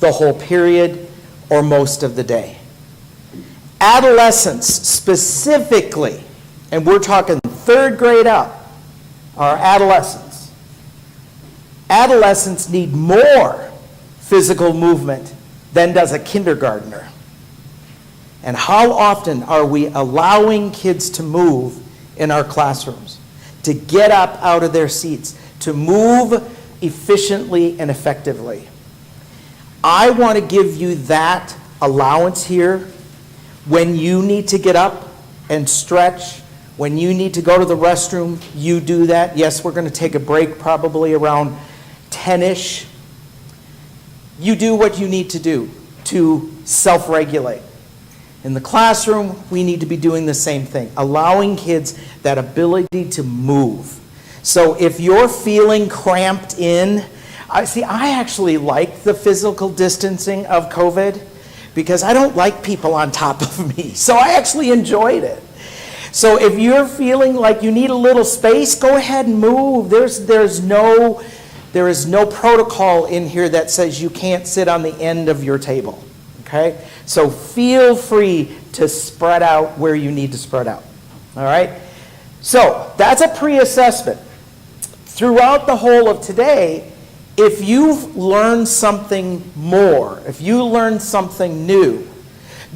the whole period, or most of the day. Adolescents specifically, and we're talking 3rd grade up, are adolescents. Adolescents need more physical movement than does a kindergartner. And how often are we allowing kids to move in our classrooms, to get up out of their seats, to move efficiently and effectively? I want to give you that allowance here. When you need to get up and stretch, when you need to go to the restroom, you do that. Yes, we're going to take a break probably around 10-ish. You do what you need to do to self-regulate. In the classroom, we need to be doing the same thing, allowing kids that ability to move. So if you're feeling cramped in, I actually like the physical distancing of COVID because I don't like people on top of me. So I actually enjoyed it. So if you're feeling like you need a little space, go ahead and move. There is no protocol in here that says you can't sit on the end of your table. Okay? So feel free to spread out where you need to spread out. All right? So that's a pre-assessment. Throughout the whole of today, if you've learned something more, if you learned something new,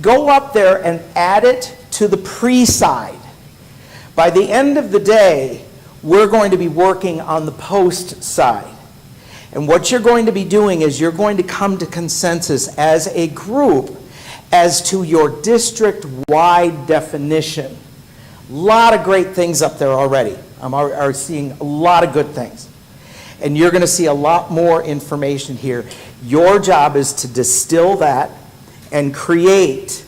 go up there and add it to the pre-side. By the end of the day, we're going to be working on the post side. And what you're going to be doing is you're going to come to consensus as a group as to your district-wide definition. A lot of great things up there already. I'm seeing a lot of good things. And you're going to see a lot more information here. Your job is to distill that and create,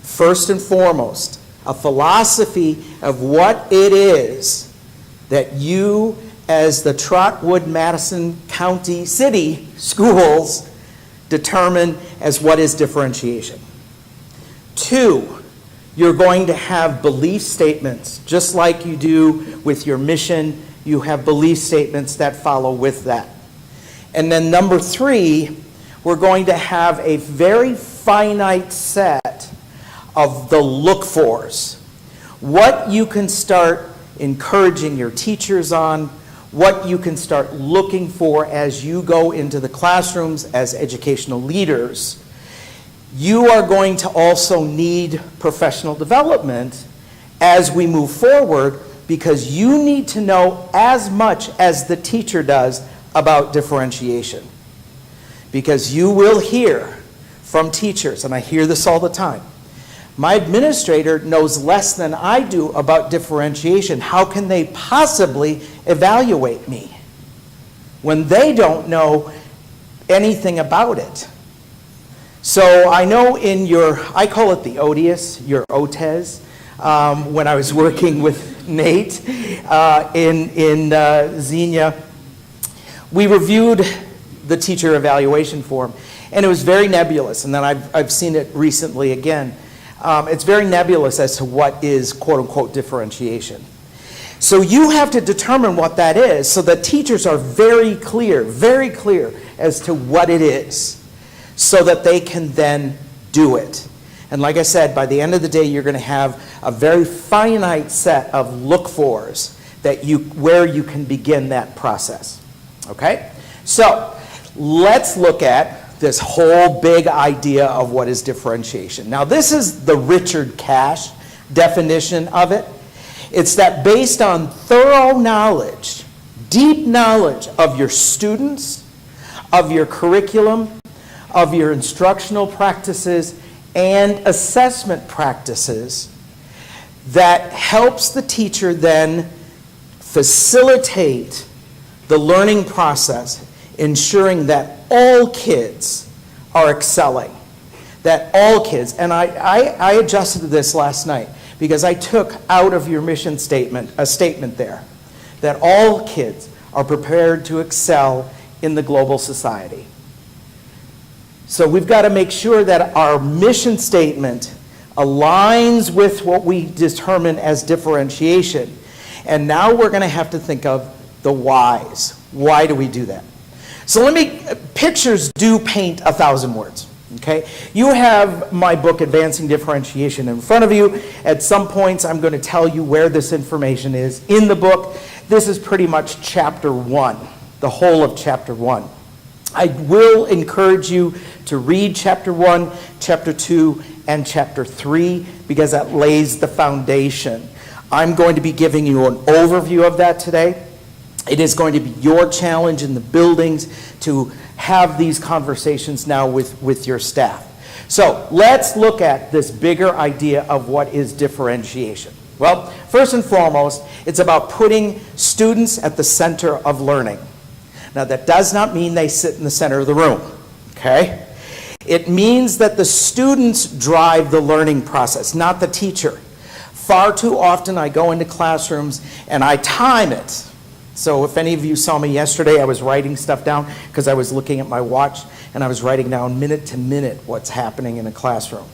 first and foremost, a philosophy of what it is that you, as the Trotwood Madison County City Schools, determine as what is differentiation. 2, you're going to have belief statements, just like you do with your mission. You have belief statements that follow with that. And then number 3, we're going to have a very finite set of the look-fors. What you can start encouraging your teachers on, what you can start looking for as you go into the classrooms as educational leaders. You are going to also need professional development as we move forward, because you need to know as much as the teacher does about differentiation. Because you will hear from teachers, and I hear this all the time, my administrator knows less than I do about differentiation. How can they possibly evaluate me when they don't know anything about it? So I know in your, I call it the odious, your OTES, when I was working with Nate in Xenia, we reviewed the teacher evaluation form, and it was very nebulous, and then I've seen it recently again. It's very nebulous as to what is quote-unquote differentiation. So you have to determine what that is so that teachers are very clear as to what it is so that they can then do it. And like I said, by the end of the day, you're going to have a very finite set of look-fors that where you can begin that process. Okay? So let's look at this whole big idea of what is differentiation. Now, this is the Richard Cash definition of it. It's that based on thorough knowledge, deep knowledge of your students, of your curriculum, of your instructional practices, and assessment practices, that helps the teacher then facilitate the learning process, ensuring that all kids are excelling, that all kids, and I adjusted this last night because I took out of your mission statement a statement there, that all kids are prepared to excel in the global society. So we've got to make sure that our mission statement aligns with what we determine as differentiation. And now we're going to have to think of the whys. Why do we do that? So pictures do paint 1,000 words, okay? You have my book, Advancing Differentiation, in front of you. At some points, I'm going to tell you where this information is in the book. This is pretty much chapter 1, the whole of chapter 1. I will encourage you to read chapter 1, chapter 2, and chapter 3, because that lays the foundation. I'm going to be giving you an overview of that today. It is going to be your challenge in the buildings to have these conversations now with your staff. So let's look at this bigger idea of what is differentiation. Well, first and foremost, it's about putting students at the center of learning. Now, that does not mean they sit in the center of the room, okay? It means that the students drive the learning process, not the teacher. Far too often I go into classrooms and I time it. So if any of you saw me yesterday, I was writing stuff down because I was looking at my watch and I was writing down minute to minute what's happening in a classroom.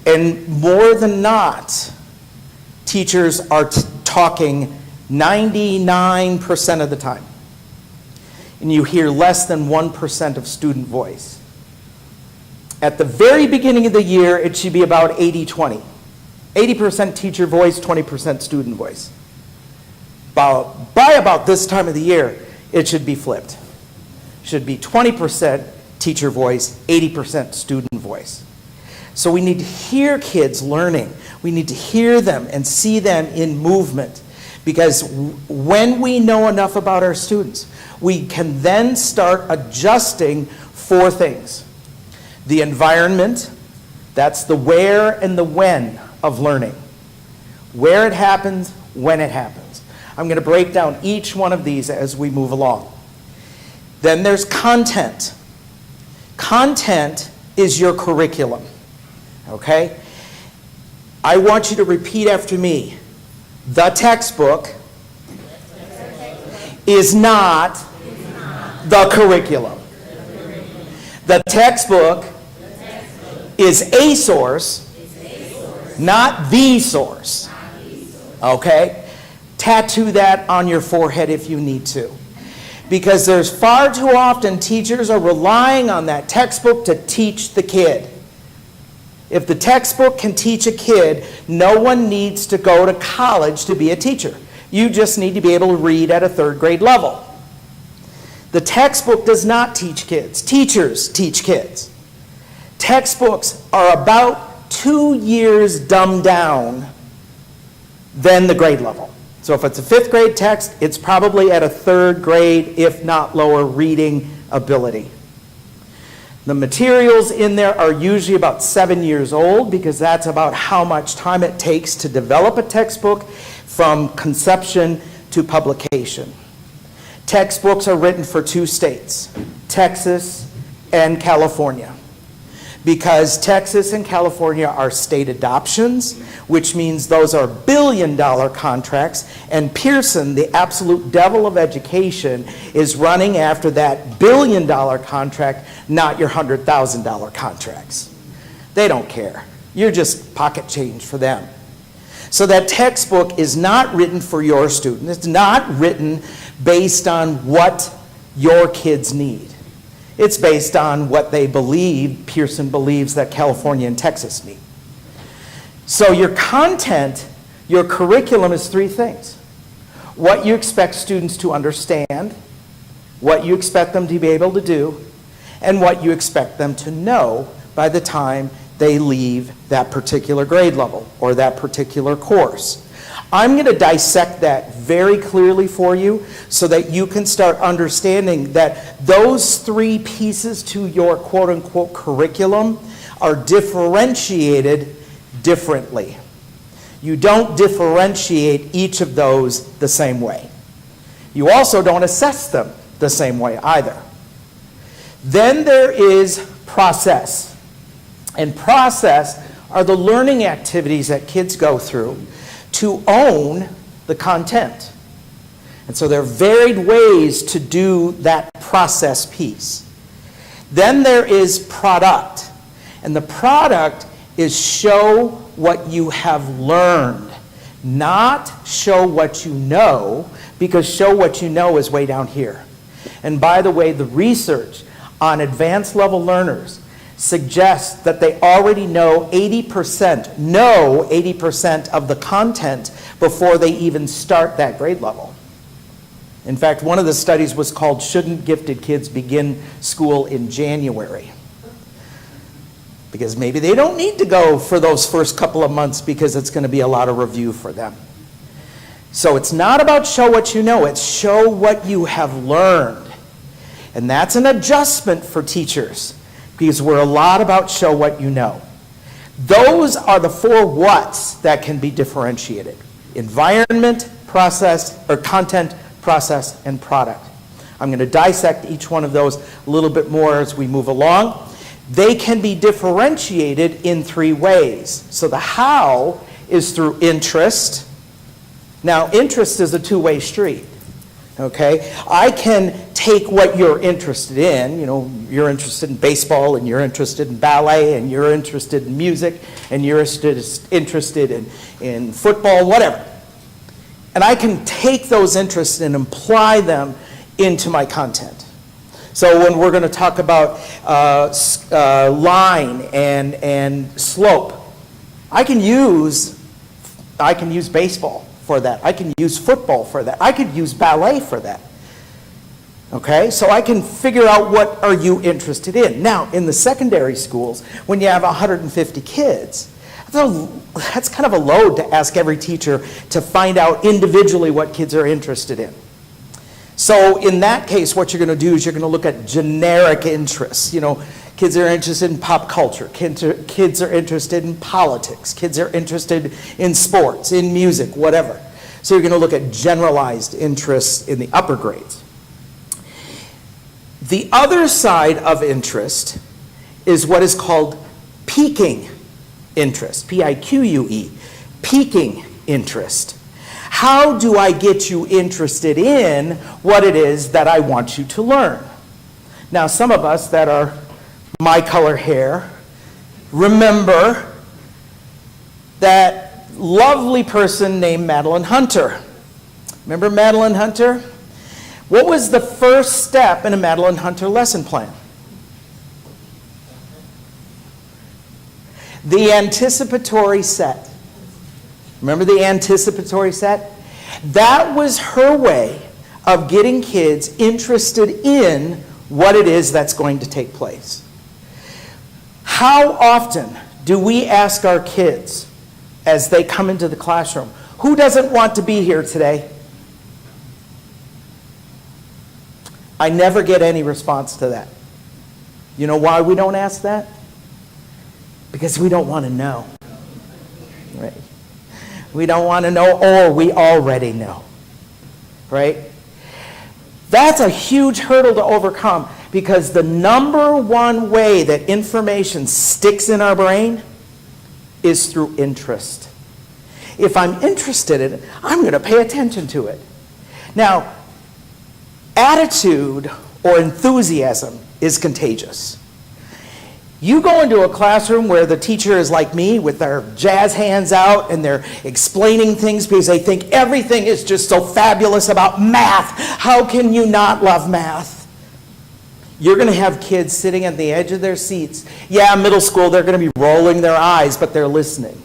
And more than not, teachers are talking 99% of the time. And you hear less than 1% of student voice. At the very beginning of the year, it should be about 80-20. 80% teacher voice, 20% student voice. By about this time of the year, it should be flipped. It should be 20% teacher voice, 80% student voice. So we need to hear kids learning. We need to hear them and see them in movement. Because when we know enough about our students, we can then start adjusting 4 things. The environment, that's the where and the when of learning. Where it happens, when it happens. I'm going to break down each one of these as we move along. Then there's content. Content is your curriculum, okay? I want you to repeat after me. The textbook is not the curriculum. The textbook is a source, not the source. Okay? Tattoo that on your forehead if you need to. Because there's far too often teachers are relying on that textbook to teach the kid. If the textbook can teach a kid, no one needs to go to college to be a teacher. You just need to be able to read at a 3rd grade level. The textbook does not teach kids. Teachers teach kids. Textbooks are about 2 years dumbed down than the grade level. So if it's a 5th grade text, it's probably at a 3rd grade, if not lower, reading ability. The materials in there are usually about 7 years old because that's about how much time it takes to develop a textbook from conception to publication. Textbooks are written for 2 states, Texas and California. Because Texas and California are state adoptions, which means those are billion-dollar contracts, and Pearson, the absolute devil of education, is running after that billion-dollar contract, not your $100,000 contracts. They don't care. You're just pocket change for them. So that textbook is not written for your student. It's not written based on what your kids need. It's based on what they believe, Pearson believes that California and Texas need. So your content, your curriculum is 3 things. What you expect students to understand, what you expect them to be able to do, and what you expect them to know by the time they leave that particular grade level or that particular course. I'm going to dissect that very clearly for you so that you can start understanding that those 3 pieces to your quote-unquote curriculum are differentiated differently. You don't differentiate each of those the same way. You also don't assess them the same way either. Then there is process. And process are the learning activities that kids go through to own the content. And so there are varied ways to do that process piece. Then there is product. And the product is show what you have learned, not show what you know, because show what you know is way down here. And by the way, the research on advanced level learners suggests that they already know 80% of the content before they even start that grade level. In fact, one of the studies was called "Shouldn't Gifted Kids Begin School in January?" Because maybe they don't need to go for those first couple of months because it's going to be a lot of review for them. So it's not about show what you know, it's show what you have learned. And that's an adjustment for teachers because we're a lot about show what you know. Those are the 4 whats that can be differentiated: environment, process, or content, process, and product. I'm going to dissect each one of those a little bit more as we move along. They can be differentiated in 3 ways. So the how is through interest. Now, interest is a two-way street, okay? I can take what you're interested in. You know, you're interested in baseball, and you're interested in ballet, and you're interested in music, and you're interested in football, whatever. And I can take those interests and apply them into my content. So when we're going to talk about line and slope, I can use baseball for that. I can use football for that. I could use ballet for that. Okay, so I can figure out what are you interested in. Now, in the secondary schools, when you have 150 kids, that's kind of a load to ask every teacher to find out individually what kids are interested in. So in that case, what you're going to do is you're going to look at generic interests. You know, kids are interested in pop culture. Kids are interested in politics. Kids are interested in sports, in music, whatever. So you're going to look at generalized interests in the upper grades. The other side of interest is what is called piquing interest, P-I-Q-U-E, piquing interest. How do I get you interested in what it is that I want you to learn? Now, some of us that are my color hair remember that lovely person named Madeline Hunter. Remember Madeline Hunter? What was the first step in a Madeline Hunter lesson plan? The anticipatory set. Remember the anticipatory set? That was her way of getting kids interested in what it is that's going to take place. How often do we ask our kids as they come into the classroom, who doesn't want to be here today? I never get any response to that. You know why we don't ask that? Because we don't want to know. Right? We don't want to know, or we already know. Right? That's a huge hurdle to overcome because the number one way that information sticks in our brain is through interest. If I'm interested in it, I'm going to pay attention to it. Now, attitude or enthusiasm is contagious. You go into a classroom where the teacher is like me with their jazz hands out and they're explaining things because they think everything is just so fabulous about math. How can you not love math? You're going to have kids sitting at the edge of their seats. Yeah, middle school, they're going to be rolling their eyes, but they're listening.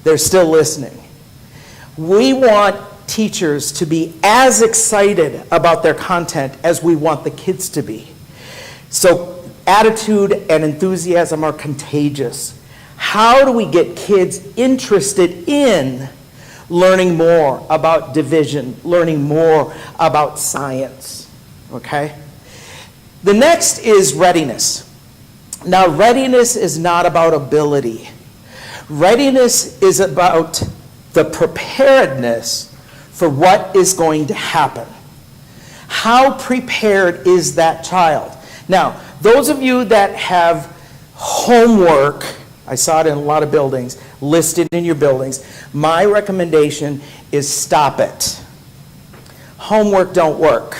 They're still listening. We want teachers to be as excited about their content as we want the kids to be. So attitude and enthusiasm are contagious. How do we get kids interested in learning more about division, learning more about science? Okay? The next is readiness. Now, readiness is not about ability. Readiness is about the preparedness for what is going to happen. How prepared is that child? Now, those of you that have homework, I saw it in a lot of buildings, listed in your buildings, my recommendation is stop it. Homework don't work.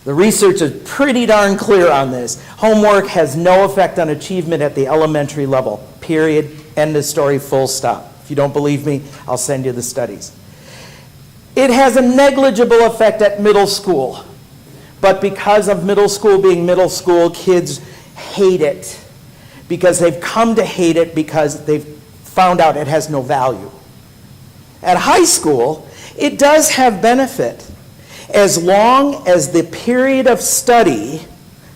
The research is pretty darn clear on this. Homework has no effect on achievement at the elementary level. Period. End of story, full stop. If you don't believe me, I'll send you the studies. It has a negligible effect at middle school. But because of middle school being middle school, kids hate it because they've come to hate it because they've found out it has no value. At high school, it does have benefit as long as the period of study,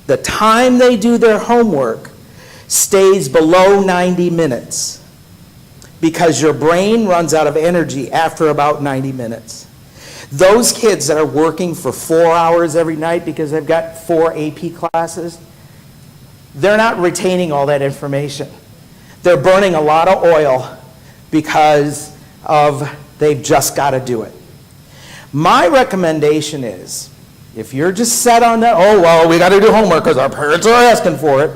the time they do their homework, stays below 90 minutes, because your brain runs out of energy after about 90 minutes. Those kids that are working for 4 hours every night because they've got 4 AP classes, they're not retaining all that information. They're burning a lot of oil because they've just got to do it. My recommendation is, if you're just set on that, oh, well, we got to do homework because our parents are asking for it,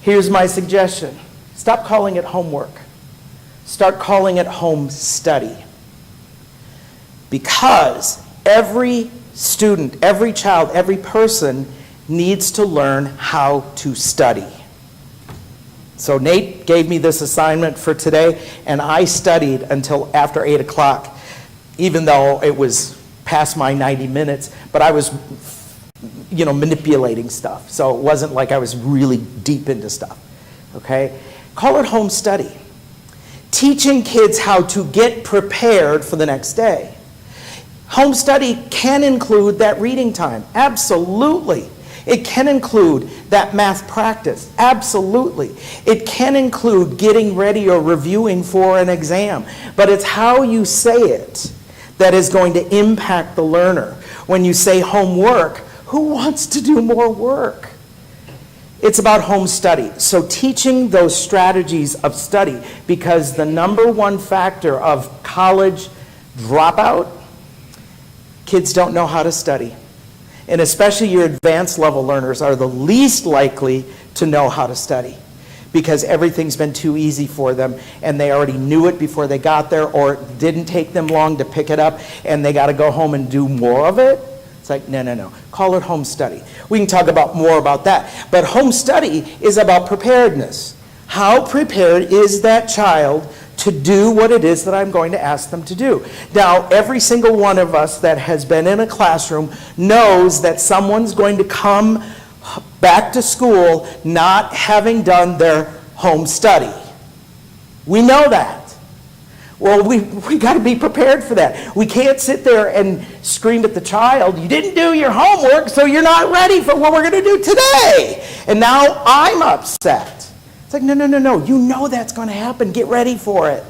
here's my suggestion. Stop calling it homework. Start calling it home study. Because every student, every child, every person needs to learn how to study. So Nate gave me this assignment for today, and I studied until after 8 o'clock, even though it was past my 90 minutes, but I was, manipulating stuff. So it wasn't like I was really deep into stuff, okay? Call it home study. Teaching kids how to get prepared for the next day. Home study can include that reading time, absolutely. It can include that math practice, absolutely. It can include getting ready or reviewing for an exam, but it's how you say it that is going to impact the learner. When you say homework, who wants to do more work? It's about home study. So teaching those strategies of study, because the number one factor of college dropout, kids don't know how to study. And especially your advanced level learners are the least likely to know how to study because everything's been too easy for them and they already knew it before they got there, or it didn't take them long to pick it up and they got to go home and do more of it. It's like, no. Call it home study. We can talk about more about that. But home study is about preparedness. How prepared is that child to do what it is that I'm going to ask them to do? Now, every single one of us that has been in a classroom knows that someone's going to come back to school not having done their home study. We know that. Well, we got to be prepared for that. We can't sit there and scream at the child, you didn't do your homework, so you're not ready for what we're going to do today. And now I'm upset. It's like, no. You know that's going to happen. Get ready for it.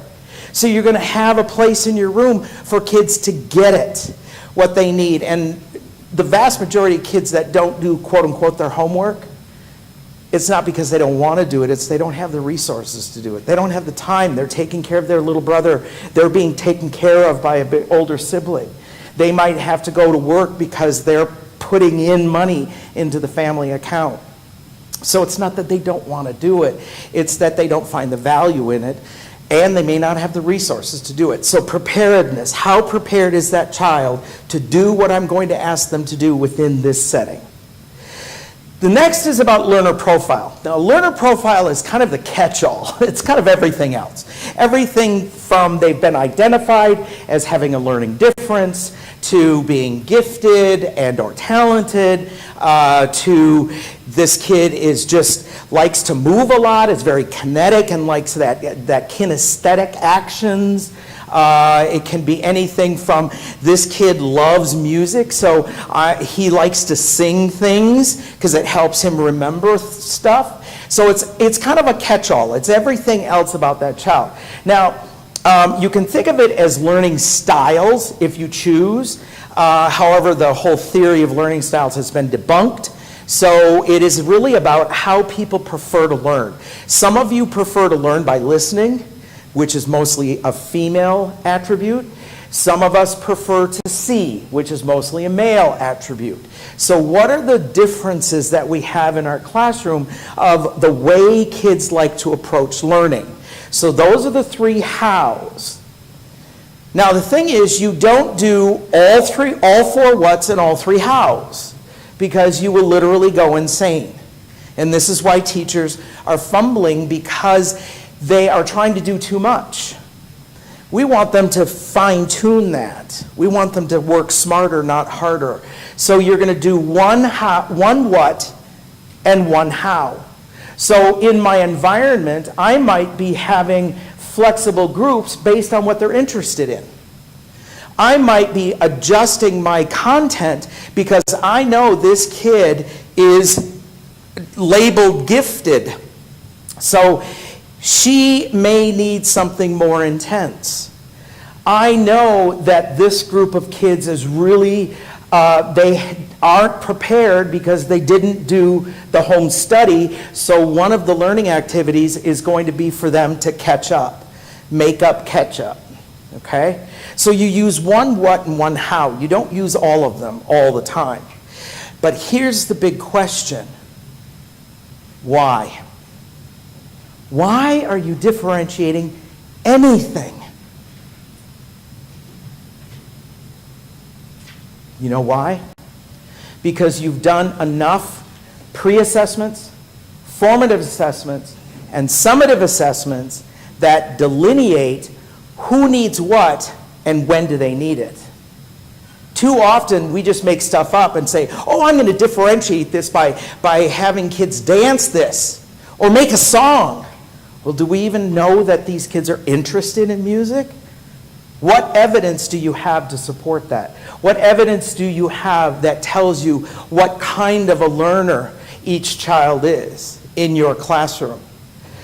So you're going to have a place in your room for kids to get it, what they need. And the vast majority of kids that don't do, quote unquote, their homework, it's not because they don't want to do it. It's they don't have the resources to do it. They don't have the time. They're taking care of their little brother. They're being taken care of by a bit older sibling. They might have to go to work because they're putting in money into the family account. So it's not that they don't want to do it. It's that they don't find the value in it, and they may not have the resources to do it. So preparedness. How prepared is that child to do what I'm going to ask them to do within this setting? The next is about learner profile. Now, learner profile is kind of the catch-all. It's kind of everything else. Everything from they've been identified as having a learning difference, to being gifted and or talented, to this kid is just likes to move a lot, is very kinetic and likes that kinesthetic actions. It can be anything from this kid loves music, so he likes to sing things because it helps him remember stuff. So it's kind of a catch-all. It's everything else about that child. Now, you can think of it as learning styles if you choose. However, the whole theory of learning styles has been debunked. So it is really about how people prefer to learn. Some of you prefer to learn by listening, which is mostly a female attribute. Some of us prefer to see, which is mostly a male attribute. So what are the differences that we have in our classroom of the way kids like to approach learning? So those are the three hows. Now the thing is, you don't do all four whats and all three hows, because you will literally go insane. And this is why teachers are fumbling, because they are trying to do too much. We want them to fine-tune that. We want them to work smarter, not harder. So you're going to do one what and one how. So in my environment, I might be having flexible groups based on what they're interested in. I might be adjusting my content because I know this kid is labeled gifted. So she may need something more intense. I know that this group of kids is really, they aren't prepared because they didn't do the home study, so one of the learning activities is going to be for them to catch up, make up, catch up, okay? So you use one what and one how. You don't use all of them all the time. But here's the big question. Why? Why are you differentiating anything? You know why? Because you've done enough pre-assessments, formative assessments, and summative assessments that delineate who needs what and when do they need it. Too often we just make stuff up and say, oh, I'm going to differentiate this by having kids dance this or make a song. Well, do we even know that these kids are interested in music? What evidence do you have to support that? What evidence do you have that tells you what kind of a learner each child is in your classroom?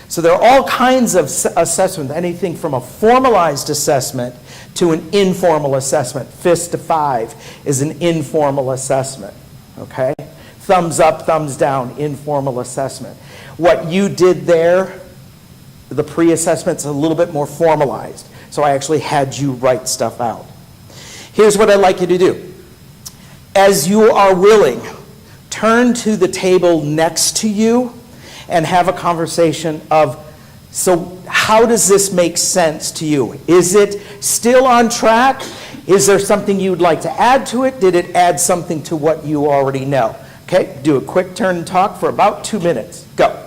So there are all kinds of assessments, anything from a formalized assessment to an informal assessment. Fist to 5 is an informal assessment, okay? Thumbs up, thumbs down, informal assessment. What you did there, the pre-assessment's a little bit more formalized. So I actually had you write stuff out. Here's what I'd like you to do. As you are willing, turn to the table next to you and have a conversation of, so how does this make sense to you? Is it still on track? Is there something you'd like to add to it? Did it add something to what you already know? Okay, do a quick turn and talk for about 2 minutes. Go.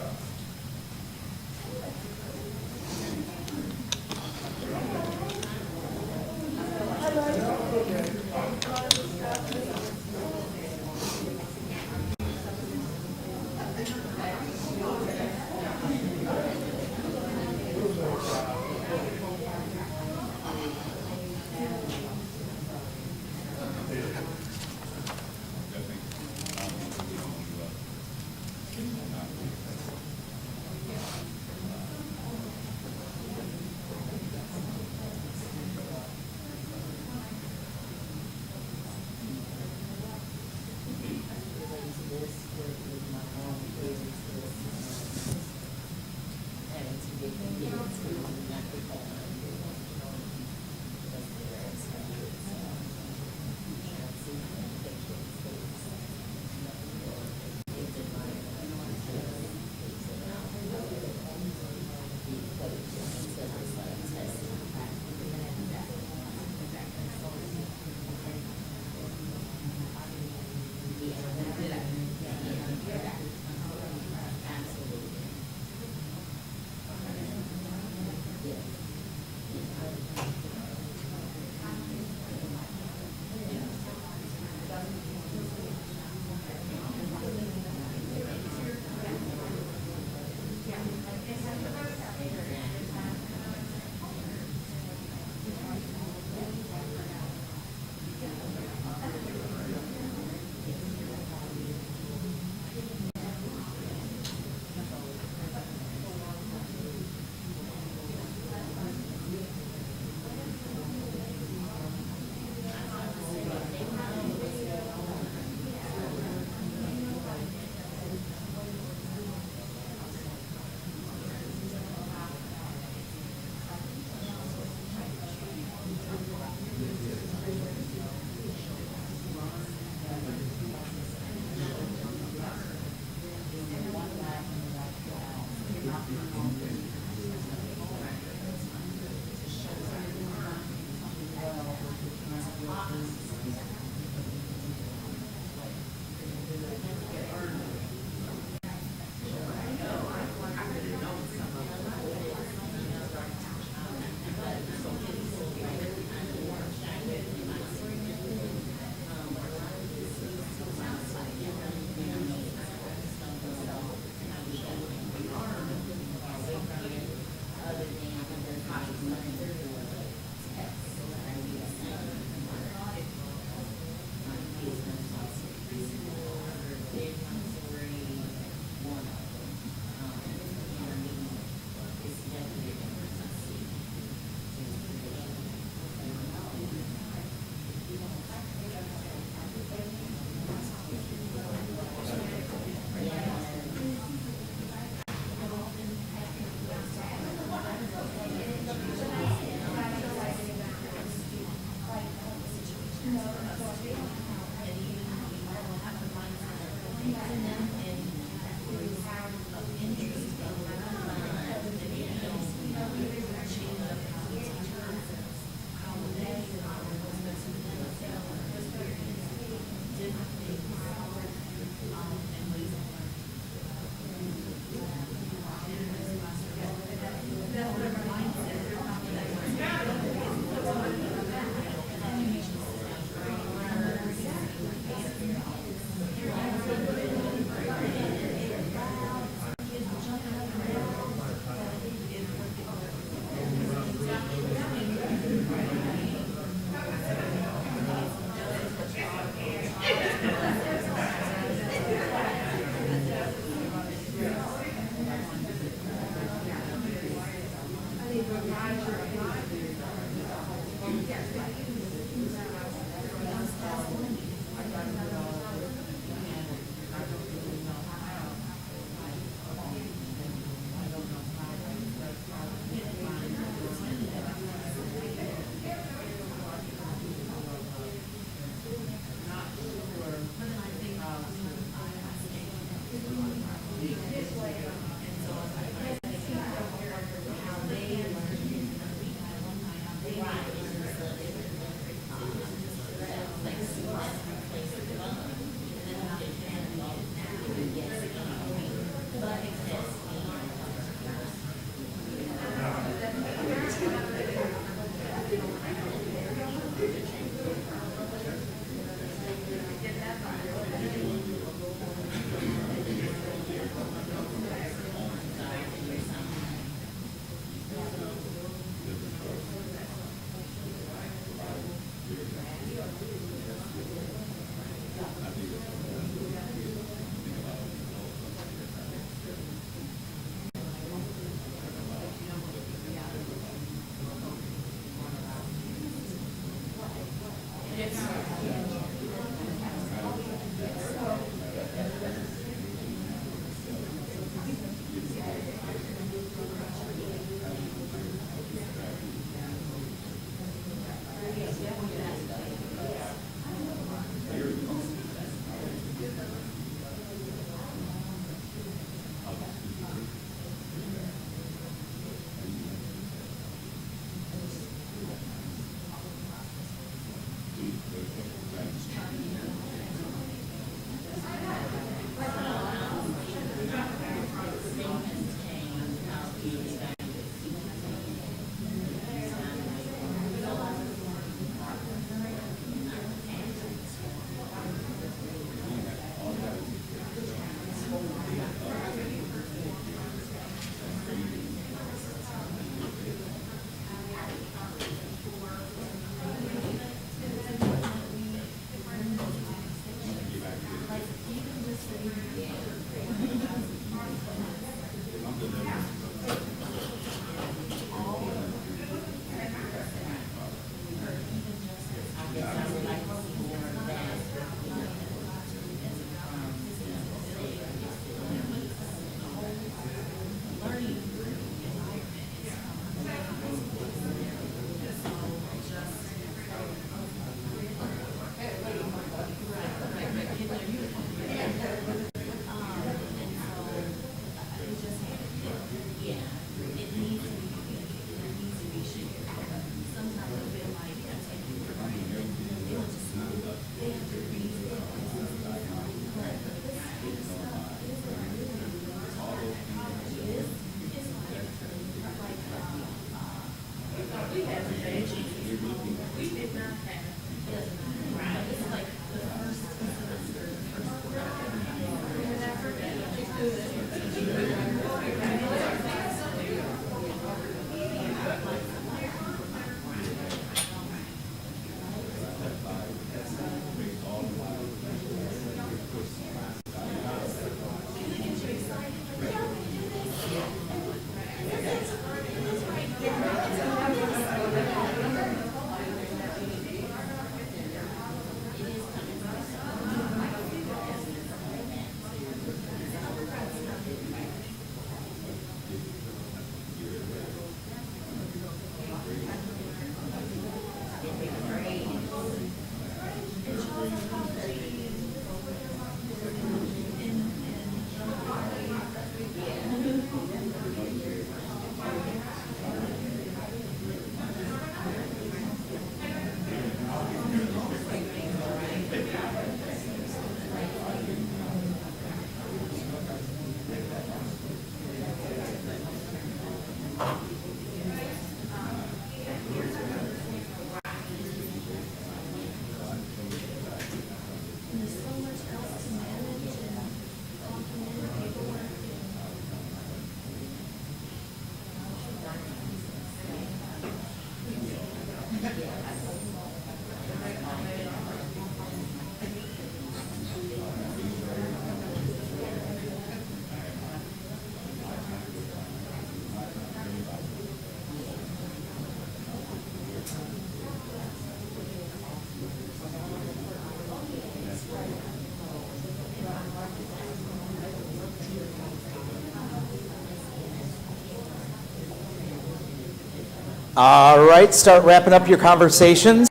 All right, start wrapping up your conversations.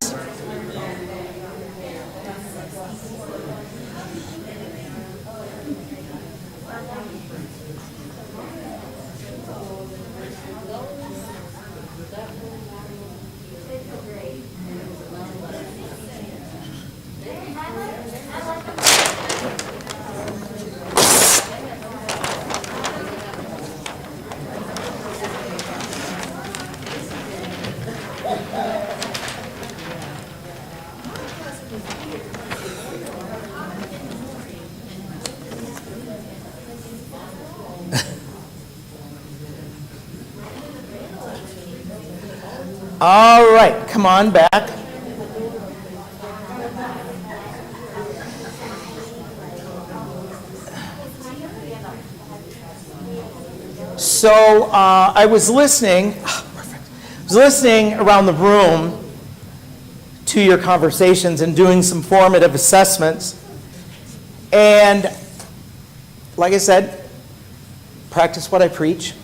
All right, come on back. So I was listening around the room to your conversations and doing some formative assessments. And like I said, practice what I preach.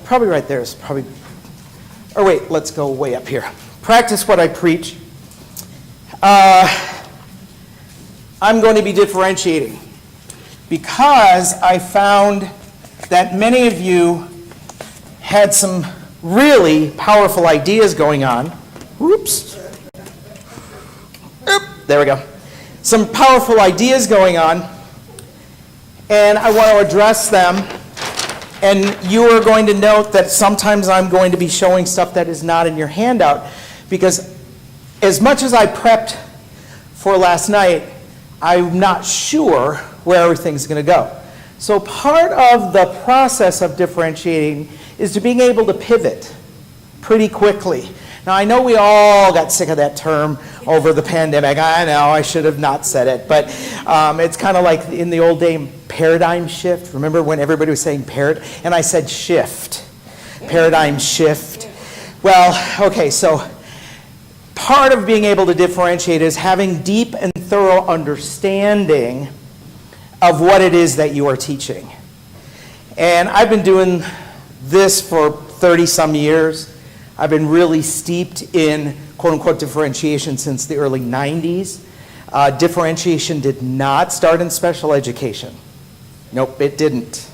Probably right there is probably, or wait, let's go way up here. Practice what I preach. I'm going to be differentiating because I found that many of you had some really powerful ideas going on. Whoops. There we go. Some powerful ideas going on, and I want to address them. And you are going to note that sometimes I'm going to be showing stuff that is not in your handout, because as much as I prepped for last night, I'm not sure where everything's going to go. So part of the process of differentiating is to being able to pivot pretty quickly. Now, I know we all got sick of that term over the pandemic. I know, I should have not said it, but it's kind of like in the old day, paradigm shift. Remember when everybody was saying and I said shift, paradigm shift. Well, okay, so part of being able to differentiate is having deep and thorough understanding of what it is that you are teaching. And I've been doing this for 30-some years. I've been really steeped in quote-unquote differentiation since the early 90s. Differentiation did not start in special education. Nope, it didn't.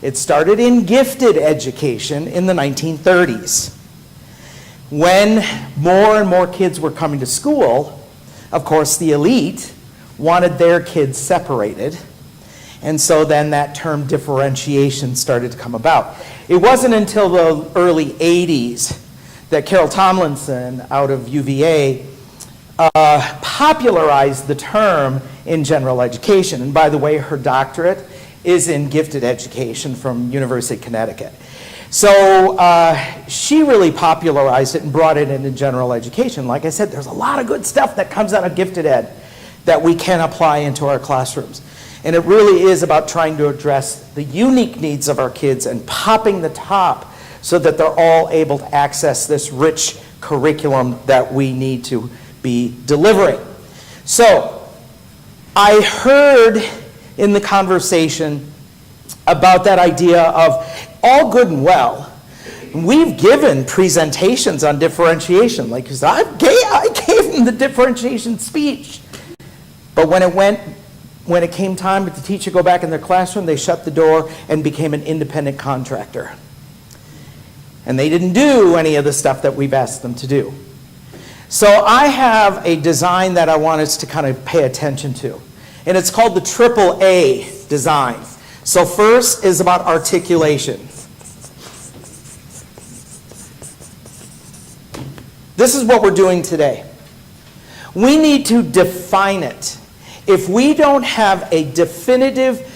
It started in gifted education in the 1930s. When more and more kids were coming to school, of course, the elite wanted their kids separated. And so then that term differentiation started to come about. It wasn't until the early 80s that Carol Tomlinson out of UVA popularized the term in general education. And by the way, her doctorate is in gifted education from University of Connecticut. So she really popularized it and brought it into general education. Like I said, there's a lot of good stuff that comes out of gifted ed that we can apply into our classrooms. And it really is about trying to address the unique needs of our kids and popping the top so that they're all able to access this rich curriculum that we need to be delivering. So I heard in the conversation about that idea of all good and well. We've given presentations on differentiation, like I gave them the differentiation speech. But when it came time to teach to go back in their classroom, they shut the door and became an independent contractor. And they didn't do any of the stuff that we've asked them to do. So I have a design that I want us to kind of pay attention to. And it's called the AAA design. So first is about articulation. This is what we're doing today. We need to define it. If we don't have a definitive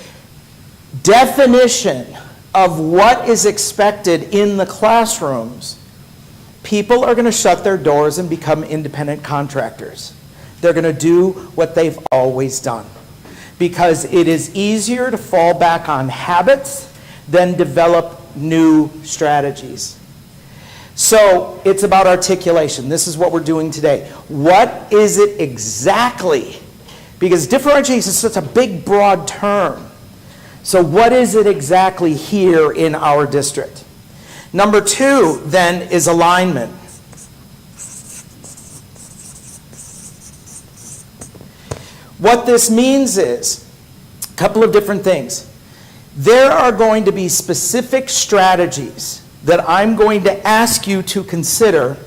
definition of what is expected in the classrooms, people are going to shut their doors and become independent contractors. They're going to do what they've always done, because it is easier to fall back on habits than develop new strategies. So it's about articulation. This is what we're doing today. What is it exactly? Because differentiation is such a big, broad term. So what is it exactly here in our district? Number 2, then, is alignment. What this means is a couple of different things. There are going to be specific strategies that I'm going to ask you to consider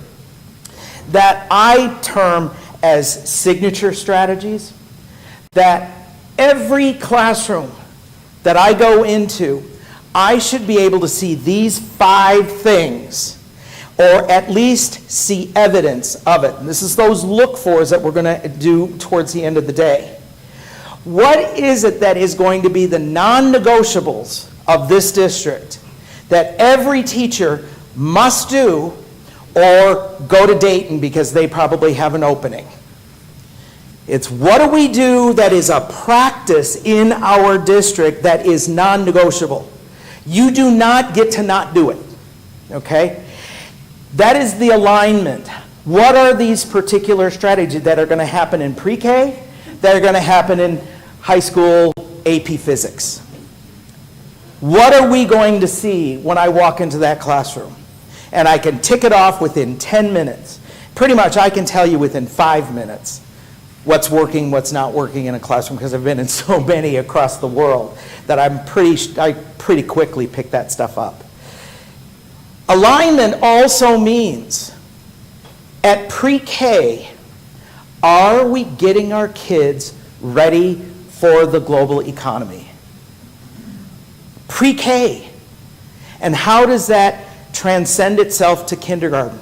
that I term as signature strategies, that every classroom that I go into, I should be able to see these 5 things, or at least see evidence of it. And this is those look-fors that we're going to do towards the end of the day. What is it that is going to be the non-negotiables of this district that every teacher must do, or go to Dayton because they probably have an opening? It's what do we do that is a practice in our district that is non-negotiable. You do not get to not do it, okay? That is the alignment. What are these particular strategies that are going to happen in pre-K, that are going to happen in high school AP Physics? What are we going to see when I walk into that classroom? And I can tick it off within 10 minutes. Pretty much I can tell you within 5 minutes what's working, what's not working in a classroom, because I've been in so many across the world that I pretty quickly pick that stuff up. Alignment also means at pre-K, are we getting our kids ready for the global economy? Pre-K. And how does that transcend itself to kindergarten,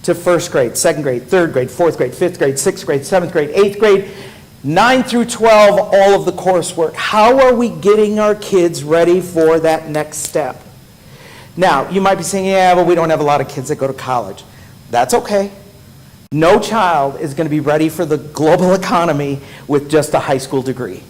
to first grade, second grade, third grade, fourth grade, fifth grade, sixth grade, seventh grade, eighth grade, 9 through 12, all of the coursework? How are we getting our kids ready for that next step? Now, you might be saying, yeah, but we don't have a lot of kids that go to college. That's okay. No child is going to be ready for the global economy with just a high school degree.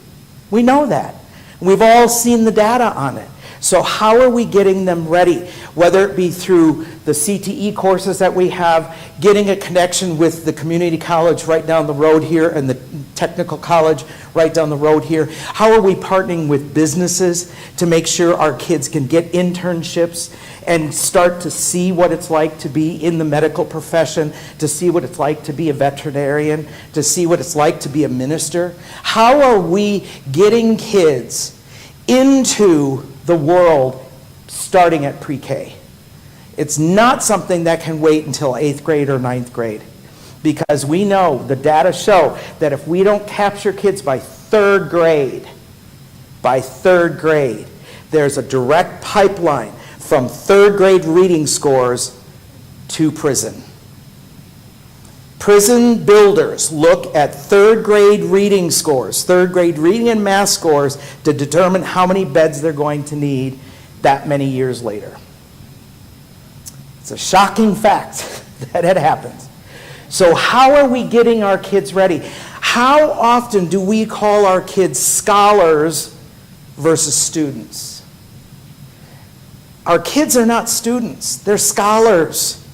We know that. We've all seen the data on it. So how are we getting them ready? Whether it be through the CTE courses that we have, getting a connection with the community college right down the road here and the technical college right down the road here. How are we partnering with businesses to make sure our kids can get internships and start to see what it's like to be in the medical profession, to see what it's like to be a veterinarian, to see what it's like to be a minister? How are we getting kids into the world starting at pre-K? It's not something that can wait until 8th grade or 9th grade, because we know, the data show, that if we don't capture kids by 3rd grade, there's a direct pipeline from 3rd grade reading scores to prison. Prison builders look at 3rd grade reading scores, 3rd grade reading and math scores, to determine how many beds they're going to need that many years later. It's a shocking fact that it happens. So how are we getting our kids ready? How often do we call our kids scholars versus students? Our kids are not students, they're scholars.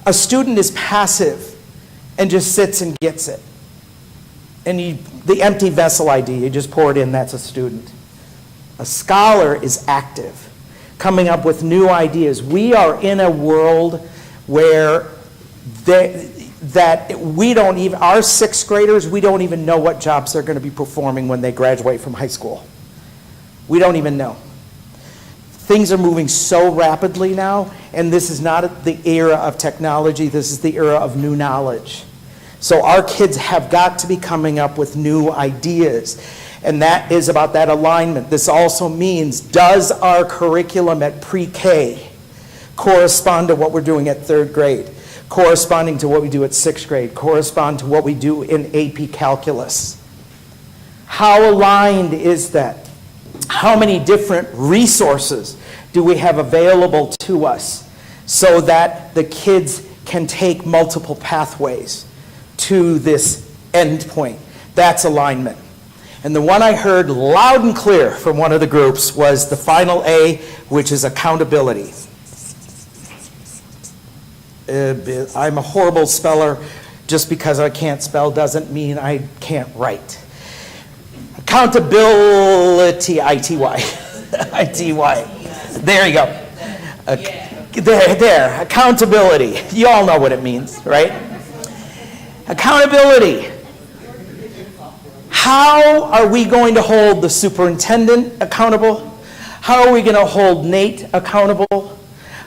A student is passive and just sits and gets it. And the empty vessel idea, you just pour it in, that's a student. A scholar is active, coming up with new ideas. We are in a world where our 6th graders, we don't even know what jobs they're going to be performing when they graduate from high school. We don't even know. Things are moving so rapidly now, and this is not the era of technology, this is the era of new knowledge. So our kids have got to be coming up with new ideas, and that is about that alignment. This also means, does our curriculum at pre-K correspond to what we're doing at 3rd grade? corresponding to what we do at 6th grade, correspond to what we do in AP Calculus. How aligned is that? How many different resources do we have available to us so that the kids can take multiple pathways to this end point? That's alignment. And the one I heard loud and clear from one of the groups was the final A, which is accountability. I'm a horrible speller. Just because I can't spell doesn't mean I can't write. Accountability, I-T-Y. I-T-Y. There you go. There, accountability. You all know what it means, right? Accountability. How are we going to hold the superintendent accountable? How are we going to hold Nate accountable?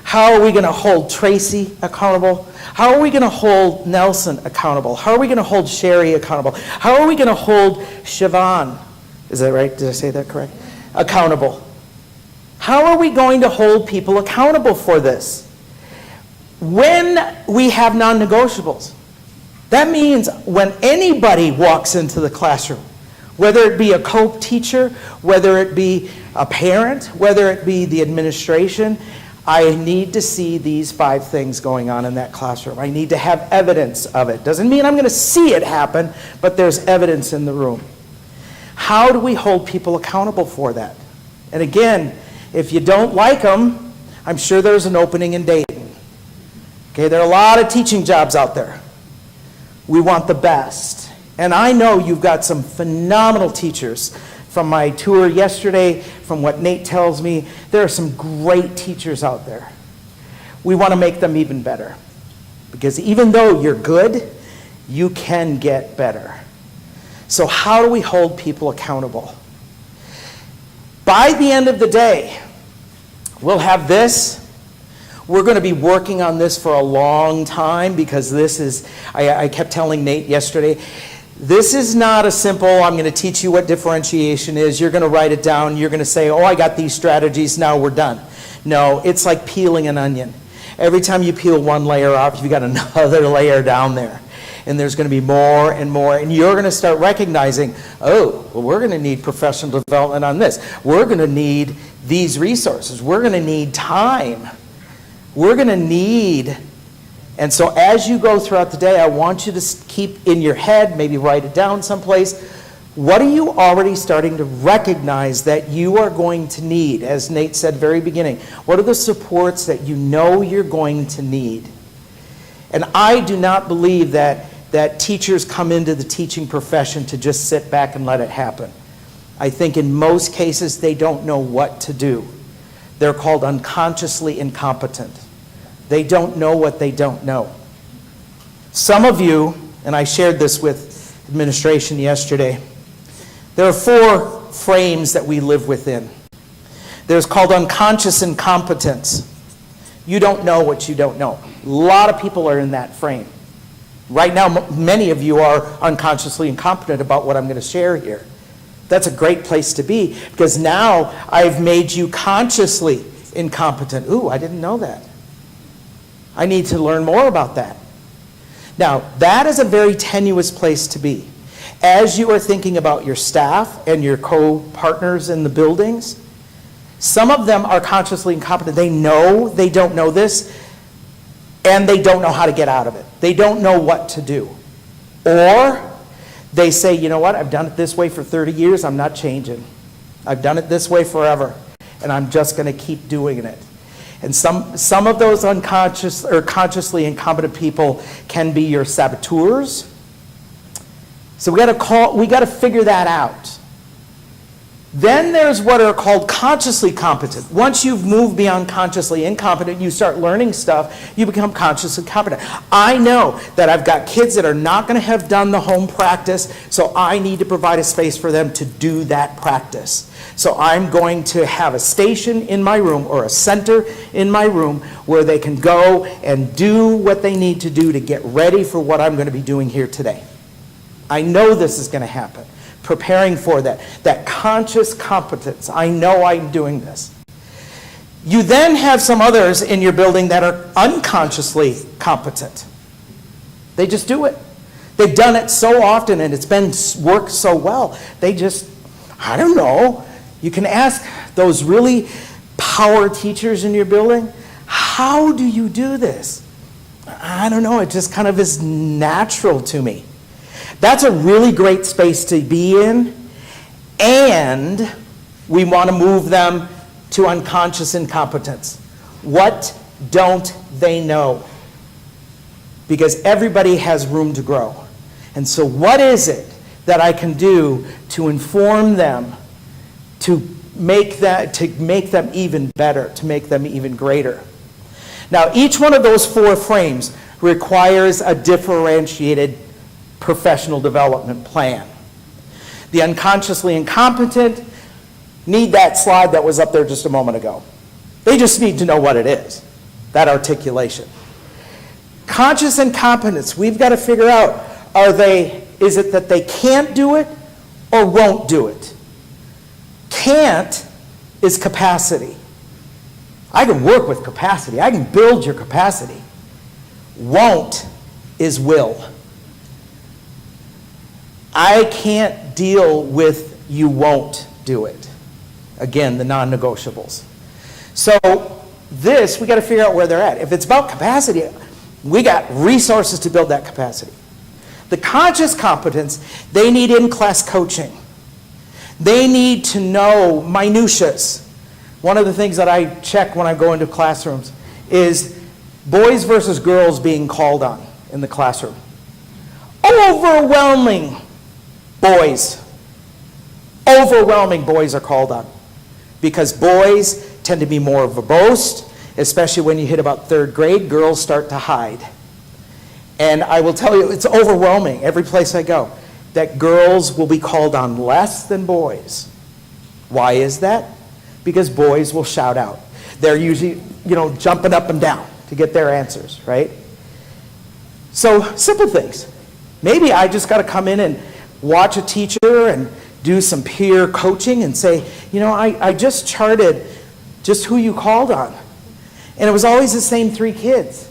How are we going to hold Tracy accountable? How are we going to hold Nelson accountable? How are we going to hold Sherry accountable? How are we going to hold Siobhan, is that right? Did I say that correct? Accountable. How are we going to hold people accountable for this? When we have non-negotiables, that means when anybody walks into the classroom, whether it be a co-teacher, whether it be a parent, whether it be the administration, I need to see these 5 things going on in that classroom. I need to have evidence of it. Doesn't mean I'm going to see it happen, but there's evidence in the room. How do we hold people accountable for that? And again, if you don't like them, I'm sure there's an opening in Dayton. Okay, there are a lot of teaching jobs out there. We want the best. And I know you've got some phenomenal teachers. From my tour yesterday, from what Nate tells me, there are some great teachers out there. We want to make them even better. Because even though you're good, you can get better. So how do we hold people accountable? By the end of the day, we'll have this. We're going to be working on this for a long time because this is, I kept telling Nate yesterday, this is not a simple, I'm going to teach you what differentiation is. You're going to write it down. You're going to say, oh, I got these strategies. Now we're done. No, it's like peeling an onion. Every time you peel one layer off, you've got another layer down there. And there's going to be more and more. And you're going to start recognizing, oh, well, we're going to need professional development on this. We're going to need these resources. We're going to need time. We're going to need... And so as you go throughout the day, I want you to keep in your head, maybe write it down someplace, what are you already starting to recognize that you are going to need? As Nate said very beginning, what are the supports that you know you're going to need? And I do not believe that teachers come into the teaching profession to just sit back and let it happen. I think in most cases they don't know what to do. They're called unconsciously incompetent. They don't know what they don't know. Some of you, and I shared this with administration yesterday, there are 4 frames that we live within. There's called unconscious incompetence. You don't know what you don't know. A lot of people are in that frame. Right now, many of you are unconsciously incompetent about what I'm going to share here. That's a great place to be because now I've made you consciously incompetent. Ooh, I didn't know that. I need to learn more about that. Now, that is a very tenuous place to be. As you are thinking about your staff and your co-partners in the buildings, some of them are consciously incompetent. They know they don't know this, and they don't know how to get out of it. They don't know what to do. Or they say, you know what, I've done it this way for 30 years, I'm not changing. I've done it this way forever, and I'm just going to keep doing it. And some of those unconscious or consciously incompetent people can be your saboteurs. So we got to figure that out. Then there's what are called consciously competent. Once you've moved beyond consciously incompetent, you start learning stuff, you become consciously competent. I know that I've got kids that are not going to have done the home practice, so I need to provide a space for them to do that practice. So I'm going to have a station in my room or a center in my room where they can go and do what they need to do to get ready for what I'm going to be doing here today. I know this is going to happen. Preparing for that conscious competence. I know I'm doing this. You then have some others in your building that are unconsciously competent. They just do it. They've done it so often and it's been worked so well. They just, I don't know. You can ask those really power teachers in your building, how do you do this? I don't know, it just kind of is natural to me. That's a really great space to be in, and we want to move them to unconscious incompetence. What don't they know? Because everybody has room to grow. And so what is it that I can do to inform them, to make them even better, to make them even greater? Now, each one of those 4 frames requires a differentiated professional development plan. The unconsciously incompetent need that slide that was up there just a moment ago. They just need to know what it is, that articulation. Conscious incompetence, we've got to figure out, is it that they can't do it or won't do it? Can't is capacity. I can work with capacity. I can build your capacity. Won't is will. I can't deal with you won't do it. Again, the non-negotiables. So we got to figure out where they're at. If it's about capacity, we got resources to build that capacity. The conscious competence, they need in-class coaching. They need to know minutiae. One of the things that I check when I go into classrooms is boys versus girls being called on in the classroom. Overwhelming boys are called on, because boys tend to be more verbose, especially when you hit about 3rd grade. Girls start to hide. And I will tell you, it's overwhelming every place I go that girls will be called on less than boys. Why is that? Because boys will shout out. They're usually, jumping up and down to get their answers, right? So, simple things. Maybe I just got to come in and watch a teacher and do some peer coaching and say, I just charted just who you called on. And it was always the same 3 kids.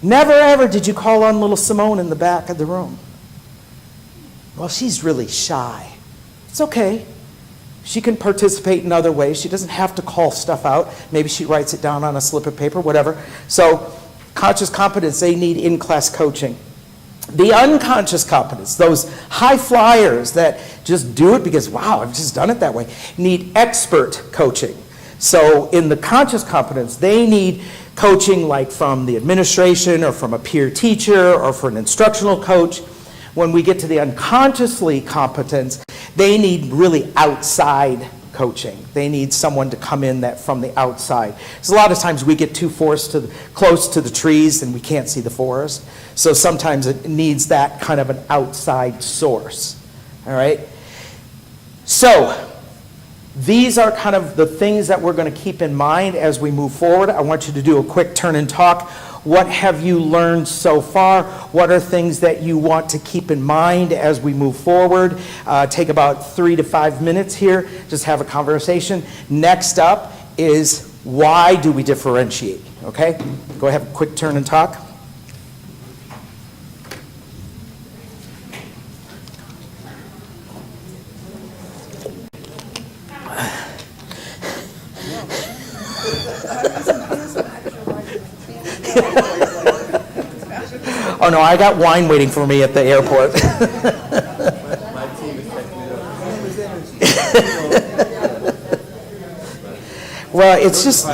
Never ever did you call on little Simone in the back of the room. Well, she's really shy. It's okay. She can participate in other ways. She doesn't have to call stuff out. Maybe she writes it down on a slip of paper, whatever. So, conscious competence, they need in-class coaching. The unconscious competence, those high flyers that just do it because, wow, I've just done it that way, need expert coaching. So in the conscious competence, they need coaching like from the administration or from a peer teacher or from an instructional coach. When we get to the unconsciously competence, they need really outside coaching. They need someone to come in that from the outside. Because a lot of times we get too close to the trees and we can't see the forest. So sometimes it needs that kind of an outside source. All right? So these are kind of the things that we're going to keep in mind as we move forward. I want you to do a quick turn and talk. What have you learned so far? What are things that you want to keep in mind as we move forward? Take about 3 to 5 minutes here. Just have a conversation. Next up is, why do we differentiate? Okay? Go ahead, quick turn and talk. Oh no, I got wine waiting for me at the airport. Well, it's just...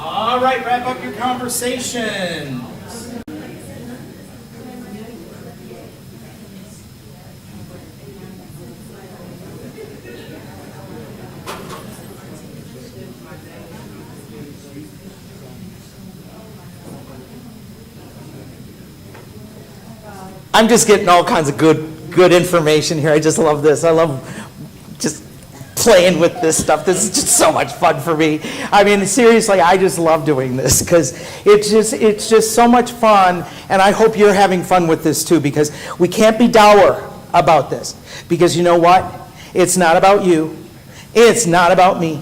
All right, wrap up your conversation. I'm just getting all kinds of good information here. I just love this. I love just playing with this stuff. This is just so much fun for me. I mean, seriously, I just love doing this because it's just so much fun, and I hope you're having fun with this too, because we can't be dour about this, because you know what? It's not about you. It's not about me.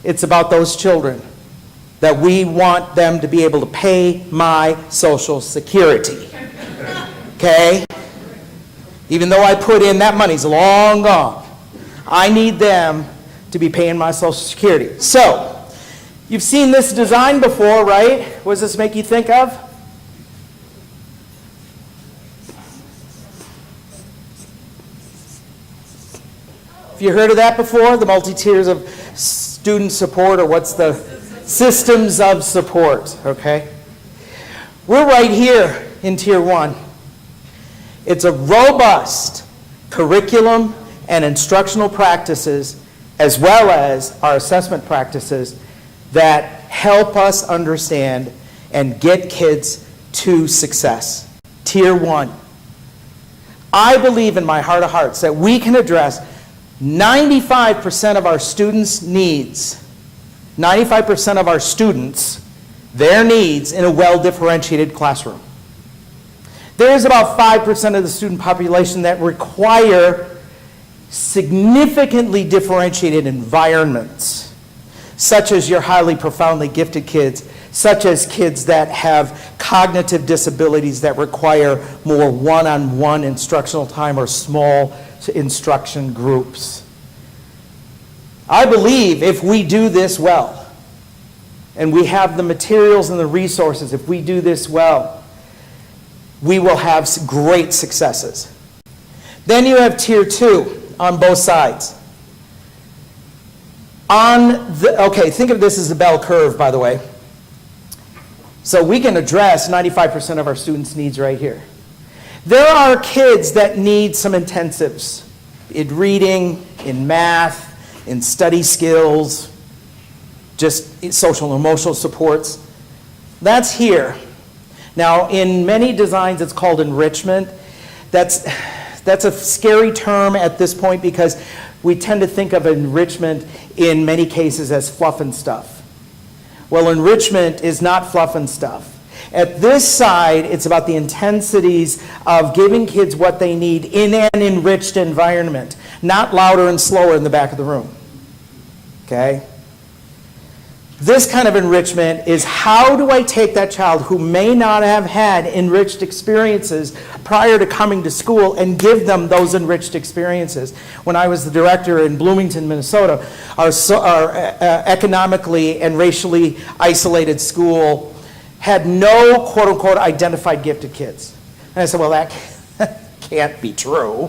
It's about those children, that we want them to be able to pay my Social Security. Okay? Even though I put in, that money's long gone. I need them to be paying my Social Security. So, you've seen this design before, right? What does this make you think of? Have you heard of that before? The multi-tiers of student support, or what's the systems of support, okay? We're right here in Tier 1. It's a robust curriculum and instructional practices, as well as our assessment practices, that help us understand and get kids to success. Tier 1. I believe in my heart of hearts that we can address 95% of our students' needs, 95% of our students, their needs in a well-differentiated classroom. There is about 5% of the student population that require significantly differentiated environments, such as your highly profoundly gifted kids, such as kids that have cognitive disabilities that require more one-on-one instructional time or small instruction groups. I believe if we do this well, and we have the materials and the resources, if we do this well, we will have great successes. Then you have Tier 2 on both sides. Okay, think of this as a bell curve, by the way. So we can address 95% of our students' needs right here. There are kids that need some intensives in reading, in math, in study skills, just social and emotional supports. That's here. Now, in many designs, it's called enrichment. That's a scary term at this point, because we tend to think of enrichment in many cases as fluff and stuff. Well, enrichment is not fluff and stuff. At this side, it's about the intensities of giving kids what they need in an enriched environment, not louder and slower in the back of the room. Okay? This kind of enrichment is, how do I take that child who may not have had enriched experiences prior to coming to school and give them those enriched experiences? When I was the director in Bloomington, Minnesota, our economically and racially isolated school had no quote-unquote identified gifted kids. And I said, well, that can't be true.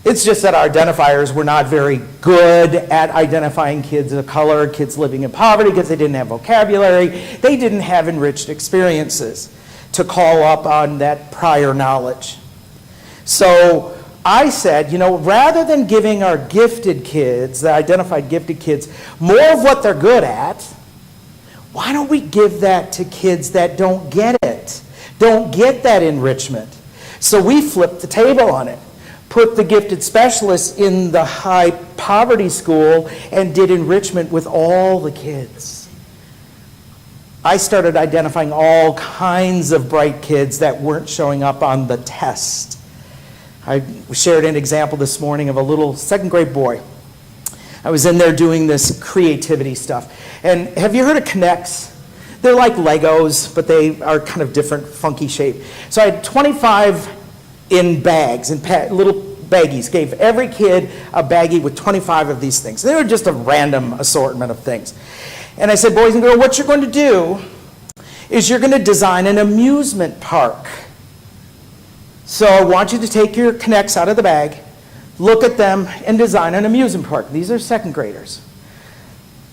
It's just that our identifiers were not very good at identifying kids of color, kids living in poverty, because they didn't have vocabulary. They didn't have enriched experiences to call up on that prior knowledge. So I said, rather than giving our gifted kids, the identified gifted kids, more of what they're good at, why don't we give that to kids that don't get it, don't get that enrichment? So we flipped the table on it. Put the gifted specialists in the high poverty school and did enrichment with all the kids. I started identifying all kinds of bright kids that weren't showing up on the test. I shared an example this morning of a little second grade boy. I was in there doing this creativity stuff. And have you heard of Connects? They're like Legos, but they are kind of different, funky shape. So I had 25 in bags, in little baggies, gave every kid a baggie with 25 of these things. They were just a random assortment of things. And I said, boys and girls, what you're going to do is you're going to design an amusement park. So I want you to take your Connects out of the bag, look at them, and design an amusement park. These are second graders.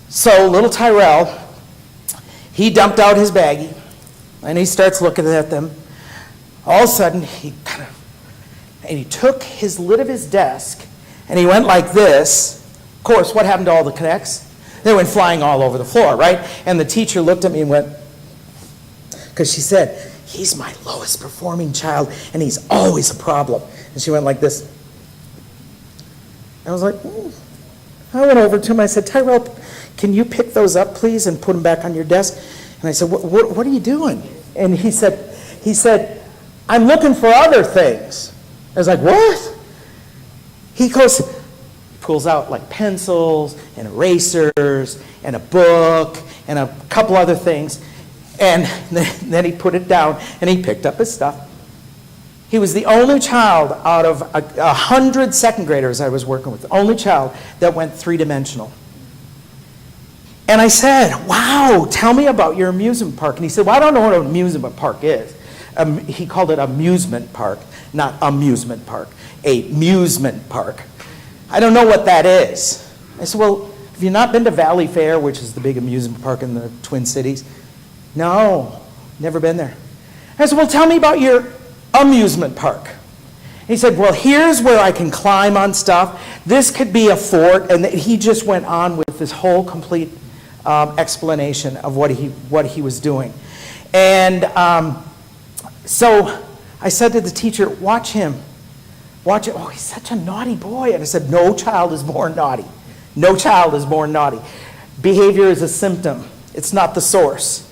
So little Tyrell, he dumped out his baggie, and he starts looking at them. All of a sudden, he took his lid of his desk, and he went like this. Of course, what happened to all the Connects? They went flying all over the floor, right? And the teacher looked at me and went, because she said, he's my lowest performing child, and he's always a problem. And she went like this. I was like, I went over to him, I said, Tyrell, can you pick those up, please, and put them back on your desk? And I said, what are you doing? And he said, I'm looking for other things. I was like, what? He goes, pulls out like pencils and erasers and a book and a couple other things. And then he put it down and he picked up his stuff. He was the only child out of 100 second graders I was working with, the only child that went three-dimensional. And I said, wow, tell me about your amusement park. And he said, well, I don't know what an amusement park is. He called it amusement park, not amusement park, a musement park. I don't know what that is. I said, well, have you not been to Valley Fair, which is the big amusement park in the Twin Cities? No, never been there. I said, well, tell me about your amusement park. He said, well, here's where I can climb on stuff. This could be a fort. And he just went on with this whole complete explanation of what he was doing. And so I said to the teacher, watch him. Watch it. Oh, he's such a naughty boy. And I said, no child is born naughty. No child is born naughty. Behavior is a symptom. It's not the source.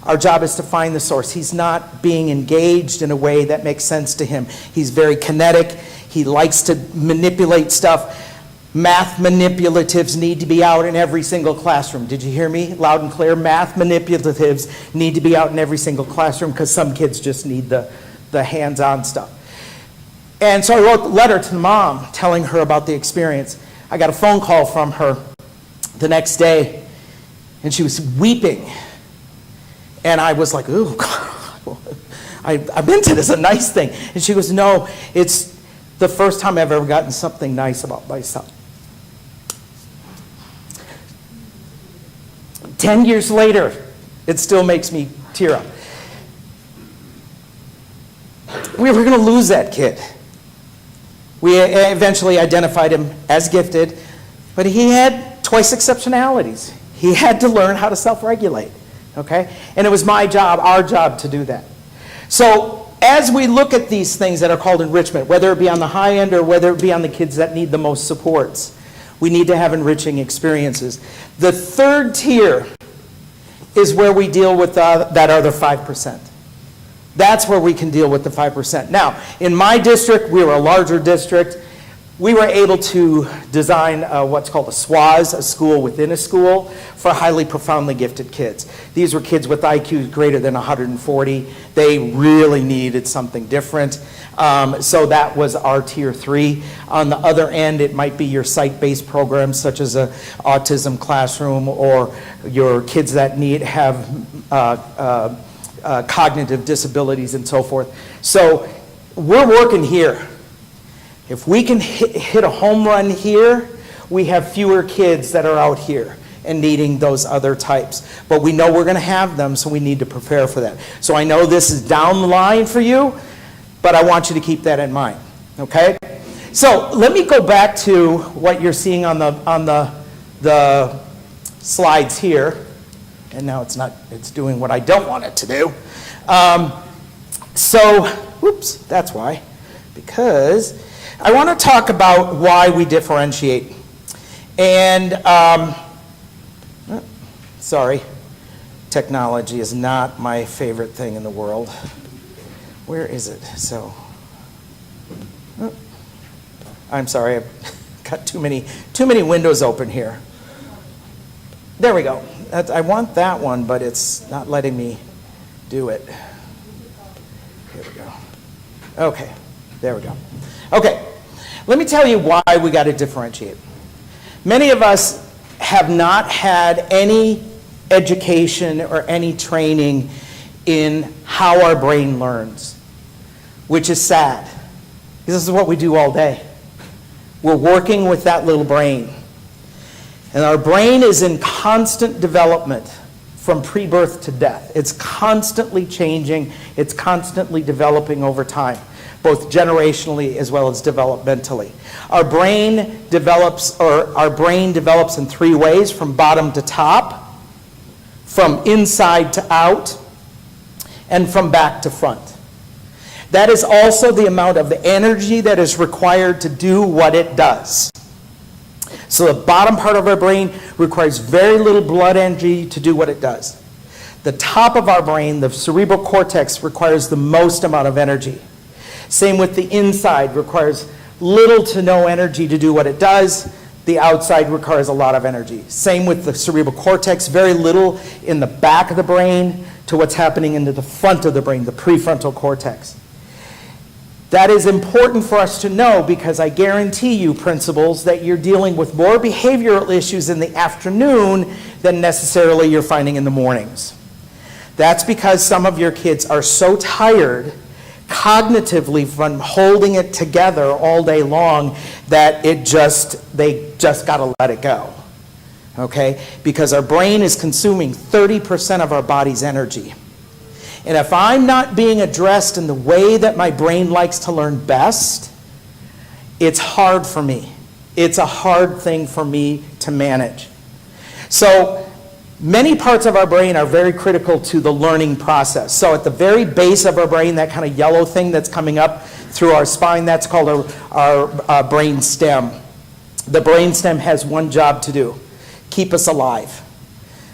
Our job is to find the source. He's not being engaged in a way that makes sense to him. He's very kinetic. He likes to manipulate stuff. Math manipulatives need to be out in every single classroom. Did you hear me loud and clear? Math manipulatives need to be out in every single classroom because some kids just need the hands-on stuff. And so I wrote a letter to the mom telling her about the experience. I got a phone call from her the next day, and she was weeping. And I was like, ooh, I've been to this, a nice thing. And she goes, no, it's the first time I've ever gotten something nice about myself. 10 years later, it still makes me tear up. We were going to lose that kid. We eventually identified him as gifted, but he had twice exceptionalities. He had to learn how to self-regulate, okay? And it was my job, our job, to do that. So as we look at these things that are called enrichment, whether it be on the high end or whether it be on the kids that need the most supports, we need to have enriching experiences. The third tier is where we deal with that other 5%. That's where we can deal with the 5%. Now, in my district, we were a larger district. We were able to design what's called a SWAS, a school within a school, for highly profoundly gifted kids. These were kids with IQs greater than 140. They really needed something different. So that was our tier 3. On the other end, it might be your site-based programs, such as an autism classroom, or your kids that have cognitive disabilities and so forth. So we're working here. If we can hit a home run here, we have fewer kids that are out here and needing those other types. But we know we're going to have them, so we need to prepare for that. So I know this is down the line for you, but I want you to keep that in mind, okay? So let me go back to what you're seeing on the slides here. And now it's doing what I don't want it to do. Whoops, that's why. Because I want to talk about why we differentiate. And, sorry, technology is not my favorite thing in the world. Where is it? So, I'm sorry, I've got too many windows open here. There we go. I want that one, but it's not letting me do it. Here we go. Okay, there we go. Okay, Let me tell you why we got to differentiate. Many of us have not had any education or any training in how our brain learns, which is sad, because this is what we do all day. We're working with that little brain. And our brain is in constant development from pre-birth to death. It's constantly changing. It's constantly developing over time, both generationally as well as developmentally. Our brain develops in three ways: from bottom to top, from inside to out, and from back to front. That is also the amount of the energy that is required to do what it does. So the bottom part of our brain requires very little blood energy to do what it does. The top of our brain, the cerebral cortex, requires the most amount of energy. Same with the inside, requires little to no energy to do what it does. The outside requires a lot of energy. Same with the cerebral cortex, very little in the back of the brain to what's happening into the front of the brain, the prefrontal cortex. That is important for us to know, because I guarantee you, principals, that you're dealing with more behavioral issues in the afternoon than necessarily you're finding in the mornings. That's because some of your kids are so tired cognitively from holding it together all day long that they just got to let it go. Okay? Because our brain is consuming 30% of our body's energy. And if I'm not being addressed in the way that my brain likes to learn best, it's hard for me. It's a hard thing for me to manage. So many parts of our brain are very critical to the learning process. So at the very base of our brain, that kind of yellow thing that's coming up through our spine, that's called our brain stem. The brain stem has one job to do: keep us alive.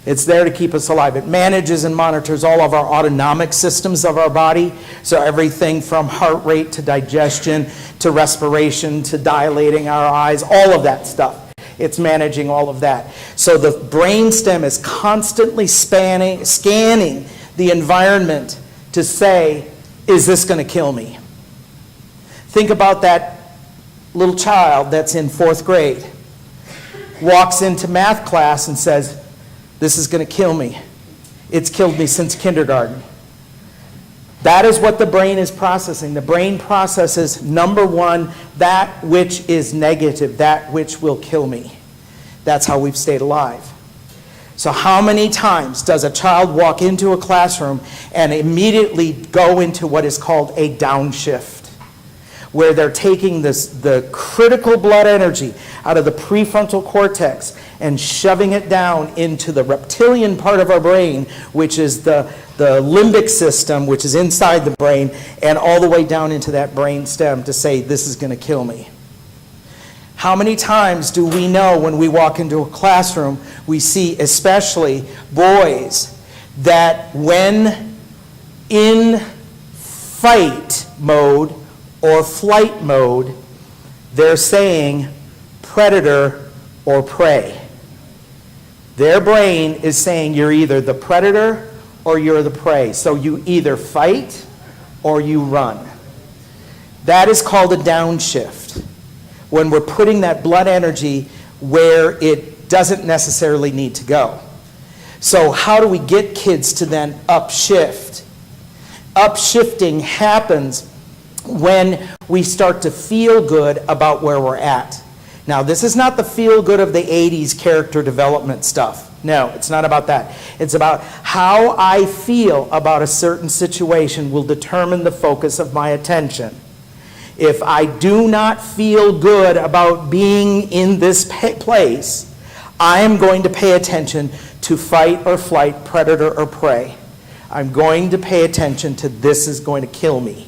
It's there to keep us alive. It manages and monitors all of our autonomic systems of our body. So everything from heart rate to digestion to respiration to dilating our eyes, all of that stuff. It's managing all of that. So the brain stem is constantly scanning the environment to say, is this going to kill me? Think about that little child that's in 4th grade, walks into math class and says, this is going to kill me. It's killed me since kindergarten. That is what the brain is processing. The brain processes, number one, that which is negative, that which will kill me. That's how we've stayed alive. So how many times does a child walk into a classroom and immediately go into what is called a downshift, where they're taking the critical blood energy out of the prefrontal cortex and shoving it down into the reptilian part of our brain, which is the limbic system, which is inside the brain, and all the way down into that brain stem to say, this is going to kill me. How many times do we know when we walk into a classroom, we see especially boys that when in fight mode or flight mode, they're saying predator or prey. Their brain is saying you're either the predator or you're the prey. So you either fight or you run. That is called a downshift, when we're putting that blood energy where it doesn't necessarily need to go. So how do we get kids to then upshift? Upshifting happens when we start to feel good about where we're at. Now, this is not the feel good of the 80s character development stuff. No, it's not about that. It's about how I feel about a certain situation will determine the focus of my attention. If I do not feel good about being in this place, I am going to pay attention to fight or flight, predator or prey. I'm going to pay attention to this is going to kill me.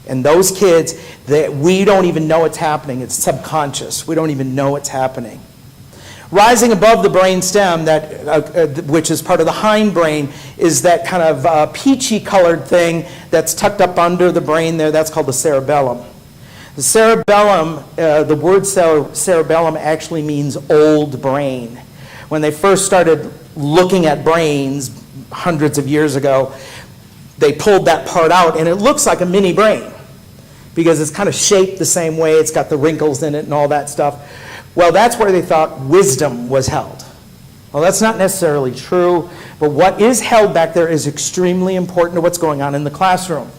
And those kids, that we don't even know it's happening. It's subconscious. We don't even know it's happening. Rising above the brain stem, which is part of the hindbrain, is that kind of peachy colored thing that's tucked up under the brain there. That's called the cerebellum. The cerebellum, the word cerebellum actually means old brain. When they first started looking at brains hundreds of years ago, they pulled that part out, and it looks like a mini brain. because it's kind of shaped the same way. It's got the wrinkles in it and all that stuff. Well, that's where they thought wisdom was held. Well, that's not necessarily true, but what is held back there is extremely important to what's going on in the classroom.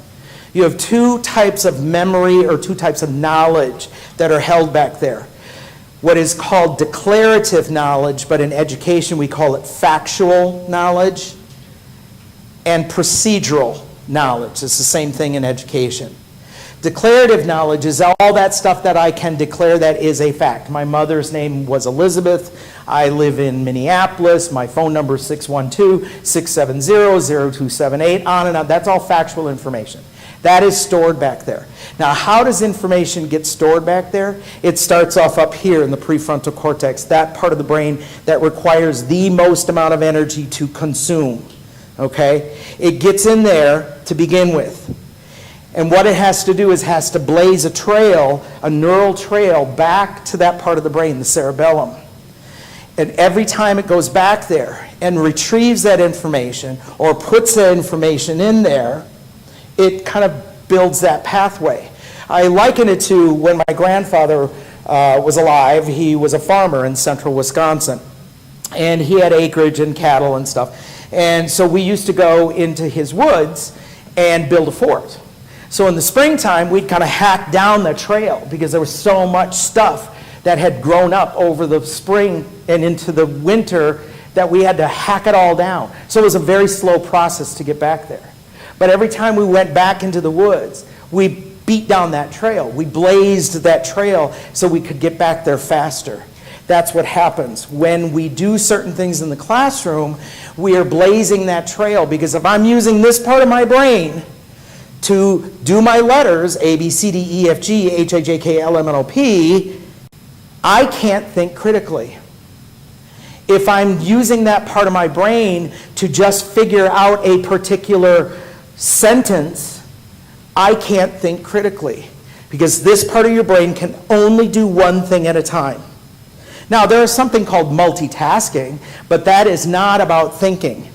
You have two types of memory or two types of knowledge that are held back there. What is called declarative knowledge, but in education we call it factual knowledge, and procedural knowledge. It's the same thing in education. Declarative knowledge is all that stuff that I can declare that is a fact. My mother's name was Elizabeth. I live in Minneapolis. My phone number is 612-670-0278, on and on. That's all factual information. That is stored back there. Now, how does information get stored back there? It starts off up here in the prefrontal cortex, that part of the brain that requires the most amount of energy to consume. Okay? It gets in there to begin with. And what it has to do is has to blaze a trail, a neural trail, back to that part of the brain, the cerebellum. And every time it goes back there and retrieves that information or puts that information in there, it kind of builds that pathway. I liken it to when my grandfather was alive. He was a farmer in central Wisconsin. And he had acreage and cattle and stuff. And so we used to go into his woods and build a fort. So in the springtime, we'd kind of hack down the trail because there was so much stuff that had grown up over the spring and into the winter that we had to hack it all down. So it was a very slow process to get back there. But every time we went back into the woods, we beat down that trail. We blazed that trail so we could get back there faster. That's what happens. When we do certain things in the classroom, we are blazing that trail, because if I'm using this part of my brain to do my letters, A, B, C, D, E, F, G, H, I, J, K, L, M, N, O, P, I can't think critically. If I'm using that part of my brain to just figure out a particular sentence, I can't think critically, because this part of your brain can only do one thing at a time. Now, there is something called multitasking, but that is not about thinking.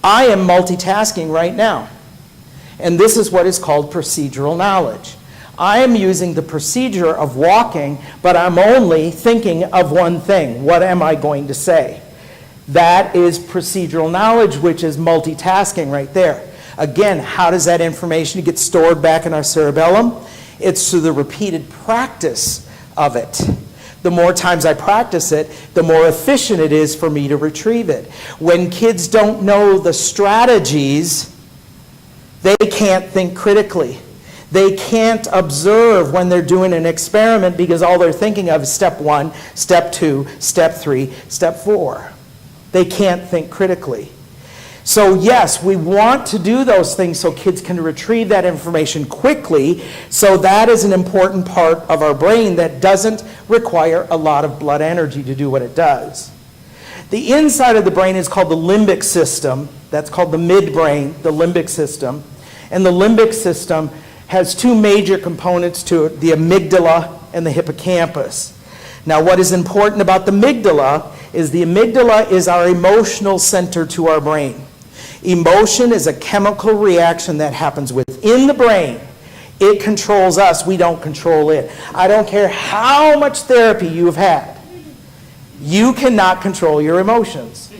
I am multitasking right now. And this is what is called procedural knowledge. I am using the procedure of walking, but I'm only thinking of one thing. What am I going to say? That is procedural knowledge, which is multitasking right there. Again, how does that information get stored back in our cerebellum? It's through the repeated practice of it. The more times I practice it, the more efficient it is for me to retrieve it. When kids don't know the strategies, they can't think critically. They can't observe when they're doing an experiment, because all they're thinking of is step 1, step 2, step 3, step 4. They can't think critically. So yes, we want to do those things so kids can retrieve that information quickly. So that is an important part of our brain that doesn't require a lot of blood energy to do what it does. The inside of the brain is called the limbic system. That's called the midbrain, the limbic system. And the limbic system has two major components to it, the amygdala and the hippocampus. Now, what is important about the amygdala is our emotional center to our brain. Emotion is a chemical reaction that happens within the brain. It controls us. We don't control it. I don't care how much therapy you've had. You cannot control your emotions.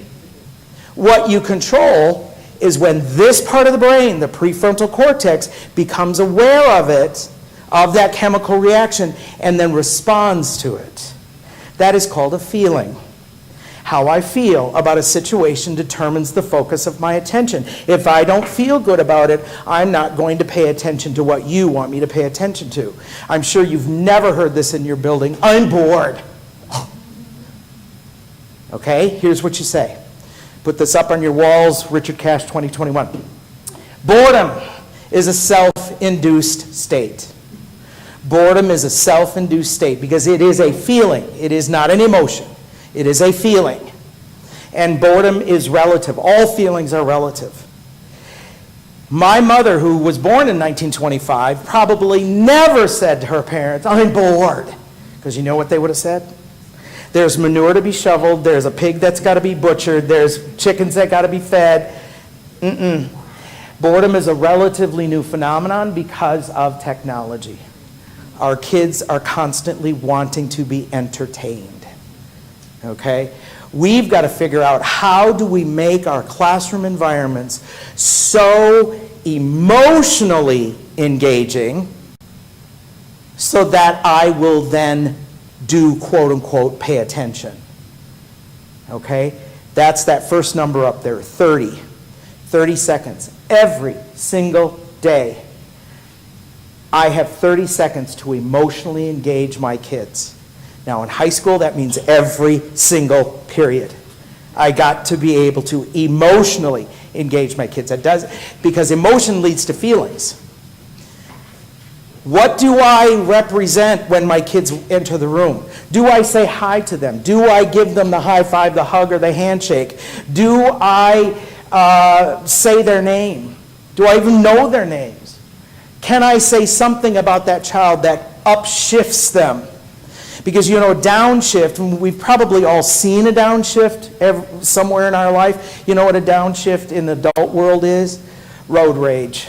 What you control is when this part of the brain, the prefrontal cortex, becomes aware of it, of that chemical reaction, and then responds to it. That is called a feeling. How I feel about a situation determines the focus of my attention. If I don't feel good about it, I'm not going to pay attention to what you want me to pay attention to. I'm sure you've never heard this in your building. I'm bored. Okay, here's what you say. Put this up on your walls, Richard Cash 2021. Boredom is a self-induced state. Boredom is a self-induced state because it is a feeling. It is not an emotion. It is a feeling. And boredom is relative. All feelings are relative. My mother, who was born in 1925, probably never said to her parents, I'm bored. Because you know what they would have said? There's manure to be shoveled. There's a pig that's got to be butchered. There's chickens that got to be fed. Boredom is a relatively new phenomenon because of technology. Our kids are constantly wanting to be entertained, okay? We've got to figure out, how do we make our classroom environments so emotionally engaging so that I will then do, quote unquote, pay attention. Okay? That's that first number up there, 30. 30 seconds. Every single day, I have 30 seconds to emotionally engage my kids. Now in high school, that means every single period. I got to be able to emotionally engage my kids. It does, because emotion leads to feelings. What do I represent when my kids enter the room? Do I say hi to them? Do I give them the high five, the hug, or the handshake? Do I say their name? Do I even know their names? Can I say something about that child that upshifts them? Because, you know, downshift, and we've probably all seen a downshift somewhere in our life. You know what a downshift in the adult world is? Road rage.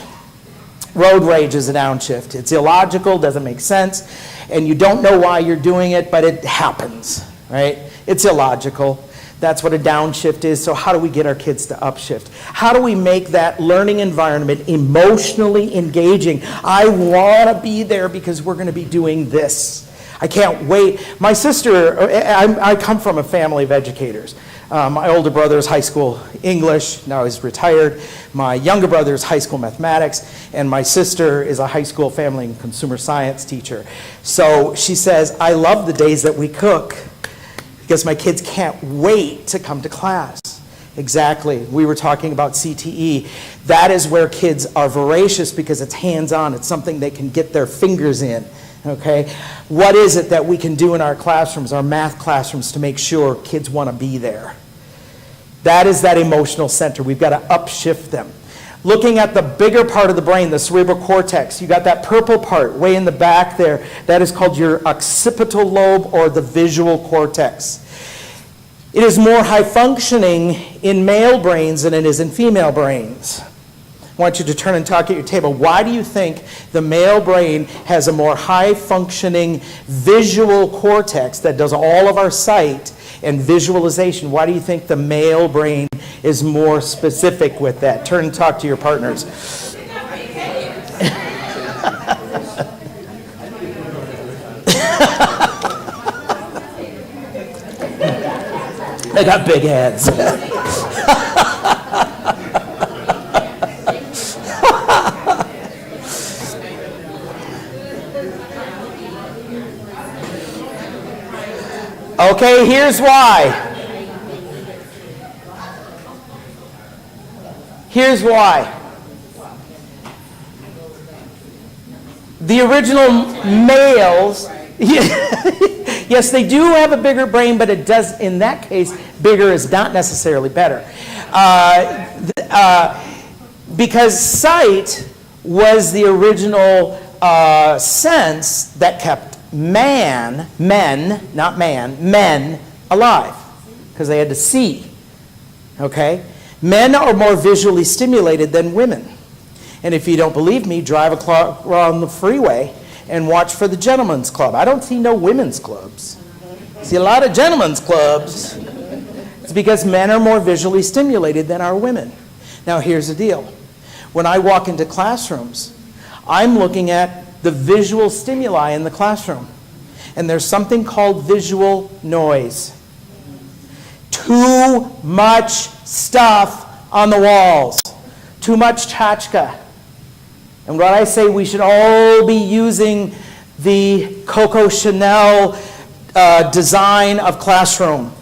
Road rage is a downshift. It's illogical, doesn't make sense, and you don't know why you're doing it, but it happens, right? It's illogical. That's what a downshift is. So how do we get our kids to upshift? How do we make that learning environment emotionally engaging? I want to be there because we're going to be doing this. I can't wait. My sister, I come from a family of educators. My older brother is high school English, now he's retired. My younger brother is high school mathematics, and my sister is a high school family and consumer science teacher. So she says, I love the days that we cook because my kids can't wait to come to class. Exactly. We were talking about CTE. That is where kids are voracious because it's hands-on. It's something they can get their fingers in. Okay, what is it that we can do in our classrooms, our math classrooms, to make sure kids want to be there? That is that emotional center. We've got to upshift them. Looking at the bigger part of the brain, the cerebral cortex, you got that purple part way in the back there. That is called your occipital lobe, or the visual cortex. It is more high functioning in male brains than it is in female brains. I want you to turn and talk at your table. Why do you think the male brain has a more high-functioning visual cortex that does all of our sight and visualization? Why do you think the male brain is more specific with that? Turn and talk to your partners. They got big heads. Okay, here's why. Here's why. The original males, yes, they do have a bigger brain, but it does, in that case, bigger is not necessarily better. Because sight was the original sense that kept men alive, because they had to see, okay? Men are more visually stimulated than women. And if you don't believe me, drive around the freeway and watch for the gentlemen's club. I don't see no women's clubs. I see a lot of gentlemen's clubs. It's because men are more visually stimulated than are women. Now here's the deal. When I walk into classrooms, I'm looking at the visual stimuli in the classroom. And there's something called visual noise. Too much stuff on the walls. Too much tchotchke. And what I say, we should all be using the Coco Chanel design of classroom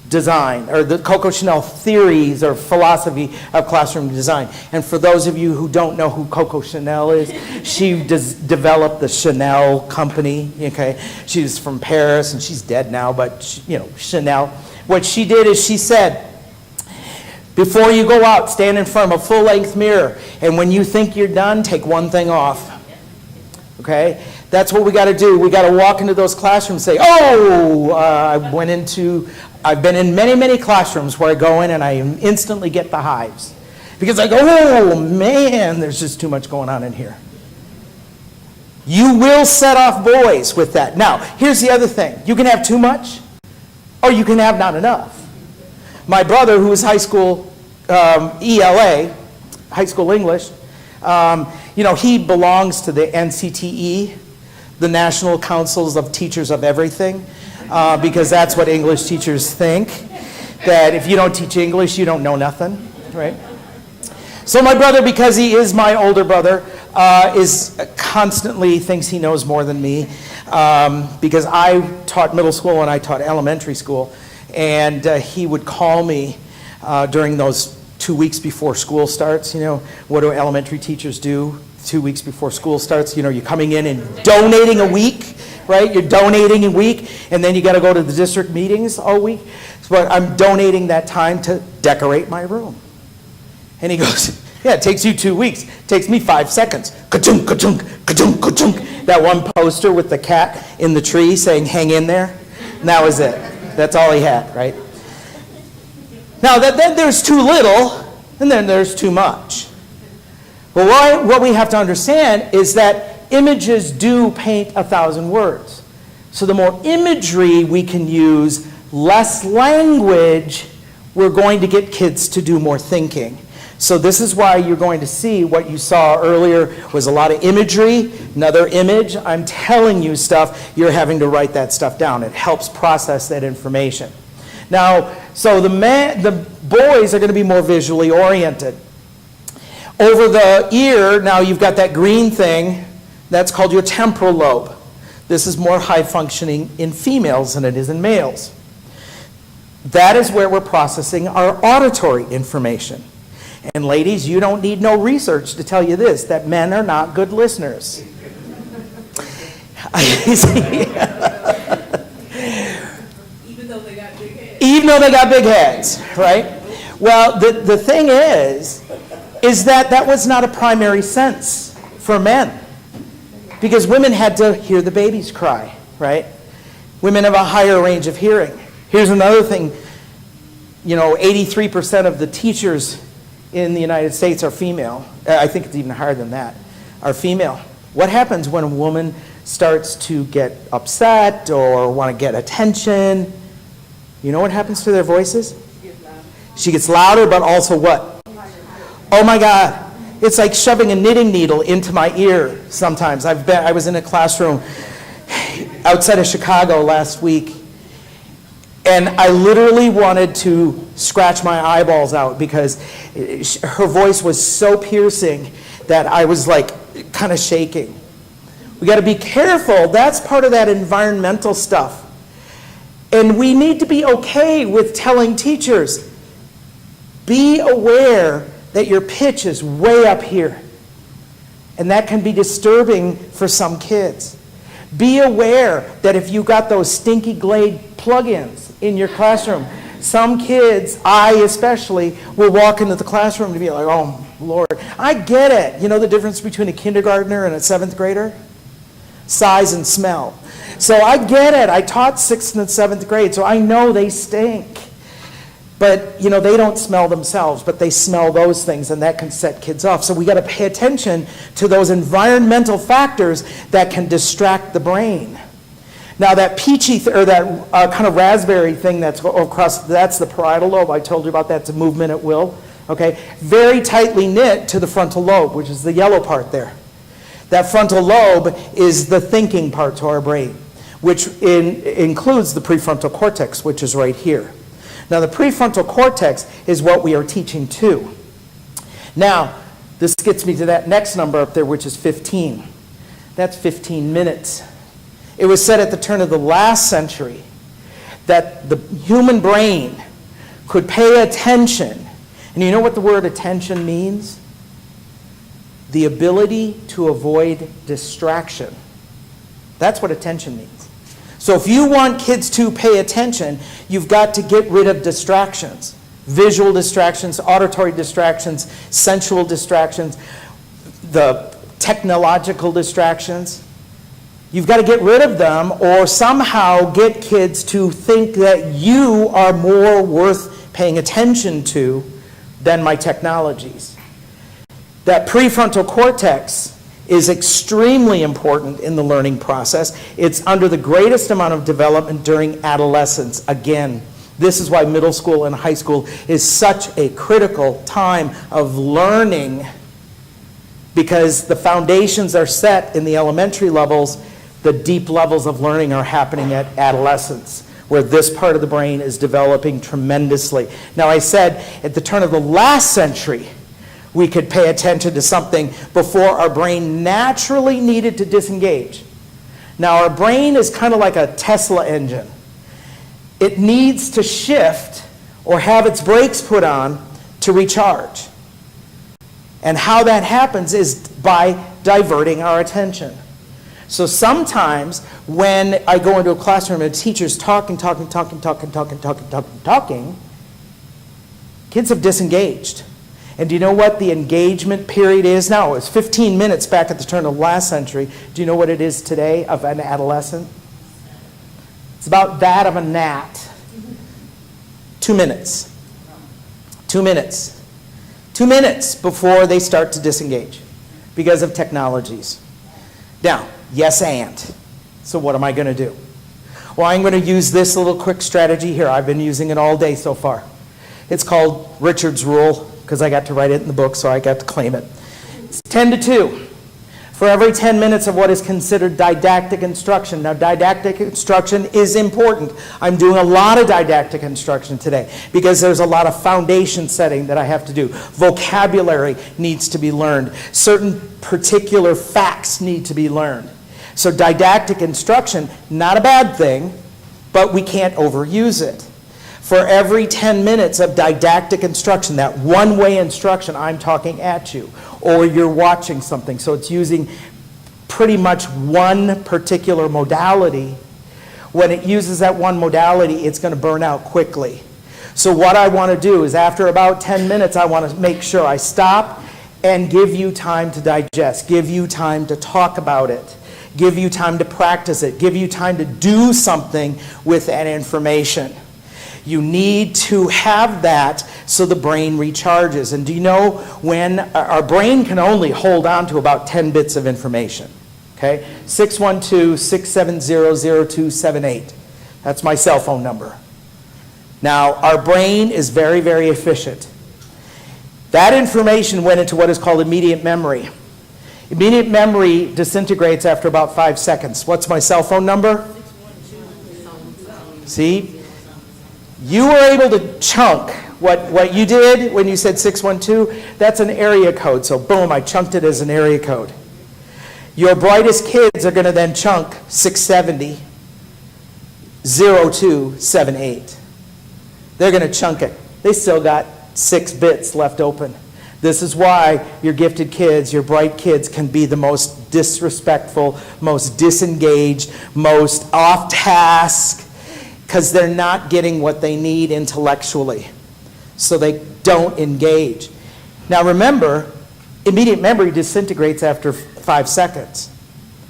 design, or the Coco Chanel theories or philosophy of classroom design. And for those of you who don't know who Coco Chanel is, she developed the Chanel company, okay? She's from Paris, and she's dead now, but she, you know, Chanel. What she did is she said, before you go out, stand in front of a full-length mirror, and when you think you're done, take one thing off, okay? That's what we got to do. We got to walk into those classrooms and say, oh, I've been in many, many classrooms where I go in and I instantly get the hives. Because I go, oh man, there's just too much going on in here. You will set off boys with that. Now, here's the other thing. You can have too much, or you can have not enough. My brother, who is high school ELA, high school English, he belongs to the NCTE, the National Councils of Teachers of Everything, because that's what English teachers think, that if you don't teach English, you don't know nothing, right? So my brother, because he is my older brother, is constantly thinks he knows more than me, because I taught middle school and I taught elementary school, and he would call me during those 2 weeks before school starts. What do elementary teachers do 2 weeks before school starts? You're coming in and donating a week, right? You're donating a week, and then you got to go to the district meetings all week. But I'm donating that time to decorate my room. And he goes, yeah, it takes you 2 weeks. It takes me 5 seconds. Ka-chunk, ka-chunk, ka-chunk, ka-chunk. That one poster with the cat in the tree saying, hang in there. And that was it. That's all he had, right? Now, then there's too little, and then there's too much. Well, what we have to understand is that images do paint 1,000 words. So the more imagery we can use, less language, we're going to get kids to do more thinking. So this is why you're going to see what you saw earlier was a lot of imagery, another image. I'm telling you stuff, you're having to write that stuff down. It helps process that information. Now, so the boys are going to be more visually oriented. Over the ear, now you've got that green thing, that's called your temporal lobe. This is more high functioning in females than it is in males. That is where we're processing our auditory information. And ladies, you don't need no research to tell you this, that men are not good listeners. Even though they got big heads. Even though they got big heads, right? Well, the thing is that was not a primary sense for men. Because women had to hear the babies cry, right? Women have a higher range of hearing. Here's another thing, 83% of the teachers in the United States are female. I think it's even higher than that, are female. What happens when a woman starts to get upset or want to get attention? You know what happens to their voices? She gets louder, but also what? Oh my God. It's like shoving a knitting needle into my ear sometimes. I was in a classroom outside of Chicago last week, and I literally wanted to scratch my eyeballs out because her voice was so piercing that I was like kind of shaking. We got to be careful. That's part of that environmental stuff. And we need to be okay with telling teachers, be aware that your pitch is way up here. And that can be disturbing for some kids. Be aware that if you got those stinky Glade plugins in your classroom, some kids, I especially, will walk into the classroom to be like, oh, Lord. I get it. You know the difference between a kindergartner and a 7th grader? Size and smell. So I get it. I taught 6th and 7th grade, so I know they stink. But, they don't smell themselves, but they smell those things, and that can set kids off. So we got to pay attention to those environmental factors that can distract the brain. Now that peachy, that kind of raspberry thing that's across, that's the parietal lobe. I told you about that. It's a movement at will. Okay? Very tightly knit to the frontal lobe, which is the yellow part there. That frontal lobe is the thinking part to our brain, which includes the prefrontal cortex, which is right here. Now, the prefrontal cortex is what we are teaching to. Now, this gets me to that next number up there, which is 15. That's 15 minutes. It was said at the turn of the last century that the human brain could pay attention. And you know what the word attention means? The ability to avoid distraction. That's what attention means. So if you want kids to pay attention, you've got to get rid of distractions. Visual distractions, auditory distractions, sensual distractions, the technological distractions. You've got to get rid of them or somehow get kids to think that you are more worth paying attention to than my technologies. That prefrontal cortex is extremely important in the learning process. It's under the greatest amount of development during adolescence. Again, this is why middle school and high school is such a critical time of learning, because the foundations are set in the elementary levels. The deep levels of learning are happening at adolescence, where this part of the brain is developing tremendously. Now, I said at the turn of the last century, we could pay attention to something before our brain naturally needed to disengage. Now, our brain is kind of like a Tesla engine. It needs to shift or have its brakes put on to recharge. And how that happens is by diverting our attention. So sometimes when I go into a classroom and a teacher's talking, kids have disengaged. And do you know what the engagement period is now? It was 15 minutes back at the turn of the last century. Do you know what it is today of an adolescent? It's about that of a gnat. 2 minutes. 2 minutes. 2 minutes before they start to disengage because of technologies. Now, yes, and. So what am I going to do? Well, I'm going to use this little quick strategy here. I've been using it all day so far. It's called Richard's Rule, because I got to write it in the book, so I got to claim it. It's 10 to 2. For every 10 minutes of what is considered didactic instruction. Now, didactic instruction is important. I'm doing a lot of didactic instruction today because there's a lot of foundation setting that I have to do. Vocabulary needs to be learned. Certain particular facts need to be learned. So didactic instruction, not a bad thing, but we can't overuse it. For every 10 minutes of didactic instruction, that one-way instruction, I'm talking at you, or you're watching something, so it's using pretty much one particular modality. When it uses that one modality, it's going to burn out quickly. So what I want to do is after about 10 minutes, I want to make sure I stop and give you time to digest, give you time to talk about it, give you time to practice it, give you time to do something with that information. You need to have that so the brain recharges. And do you know when our brain can only hold on to about 10 bits of information? Okay? 612-670-0278. That's my cell phone number. Now, our brain is very, very efficient. That information went into what is called immediate memory. Immediate memory disintegrates after about 5 seconds. What's my cell phone number? See? You were able to chunk what you did when you said 612. That's an area code. So boom, I chunked it as an area code. Your brightest kids are going to then chunk 670, 0278. They're going to chunk it. They still got 6 bits left open. This is why your gifted kids, your bright kids, can be the most disrespectful, most disengaged, most off task, because they're not getting what they need intellectually. So they don't engage. Now remember, immediate memory disintegrates after 5 seconds.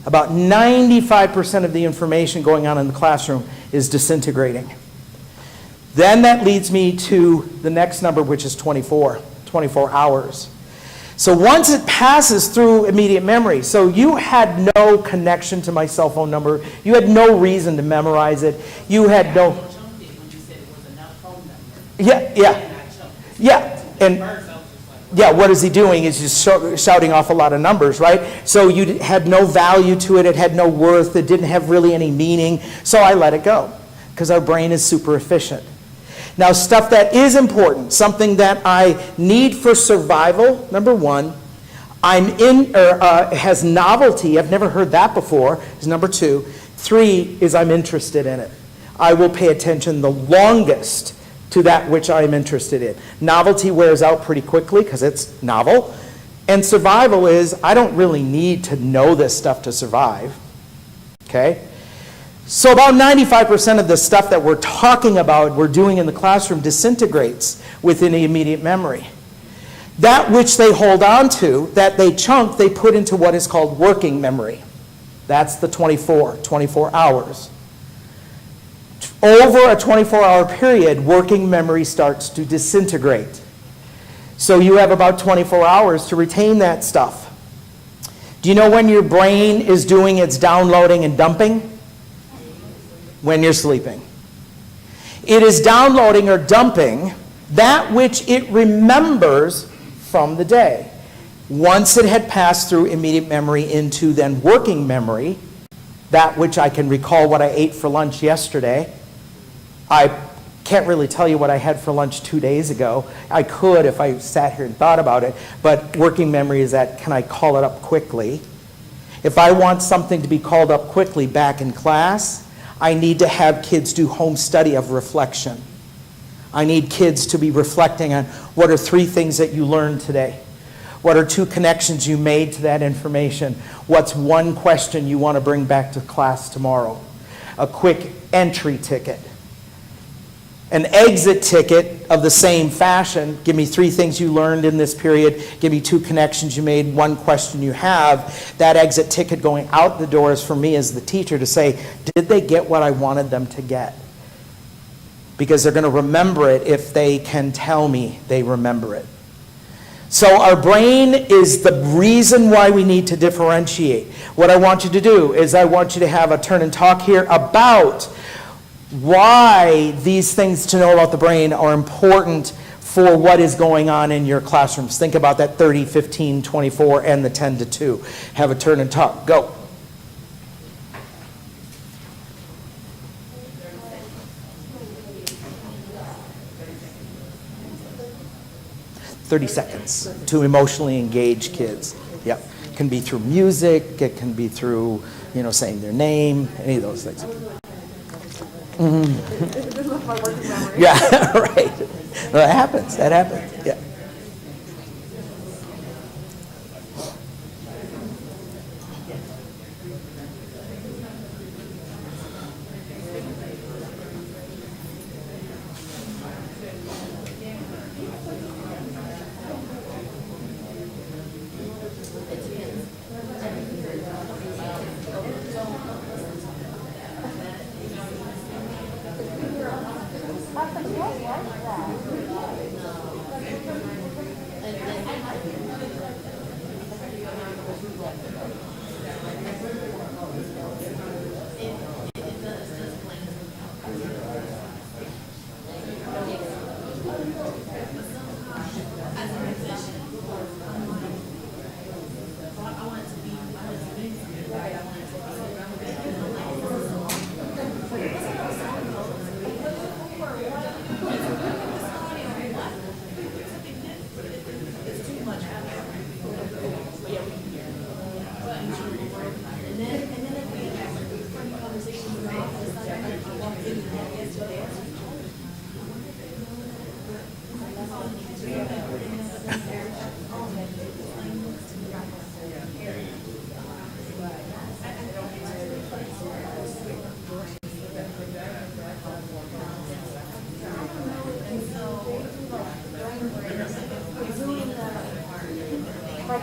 About 95% of the information going on in the classroom is disintegrating. Then that leads me to the next number, which is 24 hours. So once it passes through immediate memory, so you had no connection to my cell phone number, you had no reason to memorize it, you had no... Yeah, what is he doing? He's just shouting off a lot of numbers, right? So you had no value to it, it had no worth, it didn't have really any meaning, so I let it go, because our brain is super efficient. Now, stuff that is important, something that I need for survival, number one, has novelty, I've never heard that before, is number 2. 3 is I'm interested in it. I will pay attention the longest to that which I'm interested in. Novelty wears out pretty quickly because it's novel. And survival is I don't really need to know this stuff to survive. Okay? So about 95% of the stuff that we're talking about, we're doing in the classroom, disintegrates within the immediate memory. That which they hold on to, that they chunk, they put into what is called working memory. That's the 24 hours. Over a 24-hour period, working memory starts to disintegrate. So you have about 24 hours to retain that stuff. Do you know when your brain is doing its downloading and dumping? When you're sleeping. It is downloading or dumping that which it remembers from the day. Once it had passed through immediate memory into then working memory, that which I can recall what I ate for lunch yesterday. I can't really tell you what I had for lunch 2 days ago. I could if I sat here and thought about it, but working memory is that, can I call it up quickly? If I want something to be called up quickly back in class, I need to have kids do home study of reflection. I need kids to be reflecting on what are 3 things that you learned today? What are 2 connections you made to that information? What's 1 question you want to bring back to class tomorrow? A quick entry ticket. An exit ticket of the same fashion. Give me 3 things you learned in this period. Give me 2 connections you made, 1 question you have. That exit ticket going out the door is for me as the teacher to say, did they get what I wanted them to get? Because they're going to remember it if they can tell me they remember it. So our brain is the reason why we need to differentiate. What I want you to do is I want you to have a turn and talk here about why these things to know about the brain are important for what is going on in your classrooms. Think about that 30, 15, 24, and the 10 to 2. Have a turn and talk. Go. "30 seconds to emotionally engage kids." Yep. It can be through music. It can be through, saying their name, any of those things. Yeah, right. That happens. Yeah.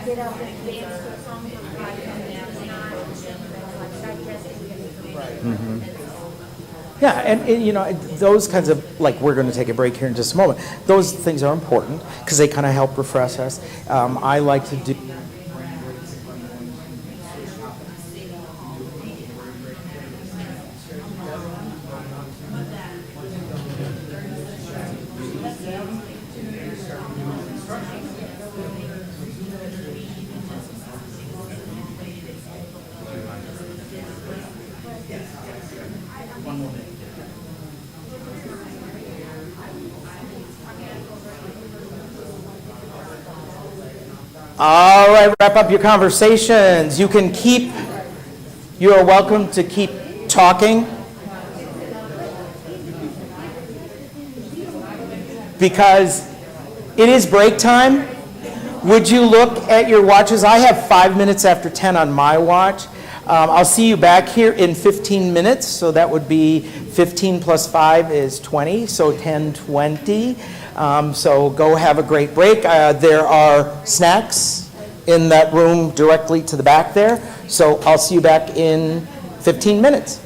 Get up and dance to a song from God comes down. Yeah, and those kinds of, like, we're going to take a break here in just a moment. Those things are important because they kind of help refresh us. I like to do. All right, wrap up your conversations. You are welcome to keep talking. Because it is break time. Would you look at your watches? I have 5 minutes after 10 on my watch. I'll see you back here in 15 minutes, so that would be 15 plus 5 is 20, so 10:20. So go have a great break. There are snacks in that room directly to the back there, so I'll see you back in 15 minutes.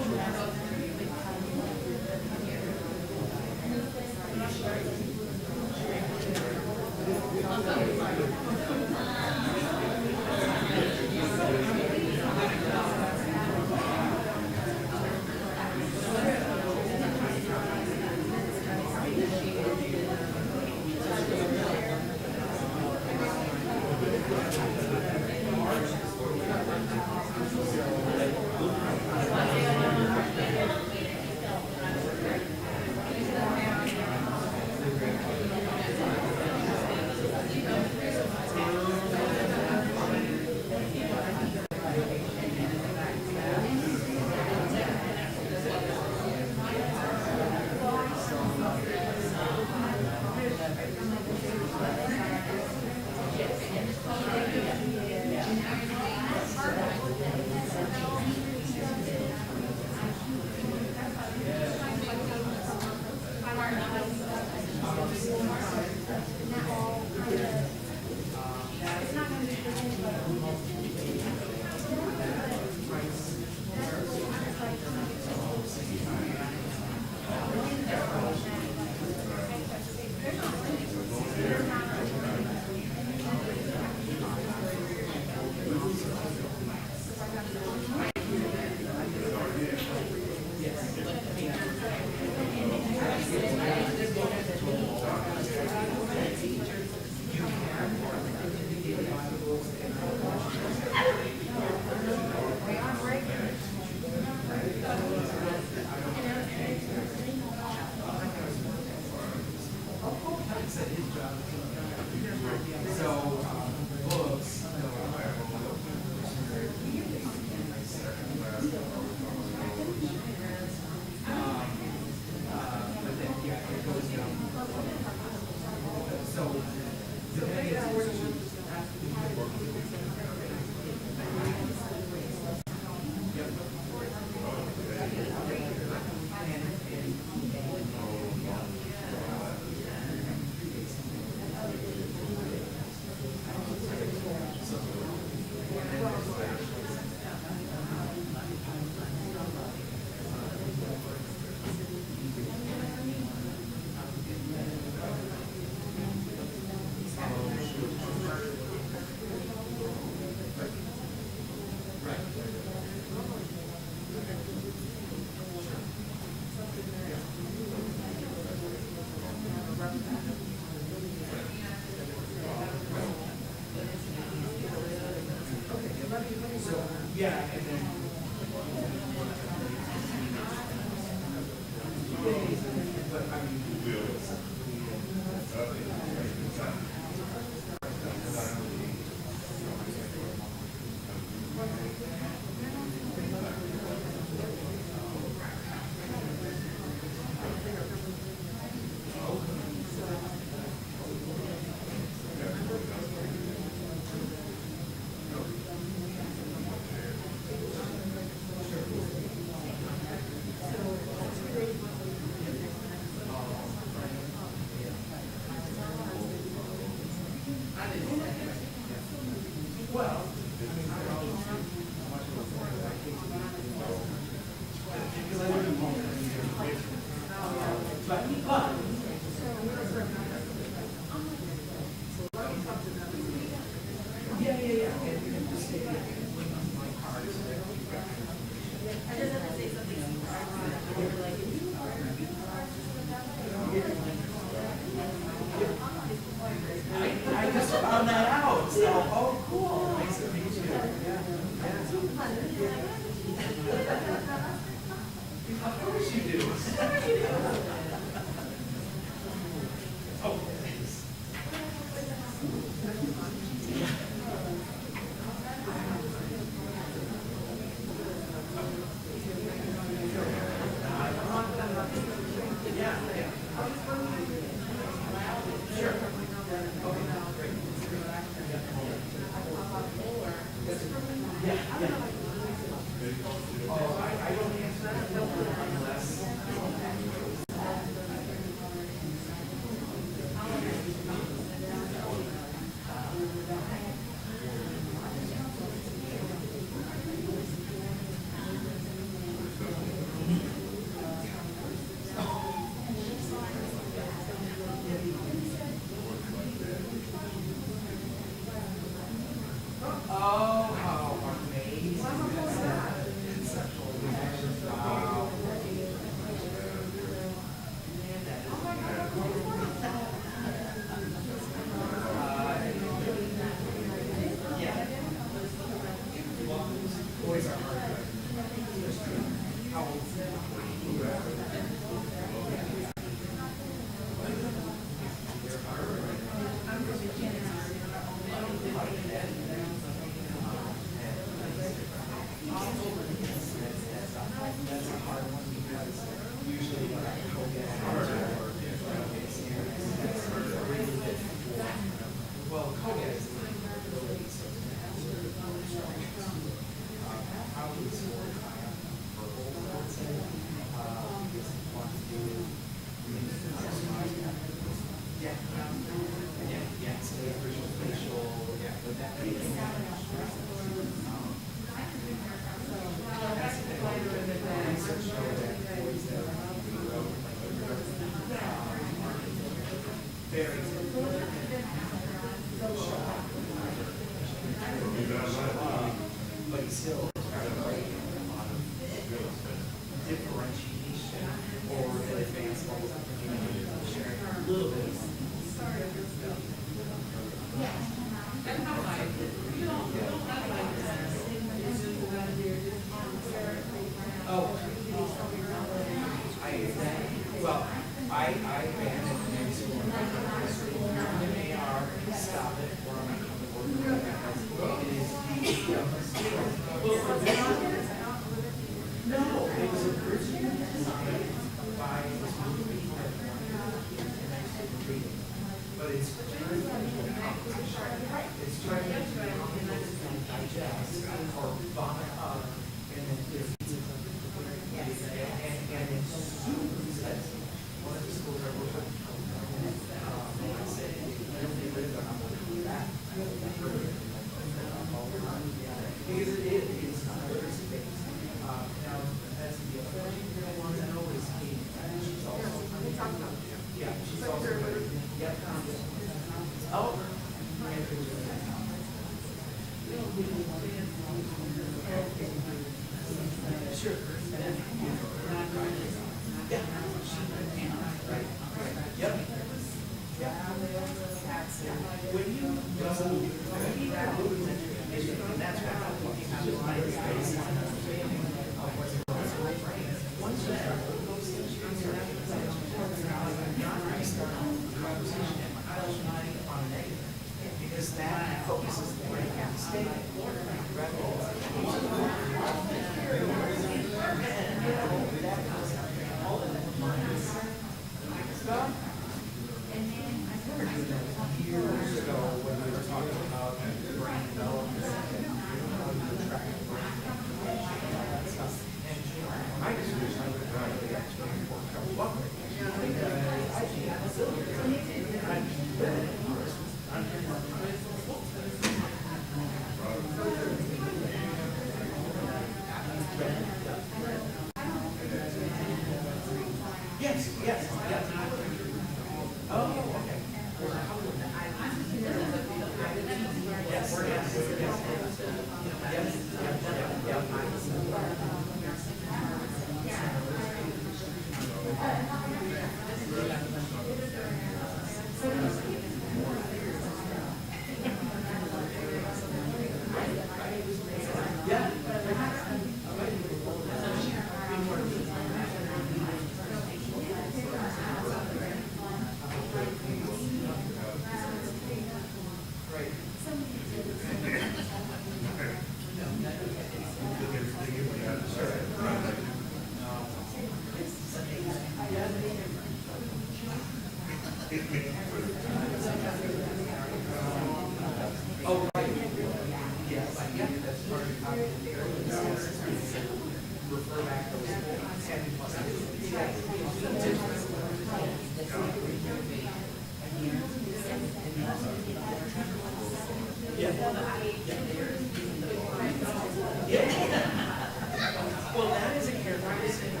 Well, that is a characteristic of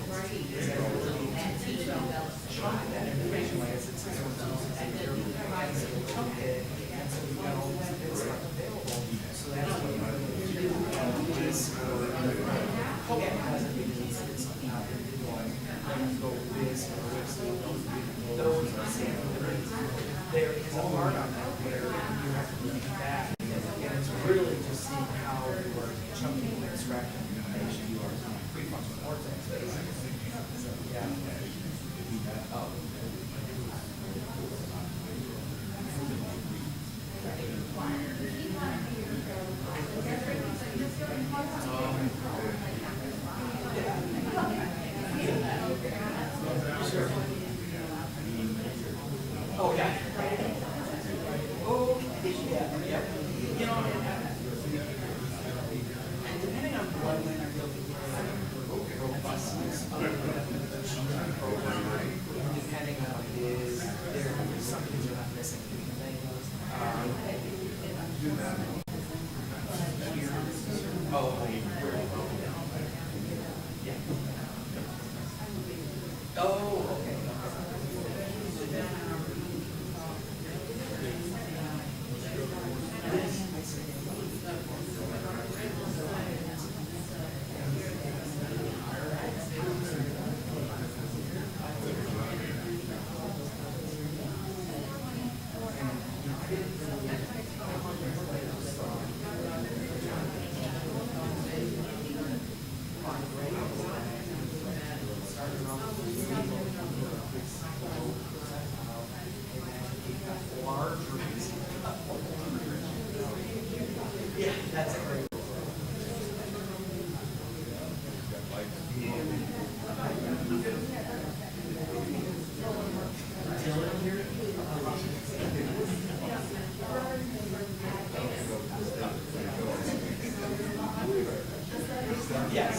right, is that ability to teach chunk that information, like I said, 6 months, and so we chunk it, and so we got all these bits stuff available, so that's what we're going to do. This program has a big piece of something out there, going, go this, or this, those are samples. There is a part on that where you have to look at that, and it's really just seeing how you are chunking and extracting information. You are prefrontal cortex, basically. So, yeah. Sure. Oh, yeah. Oh, yeah. You know, and depending on what robustness of the program, depending on what it is, there are some things you're not missing. Yeah. Oh, okay. Yeah, that's a great. Yes.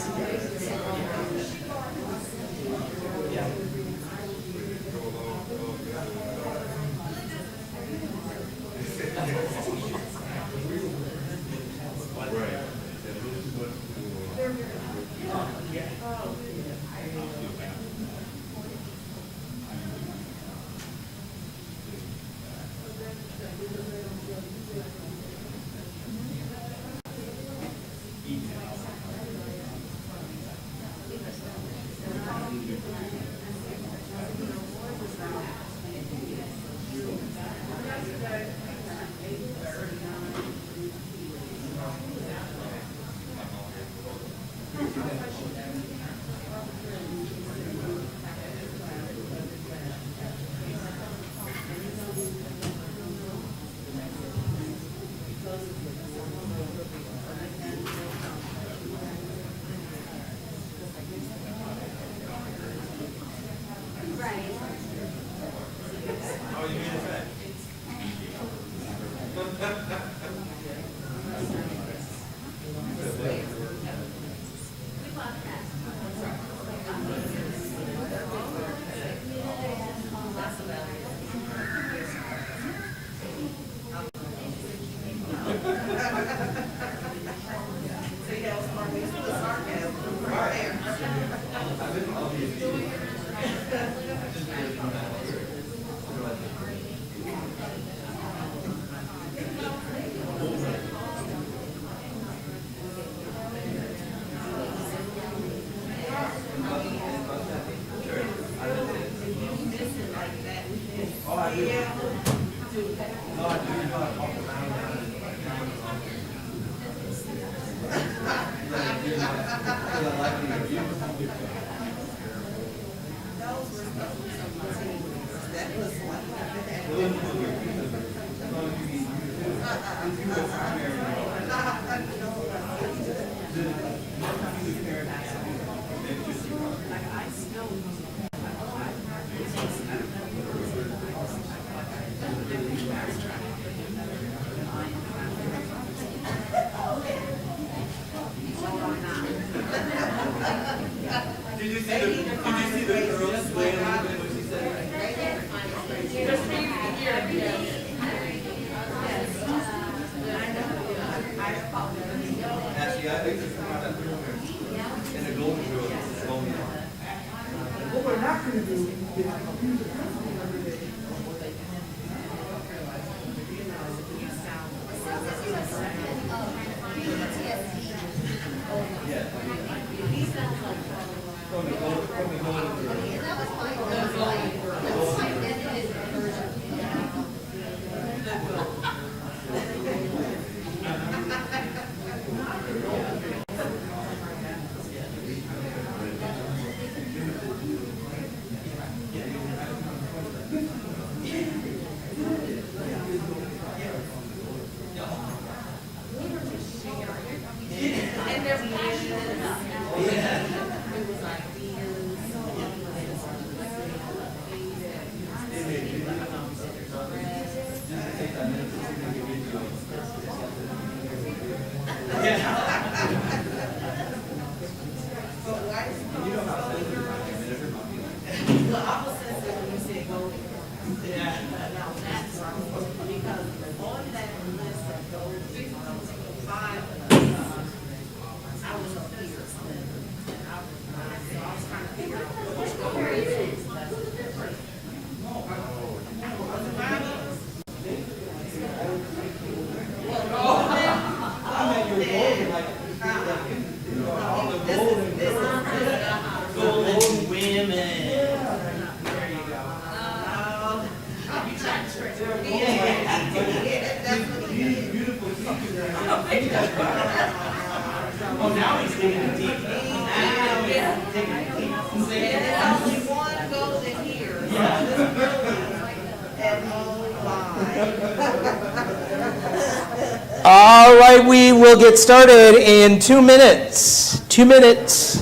All right, we will get started in 2 minutes. 2 minutes.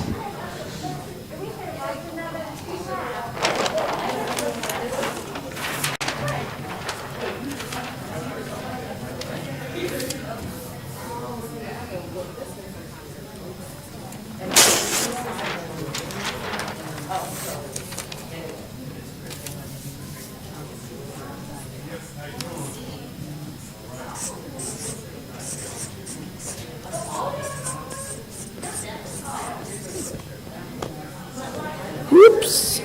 Whoops.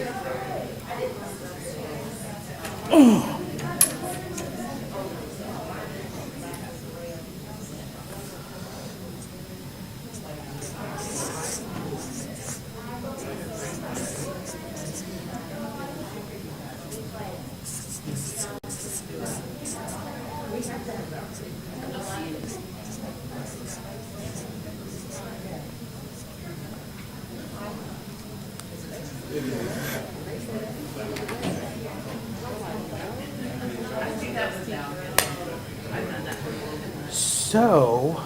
So,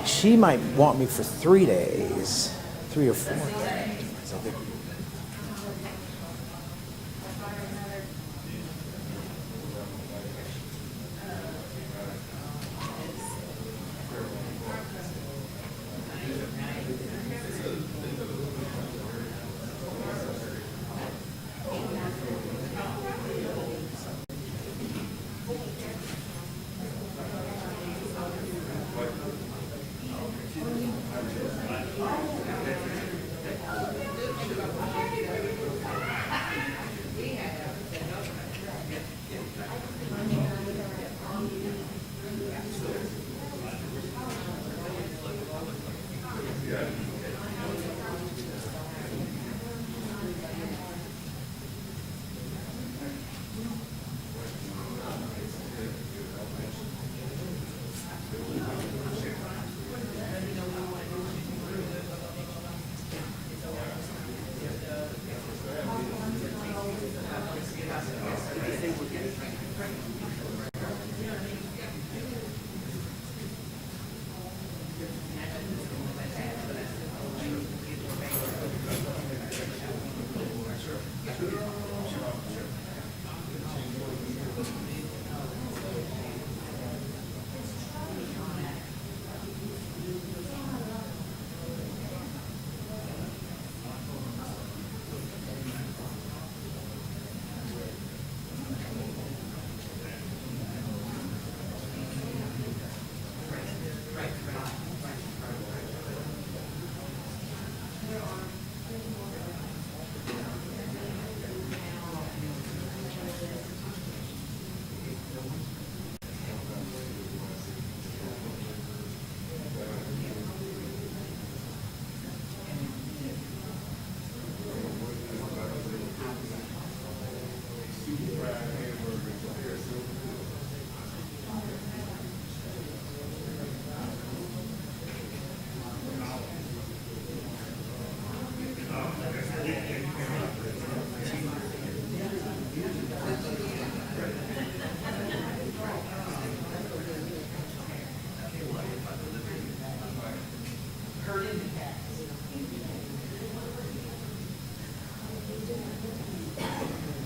she might want me for 3 days, 3 or 4 days. I think.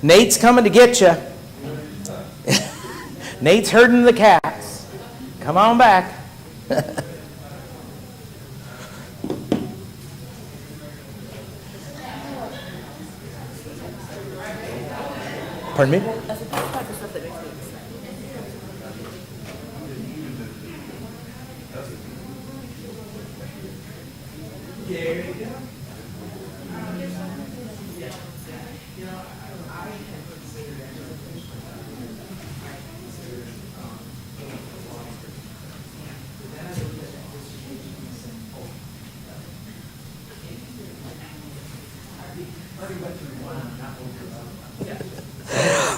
Nate's coming to get you. Nate's herding the cats. Come on back. Pardon me?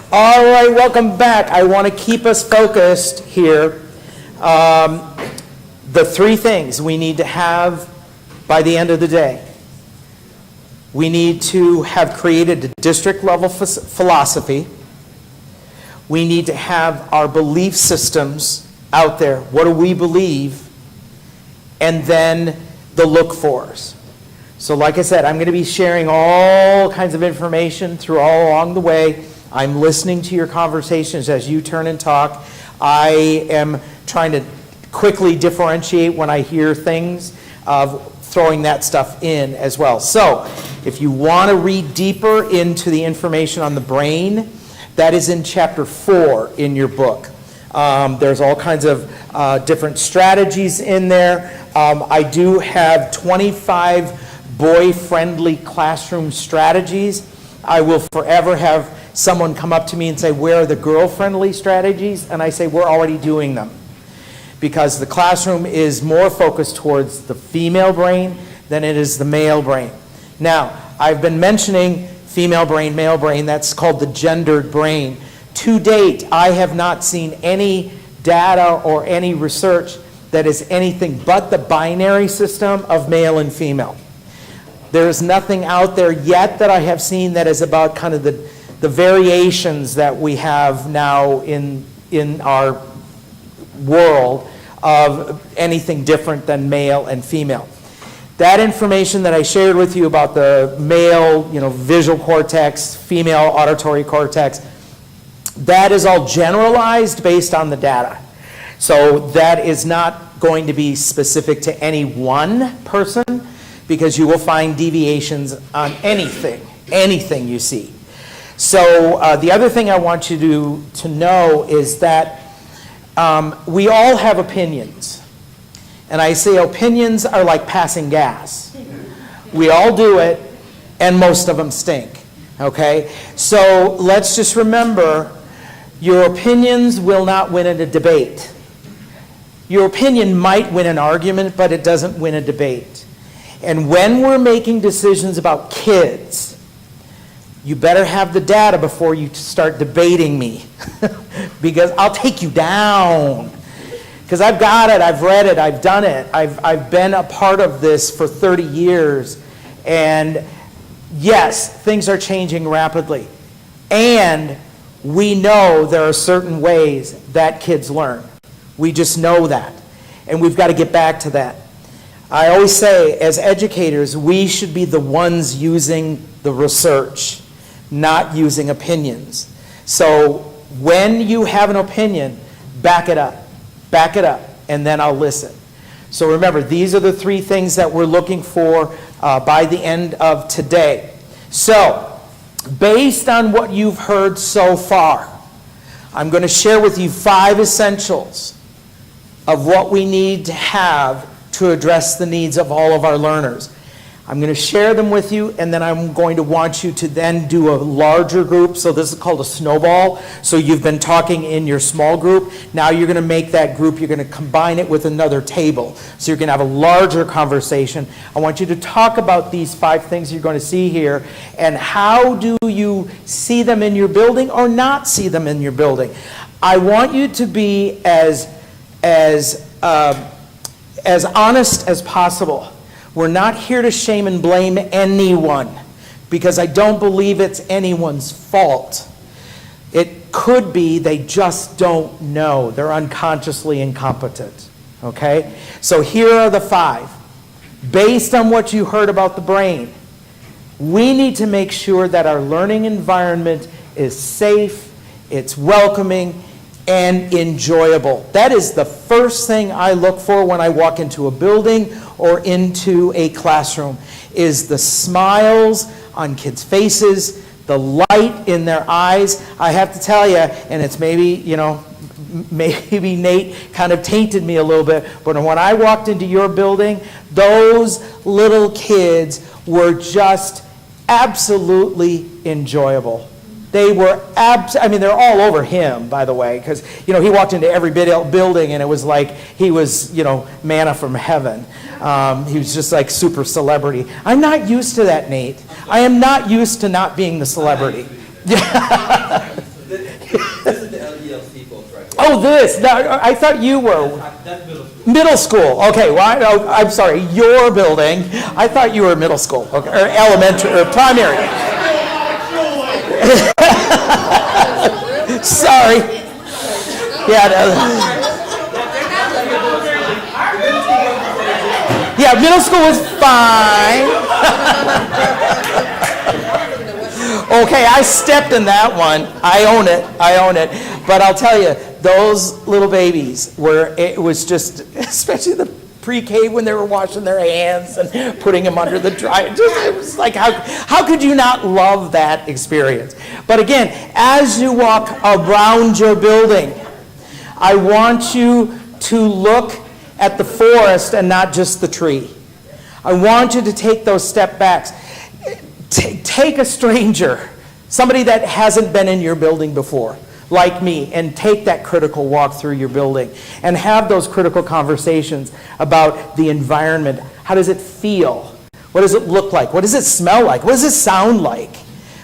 All right, welcome back. I want to keep us focused here. The three things we need to have by the end of the day. We need to have created a district level philosophy. We need to have our belief systems out there. What do we believe? And then the look fors. So like I said, I'm going to be sharing all kinds of information through all along the way. I'm listening to your conversations as you turn and talk. I am trying to quickly differentiate when I hear things, of throwing that stuff in as well. So if you want to read deeper into the information on the brain, that is in chapter 4 in your book. There's all kinds of different strategies in there. I do have 25 boy-friendly classroom strategies. I will forever have someone come up to me and say, where are the girl-friendly strategies? And I say, we're already doing them. Because the classroom is more focused towards the female brain than it is the male brain. Now, I've been mentioning female brain, male brain. That's called the gendered brain. To date, I have not seen any data or any research that is anything but the binary system of male and female. There is nothing out there yet that I have seen that is about kind of the variations that we have now in our world of anything different than male and female. That information that I shared with you about the male, visual cortex, female auditory cortex, that is all generalized based on the data. So that is not going to be specific to any one person, because you will find deviations on anything you see. So the other thing I want you to know is that we all have opinions. And I say opinions are like passing gas. We all do it, and most of them stink. Okay? So let's just remember, your opinions will not win in a debate. Your opinion might win an argument, but it doesn't win a debate. And when we're making decisions about kids, you better have the data before you start debating me. Because I'll take you down. Because I've got it, I've read it, I've done it. I've been a part of this for 30 years. And yes, things are changing rapidly. And we know there are certain ways that kids learn. We just know that. And we've got to get back to that. I always say, as educators, we should be the ones using the research, not using opinions. So when you have an opinion, back it up, and then I'll listen. So remember, these are the 3 things that we're looking for by the end of today. So, based on what you've heard so far, I'm going to share with you 5 essentials of what we need to have to address the needs of all of our learners. I'm going to share them with you, and then I'm going to want you to then do a larger group. So this is called a snowball. So you've been talking in your small group. Now you're going to make that group, you're going to combine it with another table. So you're going to have a larger conversation. I want you to talk about these 5 things you're going to see here, and how do you see them in your building or not see them in your building. I want you to be as honest as possible. We're not here to shame and blame anyone, because I don't believe it's anyone's fault. It could be they just don't know. They're unconsciously incompetent. Okay? So here are the 5. Based on what you heard about the brain, we need to make sure that our learning environment is safe, it's welcoming, and enjoyable. That is the first thing I look for when I walk into a building or into a classroom, is the smiles on kids' faces, the light in their eyes. I have to tell you, and it's maybe Nate kind of tainted me a little bit, but when I walked into your building, those little kids were just absolutely enjoyable. They were they're all over him, by the way, because, he walked into every building and it was like he was, manna from heaven. He was just like super celebrity. I'm not used to that, Nate. I am not used to not being the celebrity. This is the LELC folks, right? Oh, this. No, I thought you were. That's middle school. Middle school. Okay, well, I'm sorry. Your building. I thought you were middle school. Okay, or elementary, or primary. Sorry. Yeah, middle school was fine. Okay, I stepped in that one. I own it. But I'll tell you, those little babies it was just, especially the pre-K when they were washing their hands and putting them under the dryer. It was like, how could you not love that experience? But again, as you walk around your building, I want you to look at the forest and not just the tree. I want you to take those step backs. Take a stranger, somebody that hasn't been in your building before, like me, and take that critical walk through your building and have those critical conversations about the environment. How does it feel? What does it look like? What does it smell like? What does it sound like?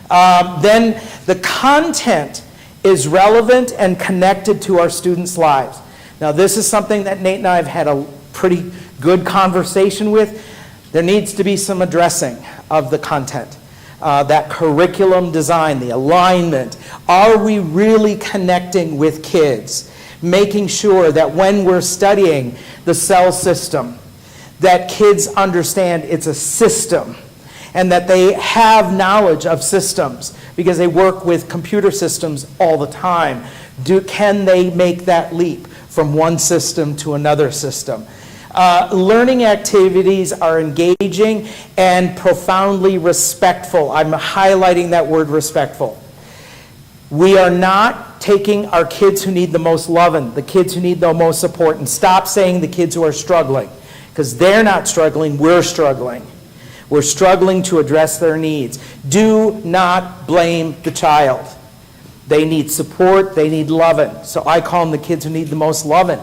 Then the content is relevant and connected to our students' lives. Now, this is something that Nate and I have had a pretty good conversation with. There needs to be some addressing of the content. That curriculum design, the alignment. Are we really connecting with kids? Making sure that when we're studying the cell system, that kids understand it's a system and that they have knowledge of systems because they work with computer systems all the time. Can they make that leap from one system to another system? Learning activities are engaging and profoundly respectful. I'm highlighting that word respectful. We are not taking our kids who need the most loving, the kids who need the most support, and stop saying the kids who are struggling, because they're not struggling, we're struggling. We're struggling to address their needs. Do not blame the child. They need support, they need loving. So I call them the kids who need the most loving.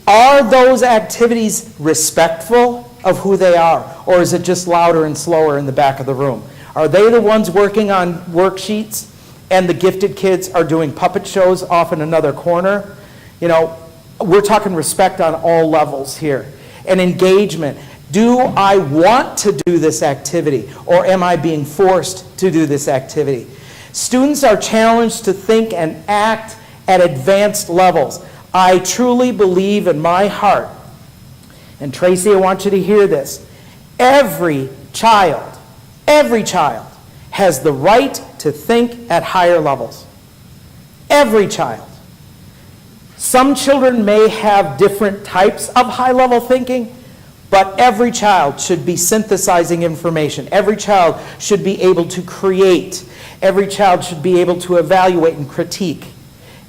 Are those activities respectful of who they are? Or is it just louder and slower in the back of the room? Are they the ones working on worksheets and the gifted kids are doing puppet shows off in another corner? We're talking respect on all levels here. And engagement. Do I want to do this activity, or am I being forced to do this activity? Students are challenged to think and act at advanced levels. I truly believe in my heart, and Tracy, I want you to hear this, every child has the right to think at higher levels. Every child. Some children may have different types of high-level thinking, but every child should be synthesizing information. Every child should be able to create. Every child should be able to evaluate and critique.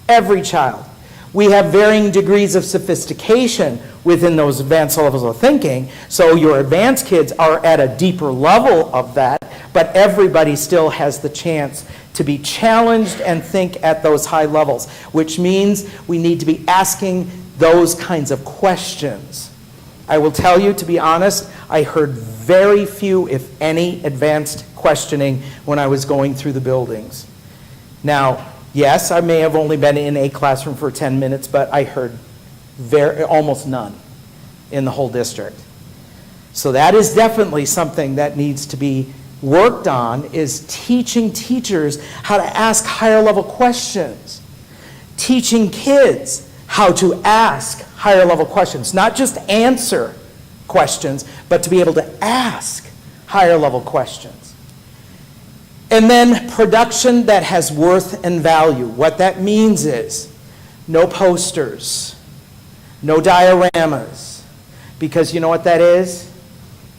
Every child. We have varying degrees of sophistication within those advanced levels of thinking, so your advanced kids are at a deeper level of that, but everybody still has the chance to be challenged and think at those high levels, which means we need to be asking those kinds of questions. I will tell you, to be honest, I heard very few, if any, advanced questioning when I was going through the buildings. Now, yes, I may have only been in a classroom for 10 minutes, but I heard almost none in the whole district. So that is definitely something that needs to be worked on, is teaching teachers how to ask higher level questions. Teaching kids how to ask higher level questions, not just answer questions, but to be able to ask higher level questions. And then production that has worth and value. What that means is no posters, no dioramas, because you know what that is?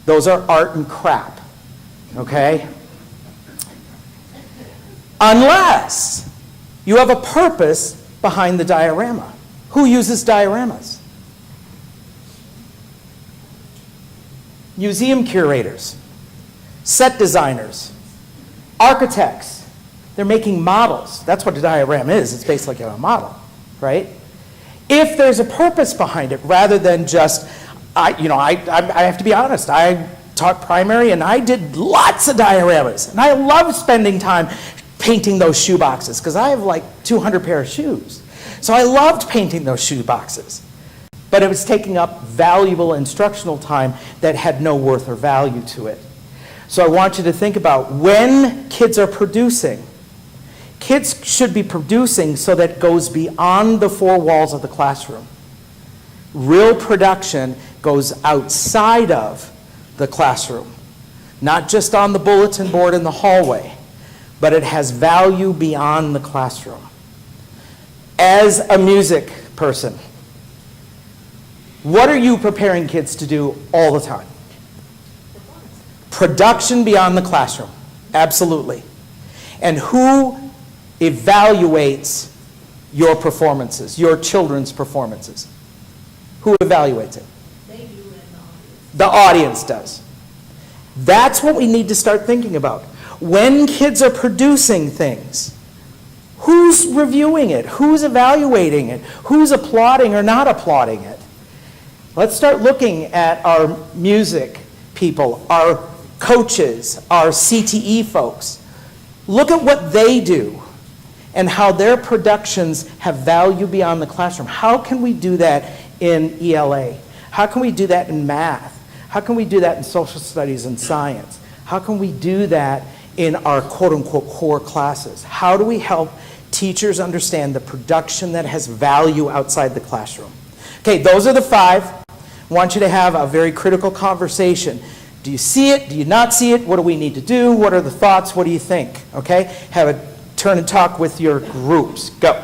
Those are art and crap, okay? Unless you have a purpose behind the diorama. Who uses dioramas? Museum curators, set designers, architects. They're making models. That's what a diorama is. It's basically a model, right? If there's a purpose behind it, rather than just, I have to be honest, I taught primary and I did lots of dioramas. And I love spending time painting those shoe boxes because I have like 200 pair of shoes. So I loved painting those shoe boxes. But it was taking up valuable instructional time that had no worth or value to it. So I want you to think about when kids are producing. Kids should be producing so that it goes beyond the four walls of the classroom. Real production goes outside of the classroom, not just on the bulletin board in the hallway, but it has value beyond the classroom. As a music person, what are you preparing kids to do all the time? Production beyond the classroom, absolutely. And who evaluates your performances, your children's performances? Who evaluates it? They do, and the audience. The audience does. That's what we need to start thinking about. When kids are producing things, who's reviewing it? Who's evaluating it? Who's applauding or not applauding it? Let's start looking at our music people, our coaches, our CTE folks. Look at what they do and how their productions have value beyond the classroom. How can we do that in ELA? How can we do that in math? How can we do that in social studies and science? How can we do that in our quote-unquote core classes? How do we help teachers understand the production that has value outside the classroom? Okay, those are the 5. I want you to have a very critical conversation. Do you see it? Do you not see it? What do we need to do? What are the thoughts? What do you think? Okay, have a turn and talk with your groups. Go.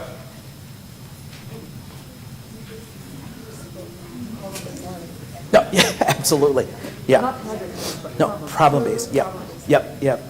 No, yeah, absolutely. Yeah. No, problem-based. Yep, yep, yep.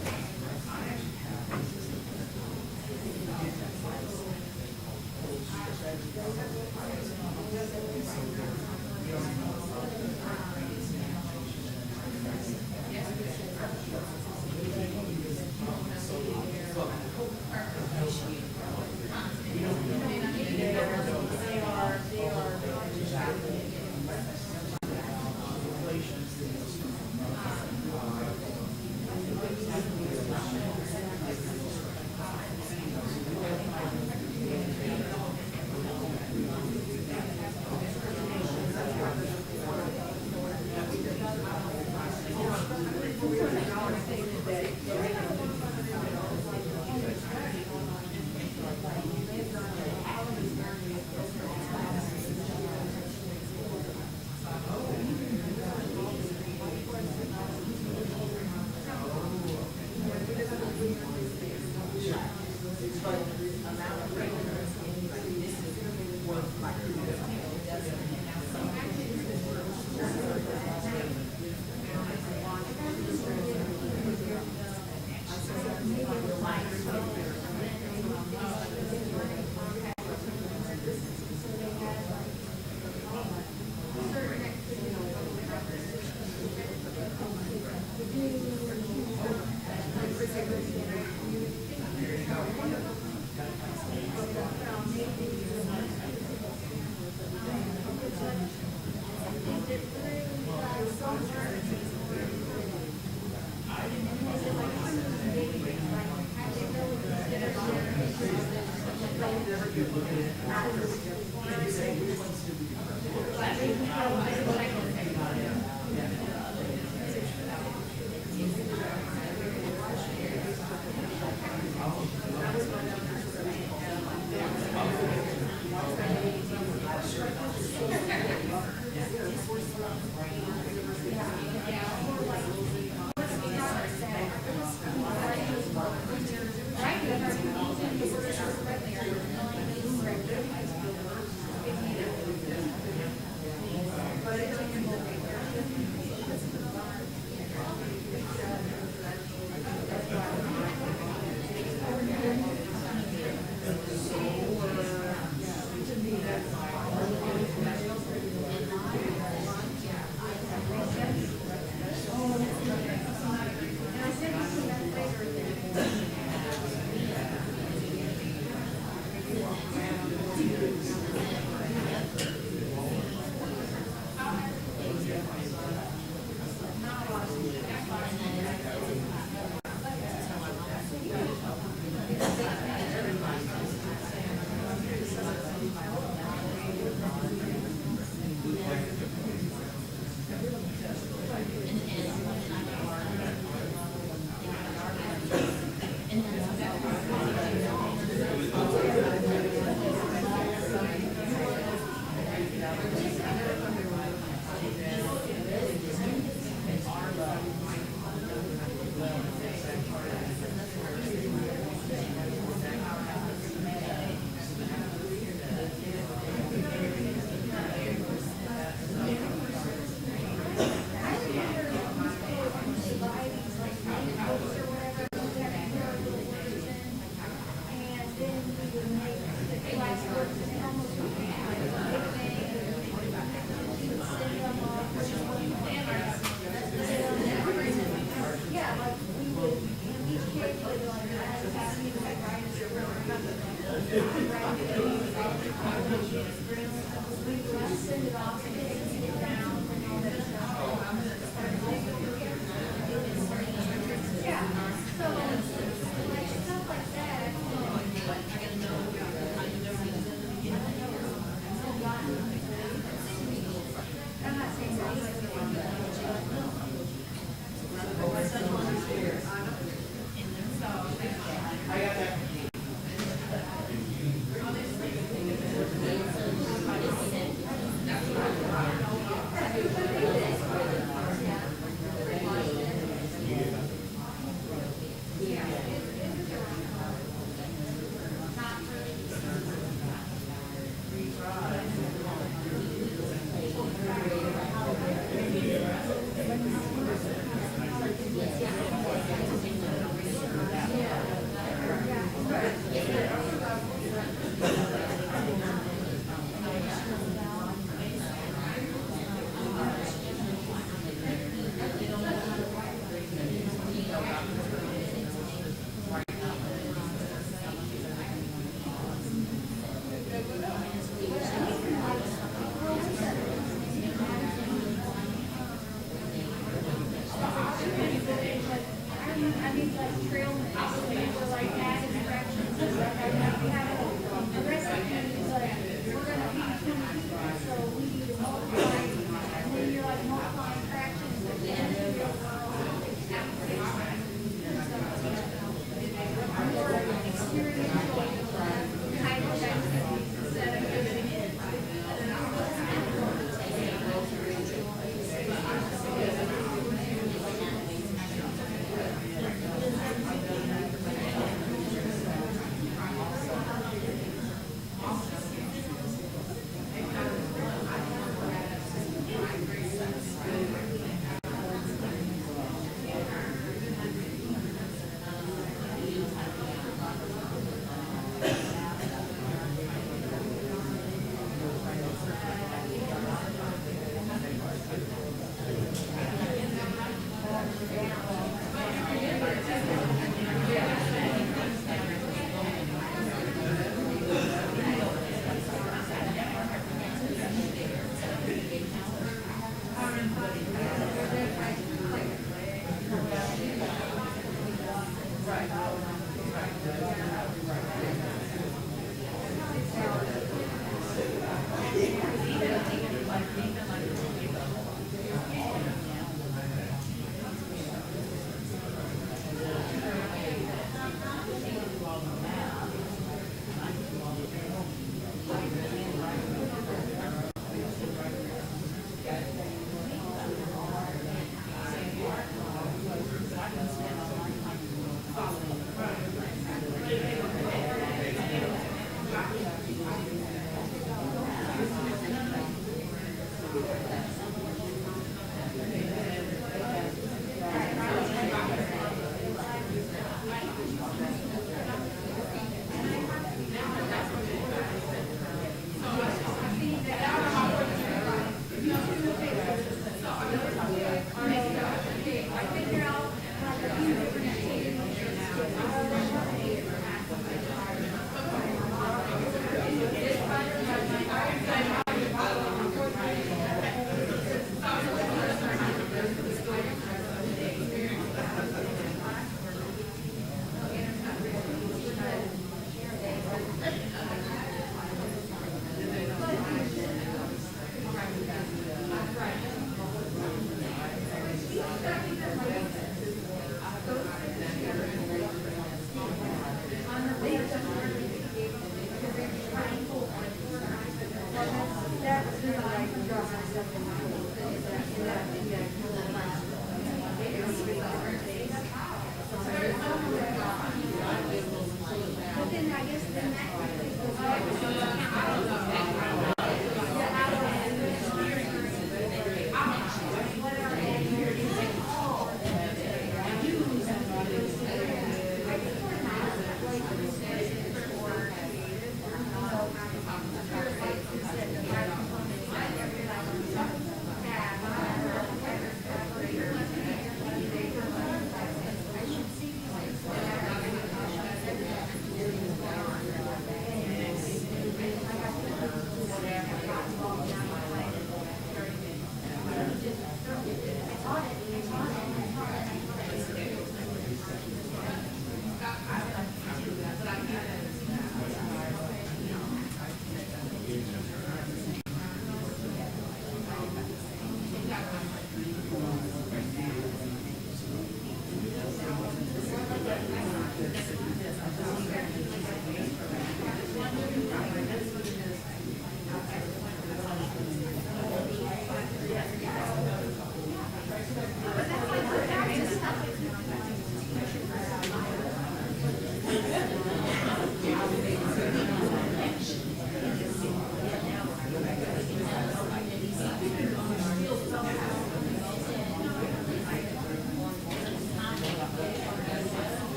Thank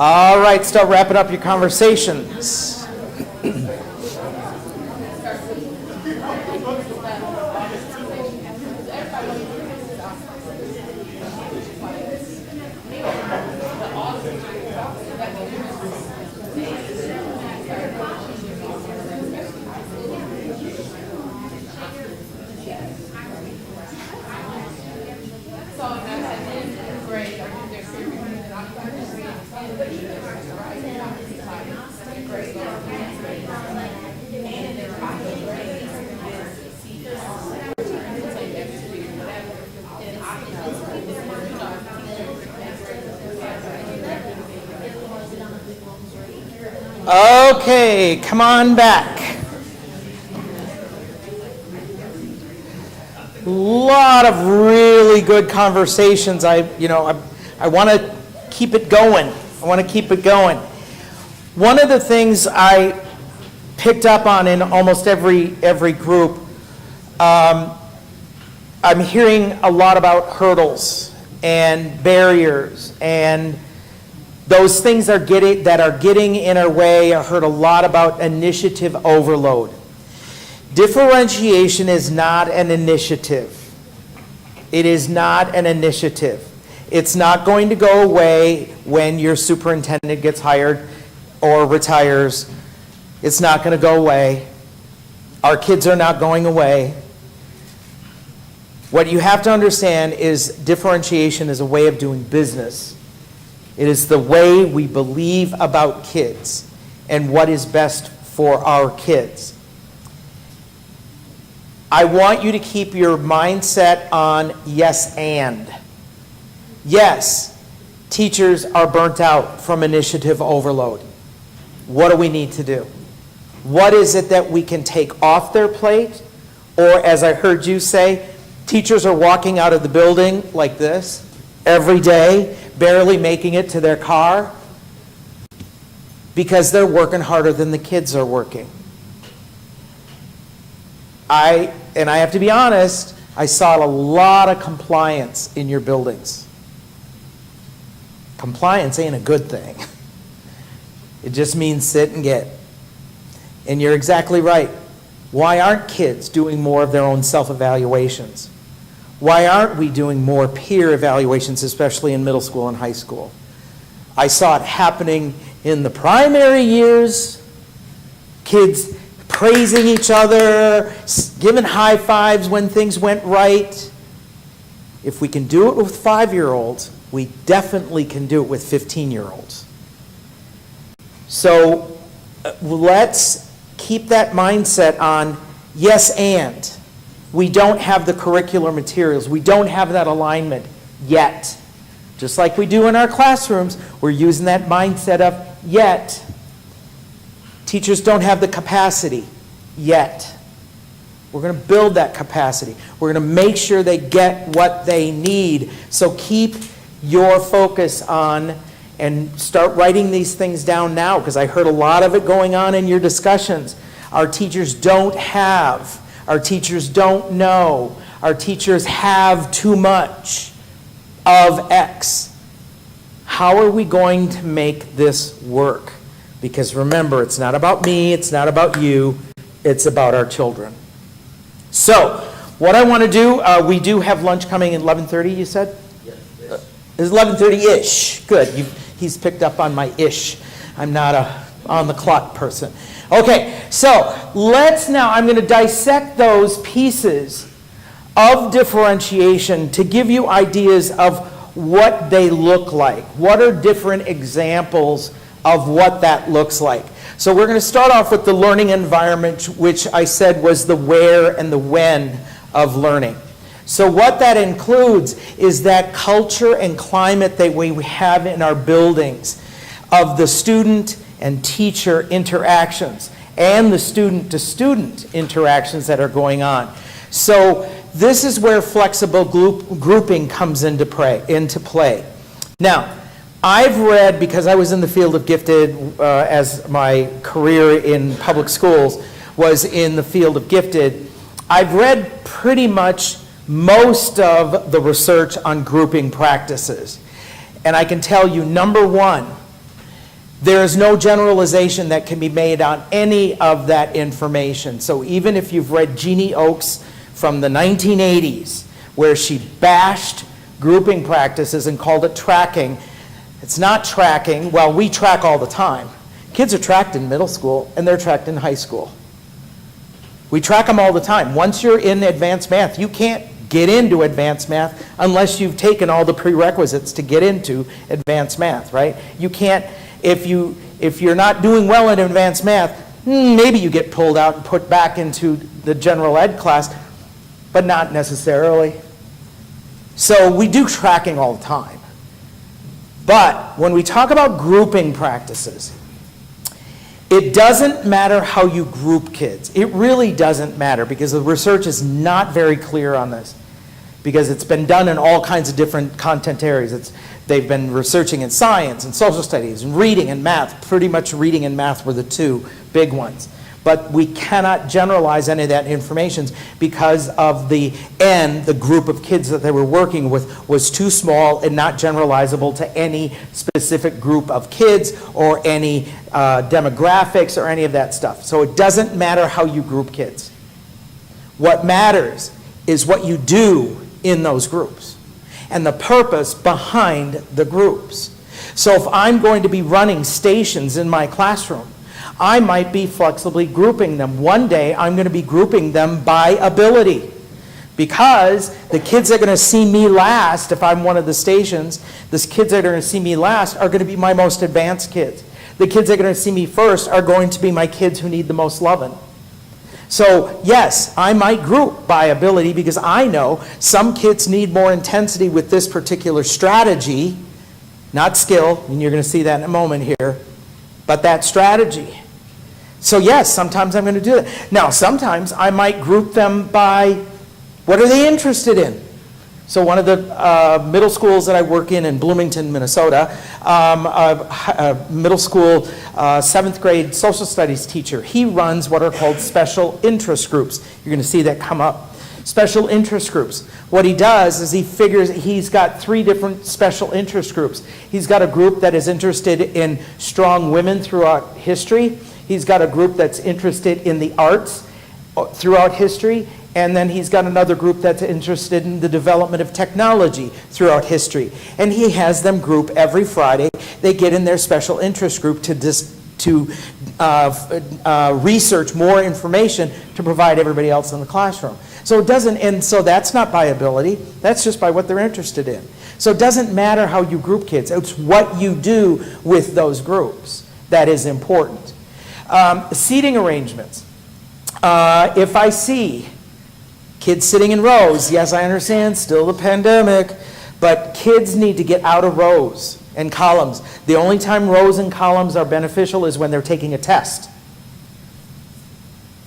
All right, start wrapping up your conversations. Okay, come on back. Lot of really good conversations. I want to keep it going. One of the things I picked up on in almost every group, I'm hearing a lot about hurdles and barriers and those things that are getting in our way. I heard a lot about initiative overload. Differentiation is not an initiative. It is not an initiative. It's not going to go away when your superintendent gets hired or retires. It's not going to go away. Our kids are not going away. What you have to understand is differentiation is a way of doing business. It is the way we believe about kids and what is best for our kids. I want you to keep your mindset on yes and. Yes, teachers are burnt out from initiative overload. What do we need to do? What is it that we can take off their plate? Or as I heard you say, teachers are walking out of the building like this every day, barely making it to their car because they're working harder than the kids are working. I have to be honest, I saw a lot of compliance in your buildings. Compliance ain't a good thing. It just means sit and get. And you're exactly right. Why aren't kids doing more of their own self-evaluations? Why aren't we doing more peer evaluations, especially in middle school and high school? I saw it happening in the primary years, kids praising each other, giving high fives when things went right. If we can do it with 5-year-olds, we definitely can do it with 15-year-olds. So let's keep that mindset on yes and. We don't have the curricular materials. We don't have that alignment yet. Just like we do in our classrooms, we're using that mindset of yet. Teachers don't have the capacity yet. We're going to build that capacity. We're going to make sure they get what they need. So keep your focus on and start writing these things down now, because I heard a lot of it going on in your discussions. Our teachers don't have. Our teachers don't know. Our teachers have too much of X. How are we going to make this work? Because remember, it's not about me, it's not about you, it's about our children. So, what I want to do, we do have lunch coming at 11:30, you said? Yes. It's 11:30-ish. Good. He's picked up on my ish. I'm not a on-the-clock person. Okay, so let's now, I'm going to dissect those pieces of differentiation to give you ideas of what they look like. What are different examples of what that looks like? So we're going to start off with the learning environment, which I said was the where and the when of learning. So what that includes is that culture and climate that we have in our buildings of the student and teacher interactions and the student-to-student interactions that are going on. So this is where flexible grouping comes into play. Now, I've read, because I was in the field of gifted as my career in public schools was in the field of gifted, I've read pretty much most of the research on grouping practices. And I can tell you, number one, there is no generalization that can be made on any of that information. So even if you've read Jeannie Oakes from the 1980s, where she bashed grouping practices and called it tracking, it's not tracking. Well, we track all the time. Kids are tracked in middle school and they're tracked in high school. We track them all the time. Once you're in advanced math, you can't get into advanced math unless you've taken all the prerequisites to get into advanced math, right? You can't, if you're not doing well in advanced math, maybe you get pulled out and put back into the general ed class, but not necessarily. So we do tracking all the time. But when we talk about grouping practices, it doesn't matter how you group kids. It really doesn't matter, because the research is not very clear on this, because it's been done in all kinds of different content areas. They've been researching in science and social studies and reading and math. Pretty much reading and math were the two big ones. But we cannot generalize any of that information because of the group of kids that they were working with was too small and not generalizable to any specific group of kids or any demographics or any of that stuff. So it doesn't matter how you group kids. What matters is what you do in those groups and the purpose behind the groups. So if I'm going to be running stations in my classroom, I might be flexibly grouping them. One day, I'm going to be grouping them by ability, because the kids that are going to see me last, if I'm one of the stations, the kids that are going to see me last are going to be my most advanced kids. The kids that are going to see me first are going to be my kids who need the most loving. So yes, I might group by ability, because I know some kids need more intensity with this particular strategy, not skill, and you're going to see that in a moment here, but that strategy. So yes, sometimes I'm going to do that. Now, sometimes I might group them by what are they interested in. So one of the middle schools that I work in Bloomington, Minnesota, a middle school 7th grade social studies teacher, he runs what are called special interest groups. You're going to see that come up. Special interest groups. What he does is he figures he's got 3 different special interest groups. He's got a group that is interested in strong women throughout history. He's got a group that's interested in the arts throughout history. And then he's got another group that's interested in the development of technology throughout history. And he has them group every Friday. They get in their special interest group to research more information to provide everybody else in the classroom. So it doesn't, and so that's not by ability, that's just by what they're interested in. So it doesn't matter how you group kids, it's what you do with those groups that is important. Seating arrangements. If I see kids sitting in rows, yes, I understand, still the pandemic, but kids need to get out of rows and columns. The only time rows and columns are beneficial is when they're taking a test.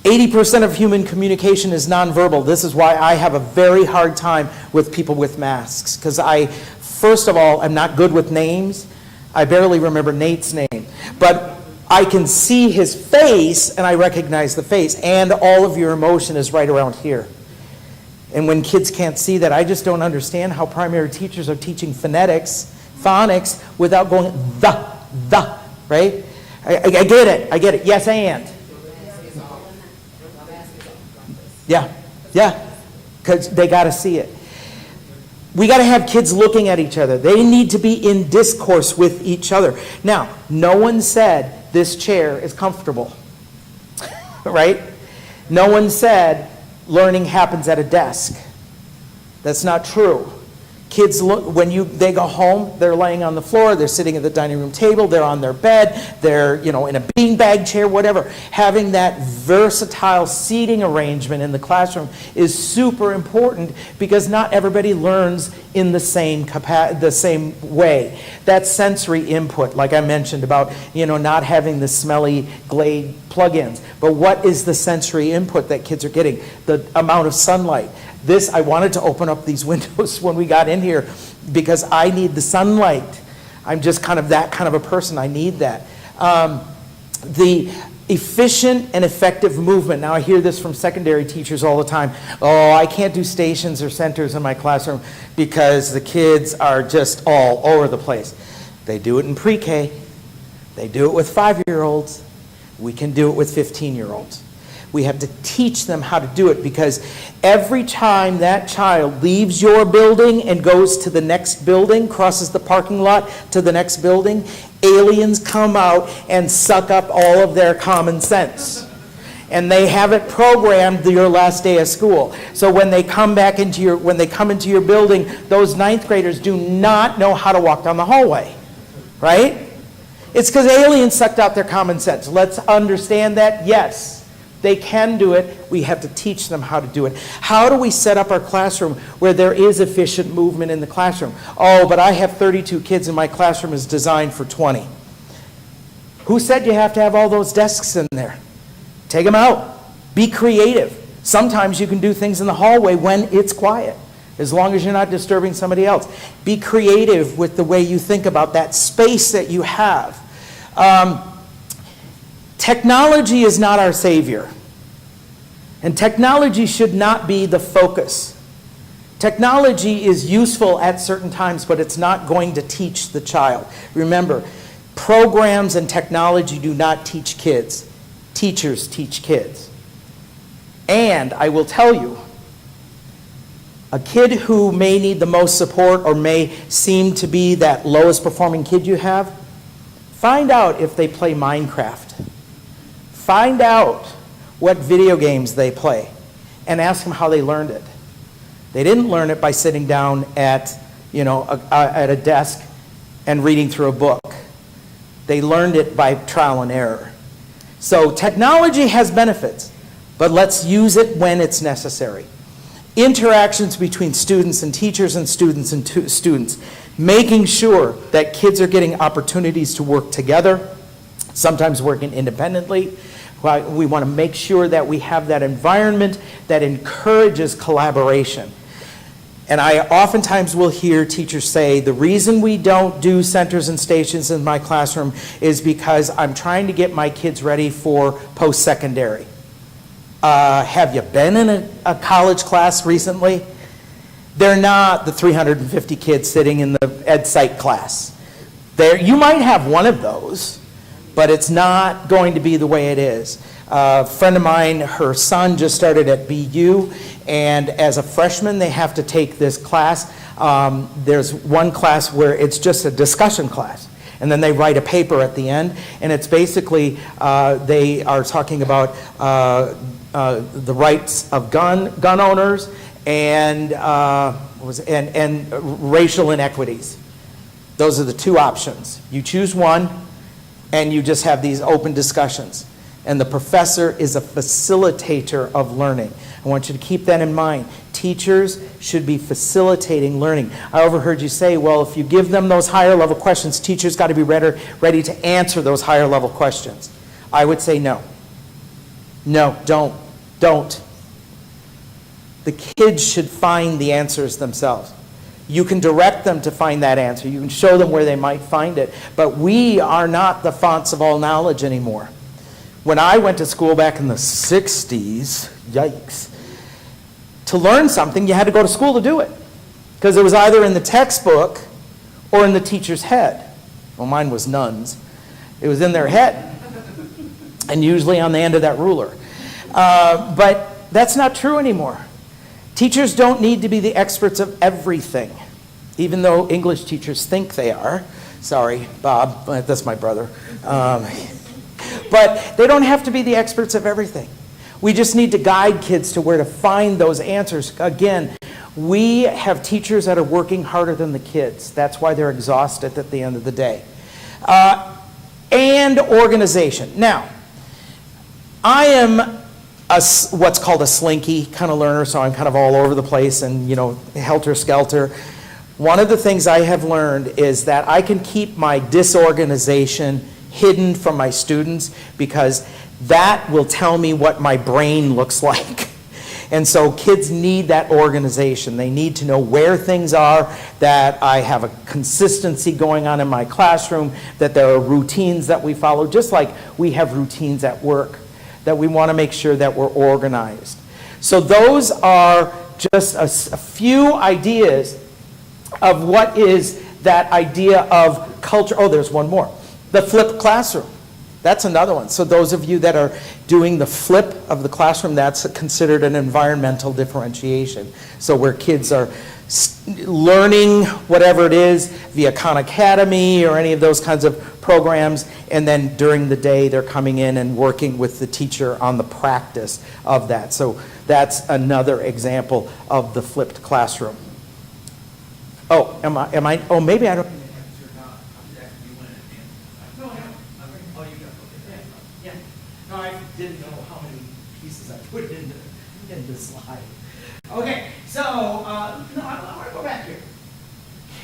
80% of human communication is nonverbal. This is why I have a very hard time with people with masks, because I, first of all, am not good with names. I barely remember Nate's name, but I can see his face and I recognize the face, and all of your emotion is right around here. And when kids can't see that, I just don't understand how primary teachers are teaching phonetics, phonics, without going the, right? I get it, yes and. Yeah, because they got to see it. We got to have kids looking at each other. They need to be in discourse with each other. Now, no one said this chair is comfortable, right? No one said learning happens at a desk. That's not true. Kids look, when they go home, they're laying on the floor, they're sitting at the dining room table, they're on their bed, they're, in a beanbag chair, whatever. Having that versatile seating arrangement in the classroom is super important, because not everybody learns in the same way. That sensory input, like I mentioned about, not having the smelly Glade plug-ins. But what is the sensory input that kids are getting? The amount of sunlight. I wanted to open up these windows when we got in here because I need the sunlight. I'm just that kind of a person. I need that. The efficient and effective movement. Now I hear this from secondary teachers all the time. Oh, I can't do stations or centers in my classroom because the kids are just all over the place. They do it in pre-K. They do it with 5-year-olds. We can do it with 15-year-olds. We have to teach them how to do it, because every time that child leaves your building and goes to the next building, crosses the parking lot to the next building, aliens come out and suck up all of their common sense. And they have it programmed your last day of school. So when they come into your building, those 9th graders do not know how to walk down the hallway, right? It's because aliens sucked out their common sense. Let's understand that, yes. They can do it. We have to teach them how to do it. How do we set up our classroom where there is efficient movement in the classroom? Oh, but I have 32 kids and my classroom is designed for 20. Who said you have to have all those desks in there? Take them out. Be creative. Sometimes you can do things in the hallway when it's quiet, as long as you're not disturbing somebody else. Be creative with the way you think about that space that you have. Technology is not our savior, and technology should not be the focus. Technology is useful at certain times, but it's not going to teach the child. Remember, programs and technology do not teach kids. Teachers teach kids. And I will tell you, a kid who may need the most support or may seem to be that lowest performing kid you have, find out if they play Minecraft. Find out what video games they play and ask them how they learned it. They didn't learn it by sitting down at a desk and reading through a book. They learned it by trial and error. So technology has benefits, but let's use it when it's necessary. Interactions between students and teachers and students and students, making sure that kids are getting opportunities to work together, sometimes working independently. We want to make sure that we have that environment that encourages collaboration. And I oftentimes will hear teachers say, the reason we don't do centers and stations in my classroom is because I'm trying to get my kids ready for post-secondary. Have you been in a college class recently? They're not the 350 kids sitting in the ed psych class. You might have one of those, but it's not going to be the way it is. A friend of mine, her son just started at BU, and as a freshman, they have to take this class. There's one class where it's just a discussion class. And then they write a paper at the end, and it's basically, they are talking about the rights of gun owners and, and racial inequities. Those are the two options. You choose one, and you just have these open discussions. And the professor is a facilitator of learning. I want you to keep that in mind. Teachers should be facilitating learning. I overheard you say, well, if you give them those higher level questions, teachers got to be ready to answer those higher level questions. I would say no. No, don't. The kids should find the answers themselves. You can direct them to find that answer. You can show them where they might find it. But we are not the fonts of all knowledge anymore. When I went to school back in the 60s, yikes, to learn something, you had to go to school to do it. Because it was either in the textbook or in the teacher's head. Well, mine was nuns. It was in their head. And usually on the end of that ruler. But that's not true anymore. Teachers don't need to be the experts of everything, even though English teachers think they are. Sorry, Bob, that's my brother. But they don't have to be the experts of everything. We just need to guide kids to where to find those answers. Again, we have teachers that are working harder than the kids. That's why they're exhausted at the end of the day. And organization. Now, I am what's called a slinky kind of learner, so I'm kind of all over the place and, helter-skelter. One of the things I have learned is that I can keep my disorganization hidden from my students because that will tell me what my brain looks like. And so kids need that organization. They need to know where things are, that I have a consistency going on in my classroom, that there are routines that we follow, just like we have routines at work, that we want to make sure that we're organized. So those are just a few ideas of what is that idea of culture. Oh, there's one more. The flipped classroom. That's another one. So those of you that are doing the flip of the classroom, that's considered an environmental differentiation. So where kids are learning whatever it is via Khan Academy or any of those kinds of programs, and then during the day they're coming in and working with the teacher on the practice of that. So that's another example of the flipped classroom. Oh, oh, maybe I don't. No, I didn't know how many pieces I put in the slide. Okay, so I want to go back here.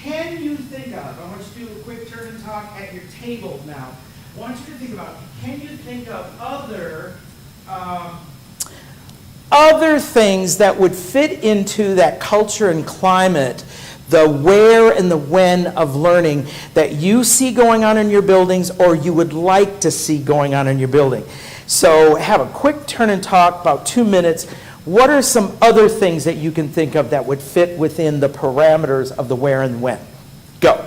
Can you think of, I want you to do a quick turn and talk at your table now. I want you to think about, can you think of other things that would fit into that culture and climate, the where and the when of learning that you see going on in your buildings or you would like to see going on in your building? So have a quick turn and talk, about 2 minutes. What are some other things that you can think of that would fit within the parameters of the where and when? Go.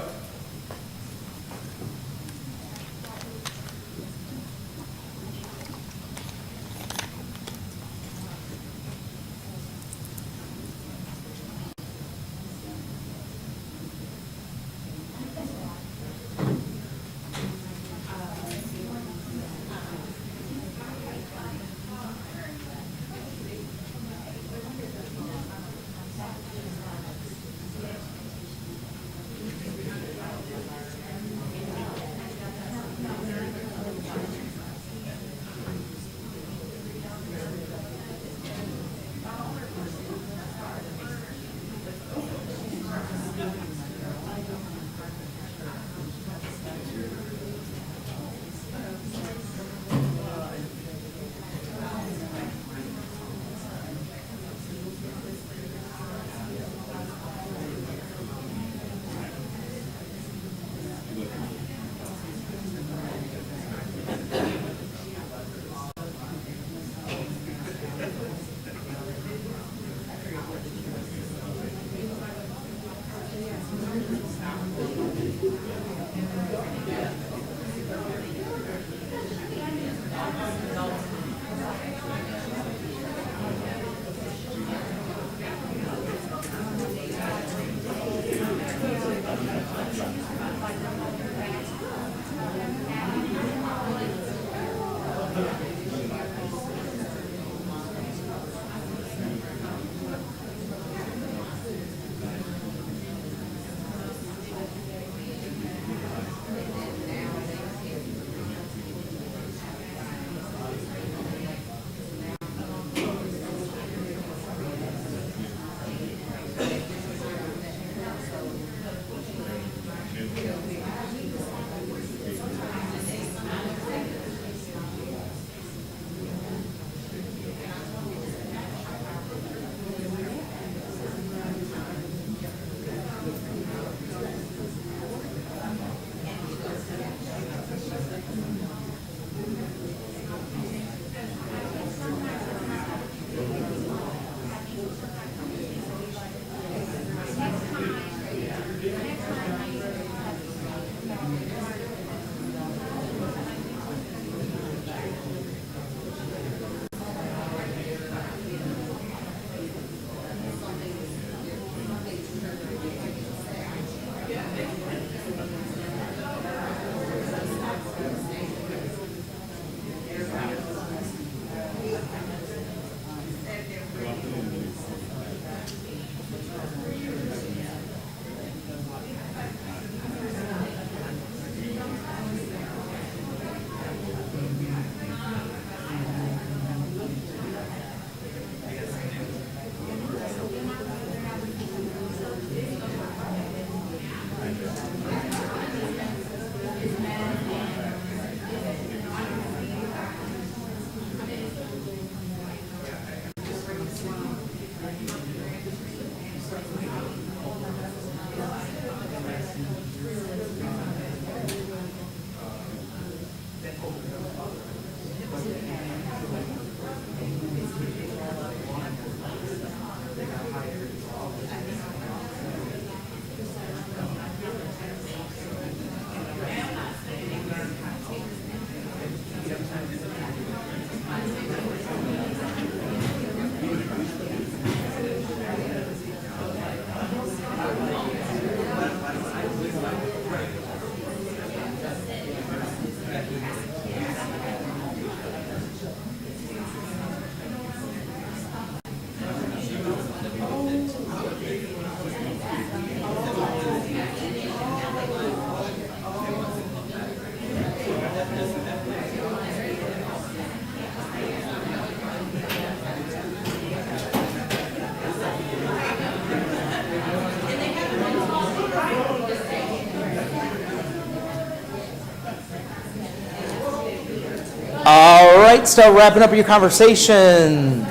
All right, start wrapping up your conversations.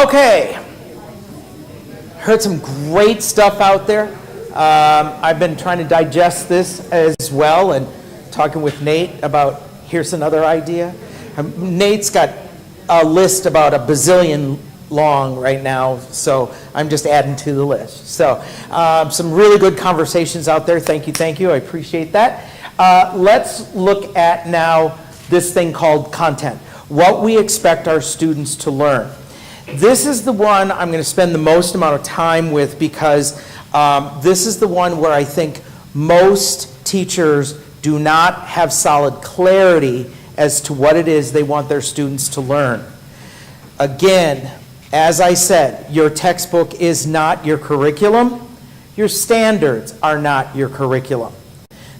Okay. Heard some great stuff out there. I've been trying to digest this as well and talking with Nate about here's another idea. Nate's got a list about a bazillion long right now, so I'm just adding to the list. So some really good conversations out there. Thank you. I appreciate that. Let's look at now this thing called content, what we expect our students to learn. This is the one I'm going to spend the most amount of time with because this is the one where I think most teachers do not have solid clarity as to what it is they want their students to learn. Again, as I said, your textbook is not your curriculum. Your standards are not your curriculum.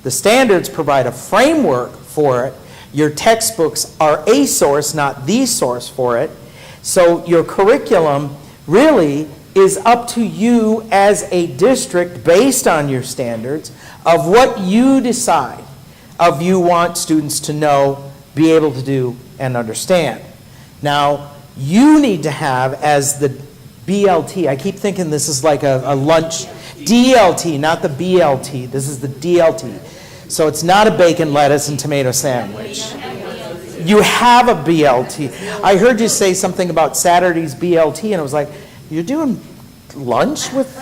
The standards provide a framework for it. Your textbooks are a source, not the source for it. So your curriculum really is up to you as a district based on your standards of what you decide of you want students to know, be able to do, and understand. Now, you need to have as the BLT, I keep thinking this is like a lunch, DLT, not the BLT, this is the DLT. So it's not a bacon, lettuce, and tomato sandwich. You have a BLT. I heard you say something about Saturday's BLT, and I was like, you're doing lunch with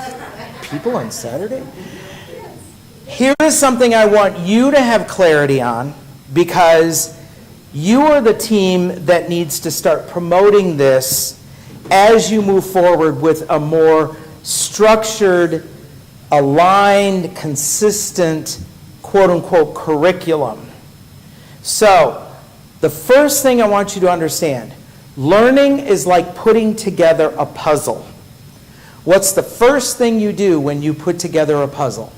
people on Saturday? Here is something I want you to have clarity on, because you are the team that needs to start promoting this as you move forward with a more structured, aligned, consistent, quote-unquote, curriculum. So, the first thing I want you to understand, learning is like putting together a puzzle. What's the first thing you do when you put together a puzzle?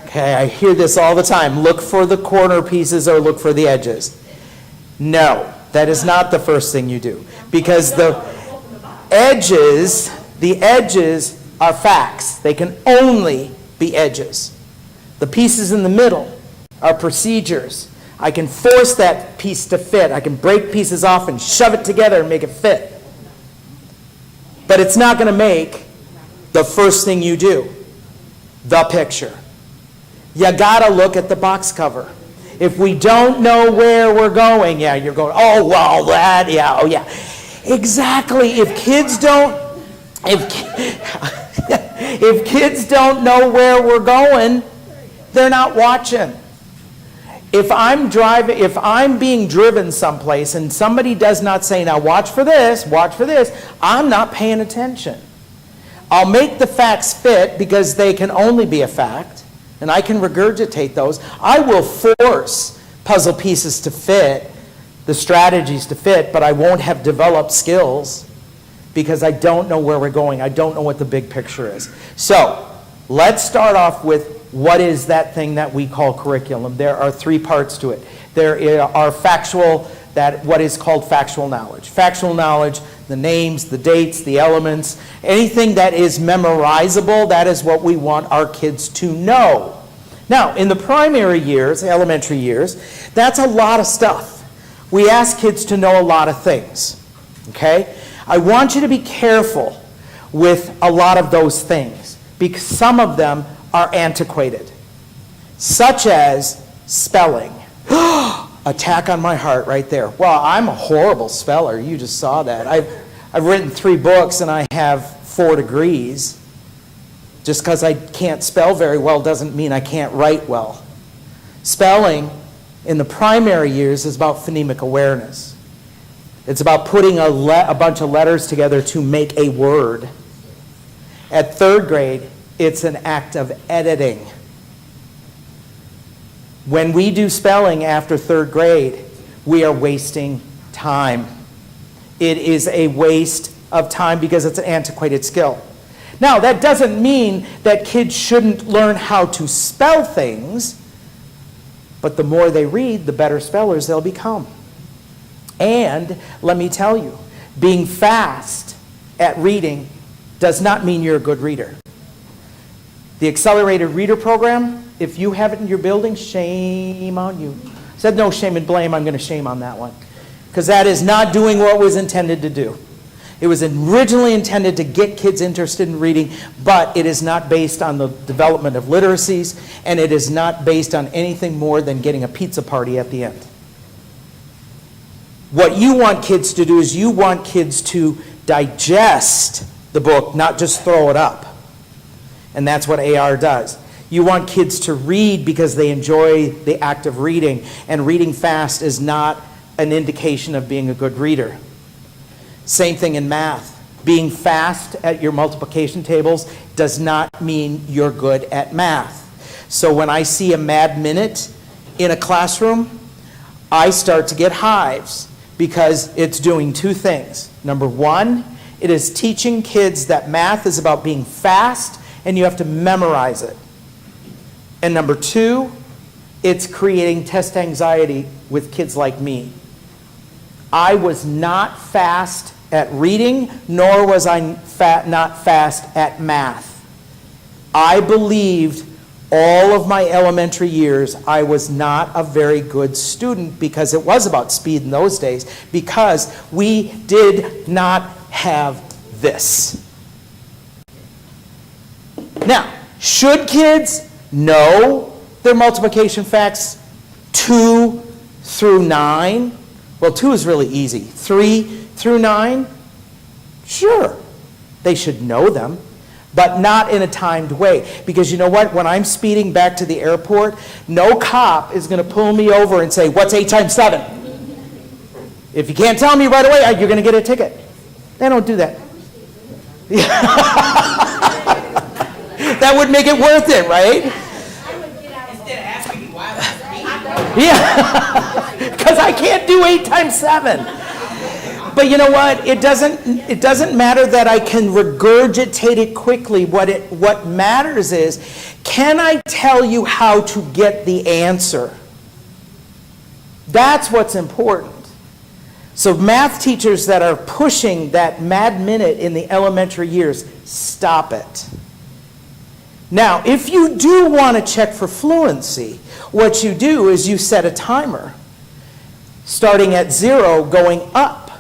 Okay, I hear this all the time. Look for the corner pieces or look for the edges. No, that is not the first thing you do. Because the edges are facts. They can only be edges. The pieces in the middle are procedures. I can force that piece to fit. I can break pieces off and shove it together and make it fit. But it's not going to make the first thing you do, the picture. You got to look at the box cover. If we don't know where we're going, yeah, you're going, oh, well, that, yeah, oh, yeah. Exactly. If kids don't know where we're going, they're not watching. If I'm being driven someplace and somebody does not say, now watch for this, I'm not paying attention. I'll make the facts fit because they can only be a fact, and I can regurgitate those. I will force puzzle pieces to fit, the strategies to fit, but I won't have developed skills because I don't know where we're going. I don't know what the big picture is. So let's start off with what is that thing that we call curriculum. There are three parts to it. There are what is called factual knowledge. Factual knowledge, the names, the dates, the elements, anything that is memorizable, that is what we want our kids to know. Now, in the primary years, elementary years, that's a lot of stuff. We ask kids to know a lot of things, okay? I want you to be careful with a lot of those things because some of them are antiquated, such as spelling. Attack on my heart right there. Well, I'm a horrible speller. You just saw that. I've written 3 books and I have 4 degrees. Just because I can't spell very well doesn't mean I can't write well. Spelling in the primary years is about phonemic awareness. It's about putting a bunch of letters together to make a word. At 3rd grade, it's an act of editing. When we do spelling after 3rd grade, we are wasting time. It is a waste of time because it's an antiquated skill. Now, that doesn't mean that kids shouldn't learn how to spell things, but the more they read, the better spellers they'll become. And let me tell you, being fast at reading does not mean you're a good reader. The Accelerated Reader Program, if you have it in your building, shame on you. I said no shame and blame, I'm going to shame on that one. Because that is not doing what it was intended to do. It was originally intended to get kids interested in reading, but it is not based on the development of literacies, and it is not based on anything more than getting a pizza party at the end. What you want kids to do is you want kids to digest the book, not just throw it up. And that's what AR does. You want kids to read because they enjoy the act of reading, and reading fast is not an indication of being a good reader. Same thing in math. Being fast at your multiplication tables does not mean you're good at math. So when I see a mad minute in a classroom, I start to get hives because it's doing 2 things. Number 1, it is teaching kids that math is about being fast and you have to memorize it. And number 2, it's creating test anxiety with kids like me. I was not fast at reading, nor was I not fast at math. I believed all of my elementary years I was not a very good student because it was about speed in those days, because we did not have this. Now, should kids know their multiplication facts 2 through 9? Well, 2 is really easy. 3 through 9? Sure, they should know them, but not in a timed way. Because you know what? When I'm speeding back to the airport, no cop is going to pull me over and say, what's 8 times 7? If you can't tell me right away, you're going to get a ticket. They don't do that. That would make it worth it, right? Instead of asking me why Yeah. Because I can't do 8 times 7. But you know what? It doesn't matter that I can regurgitate it quickly. What matters is, can I tell you how to get the answer? That's what's important. So math teachers that are pushing that mad minute in the elementary years, stop it. Now, if you do want to check for fluency, what you do is you set a timer, starting at 0, going up.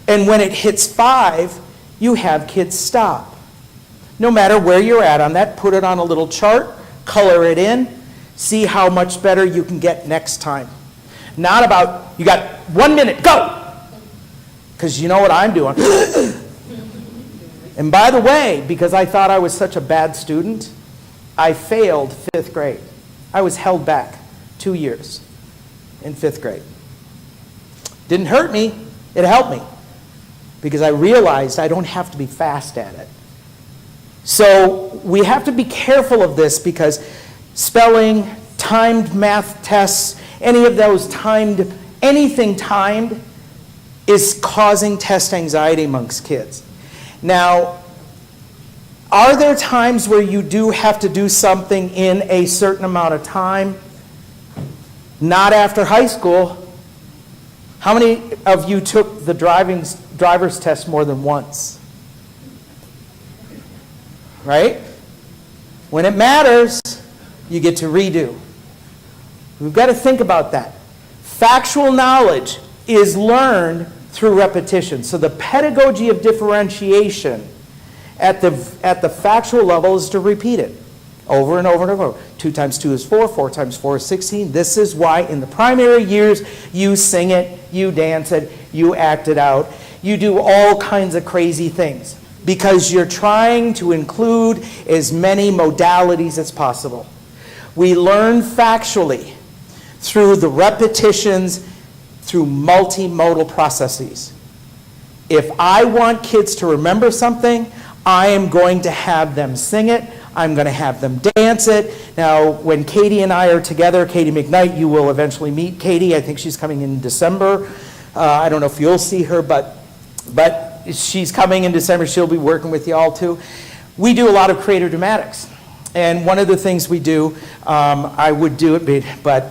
And when it hits 5, you have kids stop. No matter where you're at on that, put it on a little chart, color it in, see how much better you can get next time. Not about, you got 1 minute, go! Because you know what I'm doing. And by the way, because I thought I was such a bad student, I failed 5th grade. I was held back 2 years in 5th grade. Didn't hurt me, it helped me. Because I realized I don't have to be fast at it. So we have to be careful of this, because spelling, timed math tests, any of those timed, anything timed is causing test anxiety amongst kids. Now, are there times where you do have to do something in a certain amount of time? Not after high school. How many of you took the driver's test more than once? Right? When it matters, you get to redo. We've got to think about that. Factual knowledge is learned through repetition. So the pedagogy of differentiation at the factual level is to repeat it over and over and over. 2 times 2 is 4, 4 times 4 is 16. This is why in the primary years you sing it, you dance it, you act it out, you do all kinds of crazy things, because you're trying to include as many modalities as possible. We learn factually through the repetitions, through multimodal processes. If I want kids to remember something, I am going to have them sing it. I'm going to have them dance it. Now, when Katie and I are together, Katie McKnight, you will eventually meet Katie. I think she's coming in December. I don't know if you'll see her, but she's coming in December. She'll be working with you all too. We do a lot of creative dramatics. And one of the things we do, I would do it, but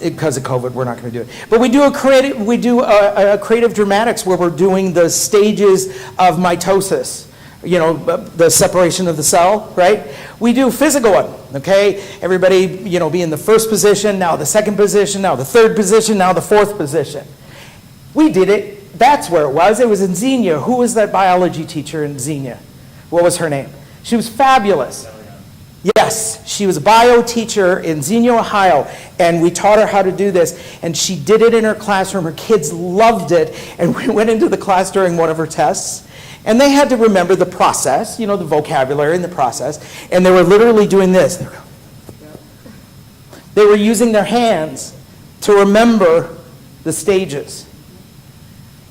because of COVID, we're not going to do it. But we do a creative dramatics where we're doing the stages of mitosis. You know, the separation of the cell, right? We do physical one, okay? Everybody, be in the first position, now the second position, now the third position, now the fourth position. We did it. That's where it was. It was in Xenia. Who was that biology teacher in Xenia? What was her name? She was fabulous. Yes, she was a bio teacher in Xenia, Ohio, and we taught her how to do this, and she did it in her classroom. Her kids loved it, and we went into the class during one of her tests, and they had to remember the process, the vocabulary and the process, and they were literally doing this. They were using their hands to remember the stages.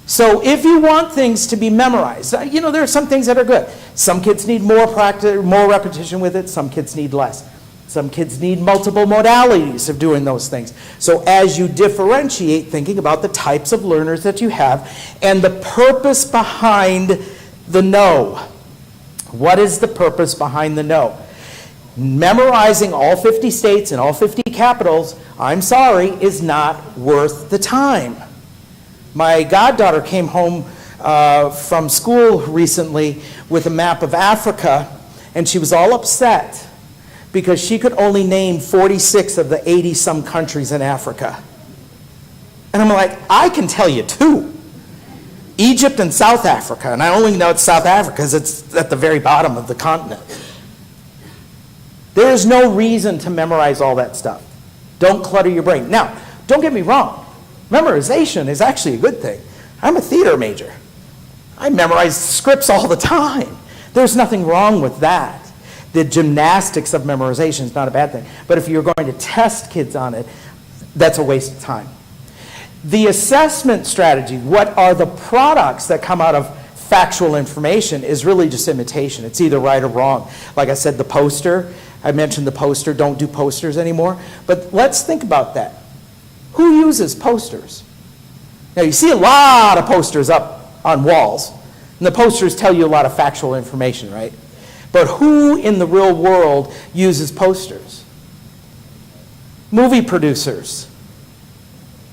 So if you want things to be memorized, there are some things that are good. Some kids need more practice, more repetition with it. Some kids need less. Some kids need multiple modalities of doing those things. So as you differentiate, thinking about the types of learners that you have and the purpose behind the no. What is the purpose behind the no? Memorizing all 50 states and all 50 capitals, I'm sorry, is not worth the time. My goddaughter came home from school recently with a map of Africa, and she was all upset because she could only name 46 of the 80-some countries in Africa. And I'm like, I can tell you 2. Egypt and South Africa, and I only know it's South Africa because it's at the very bottom of the continent. There is no reason to memorize all that stuff. Don't clutter your brain. Now, don't get me wrong. Memorization is actually a good thing. I'm a theater major. I memorize scripts all the time. There's nothing wrong with that. The gymnastics of memorization is not a bad thing. But if you're going to test kids on it, that's a waste of time. The assessment strategy, what are the products that come out of factual information is really just imitation. It's either right or wrong. Like I said, the poster, I mentioned the poster, don't do posters anymore. But let's think about that. Who uses posters? Now, you see a lot of posters up on walls, and the posters tell you a lot of factual information, right? But who in the real world uses posters? Movie producers,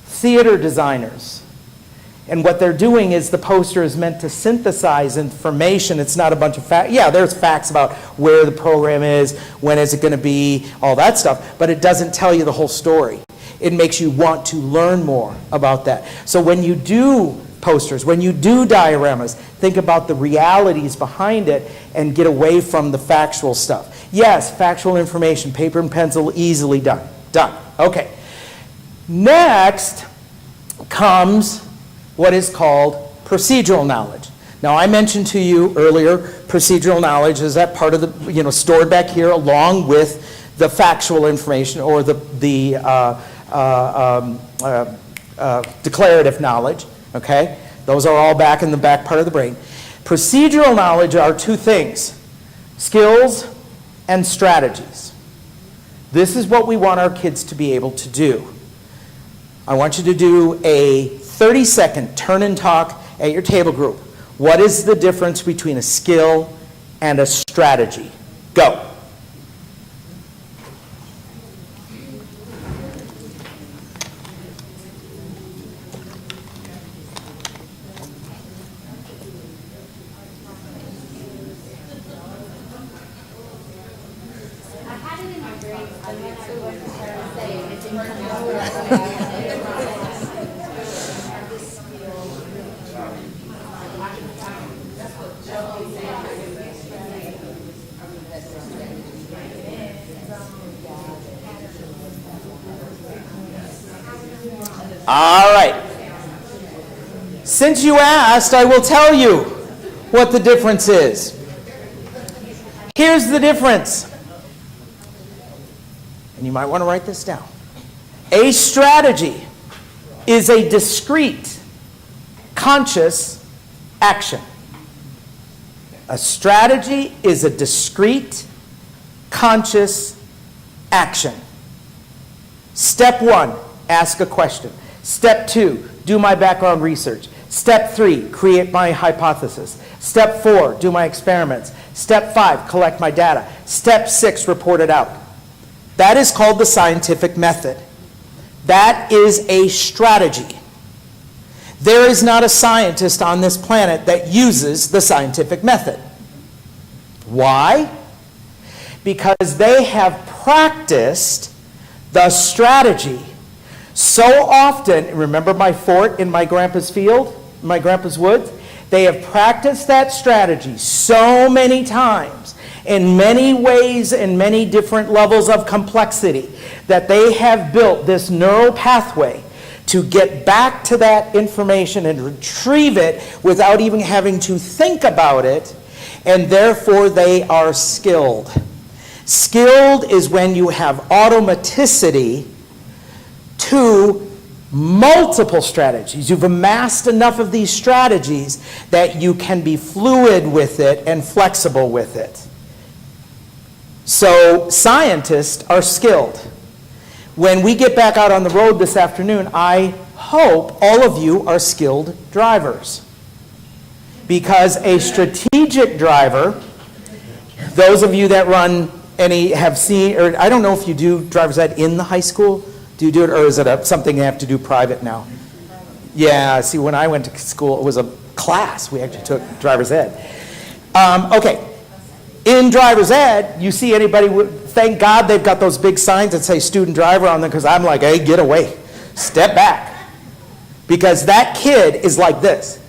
theater designers. And what they're doing is the poster is meant to synthesize information. It's not a bunch of facts. Yeah, there's facts about where the program is, when is it going to be, all that stuff, but it doesn't tell you the whole story. It makes you want to learn more about that. So when you do posters, when you do dioramas, think about the realities behind it and get away from the factual stuff. Yes, factual information, paper and pencil, easily done. Done. Okay. Next comes what is called procedural knowledge. Now, I mentioned to you earlier, procedural knowledge is that part of the, stored back here along with the factual information or the declarative knowledge, okay? Those are all back in the back part of the brain. Procedural knowledge are two things, skills and strategies. This is what we want our kids to be able to do. I want you to do a 30-second turn and talk at your table group. What is the difference between a skill and a strategy? Go. I had it in my brain, I'm not sure what to say, it didn't come out. All right. Since you asked, I will tell you what the difference is. Here's the difference. And you might want to write this down. A strategy is a discrete, conscious action. A strategy is a discrete, conscious action. Step 1, ask a question. Step 2, do my background research. Step 3, create my hypothesis. Step 4, do my experiments. Step 5, collect my data. Step 6, report it out. That is called the scientific method. That is a strategy. There is not a scientist on this planet that uses the scientific method. Why? Because they have practiced the strategy so often. Remember my fort in my grandpa's field, my grandpa's woods? They have practiced that strategy so many times in many ways and many different levels of complexity that they have built this neural pathway to get back to that information and retrieve it without even having to think about it, and therefore they are skilled. Skilled is when you have automaticity to multiple strategies. You've amassed enough of these strategies that you can be fluid with it and flexible with it. So scientists are skilled. When we get back out on the road this afternoon, I hope all of you are skilled drivers. Because a strategic driver, those of you that run any have seen, or I don't know if you do driver's ed in the high school. Do you do it, or is it something you have to do private now? Yeah, see, when I went to school, it was a class. We actually took driver's ed. Okay, in driver's ed, you see anybody, thank God they've got those big signs that say student driver on them, because I'm like, hey, get away. Step back. Because that kid is like this.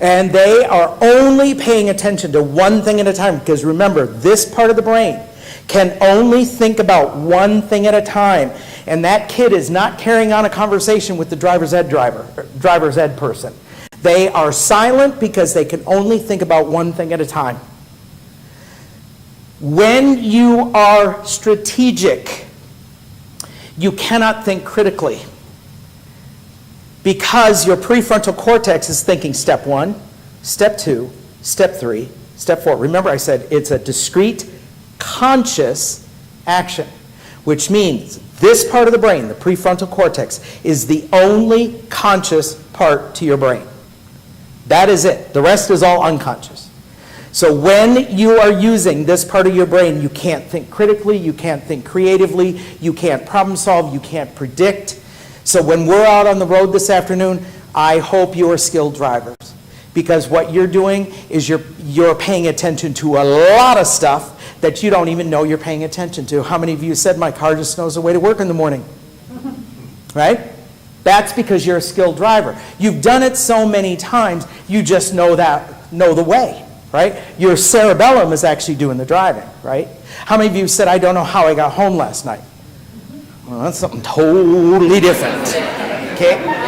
And they are only paying attention to one thing at a time, because remember, this part of the brain can only think about one thing at a time. And that kid is not carrying on a conversation with the driver's ed person. They are silent because they can only think about one thing at a time. When you are strategic, you cannot think critically, because your prefrontal cortex is thinking step 1, Step 2, step 3, step 4. Remember I said it's a discrete, conscious action, which means this part of the brain, the prefrontal cortex, is the only conscious part to your brain. That is it. The rest is all unconscious. So when you are using this part of your brain, you can't think critically, you can't think creatively, you can't problem solve, you can't predict. So when we're out on the road this afternoon, I hope you are skilled drivers. Because what you're doing is you're paying attention to a lot of stuff that you don't even know you're paying attention to. How many of you said, my car just knows the way to work in the morning? Right? That's because you're a skilled driver. You've done it so many times, you just know the way, right? Your cerebellum is actually doing the driving, right? How many of you said, I don't know how I got home last night? Well, that's something totally different, okay?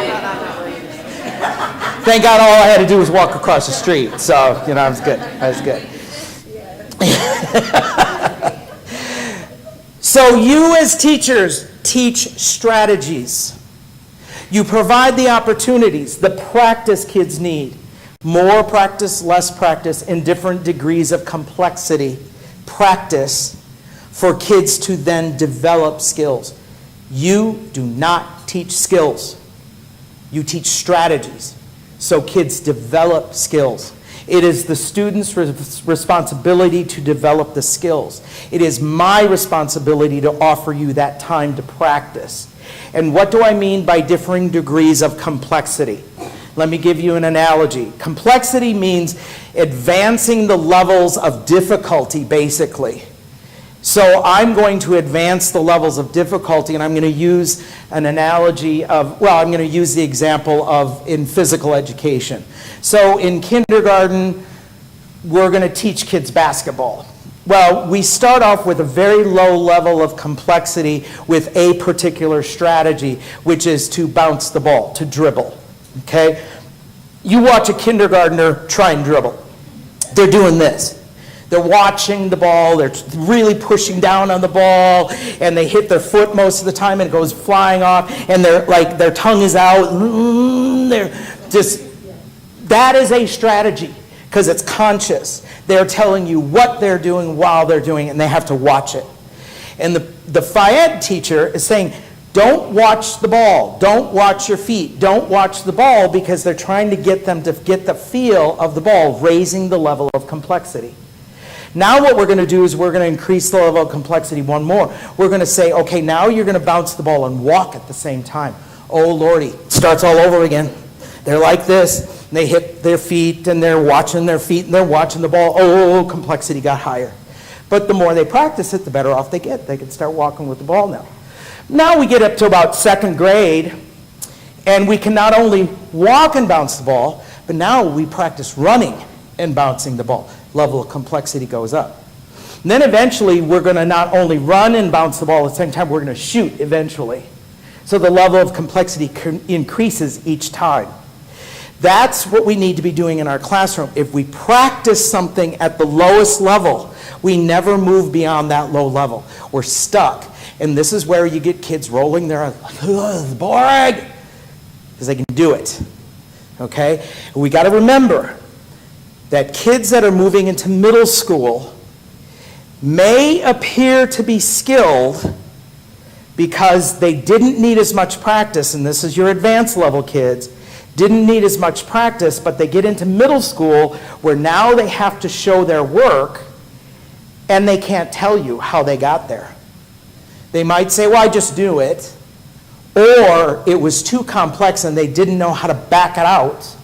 Thank God all I had to do was walk across the street, so, I was good. I was good. So you as teachers teach strategies. You provide the opportunities, the practice kids need. More practice, less practice, in different degrees of complexity. Practice for kids to then develop skills. You do not teach skills. You teach strategies. So kids develop skills. It is the student's responsibility to develop the skills. It is my responsibility to offer you that time to practice. And what do I mean by differing degrees of complexity? Let me give you an analogy. Complexity means advancing the levels of difficulty, basically. So I'm going to advance the levels of difficulty, and I'm going to use an analogy of, I'm going to use the example of in physical education. So in kindergarten, we're going to teach kids basketball. Well, we start off with a very low level of complexity with a particular strategy, which is to bounce the ball, to dribble, okay? You watch a kindergartner try and dribble. They're doing this. They're watching the ball, they're really pushing down on the ball, and they hit their foot most of the time and it goes flying off, and their tongue is out. That is a strategy, because it's conscious. They're telling you what they're doing while they're doing it, and they have to watch it. And the Phy-Ed teacher is saying, don't watch the ball, don't watch your feet, don't watch the ball, because they're trying to get them to get the feel of the ball, raising the level of complexity. Now what we're going to do is we're going to increase the level of complexity one more. We're going to say, okay, now you're going to bounce the ball and walk at the same time. Oh, Lordy, starts all over again. They're like this. They hit their feet, and they're watching their feet, and they're watching the ball. Oh, complexity got higher. But the more they practice it, the better off they get. They can start walking with the ball now. Now we get up to about second grade, and we can not only walk and bounce the ball, but now we practice running and bouncing the ball. Level of complexity goes up. And then eventually we're going to not only run and bounce the ball at the same time, we're going to shoot eventually. So the level of complexity increases each time. That's what we need to be doing in our classroom. If we practice something at the lowest level, we never move beyond that low level. We're stuck. And this is where you get kids rolling their eyes, like, boring, because they can do it. Okay? We got to remember that kids that are moving into middle school may appear to be skilled because they didn't need as much practice, and this is your advanced level kids, didn't need as much practice, but they get into middle school where now they have to show their work, and they can't tell you how they got there. They might say, well, I just do it, or it was too complex and they didn't know how to back it out.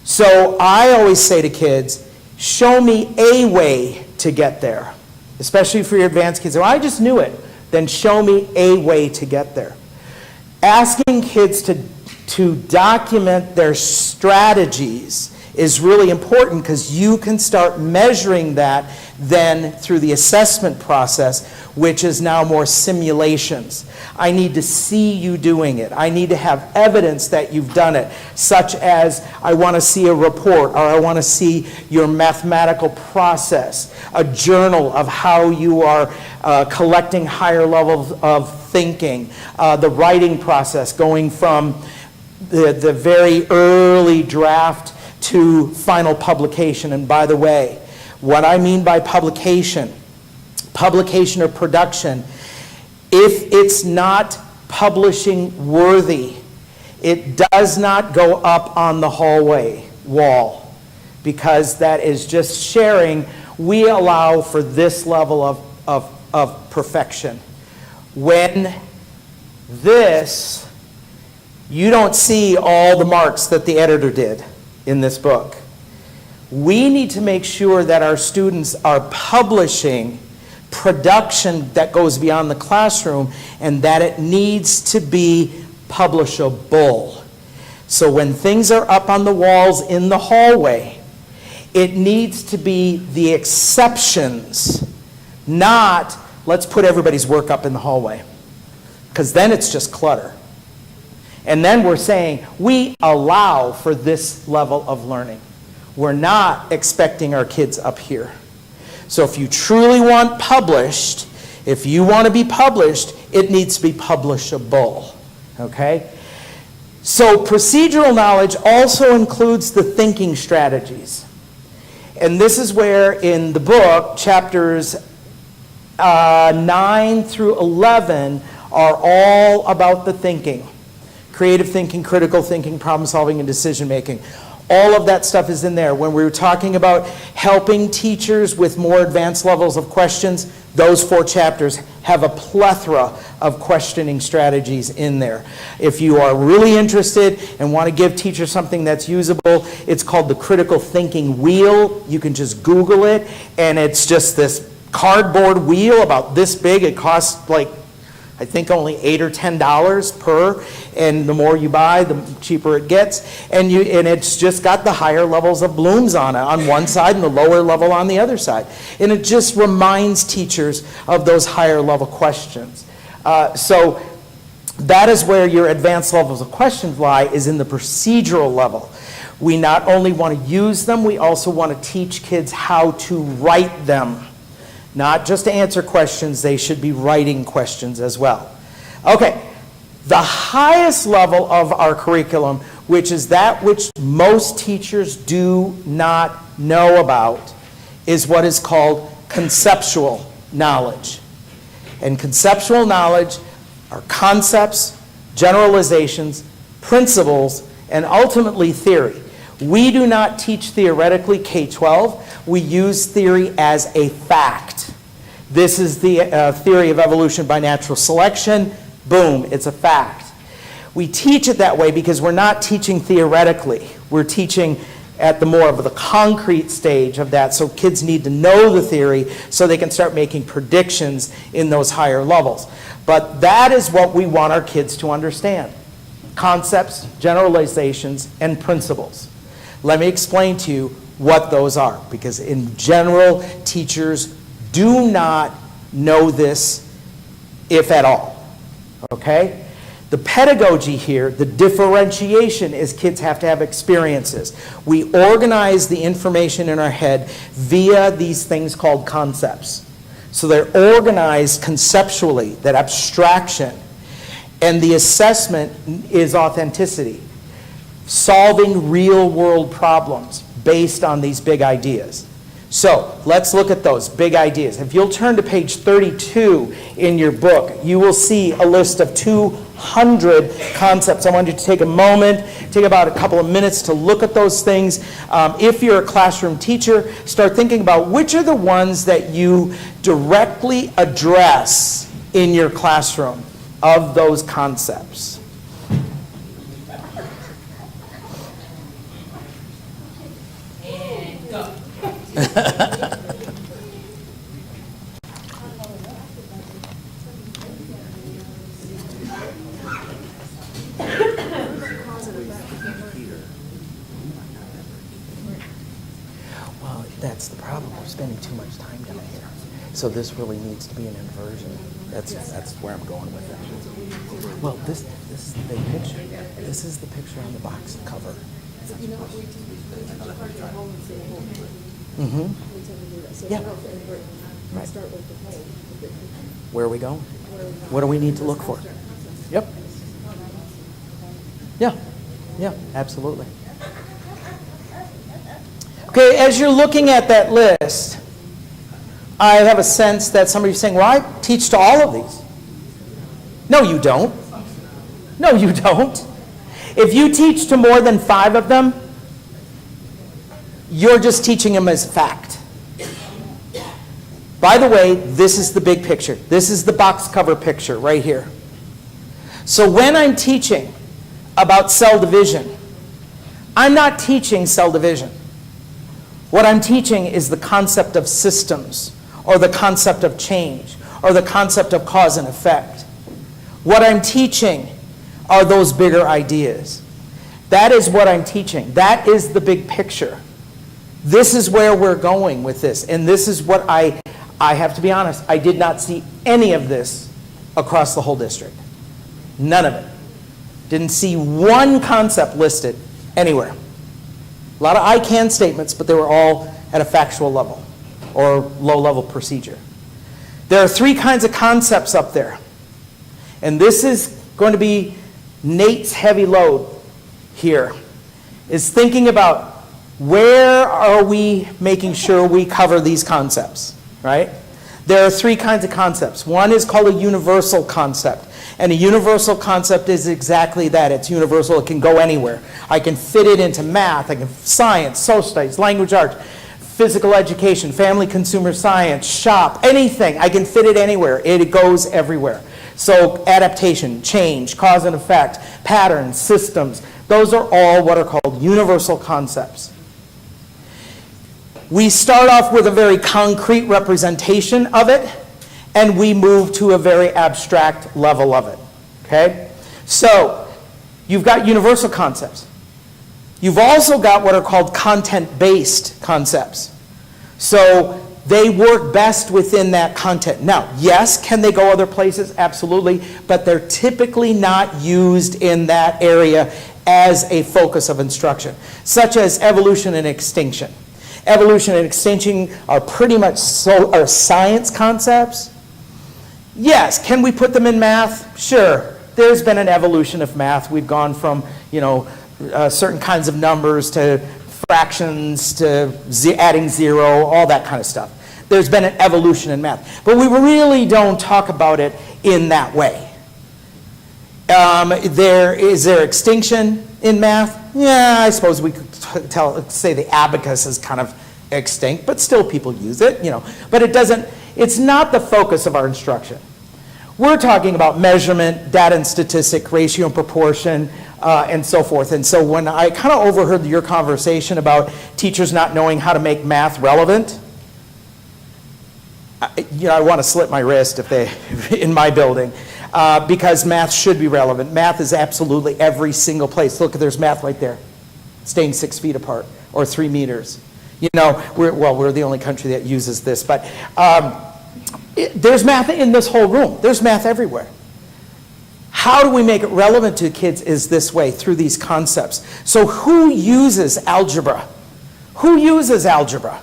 So I always say to kids, show me a way to get there, especially for your advanced kids. Well, I just knew it. Then show me a way to get there. Asking kids to document their strategies is really important, because you can start measuring that then through the assessment process, which is now more simulations. I need to see you doing it. I need to have evidence that you've done it, such as I want to see a report, or I want to see your mathematical process, a journal of how you are collecting higher levels of thinking, the writing process, going from the very early draft to final publication. And by the way, what I mean by publication or production, if it's not publishing worthy, it does not go up on the hallway wall, because that is just sharing. We allow for this level of perfection. When this, you don't see all the marks that the editor did in this book. We need to make sure that our students are publishing production that goes beyond the classroom, and that it needs to be publishable. So when things are up on the walls in the hallway, it needs to be the exceptions, not let's put everybody's work up in the hallway, because then it's just clutter. And then we're saying we allow for this level of learning. We're not expecting our kids up here. So if you truly want published, if you want to be published, it needs to be publishable. Okay? So procedural knowledge also includes the thinking strategies. And this is where in the book, chapters 9 through 11 are all about the thinking. Creative thinking, critical thinking, problem solving, and decision making. All of that stuff is in there. When we were talking about helping teachers with more advanced levels of questions, those 4 chapters have a plethora of questioning strategies in there. If you are really interested and want to give teachers something that's usable, it's called the critical thinking wheel. You can just Google it, and it's just this cardboard wheel about this big. It costs like, I think, only $8 or $10 per, and the more you buy, the cheaper it gets. And it's just got the higher levels of blooms on it on one side and the lower level on the other side. And it just reminds teachers of those higher level questions. So that is where your advanced levels of questions lie, is in the procedural level. We not only want to use them, we also want to teach kids how to write them. Not just to answer questions, they should be writing questions as well. Okay, the highest level of our curriculum, which is that which most teachers do not know about, is what is called conceptual knowledge. And conceptual knowledge are concepts, generalizations, principles, and ultimately theory. We do not teach theoretically K-12. We use theory as a fact. This is the theory of evolution by natural selection. Boom, it's a fact. We teach it that way because we're not teaching theoretically. We're teaching at the more of the concrete stage of that, so kids need to know the theory so they can start making predictions in those higher levels. But that is what we want our kids to understand: concepts, generalizations, and principles. Let me explain to you what those are, because in general, teachers do not know this, if at all. Okay? The pedagogy here, the differentiation, is kids have to have experiences. We organize the information in our head via these things called concepts. So they're organized conceptually, that abstraction. And the assessment is authenticity. Solving real world problems based on these big ideas. So let's look at those big ideas. If you'll turn to page 32 in your book, you will see a list of 200 concepts. I want you to take a moment, take about a couple of minutes to look at those things. If you're a classroom teacher, start thinking about which are the ones that you directly address in your classroom of those concepts. And go. Well, that's the problem. We're spending too much time down here. So this really needs to be an inversion. That's where I'm going with it. Well, this is the big picture. This is the picture on the box cover. Mm-hmm. Yeah. Right. Where are we going? What do we need to look for? Yep. Yeah. Yeah, absolutely. Okay, as you're looking at that list, I have a sense that somebody's saying, well, I teach to all of these. No, you don't. No, you don't. If you teach to more than 5 of them, you're just teaching them as fact. By the way, this is the big picture. This is the box cover picture right here. So when I'm teaching about cell division, I'm not teaching cell division. What I'm teaching is the concept of systems, or the concept of change, or the concept of cause and effect. What I'm teaching are those bigger ideas. That is what I'm teaching. That is the big picture. This is where we're going with this. And this is what I have to be honest, I did not see any of this across the whole district. None of it. Didn't see one concept listed anywhere. A lot of I can statements, but they were all at a factual level or low-level procedure. There are 3 kinds of concepts up there. And this is going to be Nate's heavy load here, is thinking about where are we making sure we cover these concepts, right? There are 3 kinds of concepts. One is called a universal concept. And a universal concept is exactly that. It's universal. It can go anywhere. I can fit it into math, science, social studies, language arts, physical education, family consumer science, shop, anything. I can fit it anywhere. It goes everywhere. So adaptation, change, cause and effect, patterns, systems, those are all what are called universal concepts. We start off with a very concrete representation of it, and we move to a very abstract level of it, okay? So you've got universal concepts. You've also got what are called content-based concepts. So they work best within that content. Now, yes, can they go other places? Absolutely, but they're typically not used in that area as a focus of instruction, such as evolution and extinction. Evolution and extinction are pretty much are science concepts. Yes, can we put them in math? Sure. There's been an evolution of math. We've gone from, certain kinds of numbers to fractions to adding 0, all that kind of stuff. There's been an evolution in math. But we really don't talk about it in that way. Is there extinction in math? Yeah, I suppose we could say the abacus is kind of extinct, but still people use it, But it's not the focus of our instruction. We're talking about measurement, data and statistic, ratio and proportion, and so forth. And so when I kind of overheard your conversation about teachers not knowing how to make math relevant, I want to slit my wrist if they in my building, because math should be relevant. Math is absolutely every single place. Look, there's math right there, staying 6 feet apart or 3 meters. We're the only country that uses this, but there's math in this whole room. There's math everywhere. How do we make it relevant to kids is this way, through these concepts. So who uses algebra? Who uses algebra?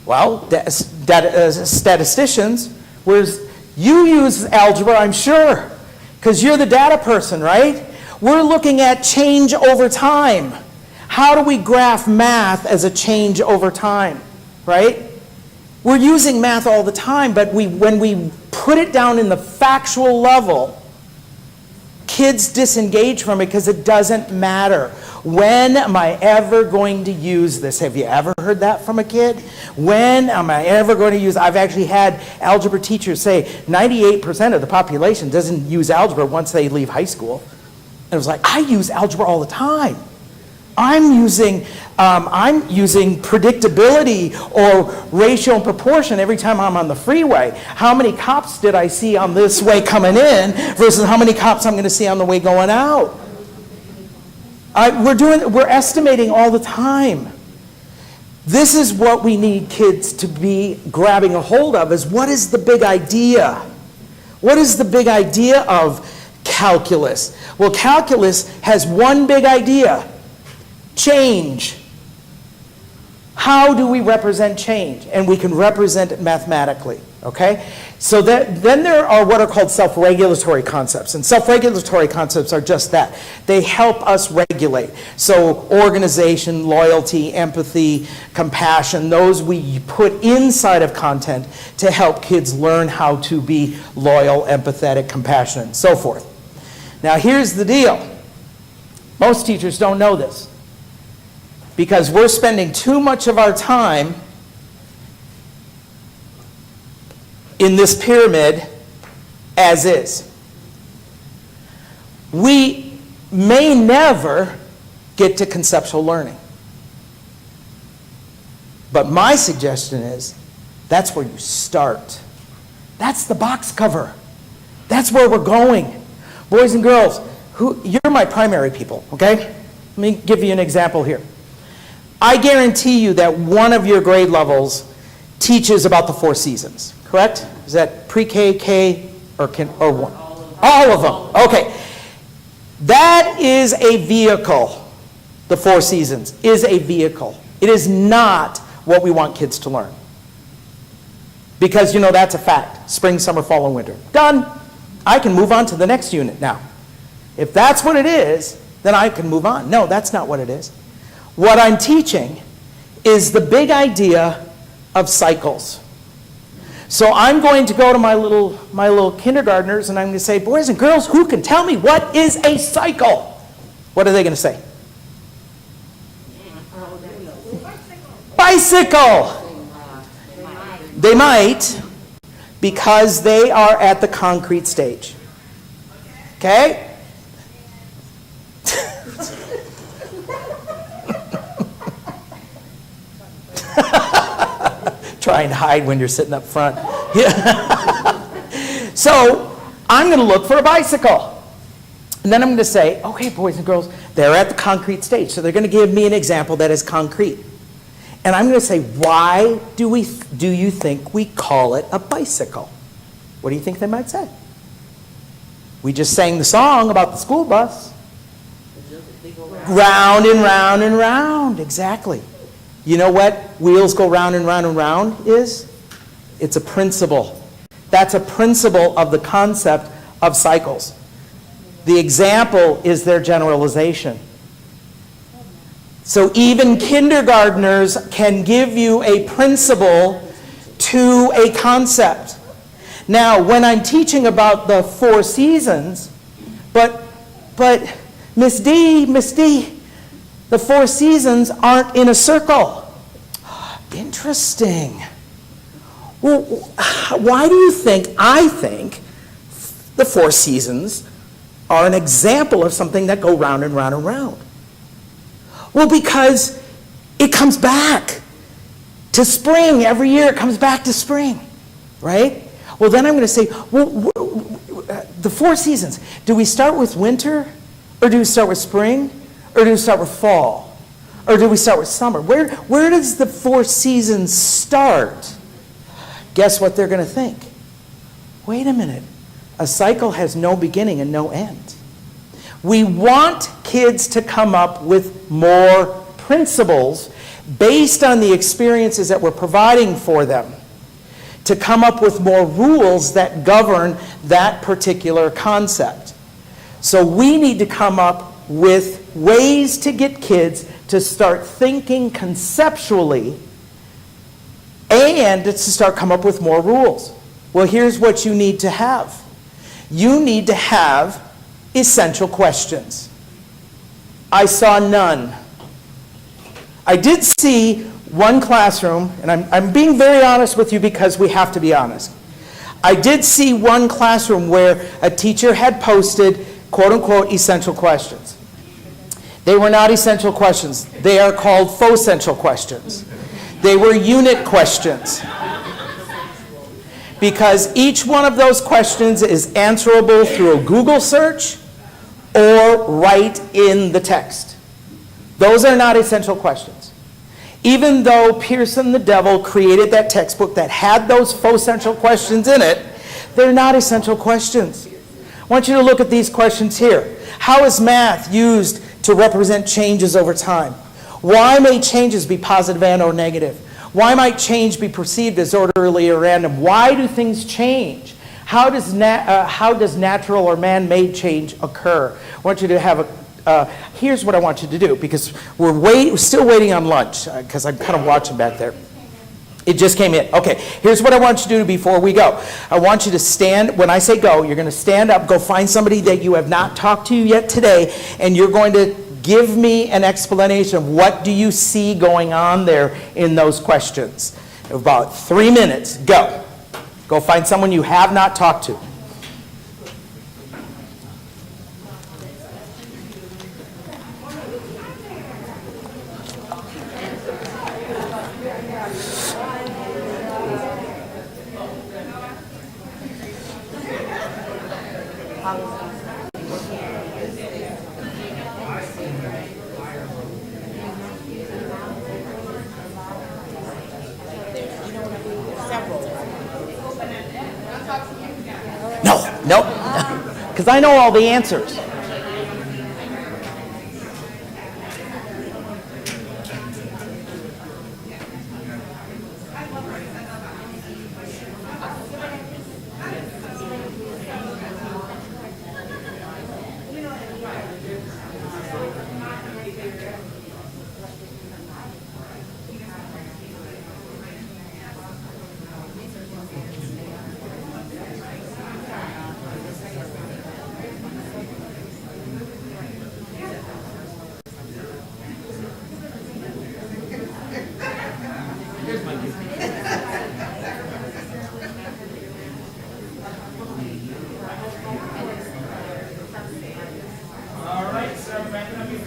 Well, statisticians. Whereas you use algebra, I'm sure, because you're the data person, right? We're looking at change over time. How do we graph math as a change over time, right? We're using math all the time, but when we put it down in the factual level, kids disengage from it because it doesn't matter. When am I ever going to use this? Have you ever heard that from a kid? When am I ever going to use? I've actually had algebra teachers say 98% of the population doesn't use algebra once they leave high school. And it was like, I use algebra all the time. I'm using predictability or ratio and proportion every time I'm on the freeway. How many cops did I see on this way coming in versus how many cops I'm going to see on the way going out? We're estimating all the time. This is what we need kids to be grabbing a hold of, is what is the big idea? What is the big idea of calculus? Well, calculus has one big idea: change. How do we represent change? And we can represent it mathematically, okay? So then there are what are called self-regulatory concepts. And self-regulatory concepts are just that. They help us regulate. So organization, loyalty, empathy, compassion, those we put inside of content to help kids learn how to be loyal, empathetic, compassionate, and so forth. Now here's the deal. Most teachers don't know this, because we're spending too much of our time in this pyramid as is. We may never get to conceptual learning. But my suggestion is that's where you start. That's the box cover. That's where we're going. Boys and girls, you're my primary people, okay? Let me give you an example here. I guarantee you that one of your grade levels teaches about the 4 seasons, correct? Is that pre-K, K, or one? All of them. Okay. That is a vehicle. The 4 seasons is a vehicle. It is not what we want kids to learn. Because, that's a fact. Spring, summer, fall, and winter. Done. I can move on to the next unit now. If that's what it is, then I can move on. No, that's not what it is. What I'm teaching is the big idea of cycles. So I'm going to go to my little kindergartners and I'm going to say, boys and girls, who can tell me what is a cycle? What are they going to say? Bicycle. They might, because they are at the concrete stage. Okay? Try and hide when you're sitting up front. So I'm going to look for a bicycle. And then I'm going to say, okay, boys and girls, they're at the concrete stage. So they're going to give me an example that is concrete. And I'm going to say, why do you think we call it a bicycle? What do you think they might say? We just sang the song about the school bus. Round and round and round, exactly. You know what wheels go round and round and round is? It's a principle. That's a principle of the concept of cycles. The example is their generalization. So even kindergartners can give you a principle to a concept. Now, when I'm teaching about the 4 seasons, but Miss D, the 4 seasons aren't in a circle. Interesting. Well, why do you think I think the 4 seasons are an example of something that go round and round and round? Well, because it comes back to spring. Every year it comes back to spring, right? Well, then I'm going to say, the 4 seasons, do we start with winter? Or do we start with spring? Or do we start with fall? Or do we start with summer? Where does the 4 seasons start? Guess what they're going to think? Wait a minute. A cycle has no beginning and no end. We want kids to come up with more principles based on the experiences that we're providing for them, to come up with more rules that govern that particular concept. So we need to come up with ways to get kids to start thinking conceptually and to start come up with more rules. Well, here's what you need to have. You need to have essential questions. I saw none. I did see one classroom, and I'm being very honest with you because we have to be honest. I did see one classroom where a teacher had posted quote-unquote essential questions. They were not essential questions. They are called faux-essential questions. They were unit questions. Because each one of those questions is answerable through a Google search or right in the text. Those are not essential questions. Even though Pearson the Devil created that textbook that had those faux-essential questions in it, they're not essential questions. I want you to look at these questions here. How is math used to represent changes over time? Why may changes be positive and or negative? Why might change be perceived as orderly or random? Why do things change? How does natural or man-made change occur? I want you to have here's what I want you to do, because we're still waiting on lunch, because I'm kind of watching back there. It just came in. Okay, here's what I want you to do before we go. I want you to stand, when I say go, you're going to stand up, go find somebody that you have not talked to yet today, and you're going to give me an explanation of what do you see going on there in those questions. About 3 minutes. Go. Go find someone you have not talked to. No, because I know all the answers.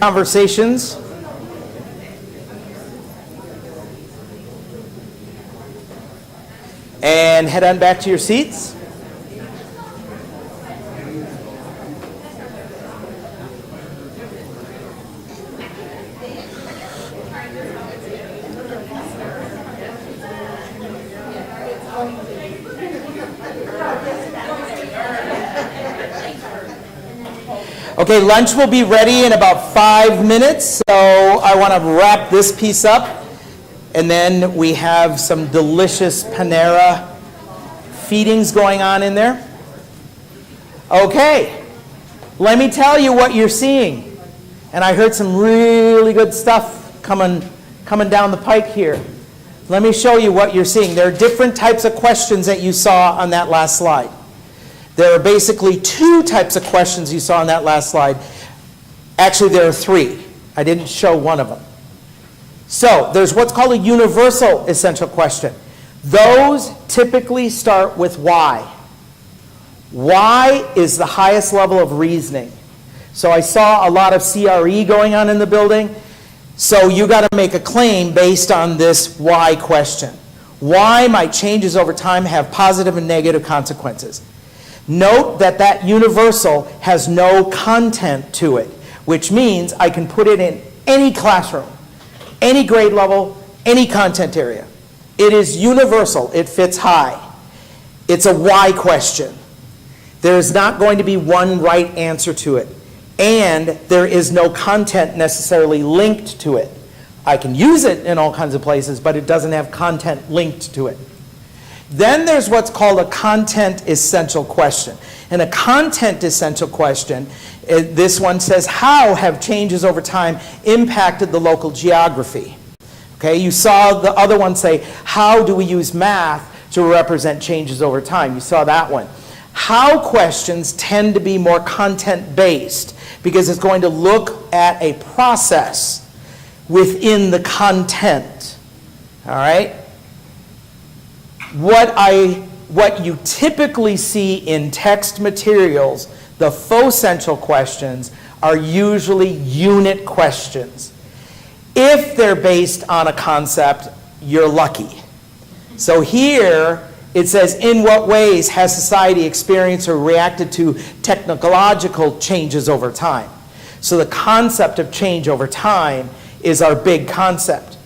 Conversations. And head on back to your seats. Okay, lunch will be ready in about 5 minutes, so I want to wrap this piece up, and then we have some delicious Panera feedings going on in there. Okay, let me tell you what you're seeing. And I heard some really good stuff coming down the pike here. Let me show you what you're seeing. There are different types of questions that you saw on that last slide. There are basically 2 types of questions you saw on that last slide. Actually, there are 3. I didn't show one of them. So there's what's called a universal essential question. Those typically start with why. Why is the highest level of reasoning. So I saw a lot of CRE going on in the building. So you got to make a claim based on this why question. Why might changes over time have positive and negative consequences? Note that that universal has no content to it, which means I can put it in any classroom, any grade level, any content area. It is universal. It fits high. It's a why question. There is not going to be one right answer to it, and there is no content necessarily linked to it. I can use it in all kinds of places, but it doesn't have content linked to it. Then there's what's called a content essential question. And a content essential question, this one says, how have changes over time impacted the local geography? Okay, you saw the other one say, how do we use math to represent changes over time? You saw that one. How questions tend to be more content-based because it's going to look at a process within the content. All right? What you typically see in text materials, the faux-central questions, are usually unit questions. If they're based on a concept, you're lucky. So here, it says, in what ways has society experienced or reacted to technological changes over time? So the concept of change over time is our big concept.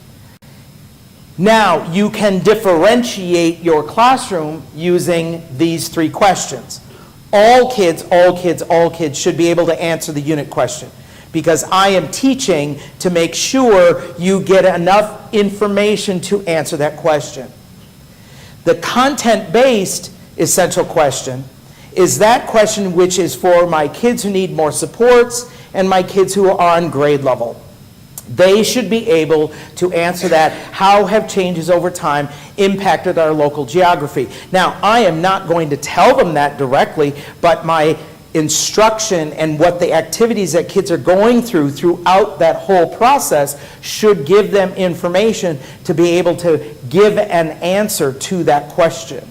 Now, you can differentiate your classroom using these 3 questions. All kids should be able to answer the unit question because I am teaching to make sure you get enough information to answer that question. The content-based essential question is that question which is for my kids who need more supports and my kids who are on grade level. They should be able to answer that. How have changes over time impacted our local geography? Now, I am not going to tell them that directly, but my instruction and what the activities that kids are going through throughout that whole process should give them information to be able to give an answer to that question.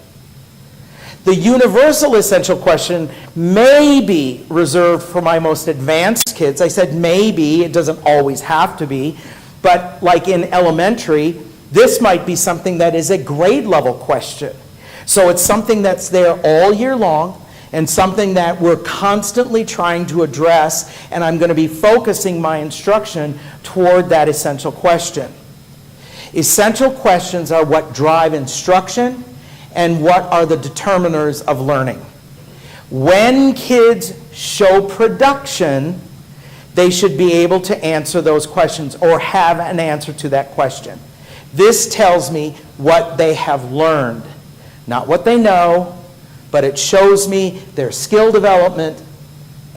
The universal essential question may be reserved for my most advanced kids. I said maybe, it doesn't always have to be, but like in elementary, this might be something that is a grade level question. So it's something that's there all year long and something that we're constantly trying to address, and I'm going to be focusing my instruction toward that essential question. Essential questions are what drive instruction and what are the determiners of learning. When kids show production, they should be able to answer those questions or have an answer to that question. This tells me what they have learned, not what they know, but it shows me their skill development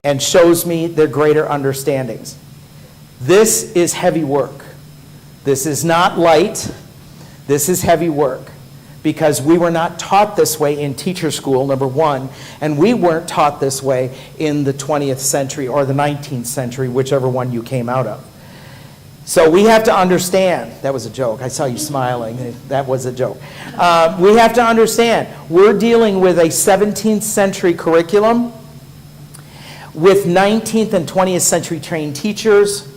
and shows me their greater understandings. This is heavy work. This is not light. This is heavy work, because we were not taught this way in teacher school, number one, and we weren't taught this way in the 20th century or the 19th century, whichever one you came out of. So we have to understand, that was a joke, I saw you smiling, that was a joke. We have to understand, we're dealing with a 17th century curriculum with 19th and 20th century trained teachers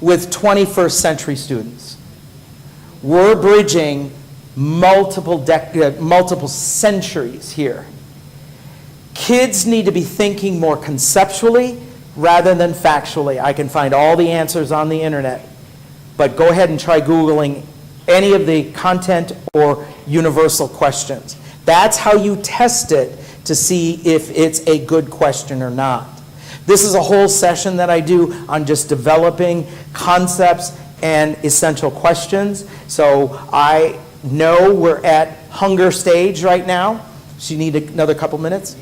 with 21st century students. We're bridging multiple centuries here. Kids need to be thinking more conceptually rather than factually. I can find all the answers on the internet, but go ahead and try Googling any of the content or universal questions. That's how you test it to see if it's a good question or not. This is a whole session that I do on just developing concepts and essential questions. So I know we're at hunger stage right now. So you need another couple minutes?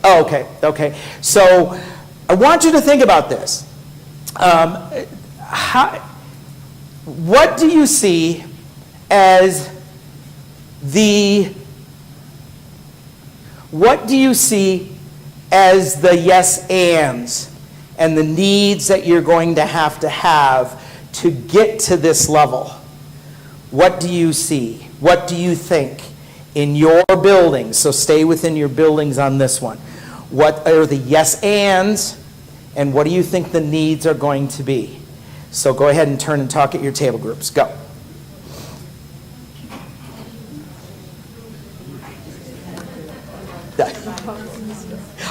Oh, okay. So I want you to think about this. What do you see as the yes ands and the needs that you're going to have to get to this level? What do you see? What do you think in your buildings? So stay within your buildings on this one. What are the yes ands, and what do you think the needs are going to be? So go ahead and turn and talk at your table groups. Go.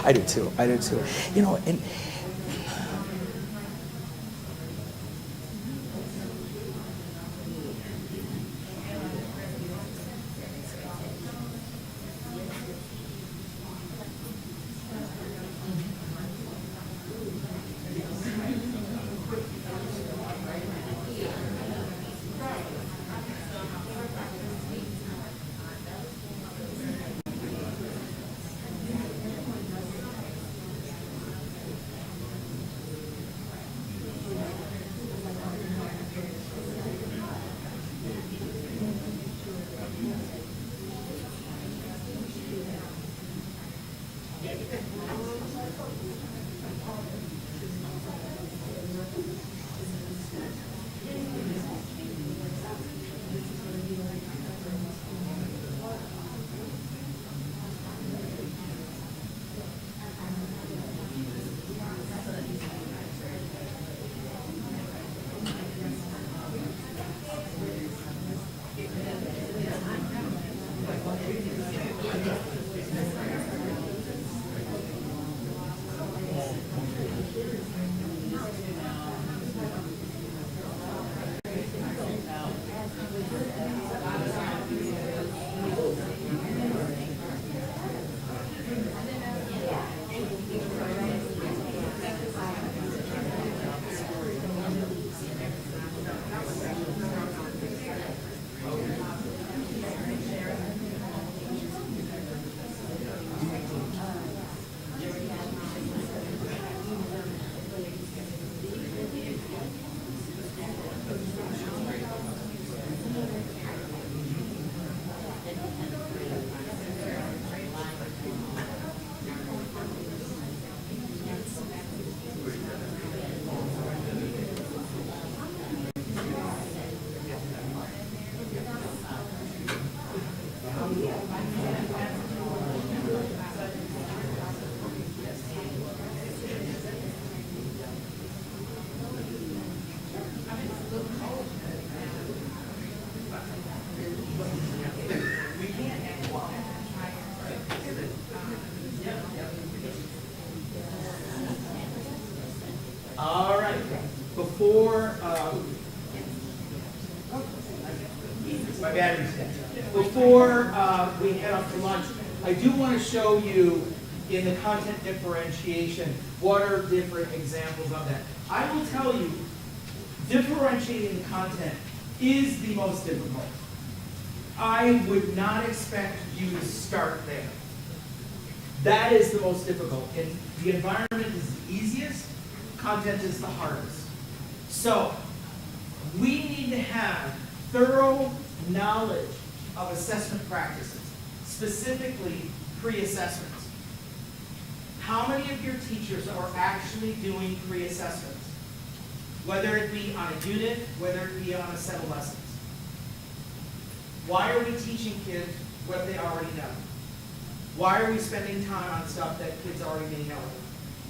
I do too. You know, and All right, before, my battery's dead. Before we head off to lunch, I do want to show you in the content differentiation, what are different examples of that. I will tell you, differentiating the content is the most difficult. I would not expect you to start there. That is the most difficult. And the environment is the easiest, content is the hardest. So, we need to have thorough knowledge of assessment practices, specifically pre-assessments. How many of your teachers are actually doing pre-assessments? Whether it be on a unit, whether it be on a set of lessons. Why are we teaching kids what they already know? Why are we spending time on stuff that kids already may know?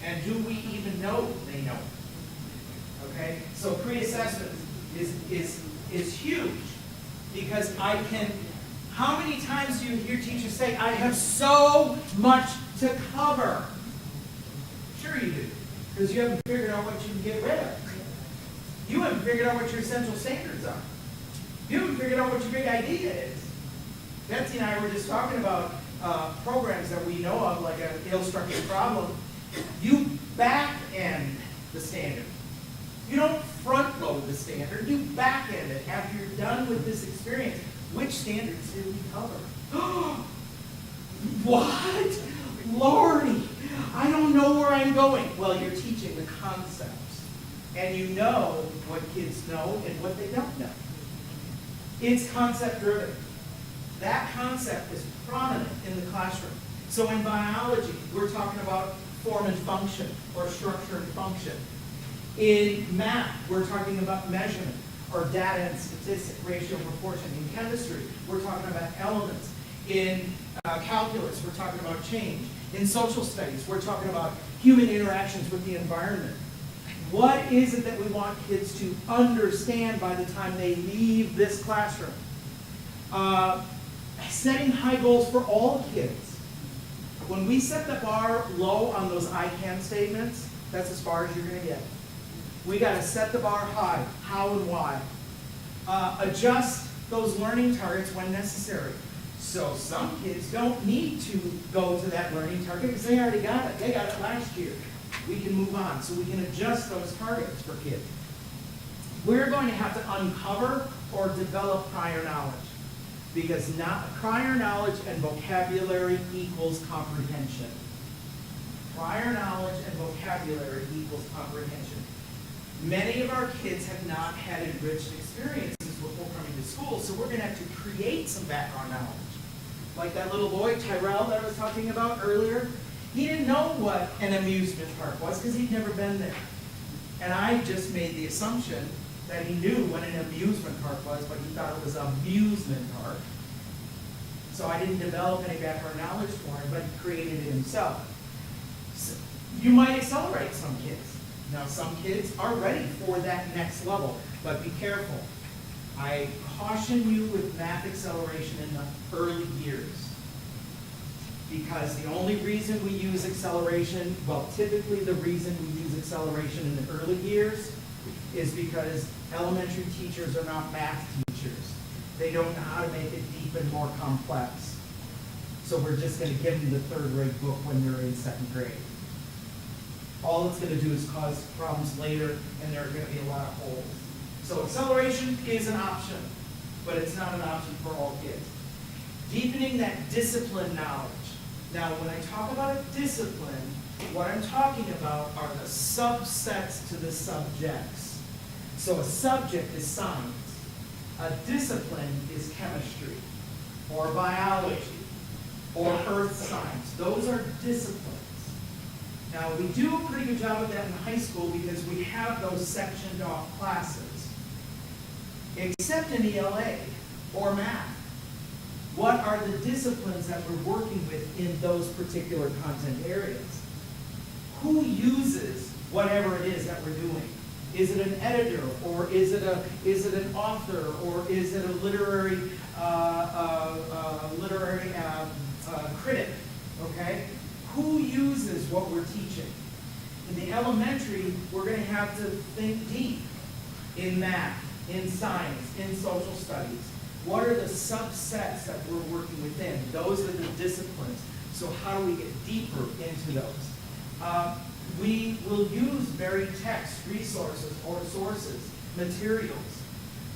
And do we even know they know? Okay, so pre-assessment is huge because I can, how many times do you hear teachers say, I have so much to cover? Sure you do, because you haven't figured out what you can get rid of. You haven't figured out what your essential standards are. You haven't figured out what your big idea is. Betsy and I were just talking about programs that we know of, like an ill-structured problem. You back end the standard. You don't front load the standard, you back end it. After you're done with this experience, which standards did we cover? What? Lordy, I don't know where I'm going. Well, you're teaching the concepts. And you know what kids know and what they don't know. It's concept driven. That concept is prominent in the classroom. So in biology, we're talking about form and function, or structure and function. In math, we're talking about measurement, or data and statistic, ratio, proportion. In chemistry, we're talking about elements. In calculus, we're talking about change. In social studies, we're talking about human interactions with the environment. What is it that we want kids to understand by the time they leave this classroom? Setting high goals for all kids. When we set the bar low on those I can statements, that's as far as you're going to get. We got to set the bar high, how and why. Adjust those learning targets when necessary. So some kids don't need to go to that learning target because they already got it. They got it last year. We can move on. So we can adjust those targets for kids. We're going to have to uncover or develop prior knowledge. Because prior knowledge and vocabulary equals comprehension. Prior knowledge and vocabulary equals comprehension. Many of our kids have not had enriched experiences before coming to school, so we're going to have to create some background knowledge. Like that little boy, Tyrell, that I was talking about earlier, he didn't know what an amusement park was because he'd never been there. And I just made the assumption that he knew what an amusement park was, but he thought it was an amusement park. So I didn't develop any background knowledge for him, but he created it himself. So you might accelerate some kids. Now some kids are ready for that next level, but be careful. I caution you with math acceleration in the early years. Because the only reason we use acceleration, well, typically the reason we use acceleration in the early years is because elementary teachers are not math teachers. They don't know how to make it deep and more complex. So we're just going to give them the third grade book when they're in second grade. All it's going to do is cause problems later, and there are going to be a lot of holes. So acceleration is an option, but it's not an option for all kids. Deepening that discipline knowledge. Now, when I talk about a discipline, what I'm talking about are the subsets to the subjects. So a subject is science. A discipline is chemistry, or biology, or earth science. Those are disciplines. Now, we do a pretty good job of that in high school because we have those sectioned off classes. Except in ELA or math. What are the disciplines that we're working with in those particular content areas? Who uses whatever it is that we're doing? Is it an editor, or is it an author, or is it a literary critic? Okay, who uses what we're teaching? In the elementary, we're going to have to think deep in math, in science, in social studies. What are the subsets that we're working within? Those are the disciplines. So how do we get deeper into those? We will use varied text, resources, or sources, materials.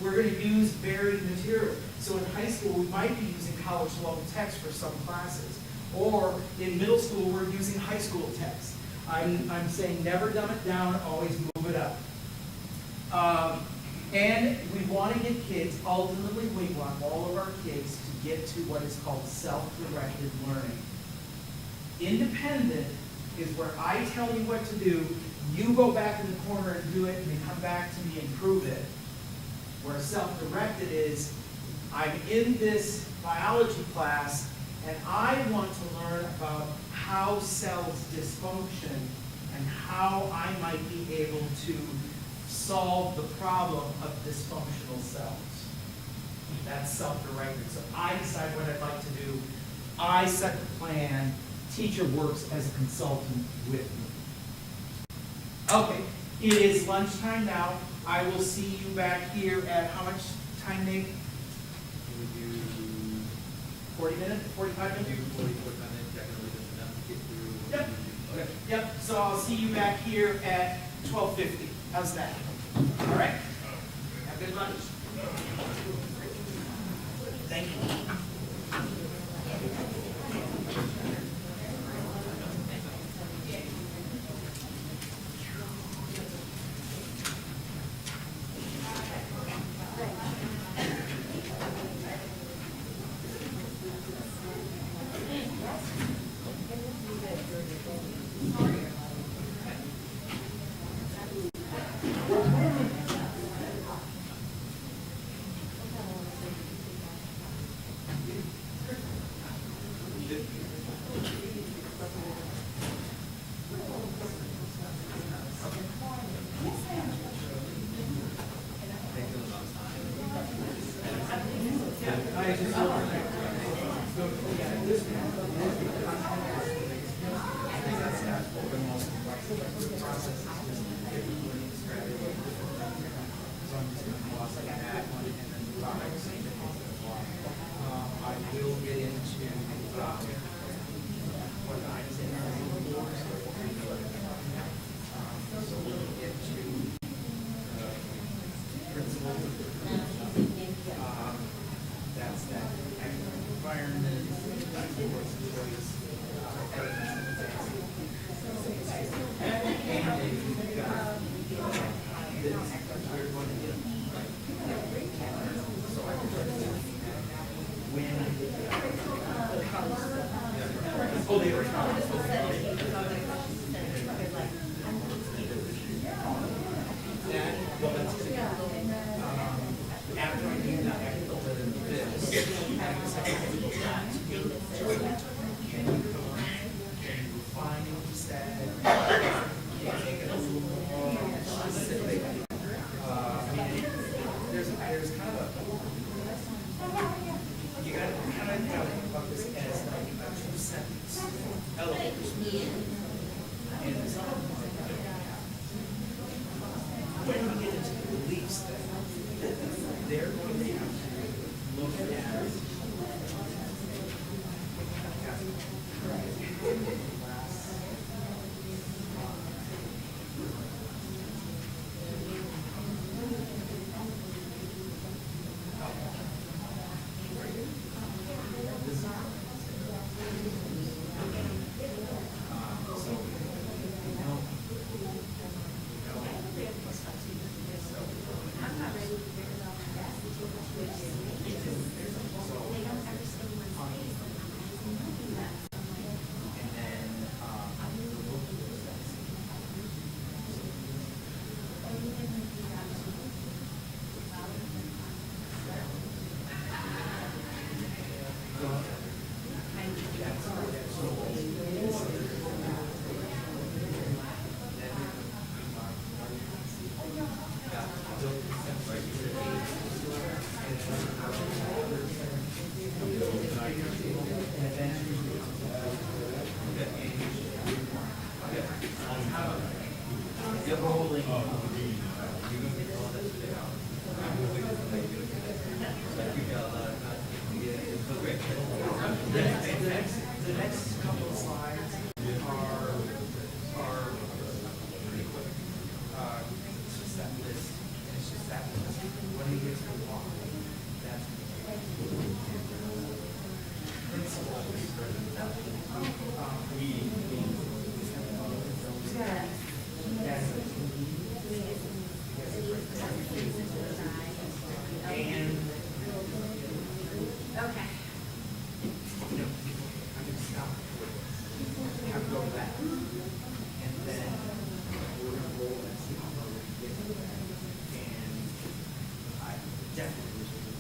We're going to use varied materials. So in high school, we might be using college level text for some classes. Or in middle school, we're using high school text. I'm saying never dumb it down, always move it up. And we want to get kids, ultimately we want all of our kids to get to what is called self-directed learning. Independent is where I tell you what to do, you go back in the corner and do it, and then come back to me and prove it. Where self-directed is, I'm in this biology class, and I want to learn about how cells dysfunction and how I might be able to solve the problem of dysfunctional cells. That's self-directed. So I decide what I'd like to do. I set the plan. Teacher works as a consultant with me. Okay, it is lunchtime now. I will see you back here at how much time, Nate? We do 40 minutes? 45 minutes? 40, 45 minutes, definitely just enough to get through. Yep. Okay. Yep, so I'll see you back here at 12:50. How's that? All right? Have good lunch. Thank you. I will get into what I'm saying. So we'll get to principles. That's that academic environment, towards choice, and you've got this, we're going to get so I can try to when oh, they were after I do that, I go to this. Can you refine what you said? Can you make it a little more specific? There's kind of a you got to kind of think about this as like a two-sentence elevator speech. And when we get into the beliefs, they're going to have to look at The next couple of slides are pretty quick. It's just that list. And it's just that list. When he gets to walk, that's and Okay. you know, I'm gonna stop for this. Have to go back. And then we're gonna roll and see how far we can get. And I definitely wish we could.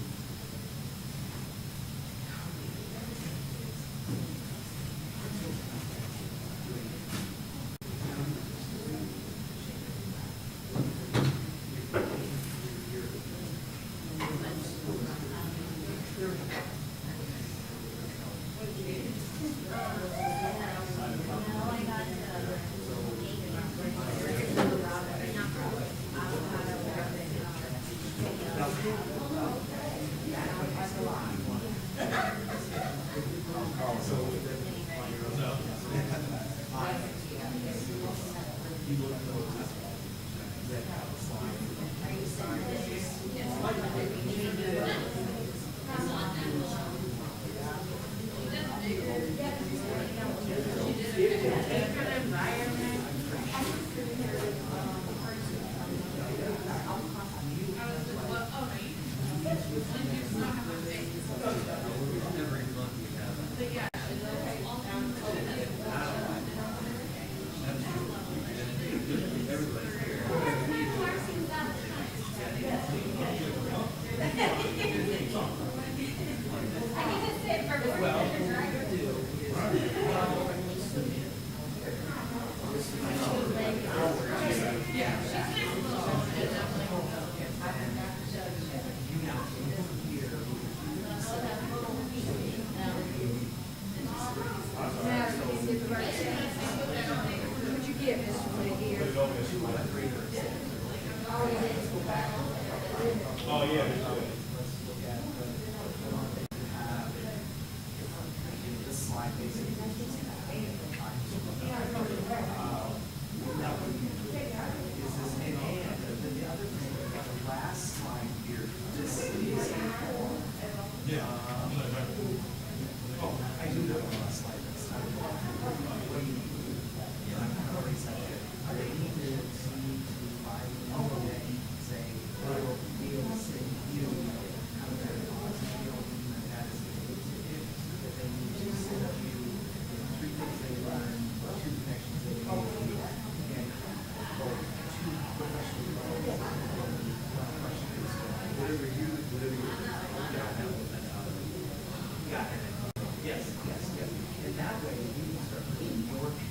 Yes. And that way, you can start putting your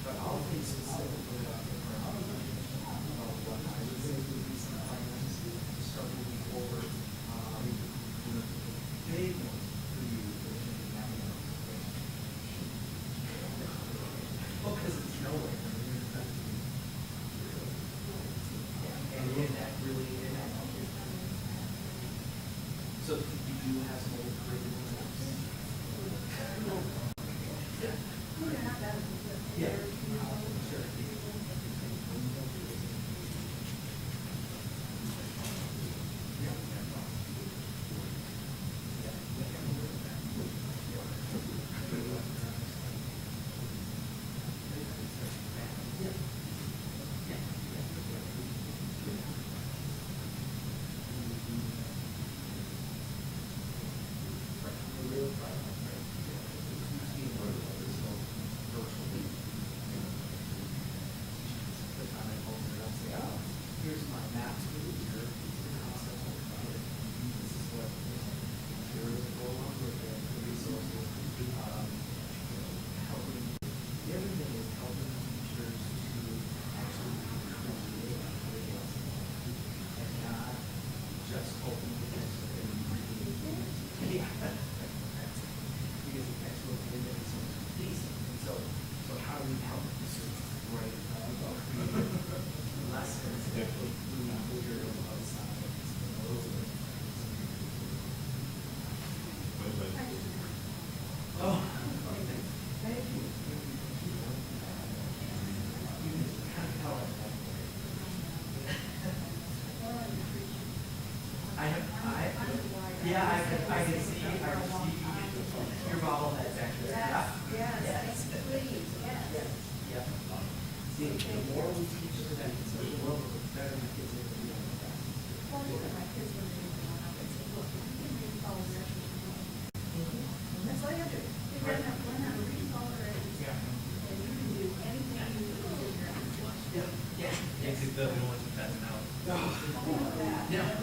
But I'll be specifically about what I would say would be some plans to start moving forward. Big ones for you, well, because it's nowhere. And in that really, in that. So you do have some old curriculum. Yeah. Sure. Here's my map for the year. This is what materials go along with it, the resources. Helping, the other thing is helping teachers to actually create curriculum and not just open the textbook and reading. Yeah. Because the textbook is so decent. And so how do we help the students write lessons that will include material outside of those? Oh, thank you. You can kind of tell it. I can see, your bobbleheads actually. Yes, please, yes. Yeah. See, the more we teach them, the more the better the kids are going to be on the class. Well, look at my kids when they were growing up, and say, look, you can read all the directions. That's all you have to do. You learn how to read all the directions. Yeah. And you can do anything you need to do in your own. Yeah. Makes it feel we don't want you passing out. Yeah.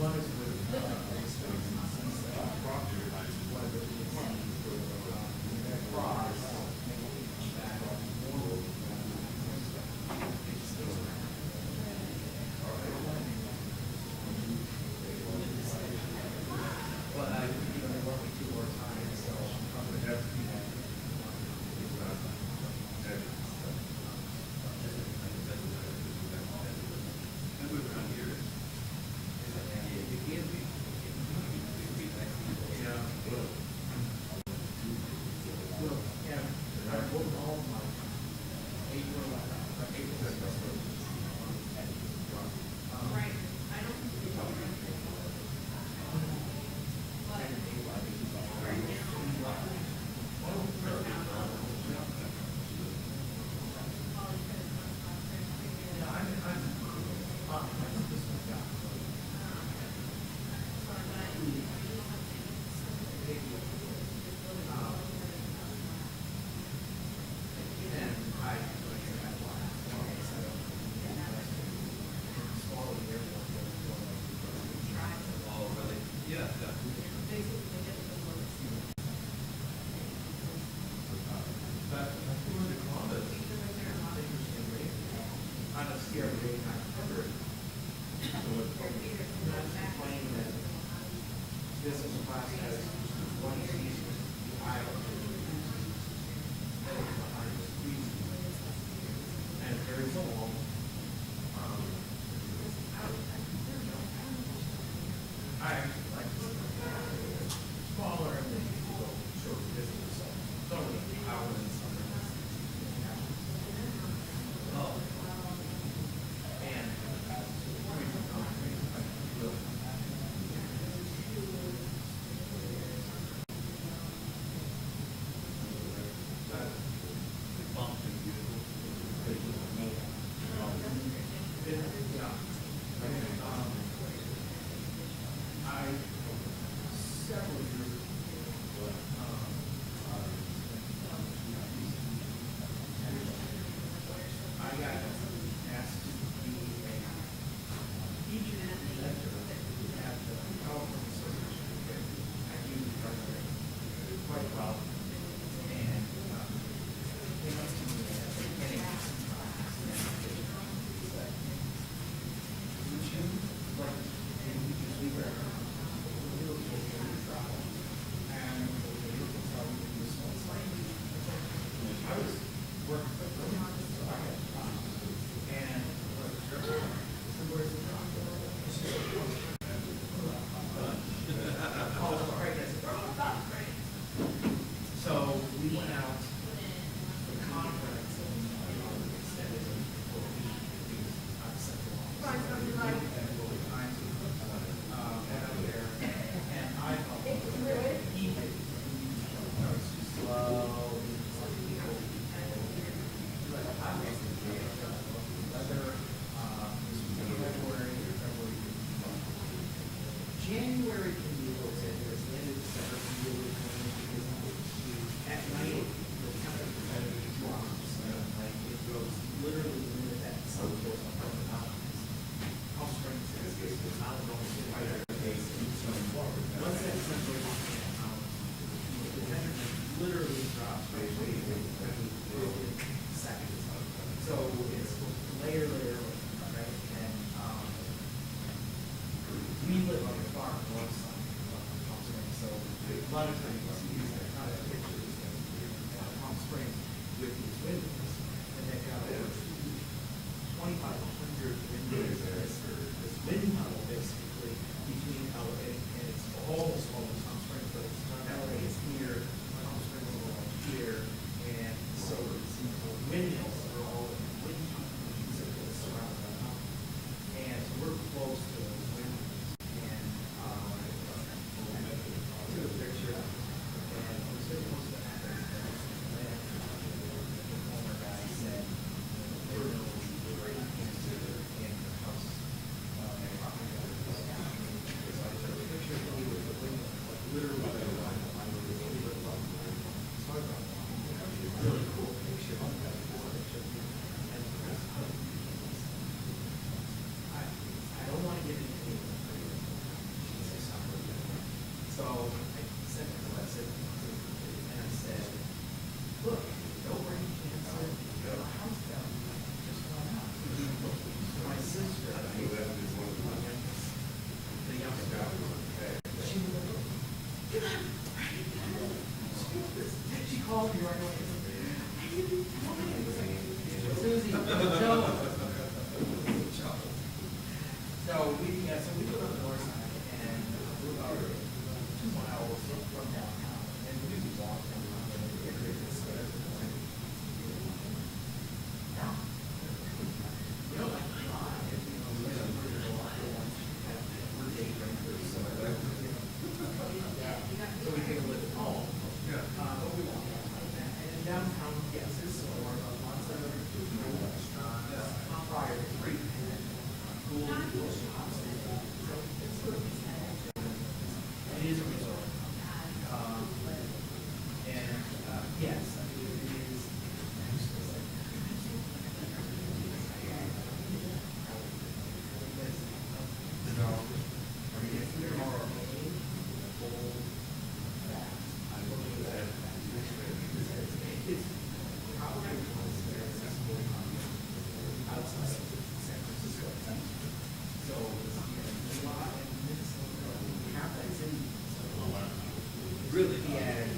One is with, property, one of the departments with, cross, but I, work me 2 more times, so I'm gonna have to do that. Oh, really? Yeah. But I flew into Columbus. On a CRV 900. That's the plane that business class has one seat aisle. Behind the seat. And very small. I actually like this. Smaller and then you go short distance, so it's only an hour and something. Oh. And, Bumped and beautiful. I, several years ago, I got asked to be a teacher lecturer at the California Association. I do quite well. And came up to me at the beginning of some class and said, would you like to be there? And I was working for them, so I had jobs. And so where's the job? Oh, right, that's so we went out to the conference and extended it for a week because I'm central office. And we'll be trying to head out there. And I thought it was really easy. I was too slow. January can be a little bit, because the end of December can be a little bit, because at night, the temperature drops, like it goes literally the minute that sun goes up on the mountains. How Springs is not going to be right there. Once that sun goes up on the mountains, the temperature literally drops within seconds. So it's layer, right? And we live on a farm north side of Palm Springs, so a lot of times you see these kind of pictures of Palm Springs with these windmills, and they've got over 2,500 windmills there. This windmill basically between LA, and it's almost Palm Springs, but it's LA is here, Palm Springs is all here, and so it's windmills are all in wind tunnels that surround that mountain. And so we're close to those windmills. And took a picture, and I was sitting close to that, and the former guy said, there was great cancer in the house. call you right away. Susie, Joe. So we live on the north side and we're about 2 miles from downtown and we usually walk from you know, like, so we take a look at home. But we walk. And downtown, yes, it's more of lots of restaurants, prior to free. Cool, shops. So it's sort of, it is a resort. Yes, I mean, it is. Really? Yeah.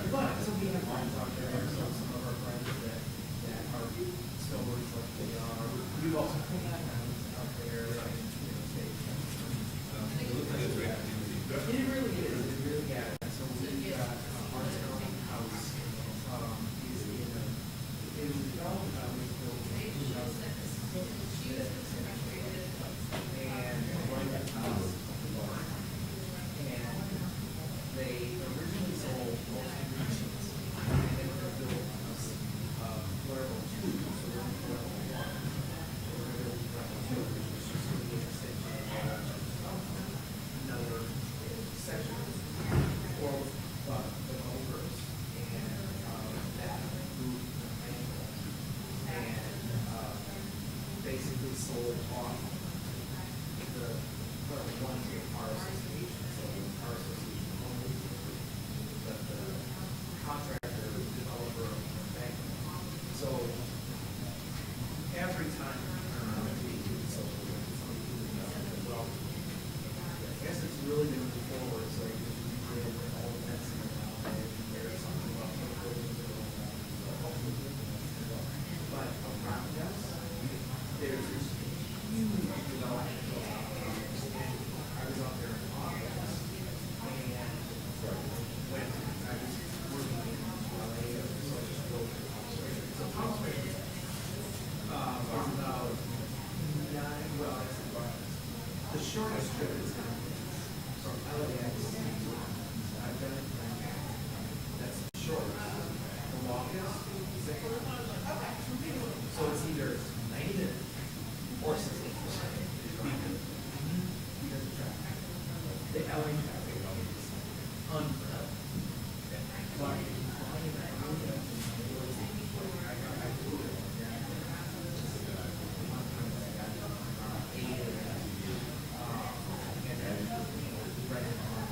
But, so we have friends out there, so some of our friends that are snowboarders like they are. We've also put friends out there, like, you know, say. It looks like a great activity. It really is, it really is. So we've got our town house, is in a, it was developed, was built in 2006. And right at the house. And they originally sold mostly machines. And then they built wearable two, so they're wearable one. They were built wearable two, which was just going to be an extension of another section. Or the overs and that group and basically sold off the one to our association. So our association only, but the contractor, developer, bank. So every time we do social work, somebody doing well, I guess it's really been moving forward. So we did all the fencing around it. There's something about the buildings and all that. But around us, there's this huge development. And I was out there in August, and when I was working in LA, I was just building a house. So house rate was about 9, well, that's the shortest trip is from LAX. I've done it from that's the shortest. The longest, 6 hours. So it's either 90 minutes or 60 because of traffic. The LA traffic is unreal. But and then rented on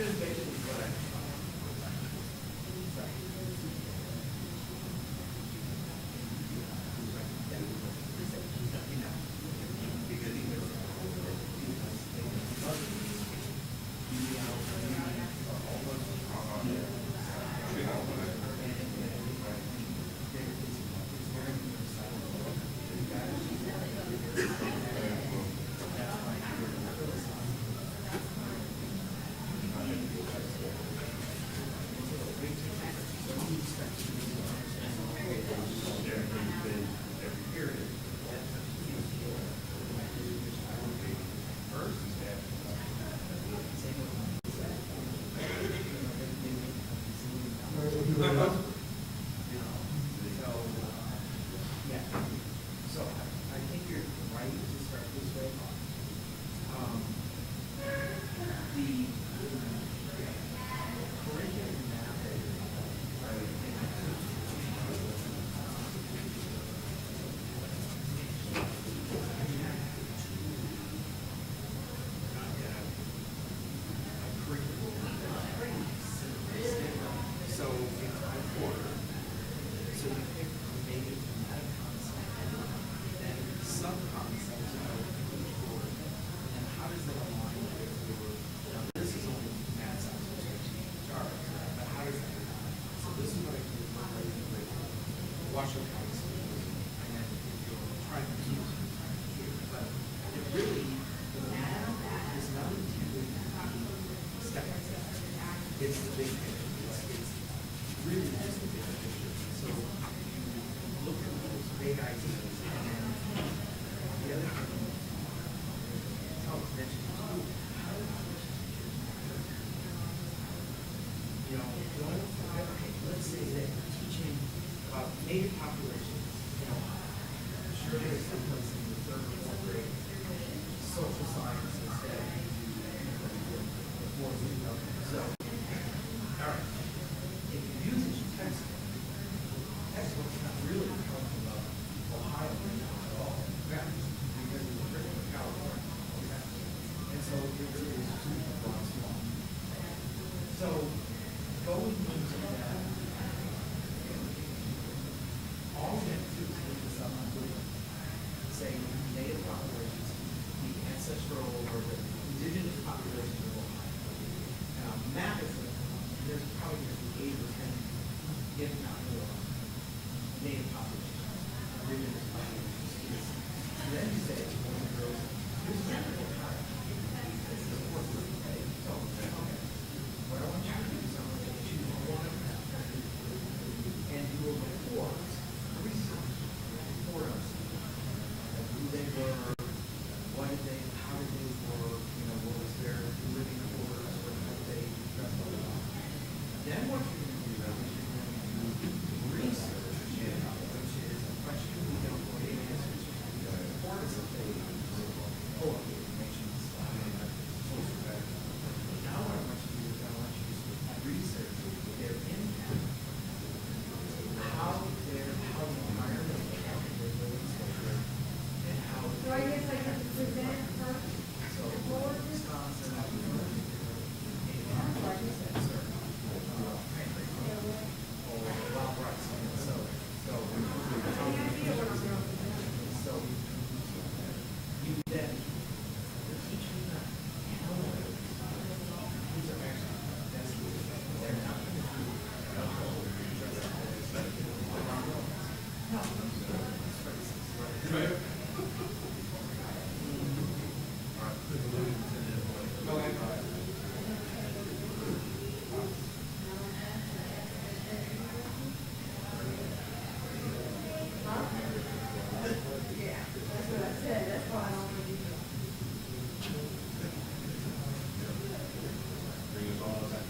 is basically what I. Sorry. So I think you're right to start this way. The curriculum map, so it's quarter. So you pick maybe that concept, then sub-concepts of each word, and how does that align with your, now this is only math science, which is charts, but how does that align? So this is what I do with Washington Council, and then if you're trying to use it here, but it really, the math is not intended to be step by step. It's the big picture. It's really just the big picture. So you look at those big ideas, and then the other thing, oh, mentioned too, you know, don't forget, okay, let's say that you're teaching about native populations, you know, sure there's someplace in the third or fourth grade, social sciences that you do before you know. So, all right, if you use this textbook, textbook's not really talking about Ohio at all, because it's written in California. And so it really is super broad small. So going into that, all we have to do is look this up on Google. Say native populations, the ancestral or the indigenous populations of Ohio. Map is there's probably going to be 8 or 10, if not more, native populations, indigenous populations. And then you say, when it goes, here's the map of Ohio. This is what we're okay. So, okay, what I want you to do is I want you to choose one of them and do a report, a research report on who they were, what did they, how did they work, you know, what was their living quarters, what did they dress up on. Then what you're going to do is you're going to do research, which is a question we don't know the answers to. Or it's a page, pull up the information, now what I want you to do is I want you to research their impact, how the environment, how their living structure, and how. So I guess I have to present first. So, Wisconsin, you then, you're teaching them how these are actually, they're not going to do Yeah, that's what I said, that's why I don't really do. Bring us all back.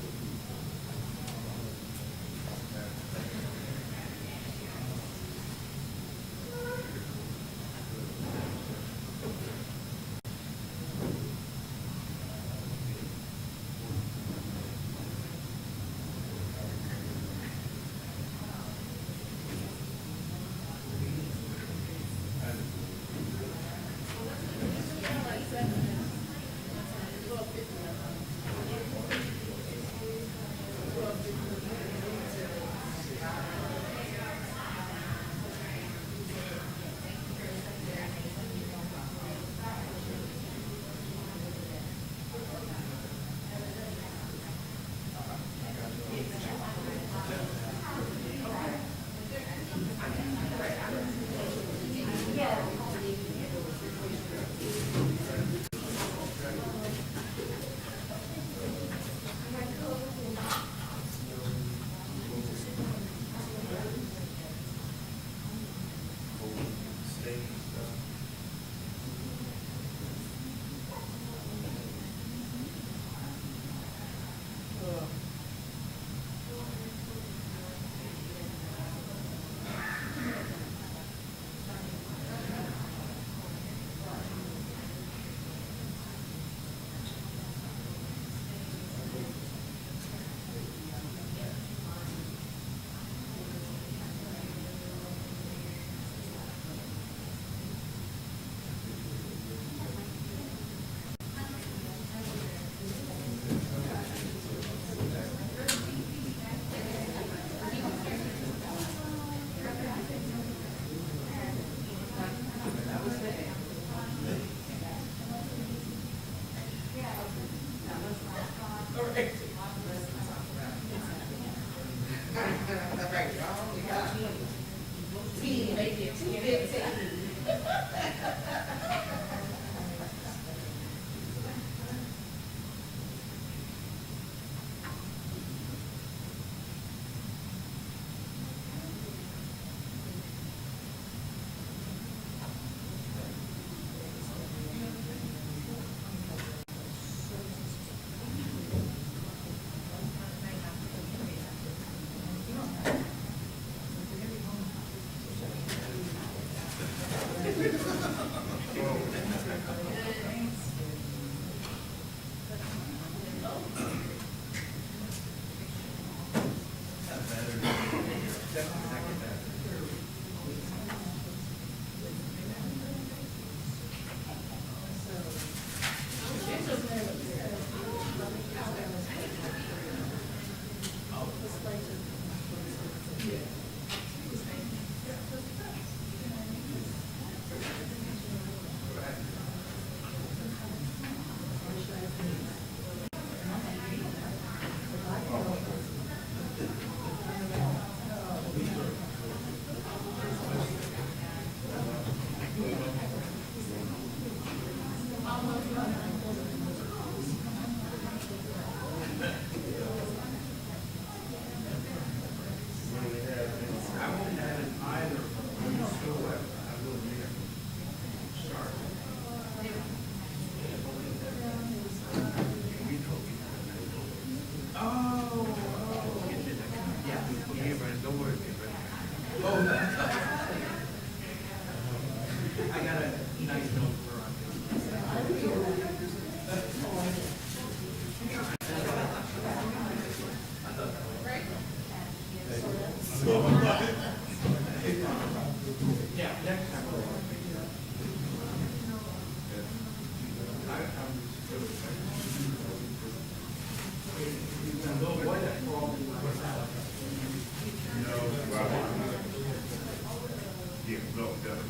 Yeah, no, definitely.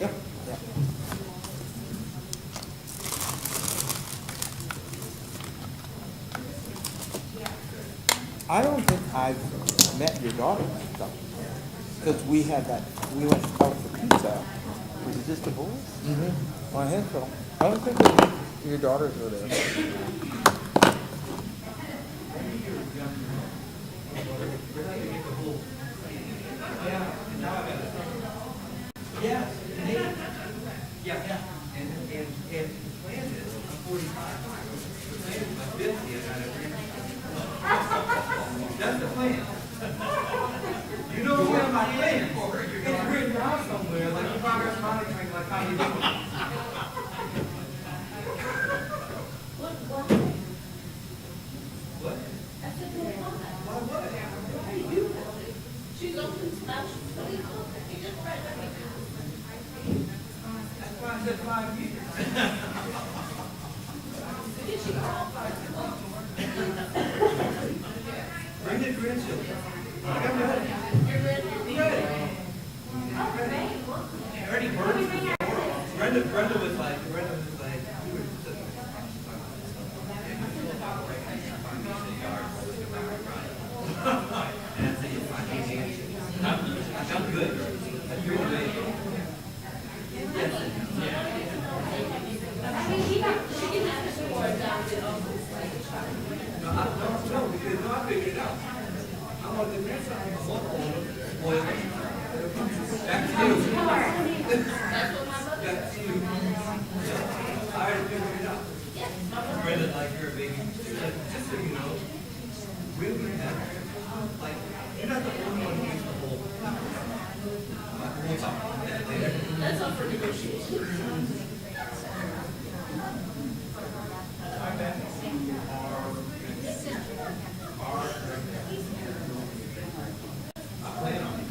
Yep. Yep. I don't think I've met your daughter, though. Because we had that, we went out for pizza. Was it just the boys? Mm-hmm. I think so. I don't think that your daughters were there. Yes, and yeah, and the plan is, I'm 45. The plan is by 50, and that's the plan. You know what my plan is? It's written down somewhere, like a progress monitoring, like how you do it. What? Why what? She's open spouse. She just read it. That's why I said 5 years. Did she qualify? Bring the grandchildren. I'm ready. You're ready? I'm ready. Already burned before. Brenda was like, we were just I'm good. I'm good today. No, because no, I figured it out. I want the grandson. I want all of them. Spoil them. Back to you. Back to you. I already figured it out. Brenda, like, you're a baby. Just so you know, we'll be happy. Like, you're not the only one who needs the whole. We'll talk about that later. That's up for negotiation. I plan on it.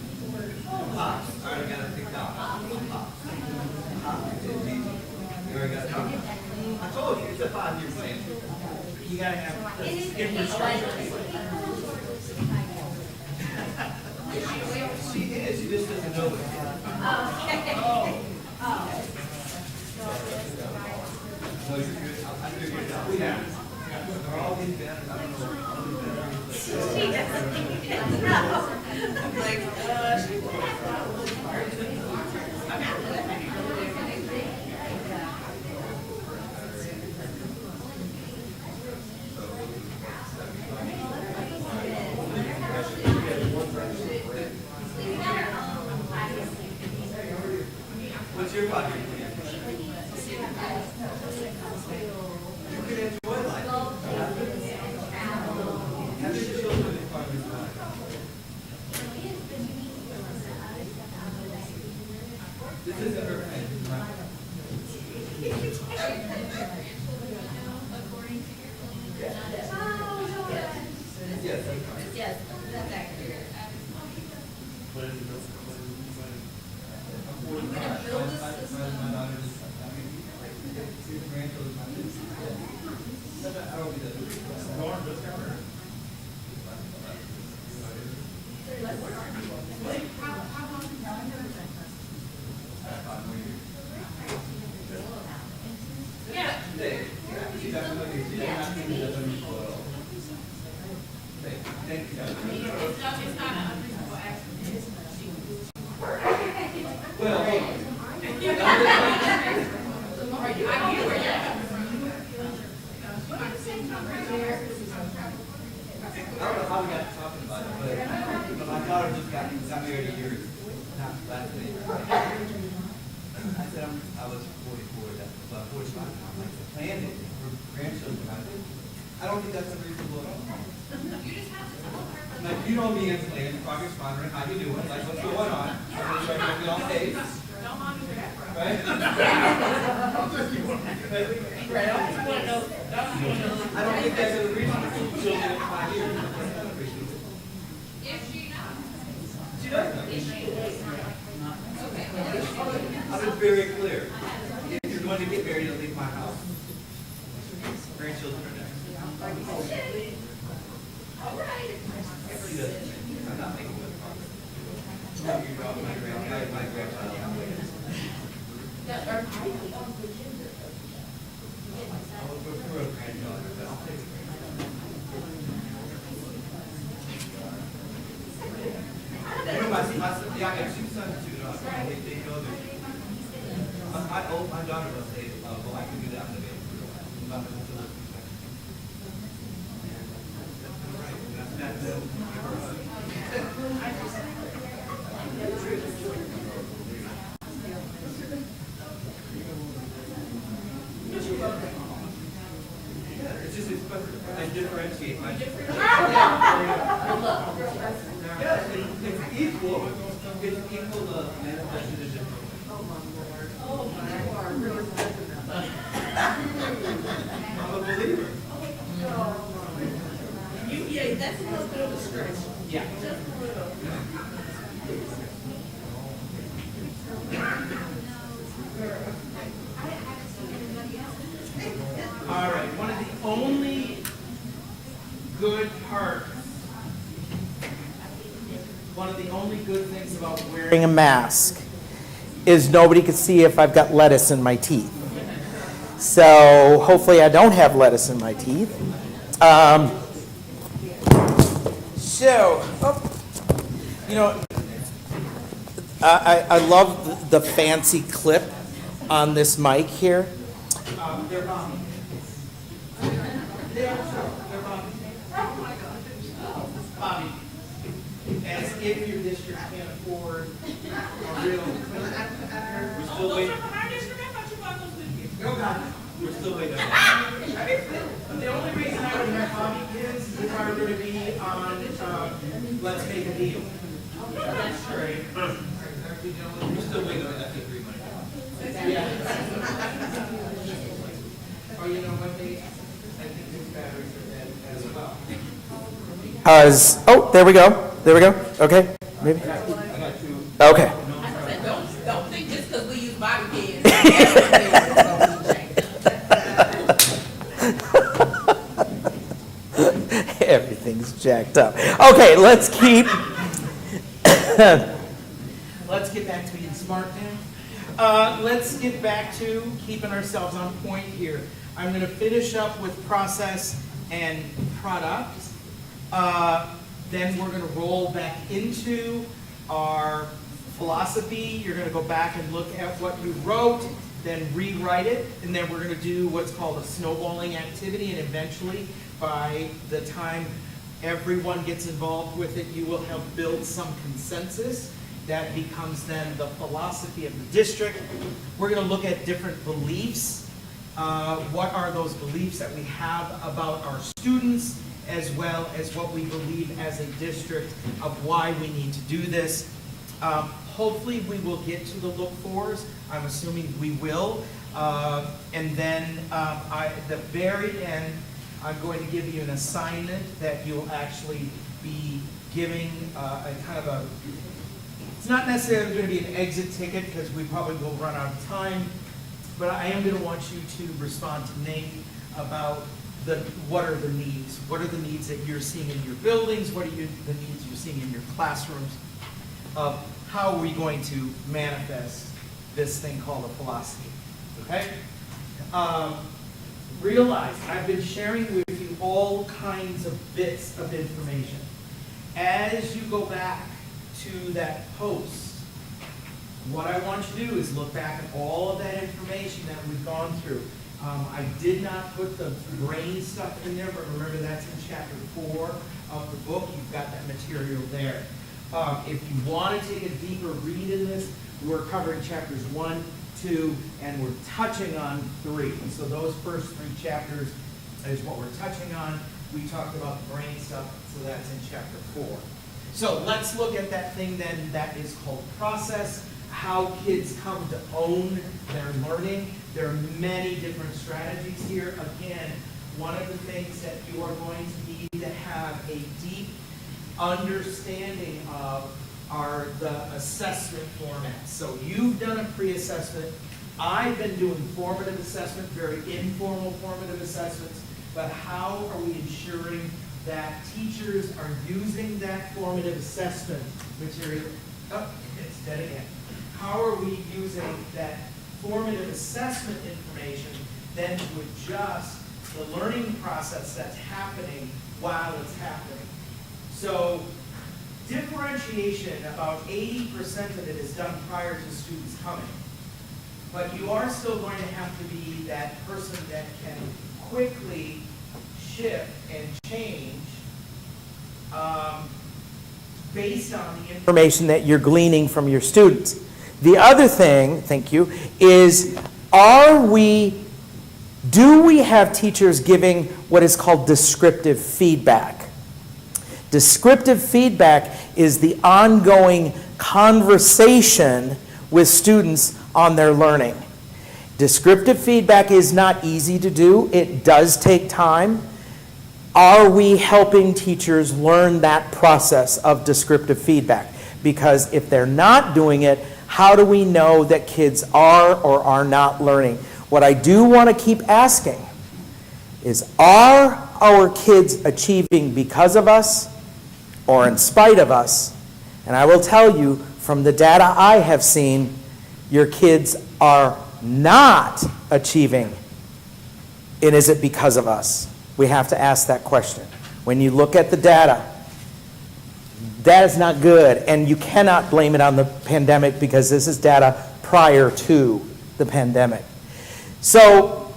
Pops, I already got it picked out. Pops. You already got it done? I told you, it's a 5-year plan. You gotta have infrastructure. She is, she just doesn't know it. No, you're good. I figured it out. Yeah. They're all these banners, I don't know. All these banners. I'm like, What's your 5-year plan? You can enjoy life. Have your children in 5 years' time. This isn't her plan, this is my plan. Yes, that's right. Yes, that's accurate. I'm 45. My daughter is, I mean, your grandchildren, my kids. I don't think that's. yeah. She's absolutely, she doesn't have to do that unusual at all. Thank you. It's not an unreasonable action. Well, I get where you're at. I don't know how we got to talking about it, but my daughter just got married a year, not last May. I said I was 44, that's about 45 now. I'm like, the plan is for grandchildren. I don't think that's unreasonable at all. Like, you know me and plan, progress monitoring, how you doing, like, what's going on? I'm sure everything all safe. Don't monitor that, bro. Right? Right, I just want to know, I don't think that's unreasonable. Children in 5 years. if she knows. She does know. If she knows. Okay. I was very clear. If you're going to get married, don't leave my house. Grandchildren are next. All right. She doesn't. I'm not making good progress. Your dog, my grandchild. We're a granddaughter, but I'll take a granddaughter. You know, yeah, I got two sons too. They know they're. My daughter will say, well, I can do that. I'm the baby. It's just, I differentiate my. Yeah, it's equal. It's equal to manifested as different. I'm a believer. Yeah, that's a little bit of a stretch. Yeah. Just a little. All right, one of the only good parts, one of the only good things about wearing a mask is nobody can see if I've got lettuce in my teeth. So hopefully I don't have lettuce in my teeth. You know, I love the fancy clip on this mic here. They're bombing. They are true. They're bombing. Oh my God. Bobby, as if your district can't afford a real. We're still waiting. We're still waiting. The only reason I would have Bobby is if I were going to be on Let's Make a Deal. That's straight. We're still waiting on that degree money. Yeah. Oh, you know what, I think these batteries are dead as well. Oh, there we go. There we go. Okay, maybe. Okay. Don't think just because we use bobby pins. Everything's jacked up. Okay, let's keep. Let's get back to being smart now. Let's get back to keeping ourselves on point here. I'm going to finish up with process and product. Then we're going to roll back into our philosophy. You're going to go back and look at what you wrote, then rewrite it, and then we're going to do what's called a snowballing activity, and eventually, by the time everyone gets involved with it, you will have built some consensus. That becomes then the philosophy of the district. We're going to look at different beliefs. What are those beliefs that we have about our students, as well as what we believe as a district of why we need to do this. Hopefully we will get to the look-fors. I'm assuming we will. And then at the very end, I'm going to give you an assignment that you'll actually be giving a kind of a, it's not necessarily going to be an exit ticket because we probably will run out of time, but I am going to want you to respond to Nate about what are the needs? What are the needs that you're seeing in your buildings? What are the needs you're seeing in your classrooms? How are we going to manifest this thing called a philosophy? Okay? Realize I've been sharing with you all kinds of bits of information. As you go back to that post, what I want you to do is look back at all of that information that we've gone through. I did not put the brain stuff in there, but remember that's in chapter 4 of the book. You've got that material there. If you want to take a deeper read in this, we're covering chapters 1, 2, and we're touching on 3. So those first 3 chapters is what we're touching on. We talked about the brain stuff, so that's in chapter 4. So let's look at that thing then that is called process, how kids come to own their learning. There are many different strategies here. Again, one of the things that you are going to need to have a deep understanding of are the assessment formats. So you've done a pre-assessment. I've been doing formative assessment, very informal formative assessments, but how are we ensuring that teachers are using that formative assessment material? Oh, it's dead again. How are we using that formative assessment information then to adjust the learning process that's happening while it's happening? So differentiation, about 80% of it is done prior to students coming. But you are still going to have to be that person that can quickly shift and change based on the information that you're gleaning from your students. The other thing, thank you, is do we have teachers giving what is called descriptive feedback? Descriptive feedback is the ongoing conversation with students on their learning. Descriptive feedback is not easy to do. It does take time. Are we helping teachers learn that process of descriptive feedback? Because if they're not doing it, how do we know that kids are or are not learning? What I do want to keep asking is, are our kids achieving because of us or in spite of us? And I will tell you, from the data I have seen, your kids are not achieving. And is it because of us? We have to ask that question. When you look at the data, that is not good, and you cannot blame it on the pandemic because this is data prior to the pandemic. So,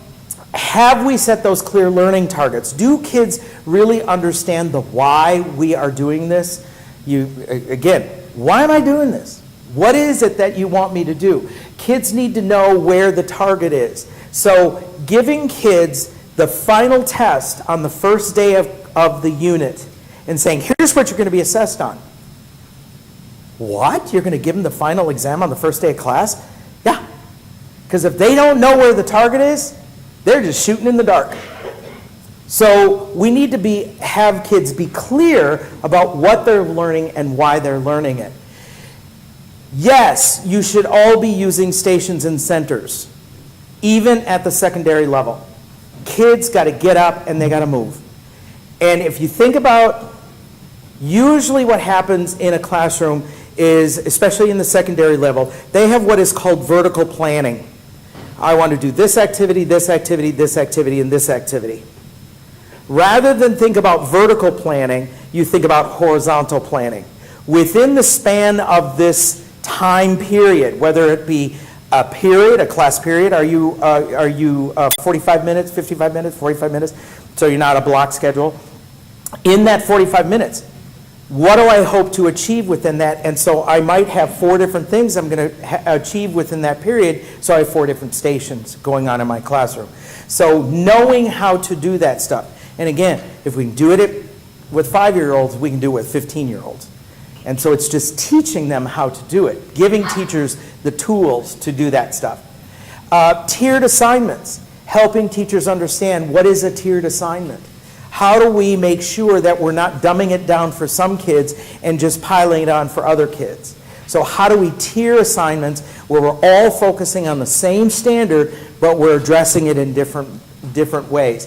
have we set those clear learning targets? Do kids really understand the why we are doing this? Again, why am I doing this? What is it that you want me to do? Kids need to know where the target is. So, giving kids the final test on the first day of the unit and saying, here's what you're going to be assessed on. What? You're going to give them the final exam on the first day of class? Yeah. Because if they don't know where the target is, they're just shooting in the dark. So we need to have kids be clear about what they're learning and why they're learning it. Yes, you should all be using stations and centers, even at the secondary level. Kids got to get up and they got to move. And if you think about, usually what happens in a classroom is, especially in the secondary level, they have what is called vertical planning. I want to do this activity, this activity, this activity, and this activity. Rather than think about vertical planning, you think about horizontal planning. Within the span of this time period, whether it be a period, a class period, are you 45 minutes, 55 minutes, 45 minutes? So you're not a block schedule. In that 45 minutes, what do I hope to achieve within that? And so I might have 4 different things I'm going to achieve within that period, so I have 4 different stations going on in my classroom. So knowing how to do that stuff. And again, if we can do it with 5-year-olds, we can do it with 15-year-olds. And so it's just teaching them how to do it, giving teachers the tools to do that stuff. Tiered assignments, helping teachers understand what is a tiered assignment. How do we make sure that we're not dumbing it down for some kids and just piling it on for other kids? So how do we tier assignments where we're all focusing on the same standard, but we're addressing it in different ways?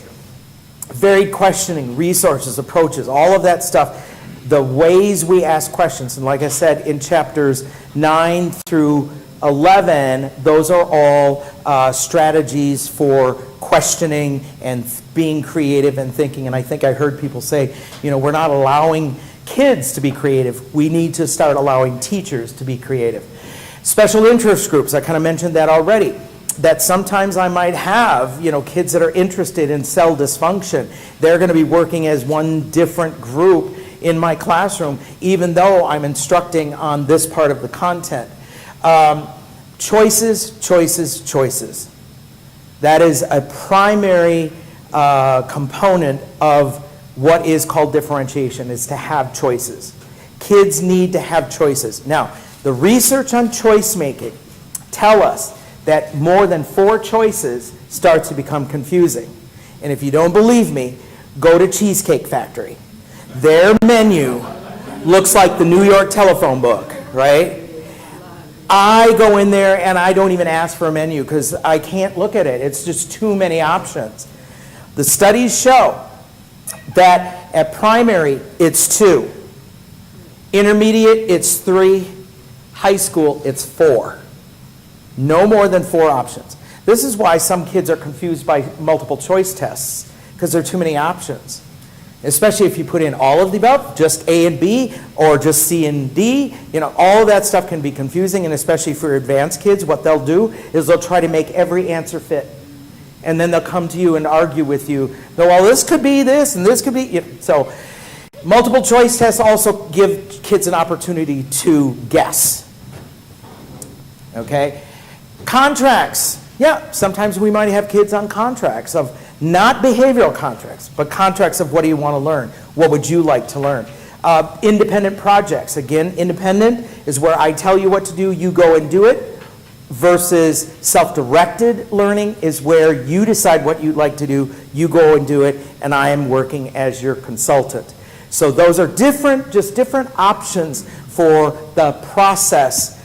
Varied questioning, resources, approaches, all of that stuff. The ways we ask questions, and like I said, in chapters 9 through 11, those are all strategies for questioning and being creative and thinking. And I think I heard people say, we're not allowing kids to be creative. We need to start allowing teachers to be creative. Special interest groups, I kind of mentioned that already. That sometimes I might have, kids that are interested in cell dysfunction. They're going to be working as one different group in my classroom, even though I'm instructing on this part of the content. Choices, choices, choices. That is a primary component of what is called differentiation, is to have choices. Kids need to have choices. Now, the research on choice making tell us that more than 4 choices starts to become confusing. And if you don't believe me, go to Cheesecake Factory. Their menu looks like the New York telephone book, right? I go in there and I don't even ask for a menu because I can't look at it. It's just too many options. The studies show that at primary, it's 2. Intermediate, it's 3. High school, it's 4. No more than 4 options. This is why some kids are confused by multiple choice tests, because there are too many options. Especially if you put in all of the above, just A and B, or just C and D. All of that stuff can be confusing, and especially for advanced kids, what they'll do is they'll try to make every answer fit. And then they'll come to you and argue with you, well, this could be this, and this could be, so multiple choice tests also give kids an opportunity to guess. Okay? Contracts. Yeah, sometimes we might have kids on contracts of not behavioral contracts, but contracts of what do you want to learn? What would you like to learn? Independent projects. Again, independent is where I tell you what to do, you go and do it, versus self-directed learning is where you decide what you'd like to do, you go and do it, and I am working as your consultant. So those are just different options for the process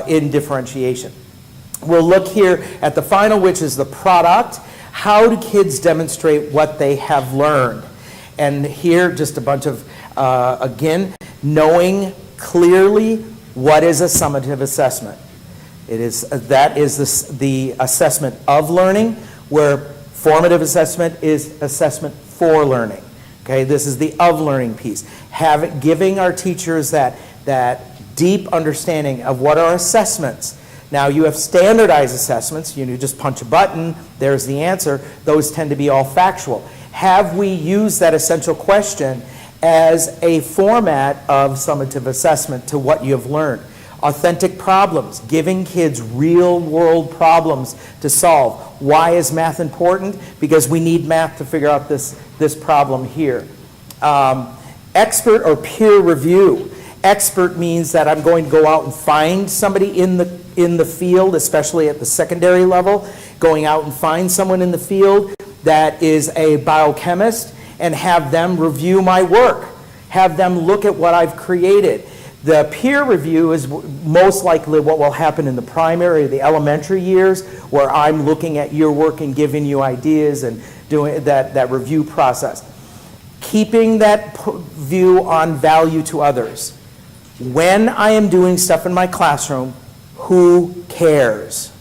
in differentiation. We'll look here at the final, which is the product. How do kids demonstrate what they have learned? And here, just a bunch of, again, knowing clearly what is a summative assessment. That is the assessment of learning, where formative assessment is assessment for learning. Okay, this is the of learning piece. Giving our teachers that deep understanding of what are assessments. Now, you have standardized assessments. You just punch a button, there's the answer. Those tend to be all factual. Have we used that essential question as a format of summative assessment to what you have learned? Authentic problems, giving kids real-world problems to solve. Why is math important? Because we need math to figure out this problem here. Expert or peer review. Expert means that I'm going to go out and find somebody in the field, especially at the secondary level, going out and find someone in the field that is a biochemist and have them review my work, have them look at what I've created. The peer review is most likely what will happen in the primary or the elementary years, where I'm looking at your work and giving you ideas and doing that review process. Keeping that view on value to others. When I am doing stuff in my classroom, who cares?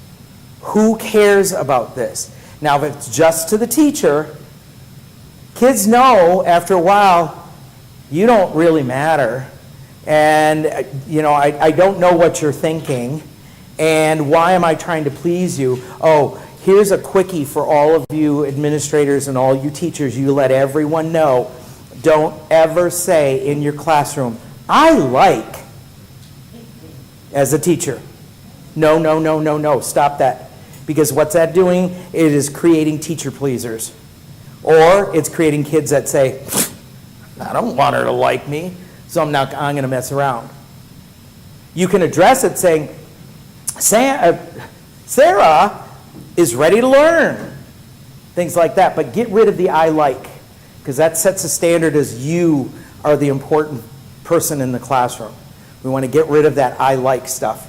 Who cares about this? Now, if it's just to the teacher, kids know after a while, you don't really matter. And, I don't know what you're thinking. And why am I trying to please you? Oh, here's a quickie for all of you administrators and all you teachers. You let everyone know. Don't ever say in your classroom, I like, as a teacher. No, no, no, no, no. Stop that. Because what's that doing? It is creating teacher pleasers. Or it's creating kids that say, I don't want her to like me, so I'm going to mess around. You can address it saying, Sarah is ready to learn. Things like that. But get rid of the I like, because that sets a standard as you are the important person in the classroom. We want to get rid of that I like stuff.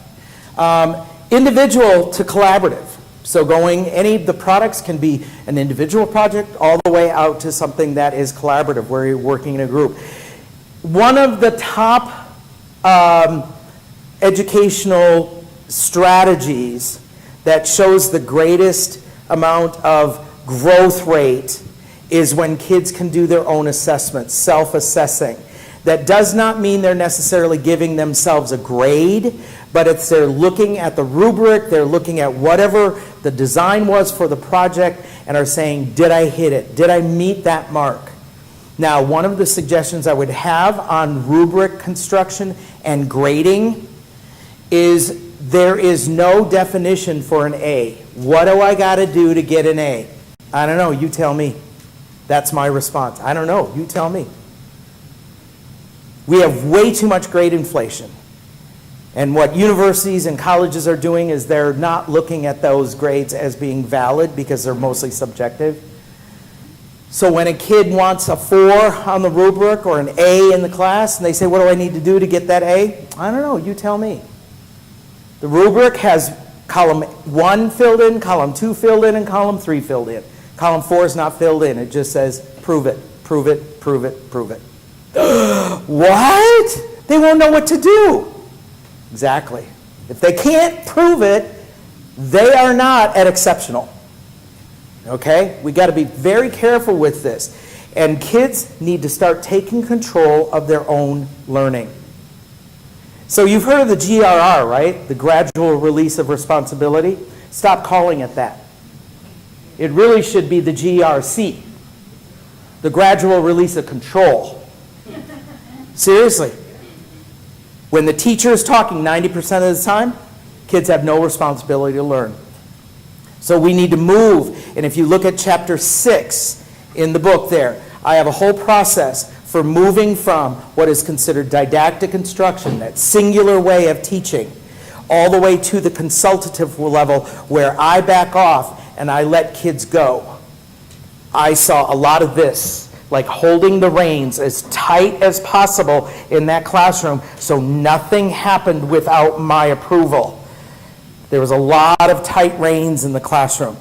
Individual to collaborative. So the products can be an individual project all the way out to something that is collaborative, where you're working in a group. One of the top educational strategies that shows the greatest amount of growth rate is when kids can do their own assessments, self-assessing. That does not mean they're necessarily giving themselves a grade, but it's they're looking at the rubric, they're looking at whatever the design was for the project, and are saying, did I hit it? Did I meet that mark? Now, one of the suggestions I would have on rubric construction and grading is there is no definition for an A. What do I got to do to get an A? I don't know, you tell me. That's my response. I don't know, you tell me. We have way too much grade inflation. And what universities and colleges are doing is they're not looking at those grades as being valid because they're mostly subjective. So when a kid wants a 4 on the rubric or an A in the class, and they say, what do I need to do to get that A? I don't know, you tell me. The rubric has column 1 filled in, column 2 filled in, and column 3 filled in. Column 4 is not filled in. It just says, prove it, prove it, prove it, prove it. What? They won't know what to do. Exactly. If they can't prove it, they are not at exceptional. Okay? We got to be very careful with this. And kids need to start taking control of their own learning. So you've heard of the GRR, right? The gradual release of responsibility. Stop calling it that. It really should be the GRC, the gradual release of control. Seriously. When the teacher is talking 90% of the time, kids have no responsibility to learn. So we need to move. And if you look at chapter 6 in the book there, I have a whole process for moving from what is considered didactic instruction, that singular way of teaching, all the way to the consultative level where I back off and I let kids go. I saw a lot of this, like holding the reins as tight as possible in that classroom so nothing happened without my approval. There was a lot of tight reins in the classroom.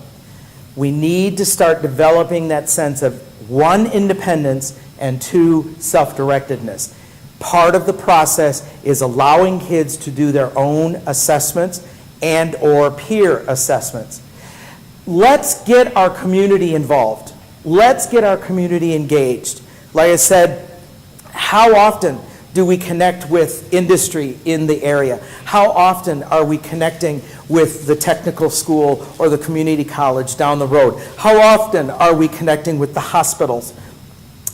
We need to start developing that sense of 1, independence, and 2, self-directedness. Part of the process is allowing kids to do their own assessments and or peer assessments. Let's get our community involved. Let's get our community engaged. Like I said, how often do we connect with industry in the area? How often are we connecting with the technical school or the community college down the road? How often are we connecting with the hospitals,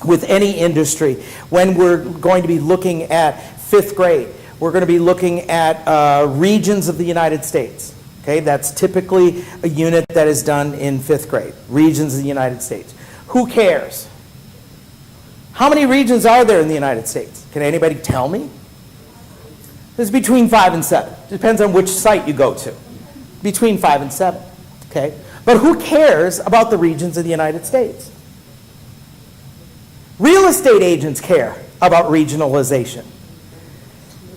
with any industry? When we're going to be looking at 5th grade, we're going to be looking at regions of the United States. Okay, that's typically a unit that is done in 5th grade, regions of the United States. Who cares? How many regions are there in the United States? Can anybody tell me? It's between 5 and 7. Depends on which site you go to. Between 5 and 7. Okay? But who cares about the regions of the United States? Real estate agents care about regionalization.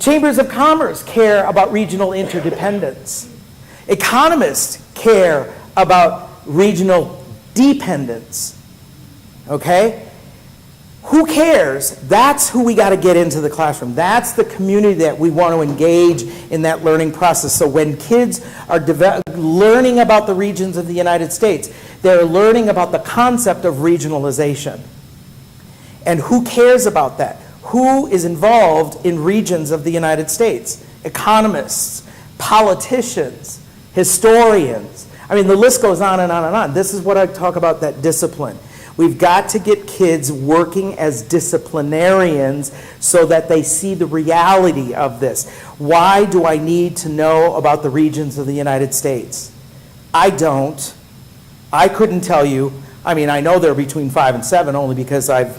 Chambers of commerce care about regional interdependence. Economists care about regional dependence. Okay? Who cares? That's who we got to get into the classroom. That's the community that we want to engage in that learning process. So when kids are learning about the regions of the United States, they're learning about the concept of regionalization. And who cares about that? Who is involved in regions of the United States? Economists, politicians, historians. I mean, the list goes on and on and on. This is what I talk about, that discipline. We've got to get kids working as disciplinarians so that they see the reality of this. Why do I need to know about the regions of the United States? I don't. I couldn't tell you. I mean, I know they're between 5 and 7 only because I've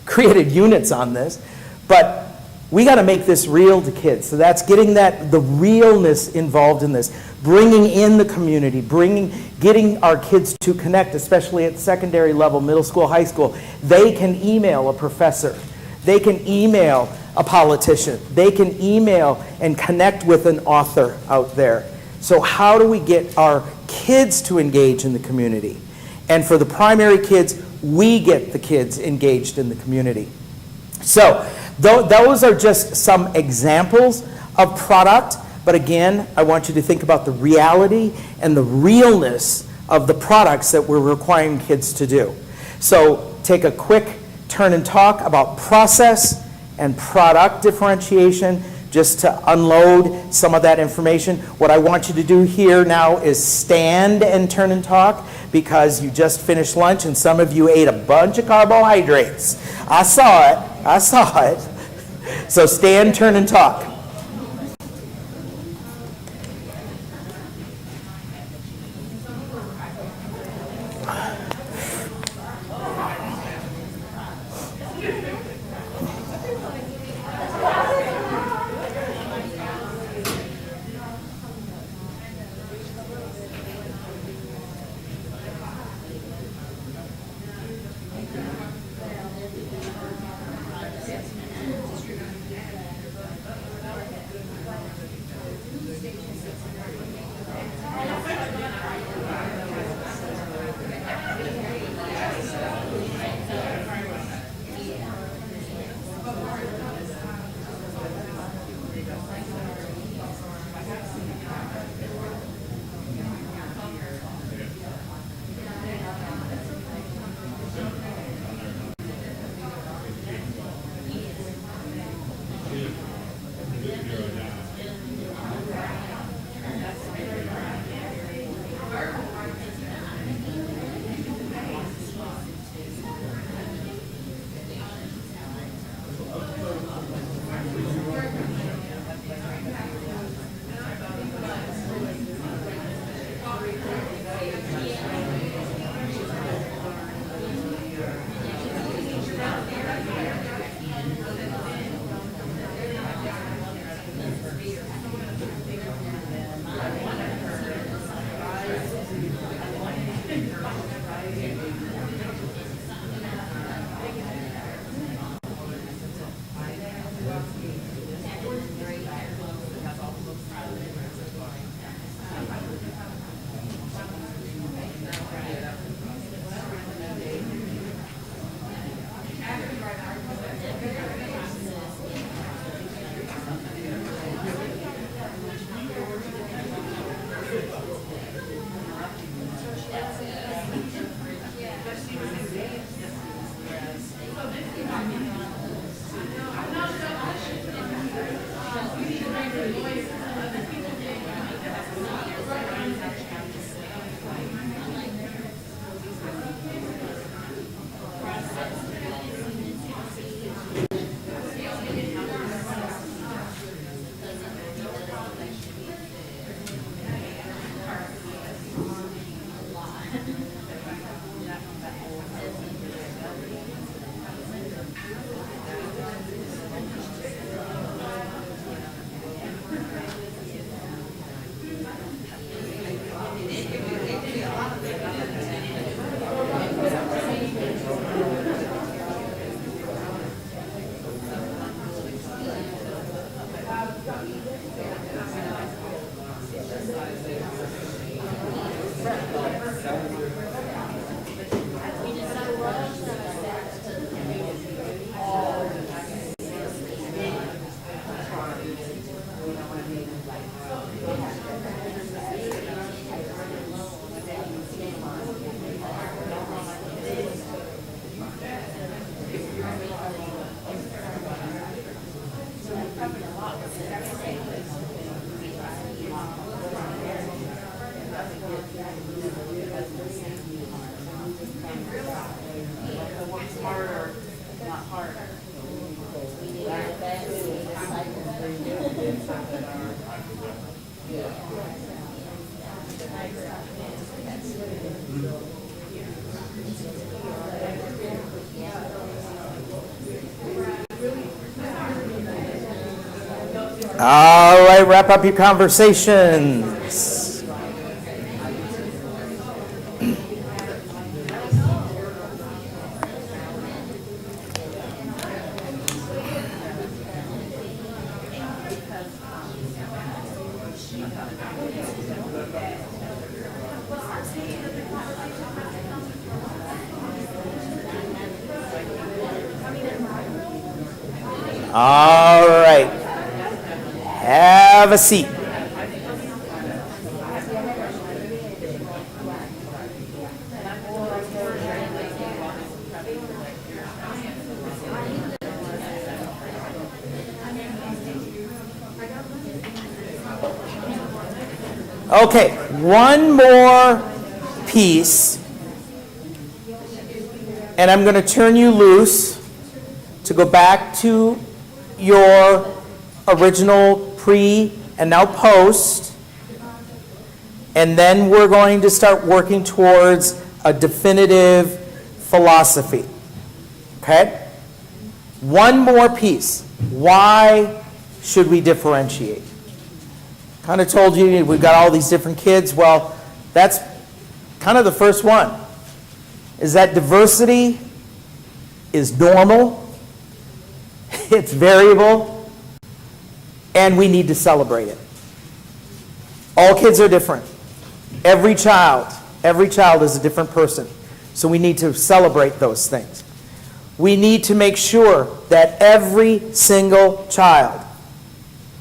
created units on this. But we got to make this real to kids. So that's getting the realness involved in this. Bringing in the community, getting our kids to connect, especially at secondary level, middle school, high school. They can email a professor. They can email a politician. They can email and connect with an author out there. So how do we get our kids to engage in the community? And for the primary kids, we get the kids engaged in the community. So those are just some examples of product. But again, I want you to think about the reality and the realness of the products that we're requiring kids to do. So take a quick turn and talk about process and product differentiation, just to unload some of that information. What I want you to do here now is stand and turn and talk, because you just finished lunch and some of you ate a bunch of carbohydrates. I saw it. So stand, turn, and talk. All right, wrap up your conversations. All right. Have a seat. Okay, one more piece, and I'm going to turn you loose to go back to your original pre and now post, and then we're going to start working towards a definitive philosophy. Okay? One more piece. Why should we differentiate? Kind of told you we've got all these different kids. Well, that's kind of the first one, is that diversity is normal, it's variable, and we need to celebrate it. All kids are different. Every child is a different person. So we need to celebrate those things. We need to make sure that every single child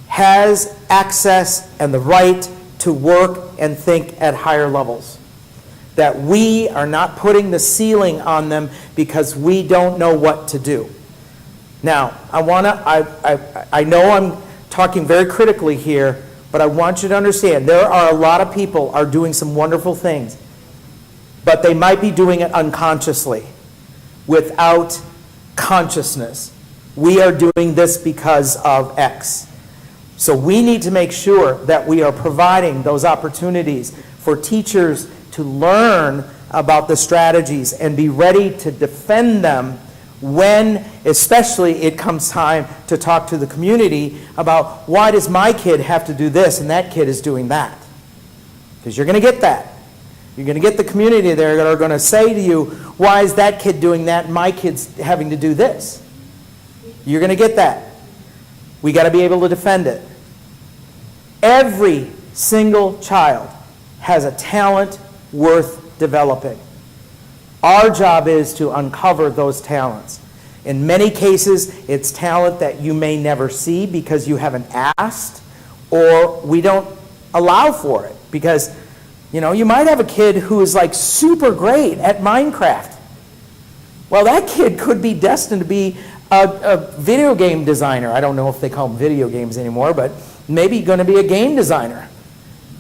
has access and the right to work and think at higher levels. That we are not putting the ceiling on them because we don't know what to do. Now, I know I'm talking very critically here, but I want you to understand there are a lot of people are doing some wonderful things, but they might be doing it unconsciously, without consciousness. We are doing this because of X. So we need to make sure that we are providing those opportunities for teachers to learn about the strategies and be ready to defend them when, especially, it comes time to talk to the community about why does my kid have to do this and that kid is doing that. Because you're going to get that. You're going to get the community there that are going to say to you, why is that kid doing that and my kid's having to do this? You're going to get that. We got to be able to defend it. Every single child has a talent worth developing. Our job is to uncover those talents. In many cases, it's talent that you may never see because you haven't asked, or we don't allow for it. Because, you might have a kid who is like super great at Minecraft. Well, that kid could be destined to be a video game designer. I don't know if they call them video games anymore, but Maybe going to be a game designer.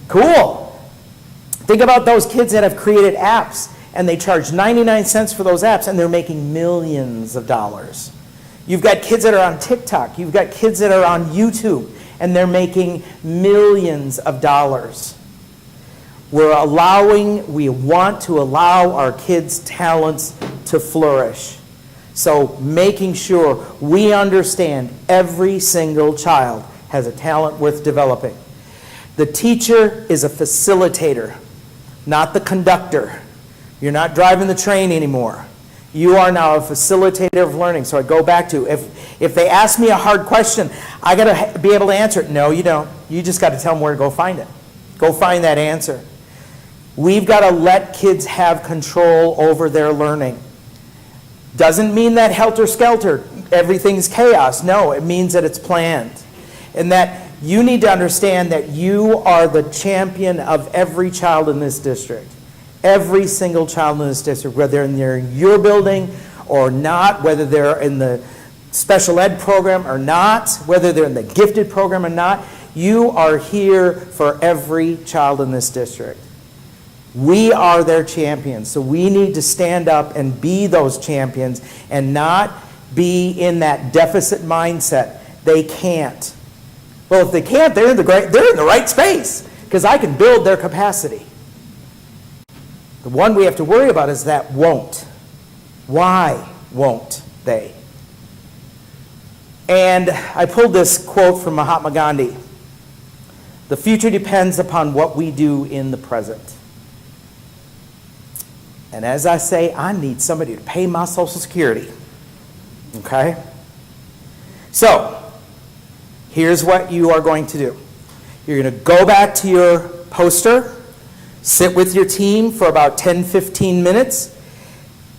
Cool. Think about those kids that have created apps and they charge 99 cents for those apps and they're making millions of dollars. You've got kids that are on TikTok. You've got kids that are on YouTube and they're making millions of dollars. We want to allow our kids' talents to flourish. So making sure we understand every single child has a talent worth developing. The teacher is a facilitator, not the conductor. You're not driving the train anymore. You are now a facilitator of learning. So I go back to, if they ask me a hard question, I got to be able to answer it. No, you don't. You just got to tell them where to go find it. Go find that answer. We've got to let kids have control over their learning. Doesn't mean that helter-skelter, everything's chaos. No, it means that it's planned. And that you need to understand that you are the champion of every child in this district. Every single child in this district, whether they're in your building or not, whether they're in the special ed program or not, whether they're in the gifted program or not, you are here for every child in this district. We are their champions, so we need to stand up and be those champions and not be in that deficit mindset. They can't. Well, if they can't, they're in the right space because I can build their capacity. The one we have to worry about is that won't. Why won't they? And I pulled this quote from Mahatma Gandhi. The future depends upon what we do in the present. And as I say, I need somebody to pay my Social Security. Okay? So, here's what you are going to do. You're going to go back to your poster, sit with your team for about 10-15 minutes.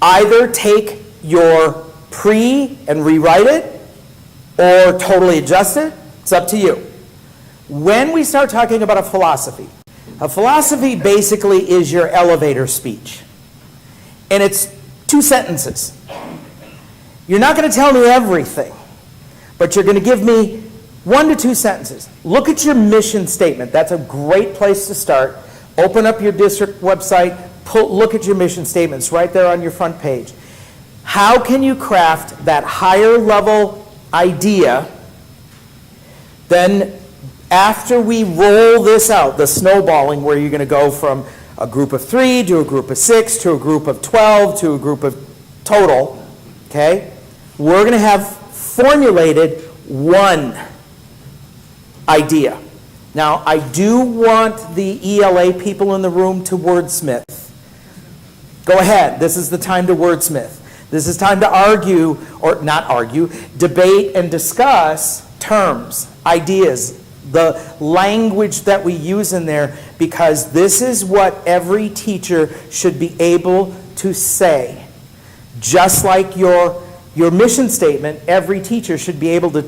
Either take your pre and rewrite it or totally adjust it. It's up to you. When we start talking about a philosophy basically is your elevator speech. And it's 2 sentences. You're not going to tell me everything, but you're going to give me 1 to 2 sentences. Look at your mission statement. That's a great place to start. Open up your district website, look at your mission statements right there on your front page. How can you craft that higher level idea? Then after we roll this out, the snowballing where you're going to go from a group of 3 to a group of 6 to a group of 12 to a group of total, okay? We're going to have formulated 1 idea. Now, I do want the ELA people in the room to wordsmith. Go ahead. This is the time to wordsmith. This is time to argue, or not argue, debate and discuss terms, ideas, the language that we use in there, because this is what every teacher should be able to say. Just like your mission statement, every teacher should be able to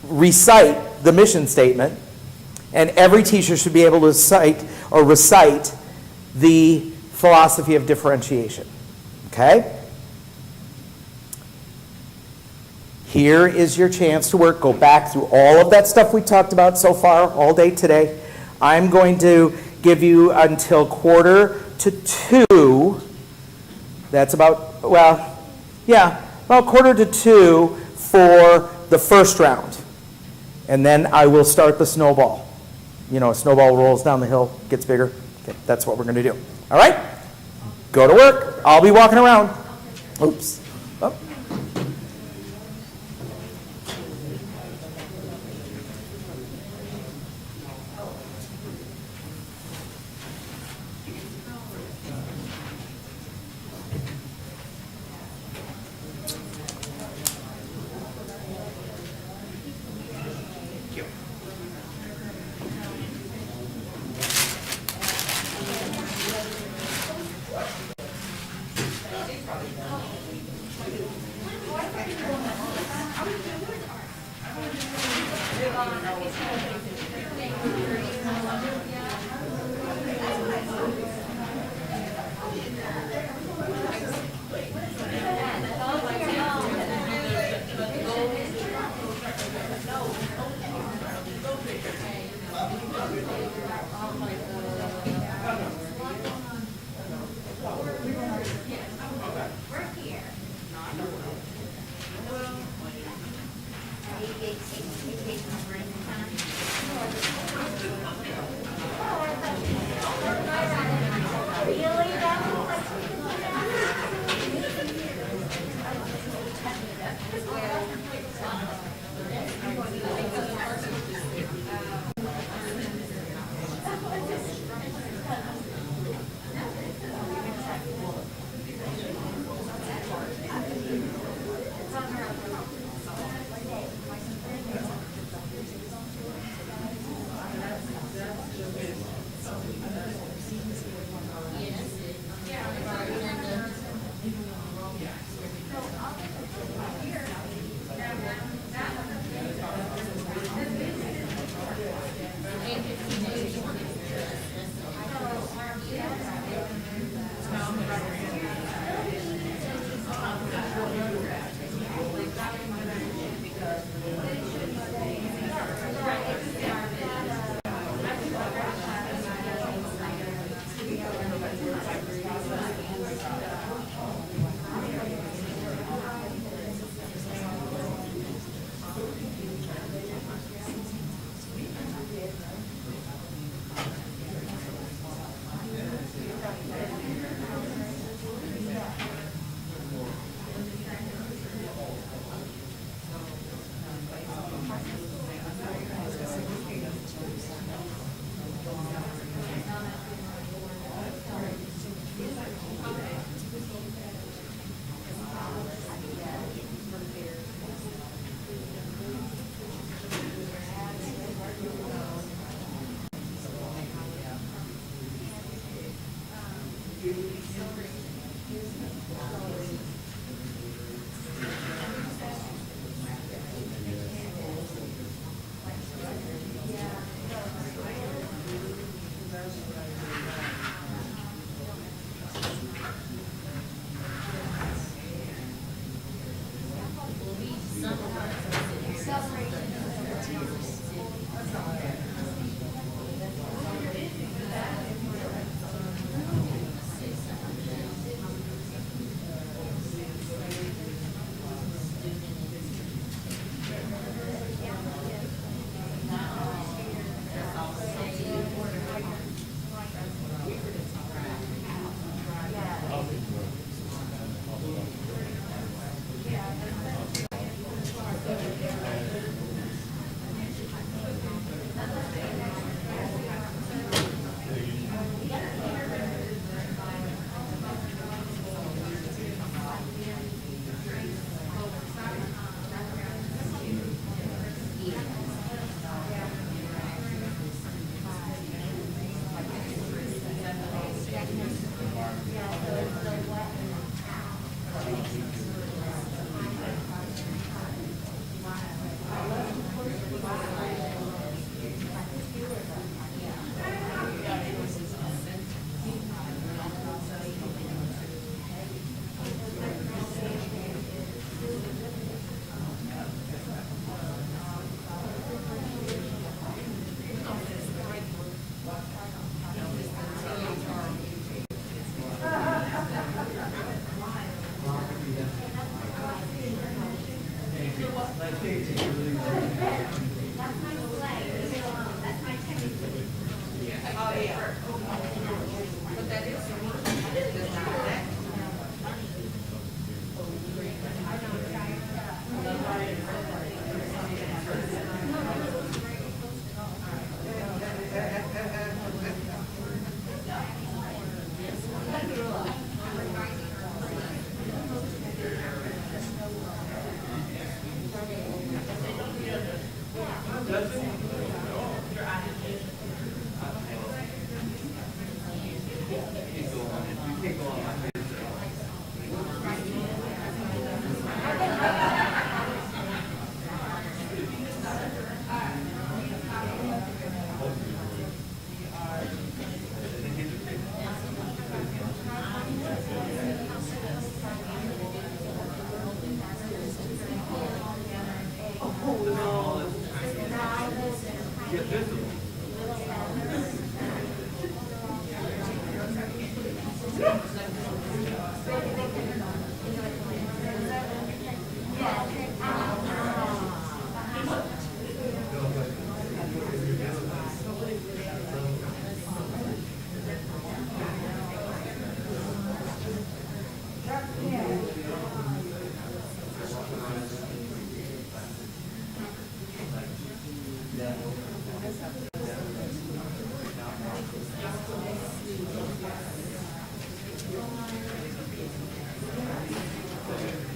recite the mission statement. And every teacher should be able to cite or recite the philosophy of differentiation. Okay? Here is your chance to work. Go back through all of that stuff we talked about so far all day today. I'm going to give you until 1:45. That's about 1:45 for the first round. And then I will start the snowball. You know, a snowball rolls down the hill, gets bigger. Okay, that's what we're going to do. All right? Go to work. I'll be walking around. Oops. Oh.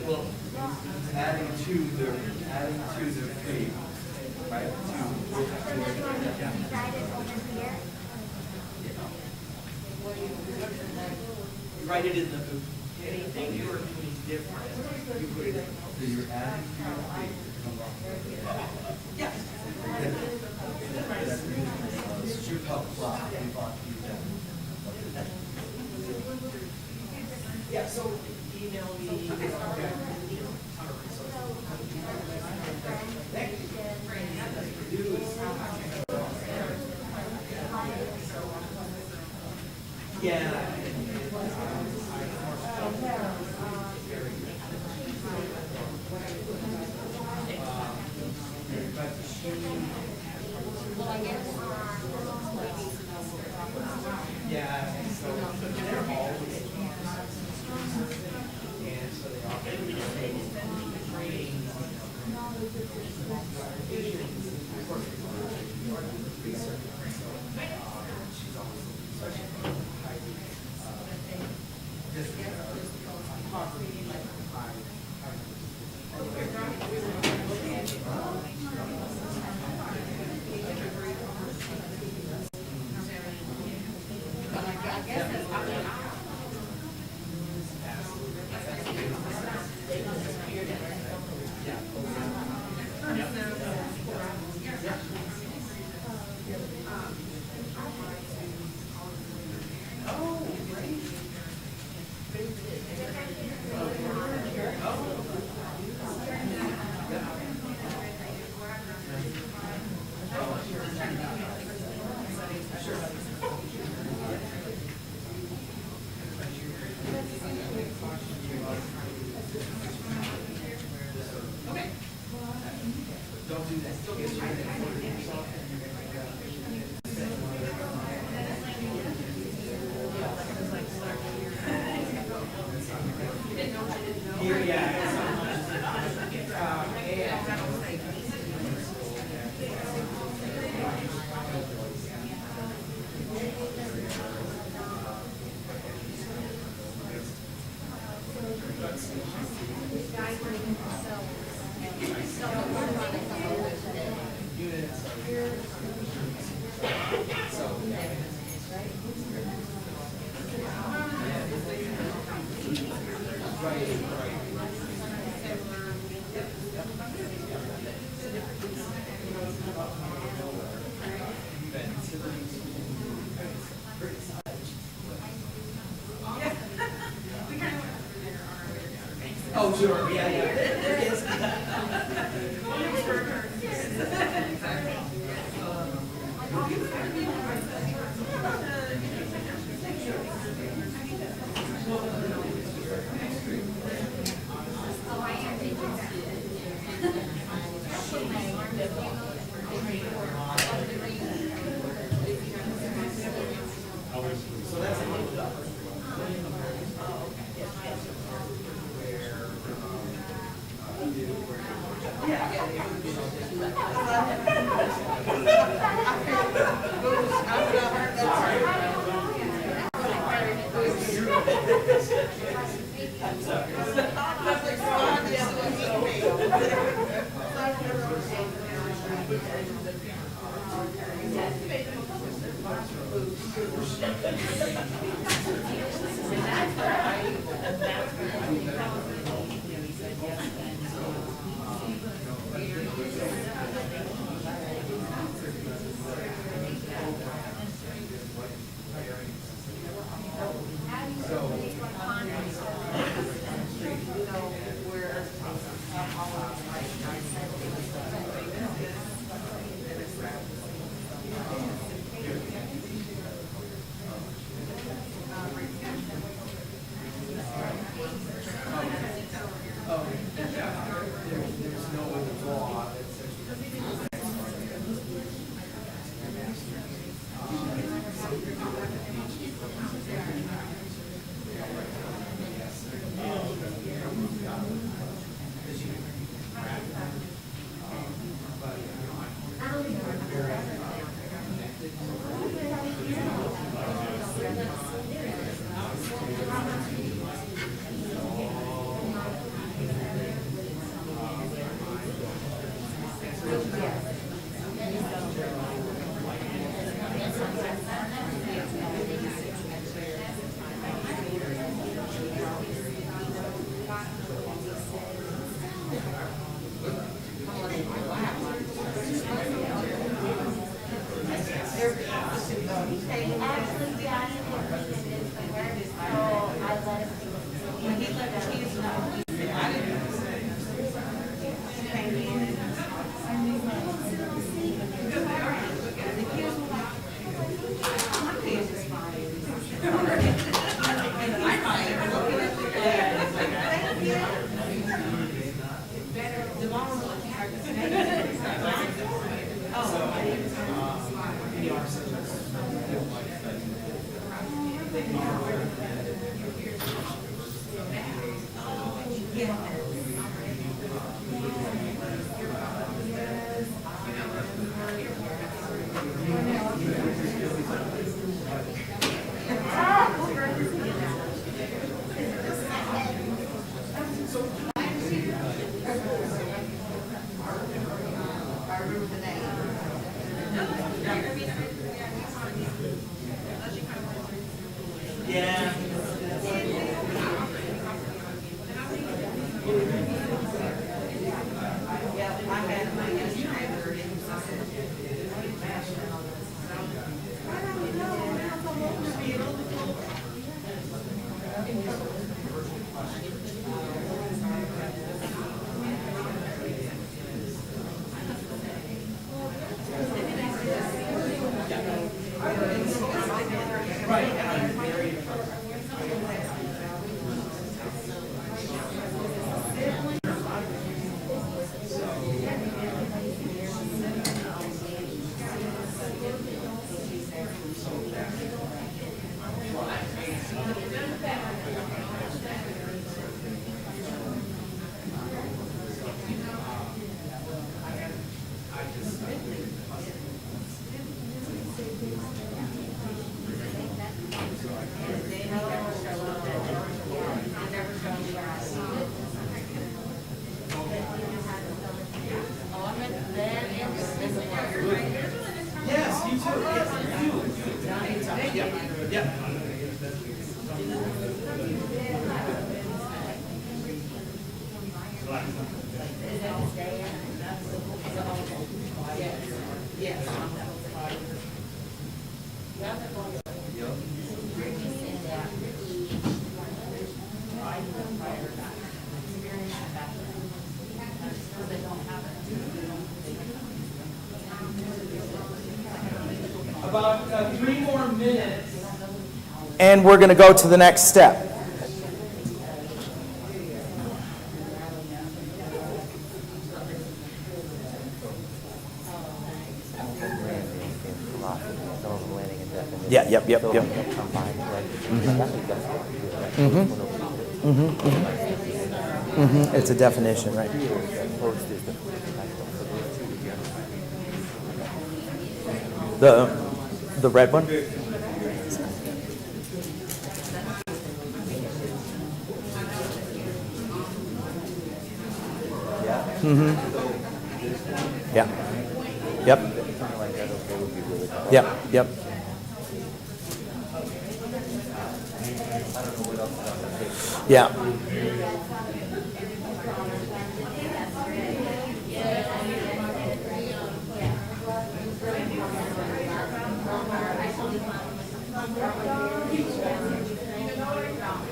Well, adding to their fee, right? You write it in the, anything you are doing different, you put it, so you're adding to your fee. Yes. This is your help. Yeah, so email me. Yeah. Yeah, so they're always, and so they often training. Don't do that. Still get here, yeah. Oh, sure, yeah, yeah. Yes, you too. Yes, you too. Yeah. About 3 more minutes. And we're going to go to the next step. Yeah, yep. It's a definition, right? The red one? Yeah. Yep. Yep. Yeah.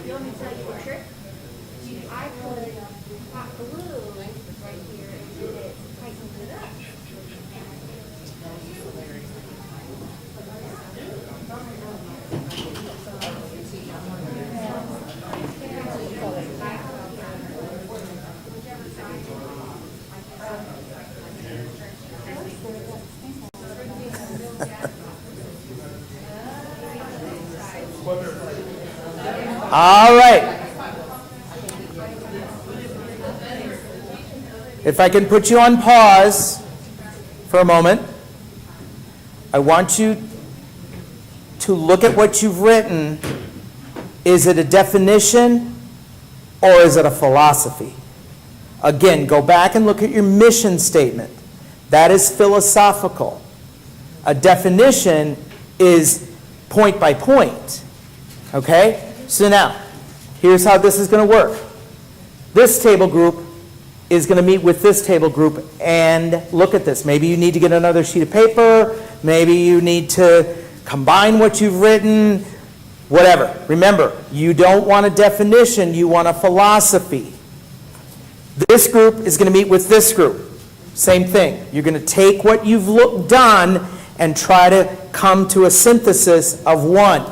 Let me tell you a trick. I put hot glue right here and did it, tightens it up. All right. If I can put you on pause for a moment, I want you to look at what you've written. Is it a definition or is it a philosophy? Again, go back and look at your mission statement. That is philosophical. A definition is point by point. Okay? So now, here's how this is going to work. This table group is going to meet with this table group and look at this. Maybe you need to get another sheet of paper. Maybe you need to combine what you've written. Whatever. Remember, you don't want a definition. You want a philosophy. This group is going to meet with this group. Same thing. You're going to take what you've done and try to come to a synthesis of one.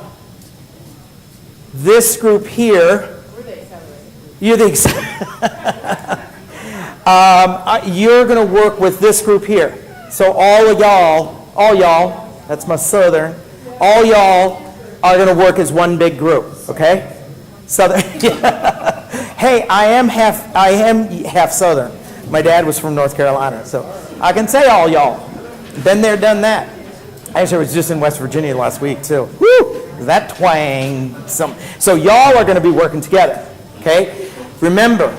This group here, you're you're going to work with this group here. So all y'all, that's my southern, all y'all are going to work as one big group, okay? Southern, Hey, I am half Southern. My dad was from North Carolina, so I can say all y'all. Been there, done that. Actually, I was just in West Virginia last week, too. Woo! That twang. So y'all are going to be working together, okay? Remember,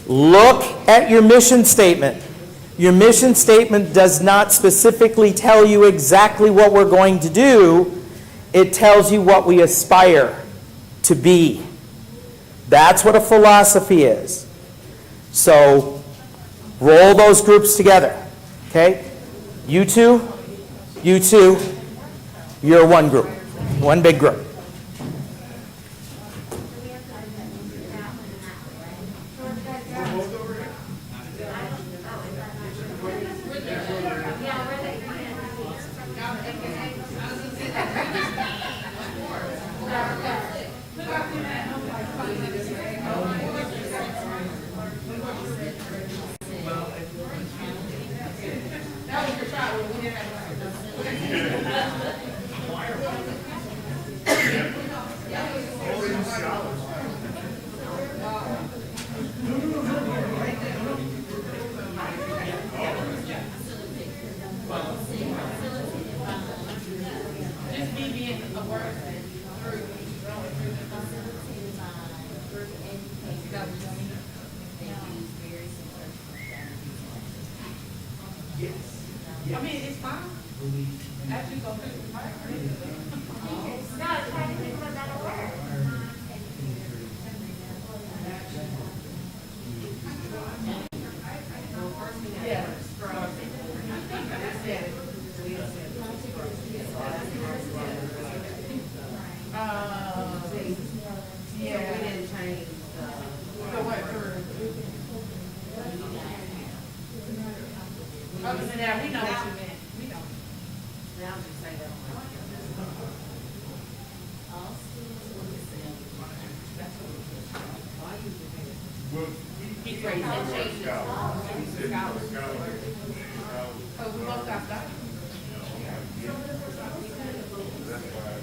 look at your mission statement. Your mission statement does not specifically tell you exactly what we're going to do. It tells you what we aspire to be. That's what a philosophy is. So, roll those groups together, okay? You two, you're one group, one big group. I mean, it's fine. After you go through the fire. No, I'm trying to think what that'll work. Yeah, we didn't change the what for. Oh, so now we know what you meant. We know. Now I'm just saying that. All students will be sent. Well, He's raised and changed it. he said, Scholars. scholars. Oh, we both got that. That's why.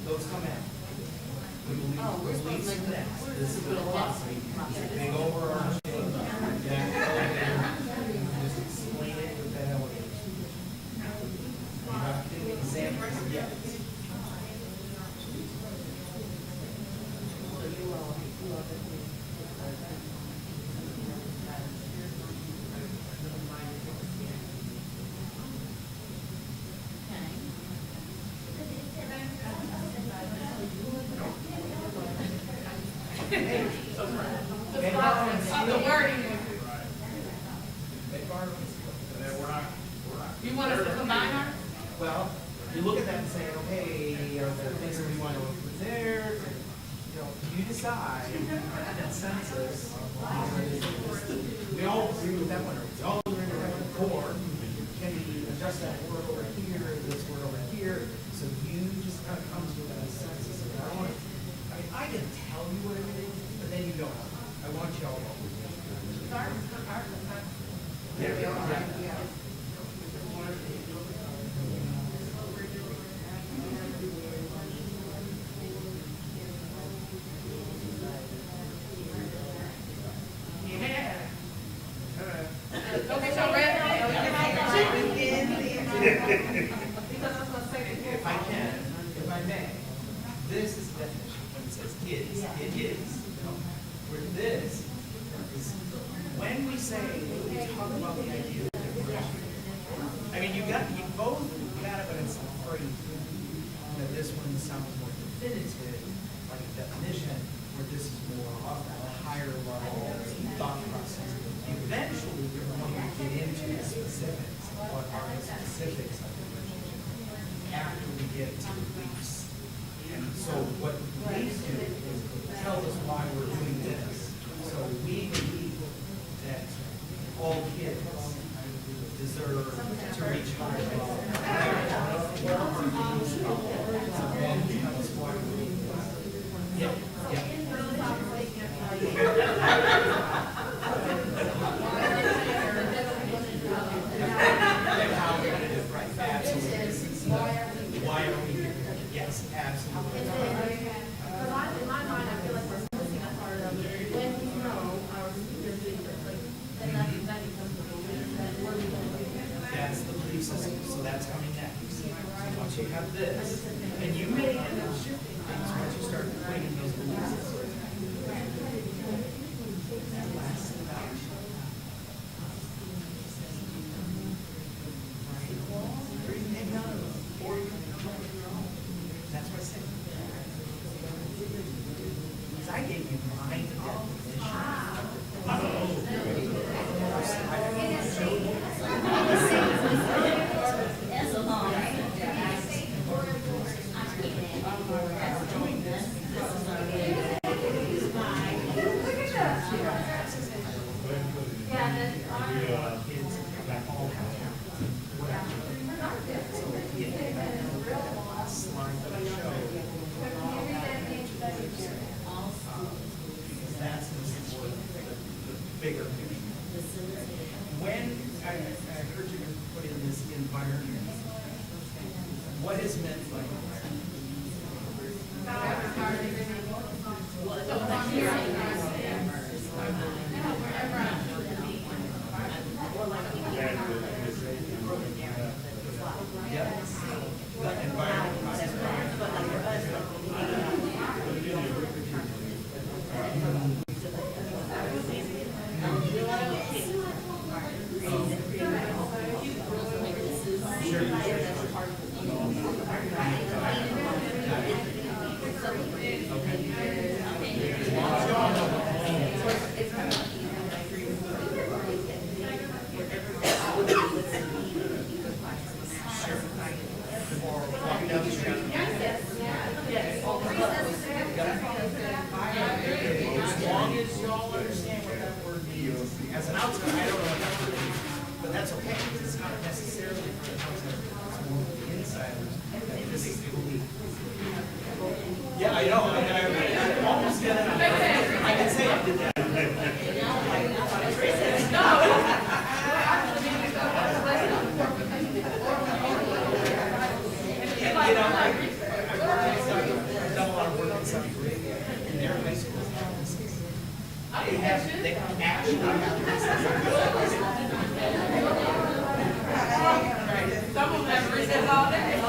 Those come out. We believe in that. This is the philosophy. It's a big overarching. Just explain it with that elegance. You're not getting examples yet. The wording. You want us to combine ours? Well, you look at that and say, okay, are there things that we want to include there? You decide, consensus. We all agree with that one, we all agree with that one, or can we adjust that word over here, this word over here? So you just kind of come to a consensus. I can tell you what it is, but then you don't. I want you all. Yeah. Okay, so red. If I can, if I may, this is the definition. When it says is, it is. Where this is, when we say, we talk about the idea of differentiation. I mean, you both got it, but it's phrasing. That this one sounds more definitive, like a definition, where this is more of a higher level thought process. Eventually, you're going to get into the specifics. What are the specifics of differentiation after we get to beliefs? And so what beliefs do is tell us why we're doing this. So we believe that all kids deserve to reach higher levels. And tell us why we're doing this. Yep, yep. And how we're going to do it, right? Absolutely. Why are we here? Yes, absolutely. Because in my mind, I feel like we're missing a part of you have this, and you may end up shifting things once you start bringing those beliefs. That lasts about that's what I said. Because I gave you my bigger picture. When I heard you put in this environment, what is meant by yeah, the environment process. As long as y'all understand what that word means, as an outsider, I don't know what that word means, but that's okay, because it's not necessarily for the outsider, it's more for the insiders. This is the belief. Yeah, I know, I almost did it. I can say I did that. You know, I've done a lot of work in South Korea, and their high schools have this. They actually have this. Some of them have resist all day.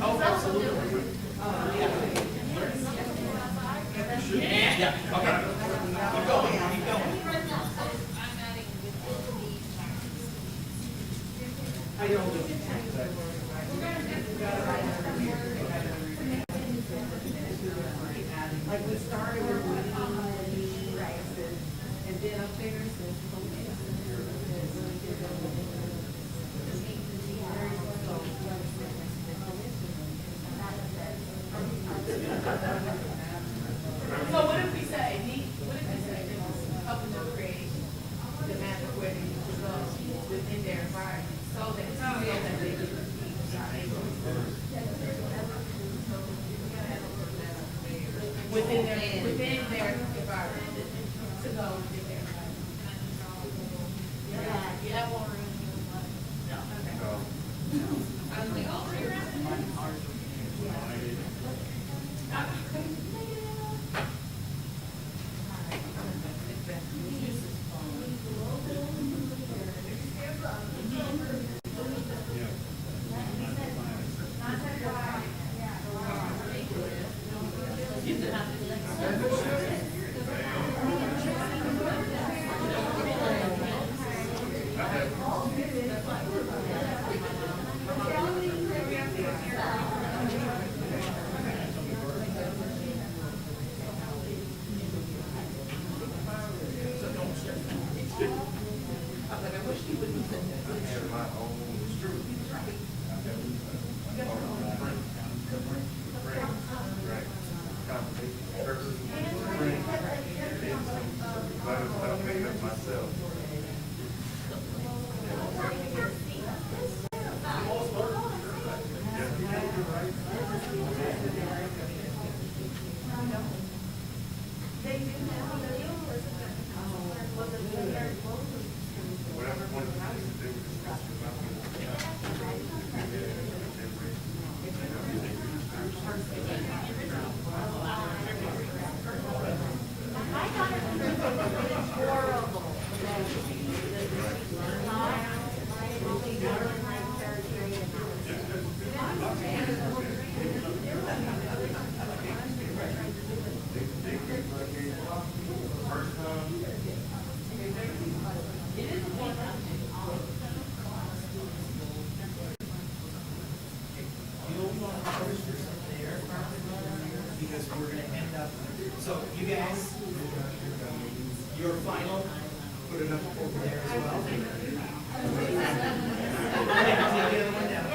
Oh, absolutely. Yeah, okay. Keep going, keep going. I don't know. Like we started with and then upstairs So what if we say, what if we say, helping them create the magic where they need to go within their environment, so that they can within their environment, to go within their environment. Yeah, more room. No. I was like, all three around. Right. because we're gonna end up, so you guys, your final, put it up over there as well. Yeah, take the other one down.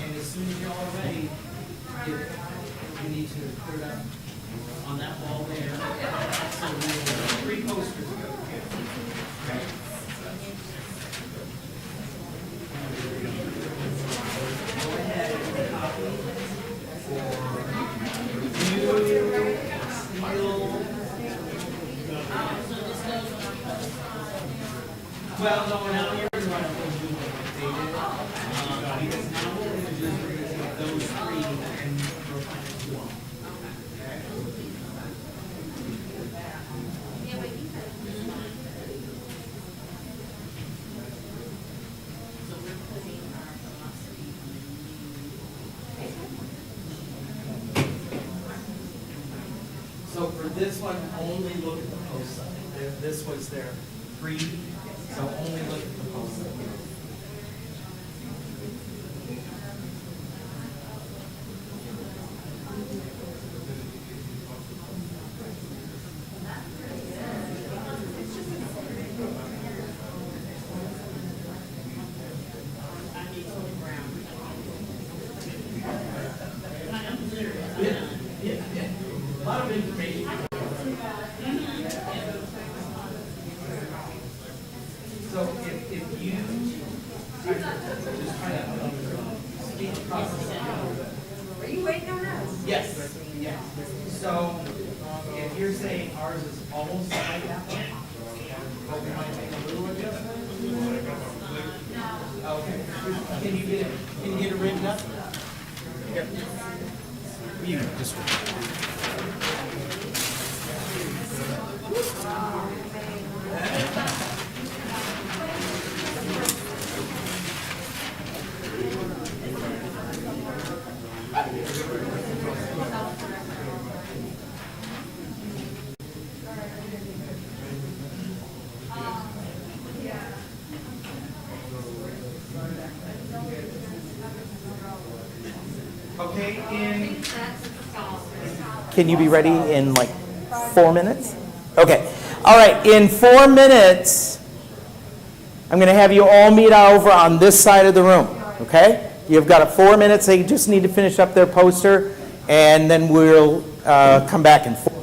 And as soon as you're all ready, you need to put it up on that wall there. So we have 3 posters ago. Okay. Go ahead and copy for review, seal. Well, no, now here's what I'm going to do with dated. Because now what we're going to do is we're going to take those 3 and we'll find 1. Okay? So for this one, only look at the post. This was their pre, so only look at the post. A lot of information. So if you just try to speed the process down a little bit. Are you waiting on us? Yes, yes. So if you're saying ours is almost like that one, but we might make a little adjustment. Okay. Can you get it written up? Here. You, this one. Okay, in Can you be ready in like 4 minutes? Okay. All right, in 4 minutes, I'm going to have you all meet over on this side of the room, okay? You've got 4 minutes. They just need to finish up their poster, and then we'll come back in 4.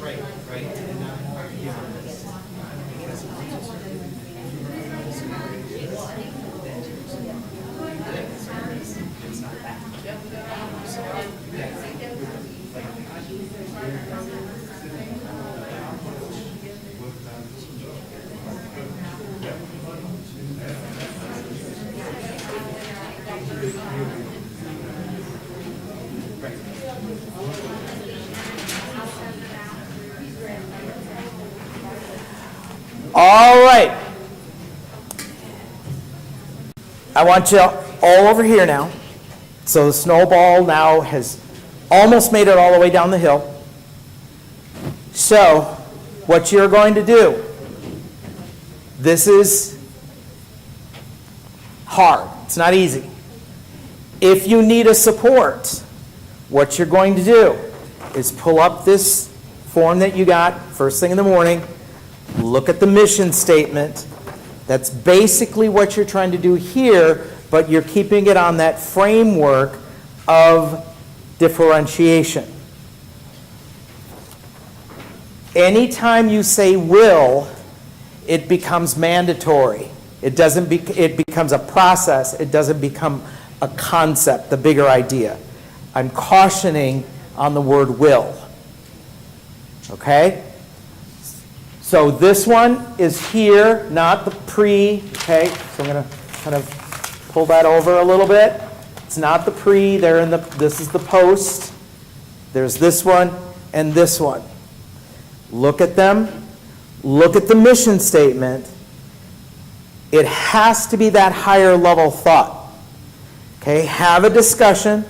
right, right. And, yeah. All right. I want you all over here now. So the snowball now has almost made it all the way down the hill. So what you're going to do, this is hard. It's not easy. If you need a support, what you're going to do is pull up this form that you got first thing in the morning, look at the mission statement. That's basically what you're trying to do here, but you're keeping it on that framework of differentiation. Anytime you say will, it becomes mandatory. It becomes a process. It doesn't become a concept, the bigger idea. I'm cautioning on the word will. Okay? So this one is here, not the pre. Okay? So I'm going to kind of pull that over a little bit. It's not the pre. This is the post. There's this one and this one. Look at them. Look at the mission statement. It has to be that higher level thought. Okay? Have a discussion.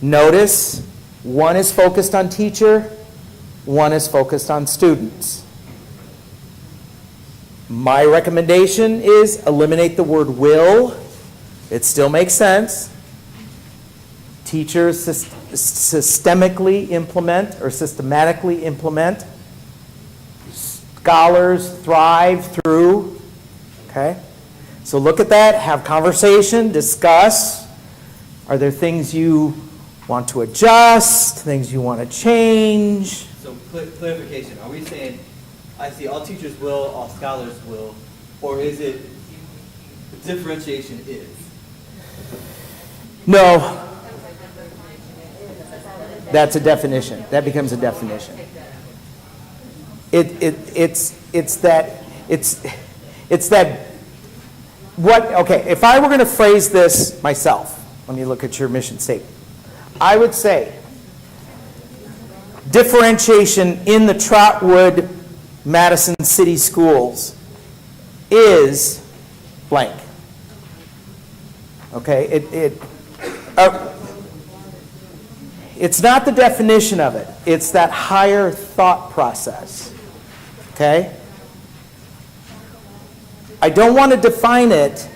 Notice one is focused on teacher, one is focused on students. My recommendation is eliminate the word will. It still makes sense. Teachers systematically implement. Scholars thrive through. Okay? So look at that, have conversation, discuss. Are there things you want to adjust, things you want to change? So clarification, are we saying, I see all teachers will, all scholars will, or is it differentiation is? No. That's a definition. That becomes a definition. It's that what, okay, if I were going to phrase this myself, let me look at your mission statement. I would say differentiation in the Trotwood Madison City Schools is blank. Okay, it's not the definition of it. It's that higher thought process. Okay? I don't want to define it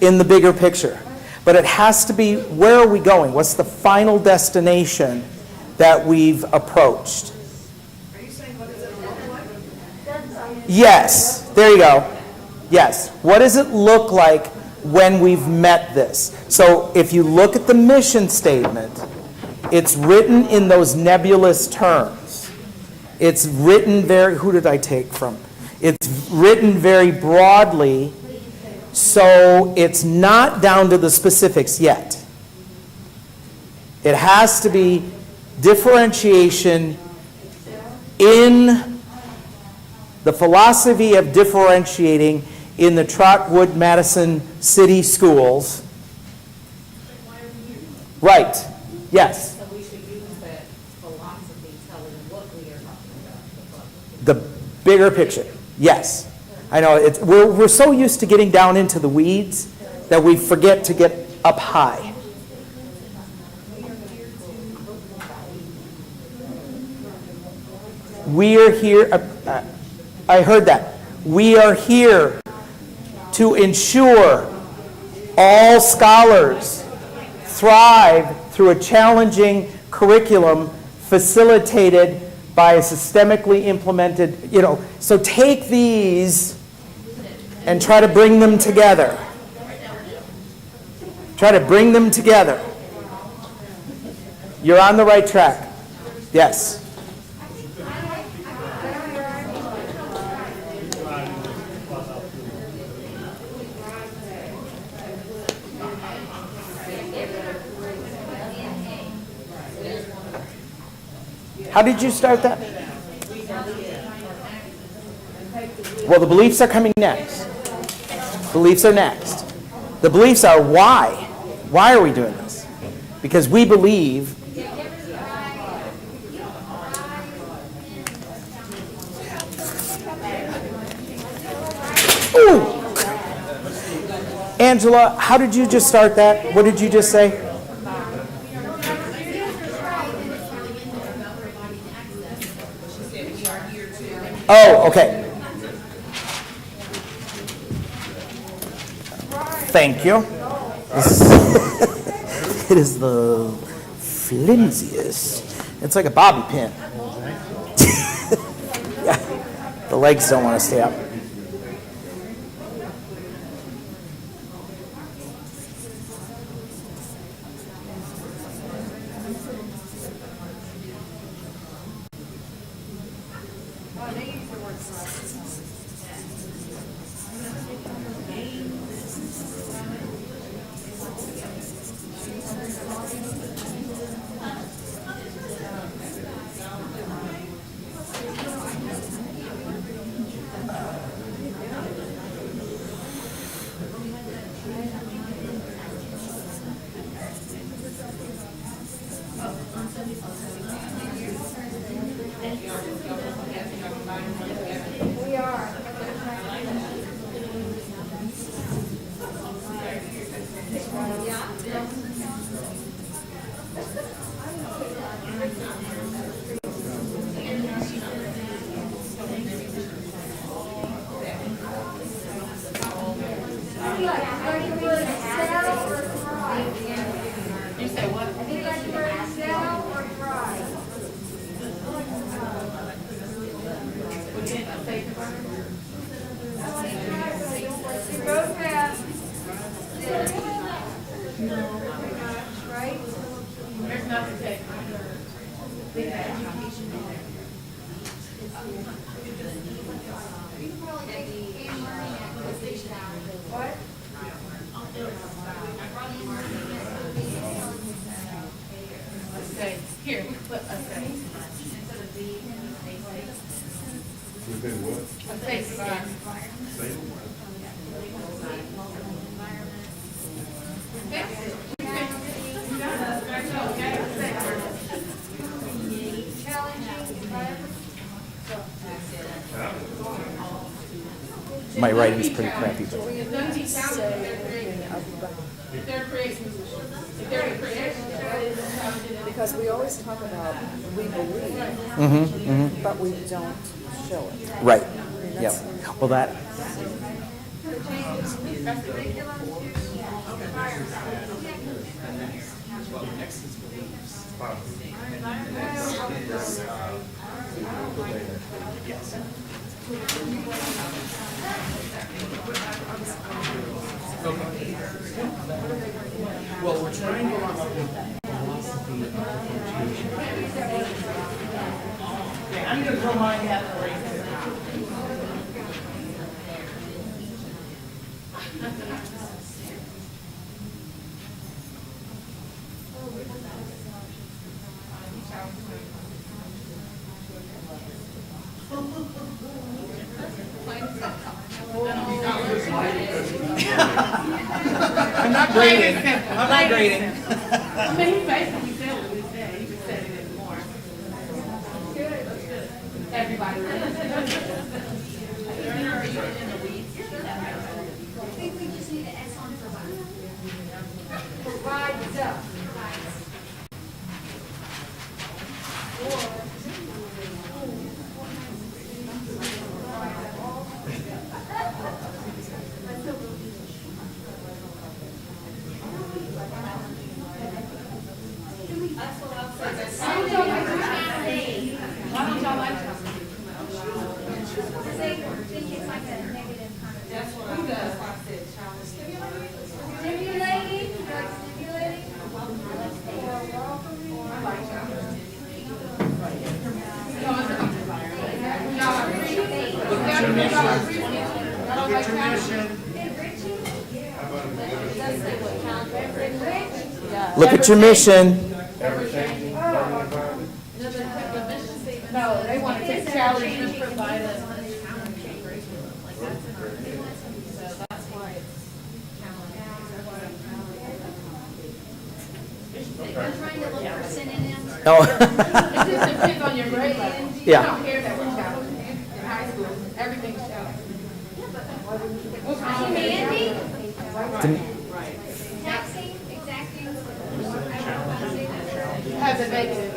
in the bigger picture, but it has to be, where are we going? What's the final destination that we've approached? Are you saying what does it look like? Yes, there you go. Yes. What does it look like when we've met this? So if you look at the mission statement, it's written in those nebulous terms. It's written who did I take from? It's written very broadly, so it's not down to the specifics yet. It has to be differentiation in the philosophy of differentiating in the Trotwood Madison City Schools. Right. Yes. So we should use that philosophy telling what we are talking about. The bigger picture. Yes. I know we're so used to getting down into the weeds that we forget to get up high. We are here, I heard that. We are here to ensure all scholars thrive through a challenging curriculum facilitated by a systemically implemented, so take these and try to bring them together. Try to bring them together. You're on the right track. Yes. How did you start that? Well, the beliefs are coming next. Beliefs are next. The beliefs are why. Why are we doing this? Because we believe. Ooh. Angela, how did you just start that? What did you just say? Oh, okay. Thank you. It is the flimsiest. It's like a bobby pin. Yeah. The legs don't want to stay up. There's nothing to take. Okay, here, we put a say. We've been what? A face bar. My writing's pretty crappy, but It doesn't teach talent, they're creating. If they're a creation, Because we always talk about we believe, but we don't show it. right. Yep. Well, that. Well, we're trying to come up with philosophy of differentiation. I'm gonna throw mine at the break. I'm not grading. I'm not grading. I mean, he basically said what he said, he just said it more. Everybody. Are you in the weeds? I think we just need to S on provide. Provides up. Why don't y'all like something? They think it's like a negative connotation. Stimulating, drug stimulating. Look at your mission. No, they want to take challenge and provide us a challenge. Like that's in our so that's why it's I'm trying to look for synonyms. Oh. It just depends on your grade level. Yeah. I don't care that we're challenging. In high school, everything's challenging. Exacting, exacting. Has a negative.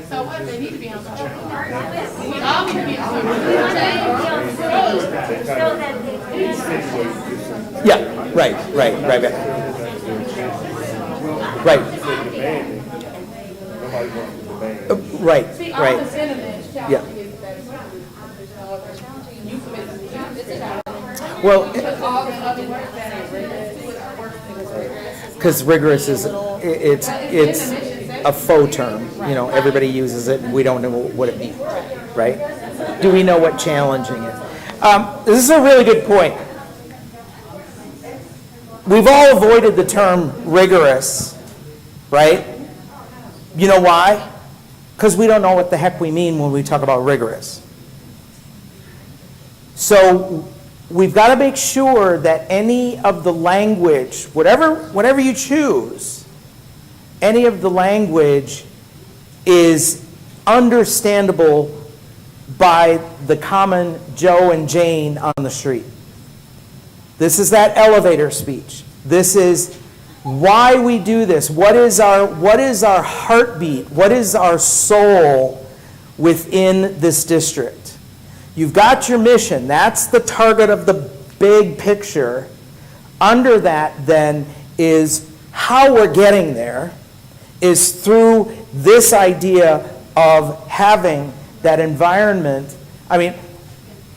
So what, they need to be on something. We all need to be on So that they can. Yeah, right. Right. Nobody wants to debate. Right, See, all right. the sentiments Yeah. challenging is that it's challenging euphemism. It's a challenge. Well, Because all the other words that are rigorous. because rigorous is, it's a faux term, everybody uses it, and we don't know what it means, right? Do we know what challenging is? This is a really good point. We've all avoided the term rigorous, right? You know why? Because we don't know what the heck we mean when we talk about rigorous. So we've got to make sure that any of the language, whatever you choose, any of the language is understandable by the common Joe and Jane on the street. This is that elevator speech. This is why we do this. What is our heartbeat? What is our soul within this district? You've got your mission. That's the target of the big picture. Under that, then, is how we're getting there, is through this idea of having that environment. I mean,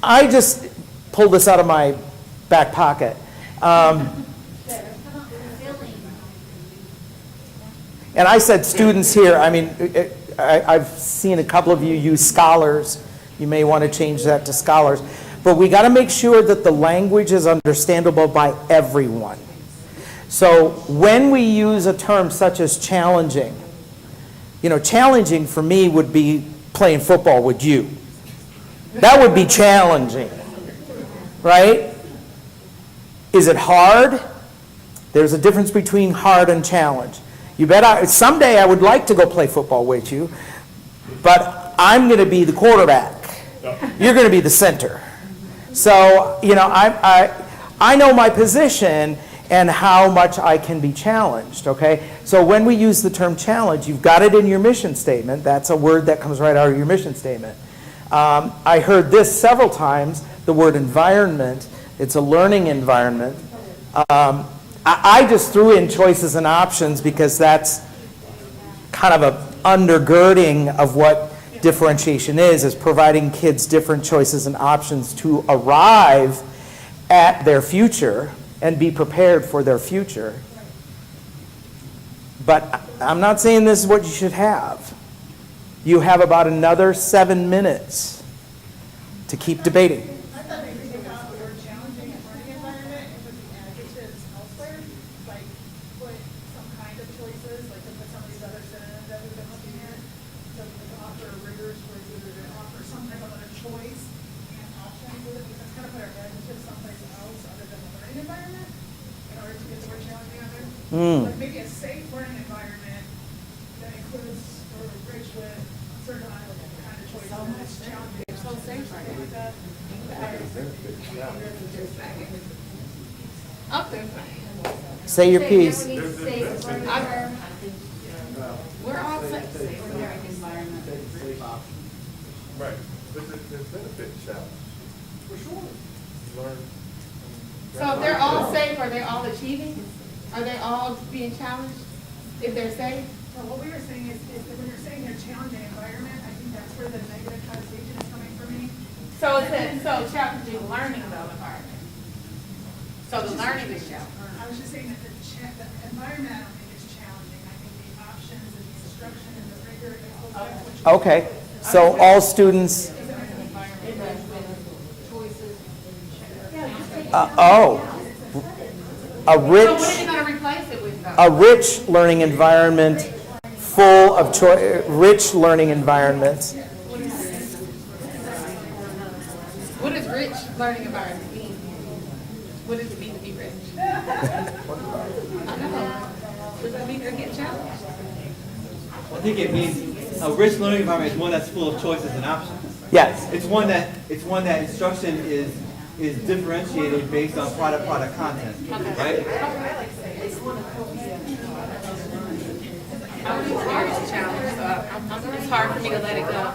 I just pulled this out of my back pocket. And I said students here. I mean, I've seen a couple of you use scholars. You may want to change that to scholars. But we got to make sure that the language is understandable by everyone. So when we use a term such as challenging, challenging for me would be playing football with you. That would be challenging, right? Is it hard? There's a difference between hard and challenge. You bet someday I would like to go play football with you, but I'm going to be the quarterback. You're going to be the center. So, I know my position and how much I can be challenged, okay? So when we use the term challenge, you've got it in your mission statement. That's a word that comes right out of your mission statement. I heard this several times, the word environment. It's a learning environment. I just threw in choices and options because that's kind of an undergirding of what differentiation is providing kids different choices and options to arrive at their future and be prepared for their future. But I'm not saying this is what you should have. You have about another 7 minutes to keep debating. I thought maybe take out the word challenging and learning environment and put the adjectives elsewhere, like put some kind of choices, like to put some of these other synonyms that we've been looking at. So we can offer rigorous choices or to offer some type of other choice and option with it, because it's kind of put our adjectives someplace else other than the learning environment in order to get the word challenging on there. Like maybe a safe learning environment that includes or rich with certain kind of choices and it's challenging. So safe right with that. Up there saying. Say your piece. We're all safe. Right. But there's benefit challenge. For sure. Learn. So if they're all safe, are they all achieving? Are they all being challenged if they're safe? So what we were saying is that when you're saying they're challenging environment, I think that's where the negative connotation is coming from me. So it said, so challenging learning though environment. So the learning is challenging. I was just saying that the environment, I don't think is challenging. I think the options and the instruction and the rigor and all that, which Okay, so all students. A So what are rich. you gonna replace it with though? A rich learning environment full of rich learning environments. What does rich learning environment mean? What does it mean to be rich? I know. Does that mean they're getting challenged? I think it means a rich learning environment is one that's full of choices and options. Yes. It's one that instruction is is differentiated based on product content, right? I was experienced a challenge, so it's hard for me to let it go.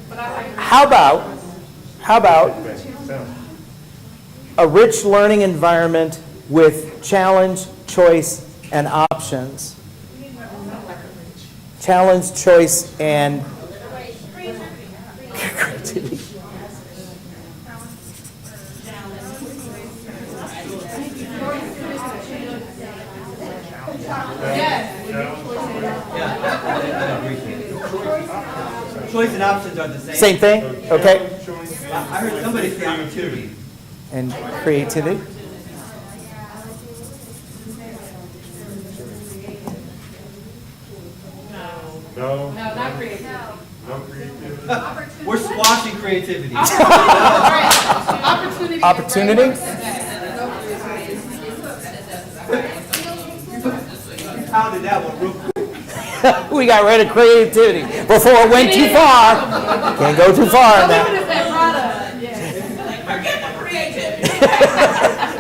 But I like How about a rich learning environment with challenge, choice, and options? Challenge, choice, and creativity. I agree. Choice and options are the same. Same thing? Okay. I heard somebody say opportunity. And creativity? No, no, not creative. no creativity. We're squashing creativity. Opportunity. Opportunity? Pounded that one real quick. We got rid of creativity before it went too far. Can't go too far now.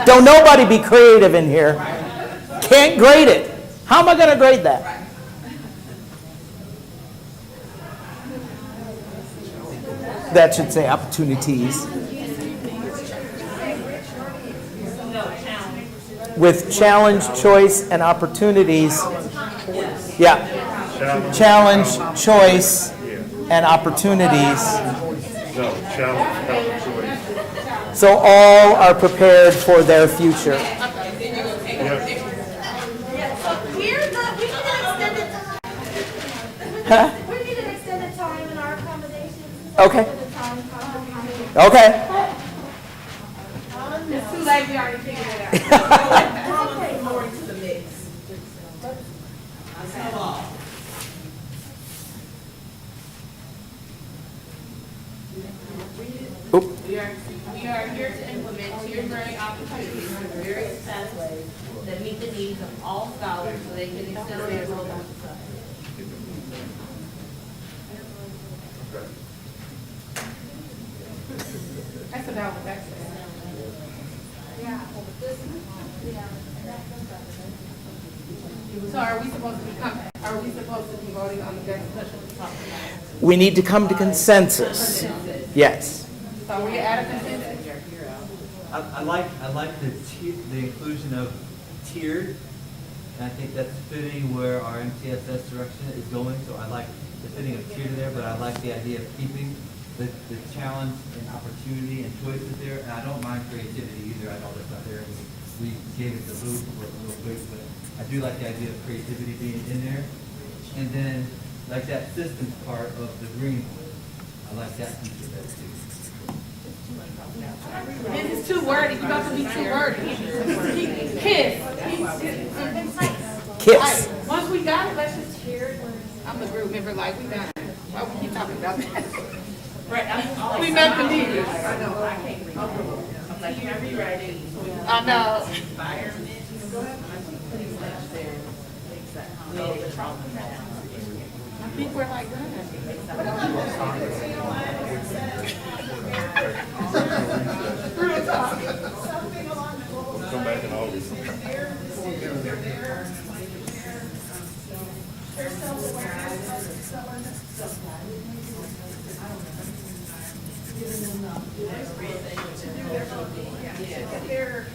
Don't nobody be creative in here. Can't grade it. How am I going to grade that? That should say opportunities. With challenge, choice, and opportunities. Yeah. Challenge, choice, and opportunities. No, challenge, choice. So all are prepared for their future. We need an extended time. Huh? We need an extended time in our accommodations. Okay. Extended time. Okay. It's too late, we already figured it out. More into the mix. Oop. We are here to implement tiered learning opportunities through various pathways that meet the needs of all scholars so they can extend their global society. That's about what that says. So are we supposed to be voting on the next session to talk about? We need to come to consensus. Yes. So we at a consensus? I like the inclusion of tiered, and I think that's fitting where our MTSS direction is going. So I like the fitting of tiered there, but I like the idea of keeping the challenge and opportunity and choices there. And I don't mind creativity either. I know that's not there. We gave it the loop real quick, but I do like the idea of creativity being in there. And then like that systems part of the green one. I like that piece of that too. This is too wordy, you're about to be too wordy. Kiss. Kiss. Once we got it, let's just hear it. I'm a group member, like, we got it. Why we keep talking about that? Right, we met the meeting. I know, I can't read. I'm like, you can rewrite it. I know. Environment. Pretty much there. I think we're like that. Something along the global We'll come back in August. They're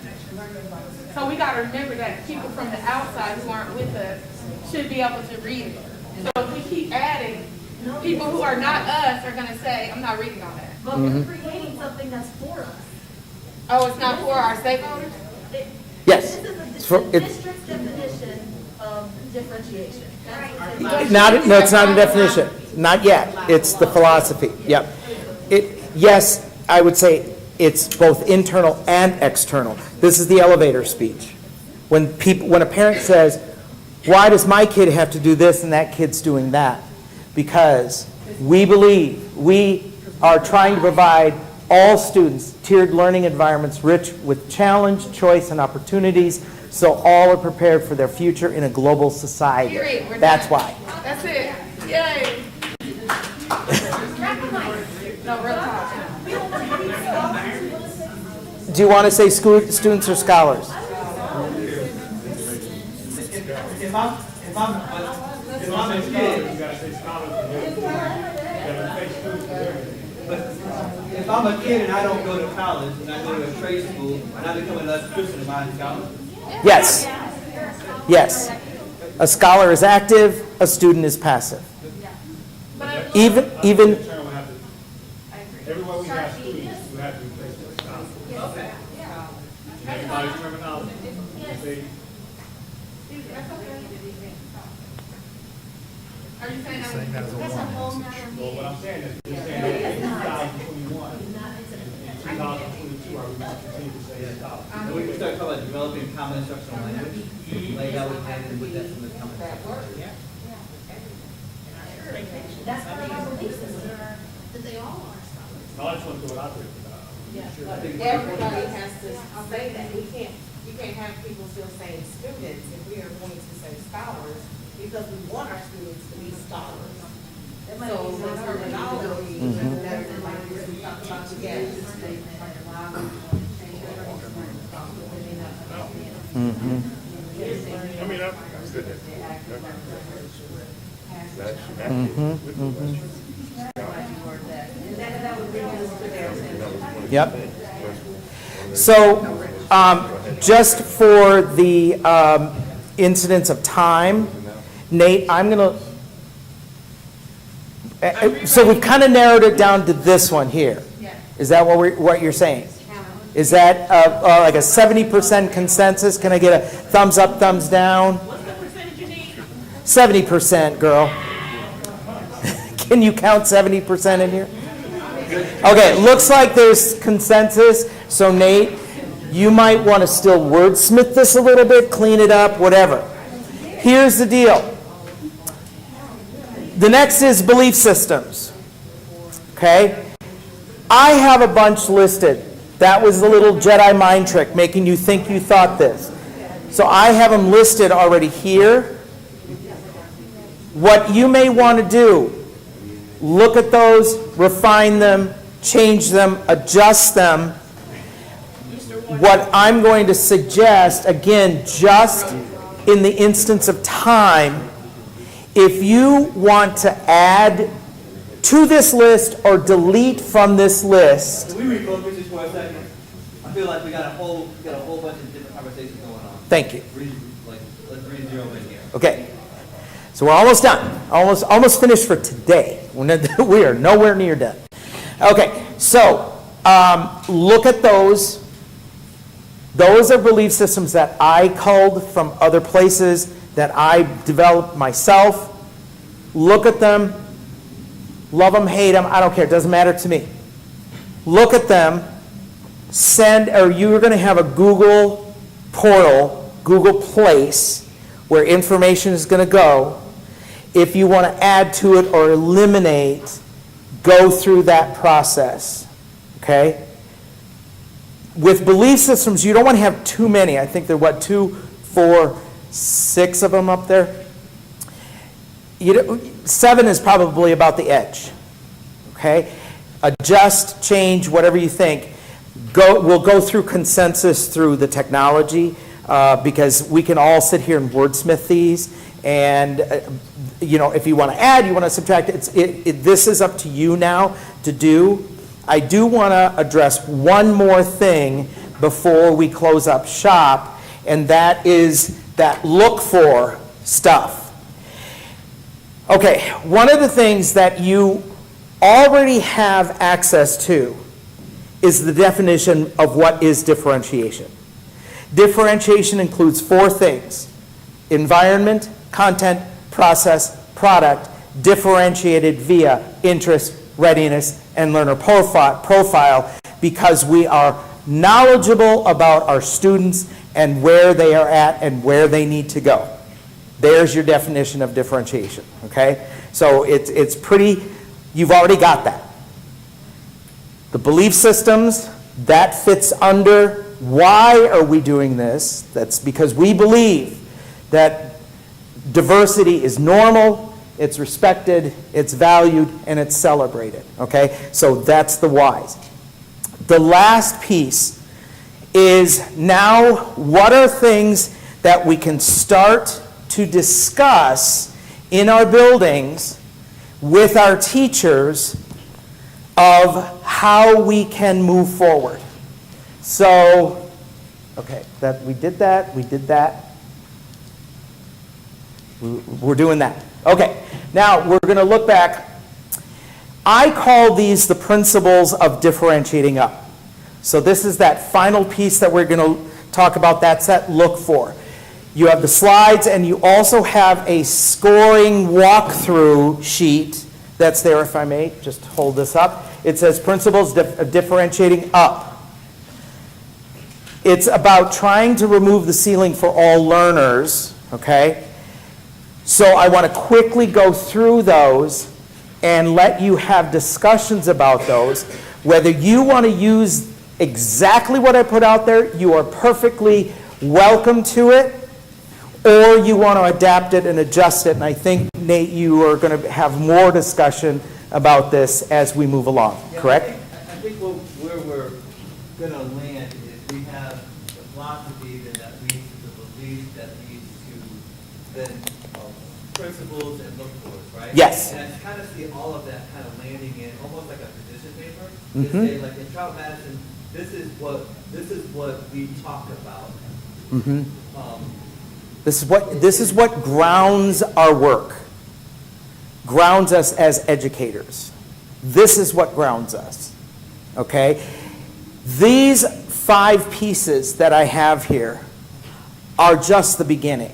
So we gotta remember that people from the outside who aren't with us should be able to read it. So if we keep adding, people who are not us are gonna say, I'm not reading all that. But we're creating something that's for us. Oh, it's not for our stakeholders? Yes. This is It's for- the district's definition of differentiation. No, it's not a definition. Not yet. It's the philosophy. Yep. Yes, I would say it's both internal and external. This is the elevator speech. When a parent says, why does my kid have to do this and that kid's doing that? Because we believe we are trying to provide all students tiered learning environments rich with challenge, choice, and opportunities so all are prepared for their future in a global society. Period. We're That's done. why. That's it. Yay. No, real talk. do you want to say students or scholars? If I'm a kid, You gotta say scholars, you gotta say students, but if I'm a kid and I don't go to college and I go to a trade school and I become an electrician, am I a scholar? Yes. Yes. A scholar is active, a student is passive. Even, term will have to, everywhere we have students, we have to replace with scholars. Everybody's terminology. Say, Are you saying that? That's a whole nother well, what I'm saying is, you're saying that in 2021, in 2022, are we going to continue to say scholars? And we can start talking about developing common instructional language, like that would hand in with that from the common instructional language. That's part of our belief system. That they all are scholars. No, I just want to throw it out there. Everybody has to say that. You can't have people still saying students if we are going to say scholars, because we want our students to be scholars. So the terminology, that like we talked about together. I mean, I'm good at yep. So, just for the incidence of time, Nate, I'm going to, so we've kind of narrowed it down to this one here. Is that what you're saying? Is that like a 70% consensus? Can I get a thumbs up, thumbs down? What's the percentage you need? 70%, girl. Can you count 70% in here? Okay, looks like there's consensus. So Nate, you might want to still wordsmith this a little bit, clean it up, whatever. Here's the deal. The next is belief systems. Okay? I have a bunch listed. That was the little Jedi mind trick, making you think you thought this. So I have them listed already here. What you may want to do, look at those, refine them, change them, adjust them. What I'm going to suggest, again, just in the instance of time, if you want to add to this list or delete from this list. Can we refocus this for a second? I feel like we got a whole bunch of different conversations going on. Thank you. Let's re-zero in here. Okay. So we're almost done. Almost finished for today. We are nowhere near done. Okay. So look at those. Those are belief systems that I culled from other places that I developed myself. Look at them. Love them, hate them, I don't care. It doesn't matter to me. Look at them. You're going to have a Google portal, Google Place, where information is going to go. If you want to add to it or eliminate, go through that process. Okay? With belief systems, you don't want to have too many. I think there are, 2, 4, 6 of them up there? 7 is probably about the edge. Okay? Adjust, change, whatever you think. We'll go through consensus through the technology because we can all sit here and wordsmith these. And, if you want to add, you want to subtract, this is up to you now to do. I do want to address one more thing before we close up shop, and that is that look for stuff. Okay, one of the things that you already have access to is the definition of what is differentiation. Differentiation includes 4 things: environment, content, process, product, differentiated via interest, readiness, and learner profile, because we are knowledgeable about our students and where they are at and where they need to go. There's your definition of differentiation, okay? So it's pretty, you've already got that. The belief systems, that fits under why are we doing this? That's because we believe that diversity is normal, it's respected, it's valued, and it's celebrated, okay? So that's the whys. The last piece is now what are things that we can start to discuss in our buildings with our teachers of how we can move forward. So, okay, we did that. We're doing that. Okay, now we're going to look back. I call these the principles of differentiating up. So this is that final piece that we're going to talk about. That's that look for. You have the slides, and you also have a scoring walkthrough sheet that's there, if I may. Just hold this up. It says principles of differentiating up. It's about trying to remove the ceiling for all learners, okay? So I want to quickly go through those and let you have discussions about those. Whether you want to use exactly what I put out there, you are perfectly welcome to it, or you want to adapt it and adjust it. And I think, Nate, you are going to have more discussion about this as we move along, correct? I think where we're going to land is we have the philosophy that leads to the belief that leads to then principles and look for, right? Yes. And I kind of see all of that kind of landing in almost like a position paper. Mm-hmm. To say, like in Trotwood Madison, this is what we talk about. Mm-hmm. This is what grounds our work, grounds us as educators. This is what grounds us, okay? These 5 pieces that I have here are just the beginning.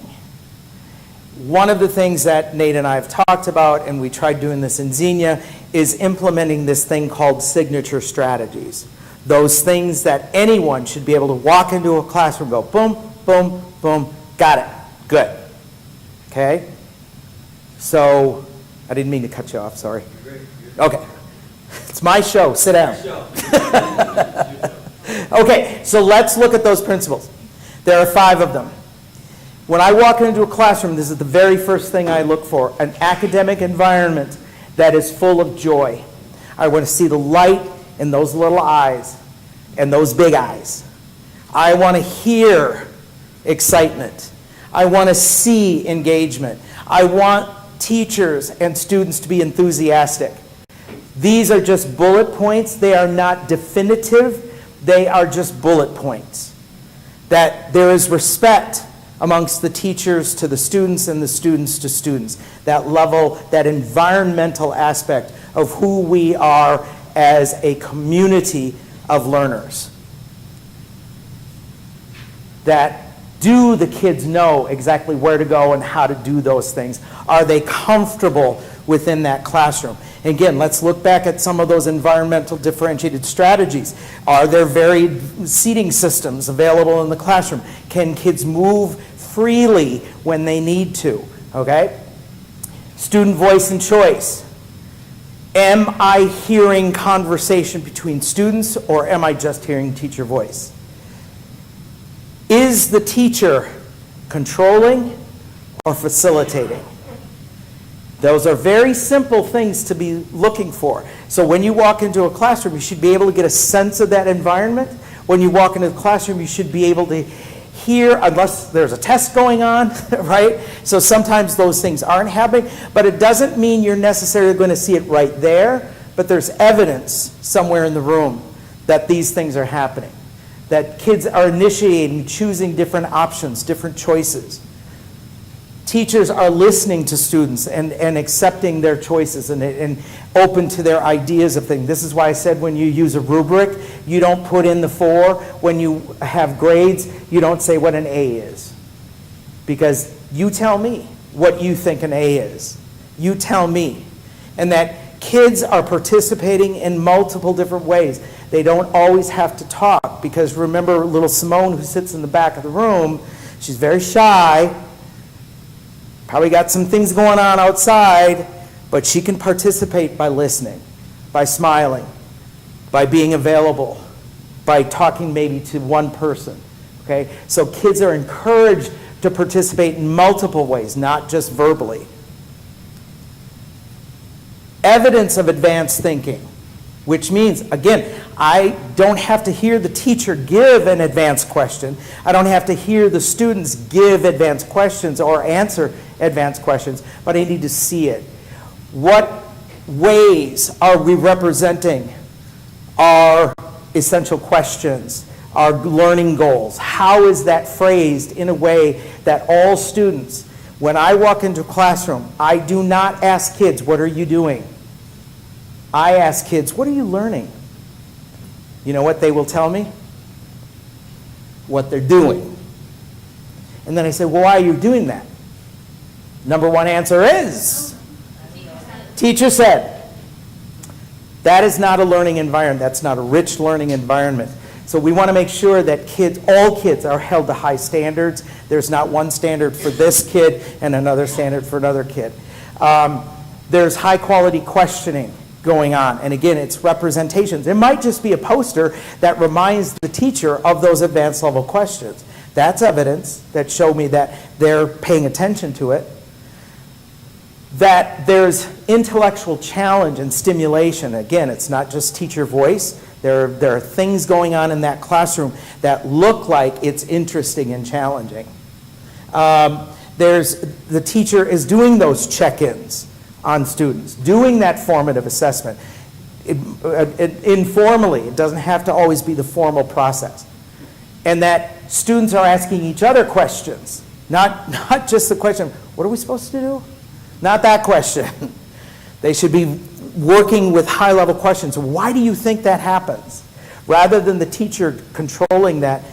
One of the things that Nate and I have talked about, and we tried doing this in Xenia, is implementing this thing called signature strategies. Those things that anyone should be able to walk into a classroom and go, boom, boom, boom, got it, good. Okay? So, I didn't mean to cut you off, sorry. Okay. It's my show, sit down. Okay, so let's look at those principles. There are 5 of them. When I walk into a classroom, this is the very first thing I look for, an academic environment that is full of joy. I want to see the light in those little eyes and those big eyes. I want to hear excitement. I want to see engagement. I want teachers and students to be enthusiastic. These are just bullet points. They are not definitive. They are just bullet points. That there is respect amongst the teachers to the students and the students to students. That level, that environmental aspect of who we are as a community of learners. That do the kids know exactly where to go and how to do those things? Are they comfortable within that classroom? Again, let's look back at some of those environmental differentiated strategies. Are there varied seating systems available in the classroom? Can kids move freely when they need to? Okay? Student voice and choice. Am I hearing conversation between students, or am I just hearing teacher voice? Is the teacher controlling or facilitating? Those are very simple things to be looking for. So when you walk into a classroom, you should be able to get a sense of that environment. When you walk into the classroom, you should be able to hear, unless there's a test going on, right? So sometimes those things aren't happening, but it doesn't mean you're necessarily going to see it right there, but there's evidence somewhere in the room that these things are happening, that kids are initiating, choosing different options, different choices. Teachers are listening to students and accepting their choices and open to their ideas of things. This is why I said when you use a rubric, you don't put in the 4. When you have grades, you don't say what an A is. Because you tell me what you think an A is. You tell me. And that kids are participating in multiple different ways. They don't always have to talk, because remember little Simone, who sits in the back of the room, she's very shy. Probably got some things going on outside, but she can participate by listening, by smiling, by being available, by talking maybe to one person, okay? So kids are encouraged to participate in multiple ways, not just verbally. Evidence of advanced thinking, which means, again, I don't have to hear the teacher give an advanced question. I don't have to hear the students give advanced questions or answer advanced questions, but I need to see it. What ways are we representing our essential questions, our learning goals? How is that phrased in a way that all students, when I walk into a classroom, I do not ask kids, what are you doing? I ask kids, what are you learning? You know what they will tell me? What they're doing. And then I say, well, why are you doing that? Number one answer is, teacher said. That is not a learning environment. That's not a rich learning environment. So we want to make sure that kids, all kids, are held to high standards. There's not one standard for this kid and another standard for another kid. There's high quality questioning going on. And again, it's representations. It might just be a poster that reminds the teacher of those advanced level questions. That's evidence that show me that they're paying attention to it. That there's intellectual challenge and stimulation. Again, it's not just teacher voice. There are things going on in that classroom that look like it's interesting and challenging. The teacher is doing those check-ins on students, doing that formative assessment. Informally, it doesn't have to always be the formal process. And that students are asking each other questions, not just the question, what are we supposed to do? Not that question. They should be working with high-level questions. Why do you think that happens? Rather than the teacher controlling that,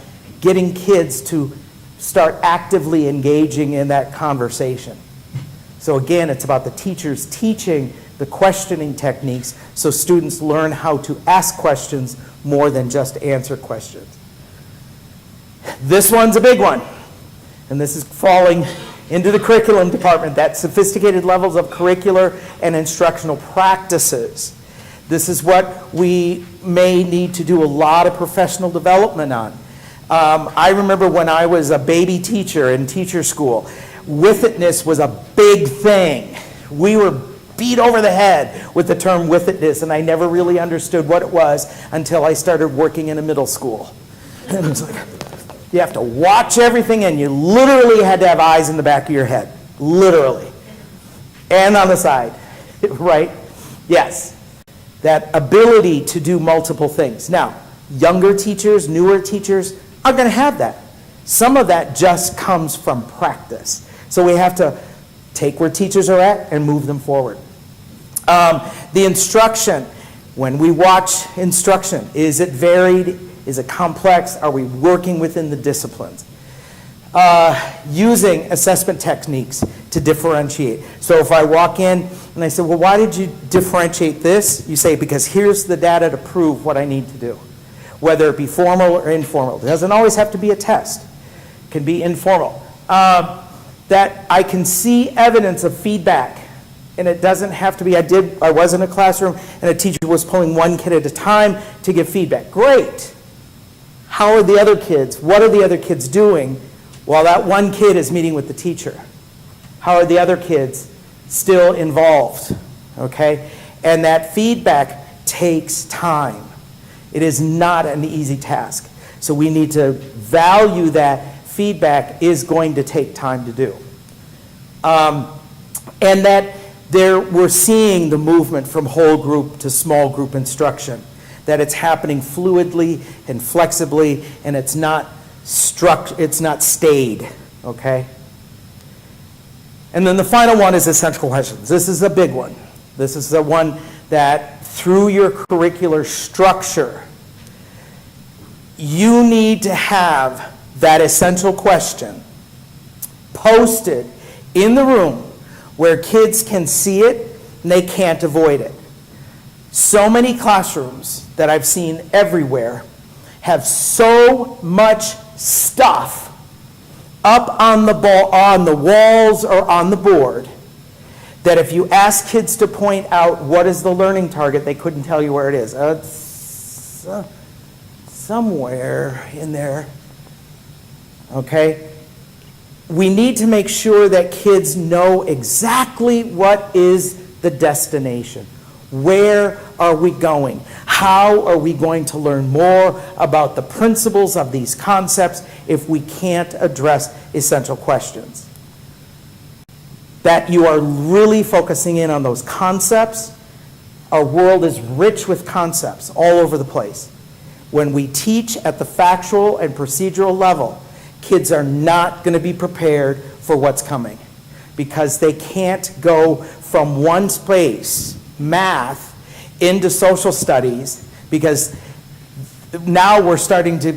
getting kids to start actively engaging in that conversation. So again, it's about the teachers teaching the questioning techniques so students learn how to ask questions more than just answer questions. This one's a big one, and this is falling into the curriculum department, that sophisticated levels of curricular and instructional practices. This is what we may need to do a lot of professional development on. I remember when I was a baby teacher in teacher school, with-itness was a big thing. We were beat over the head with the term with-itness, and I never really understood what it was until I started working in a middle school. And it was like, you have to watch everything, and you literally had to have eyes in the back of your head. Literally. And on the side. Right? Yes. That ability to do multiple things. Now, younger teachers, newer teachers are going to have that. Some of that just comes from practice. So we have to take where teachers are at and move them forward. The instruction, when we watch instruction, is it varied? Is it complex? Are we working within the disciplines? Using assessment techniques to differentiate. So if I walk in and I say, well, why did you differentiate this? You say, because here's the data to prove what I need to do. Whether it be formal or informal. It doesn't always have to be a test. It can be informal. That I can see evidence of feedback. And it doesn't have to be, I was in a classroom and a teacher was pulling one kid at a time to give feedback. Great. How are the other kids? What are the other kids doing while that one kid is meeting with the teacher? How are the other kids still involved? Okay? And that feedback takes time. It is not an easy task. So we need to value that feedback is going to take time to do. And that we're seeing the movement from whole group to small group instruction. That it's happening fluidly and flexibly, and it's not stayed, okay? And then the final one is essential questions. This is a big one. This is the one that through your curricular structure, you need to have that essential question posted in the room where kids can see it and they can't avoid it. So many classrooms that I've seen everywhere have so much stuff up on the walls or on the board that if you ask kids to point out what is the learning target, they couldn't tell you where it is. It's somewhere in there. Okay? We need to make sure that kids know exactly what is the destination. Where are we going? how are we going to learn more about the principles of these concepts if we can't address essential questions? That you are really focusing in on those concepts. Our world is rich with concepts all over the place. When we teach at the factual and procedural level, kids are not going to be prepared for what's coming because they can't go from one space, math, into social studies, because now we're starting to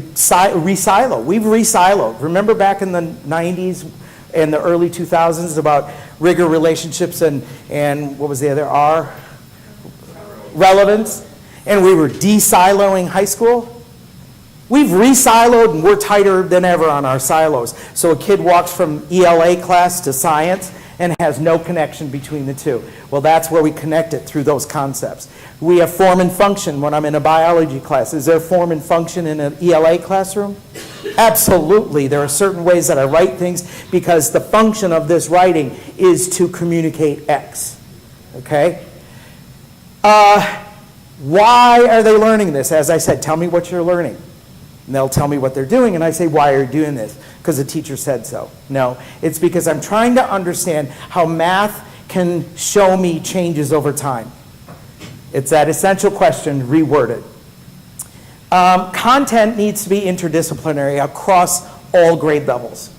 re-silo. We've re-siloed. Remember back in the 90s and the early 2000s about rigor, relationships, and what was the other R? Relevance. And we were de-siloing high school. We've re-siloed and we're tighter than ever on our silos. So a kid walks from ELA class to science and has no connection between the two. Well, that's where we connect it, through those concepts. We have form and function when I'm in a biology class. Is there form and function in an ELA classroom? Absolutely. There are certain ways that I write things because the function of this writing is to communicate X. Okay? Why are they learning this? As I said, tell me what you're learning. And they'll tell me what they're doing, and I say, why are you doing this? Because the teacher said so. No, it's because I'm trying to understand how math can show me changes over time. It's that essential question reworded. Content needs to be interdisciplinary across all grade levels.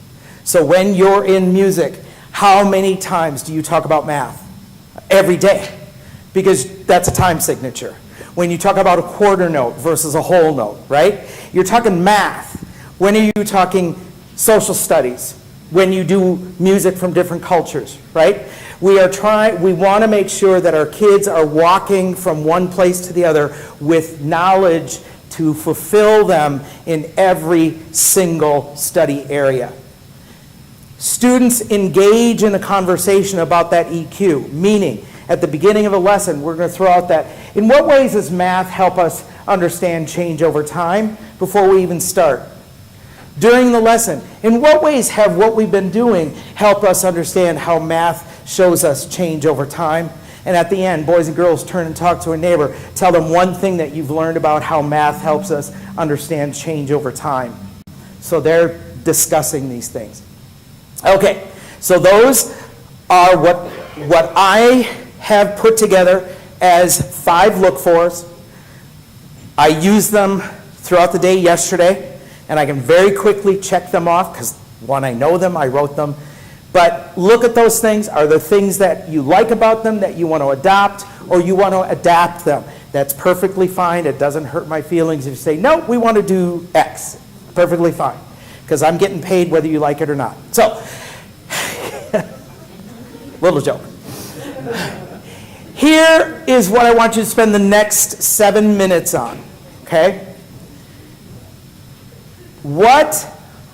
So when you're in music, how many times do you talk about math? Every day, because that's a time signature. When you talk about a quarter note versus a whole note, right? You're talking math. When are you talking social studies? When you do music from different cultures, right? We want to make sure that our kids are walking from one place to the other with knowledge to fulfill them in every single study area. Students engage in a conversation about that EQ, meaning at the beginning of a lesson, we're going to throw out that, in what ways does math help us understand change over time before we even start? During the lesson, in what ways have what we've been doing helped us understand how math shows us change over time? And at the end, boys and girls, turn and talk to a neighbor. Tell them one thing that you've learned about how math helps us understand change over time. So they're discussing these things. Okay, so those are what I have put together as 5 look-fors. I used them throughout the day yesterday, and I can very quickly check them off because, one, I know them, I wrote them. But look at those things. Are there things that you like about them that you want to adopt, or you want to adapt them? That's perfectly fine. It doesn't hurt my feelings if you say, no, we want to do X. Perfectly fine, because I'm getting paid whether you like it or not. So, little joke. Here is what I want you to spend the next 7 minutes on, okay? What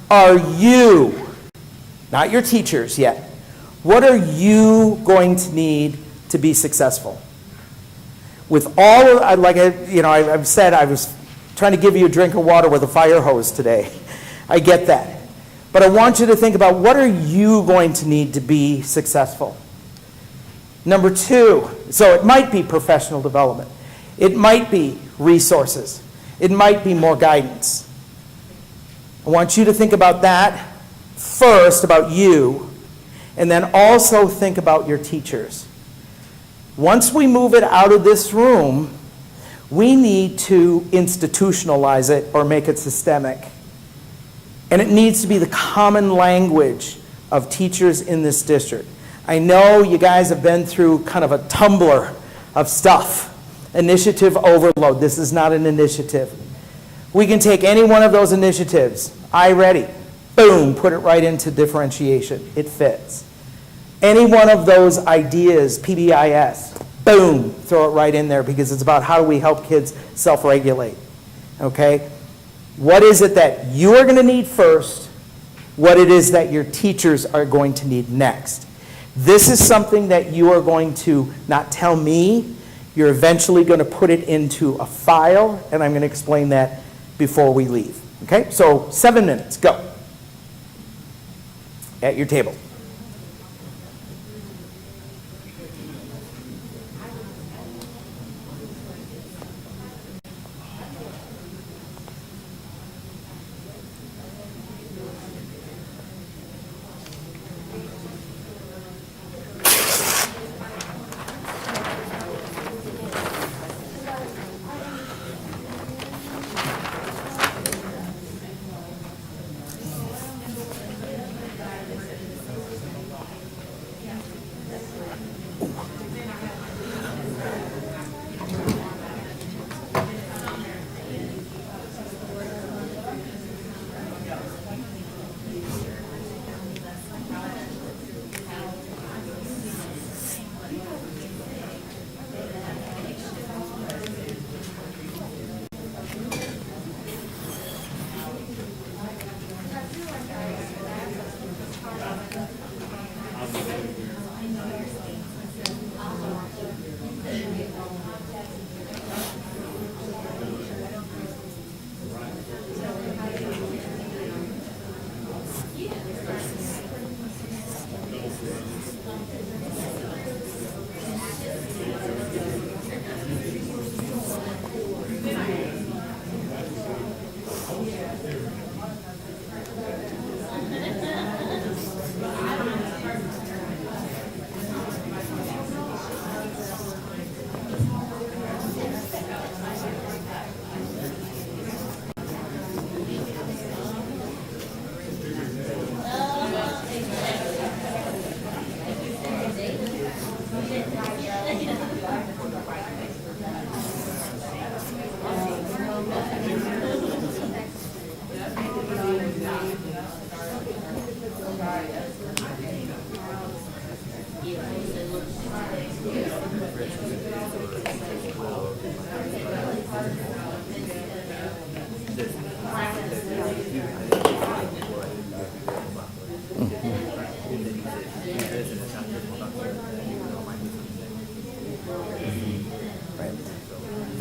are you, not your teachers yet, what are you going to need to be successful? With all of, I've said I was trying to give you a drink of water with a fire hose today. I get that. But I want you to think about, what are you going to need to be successful? Number 2, so it might be professional development. It might be resources. It might be more guidance. I want you to think about that first, about you, and then also think about your teachers. Once we move it out of this room, we need to institutionalize it or make it systemic. And it needs to be the common language of teachers in this district. I know you guys have been through kind of a tumbler of stuff. Initiative overload. This is not an initiative. We can take any one of those initiatives. I-ready. Boom, put it right into differentiation. It fits. Any one of those ideas, PBIS, boom, throw it right in there, because it's about how do we help kids self-regulate. Okay? What is it that you are going to need first? What it is that your teachers are going to need next? This is something that you are going to not tell me. You're eventually going to put it into a file, and I'm going to explain that before we leave. Okay? So 7 minutes. Go. At your table.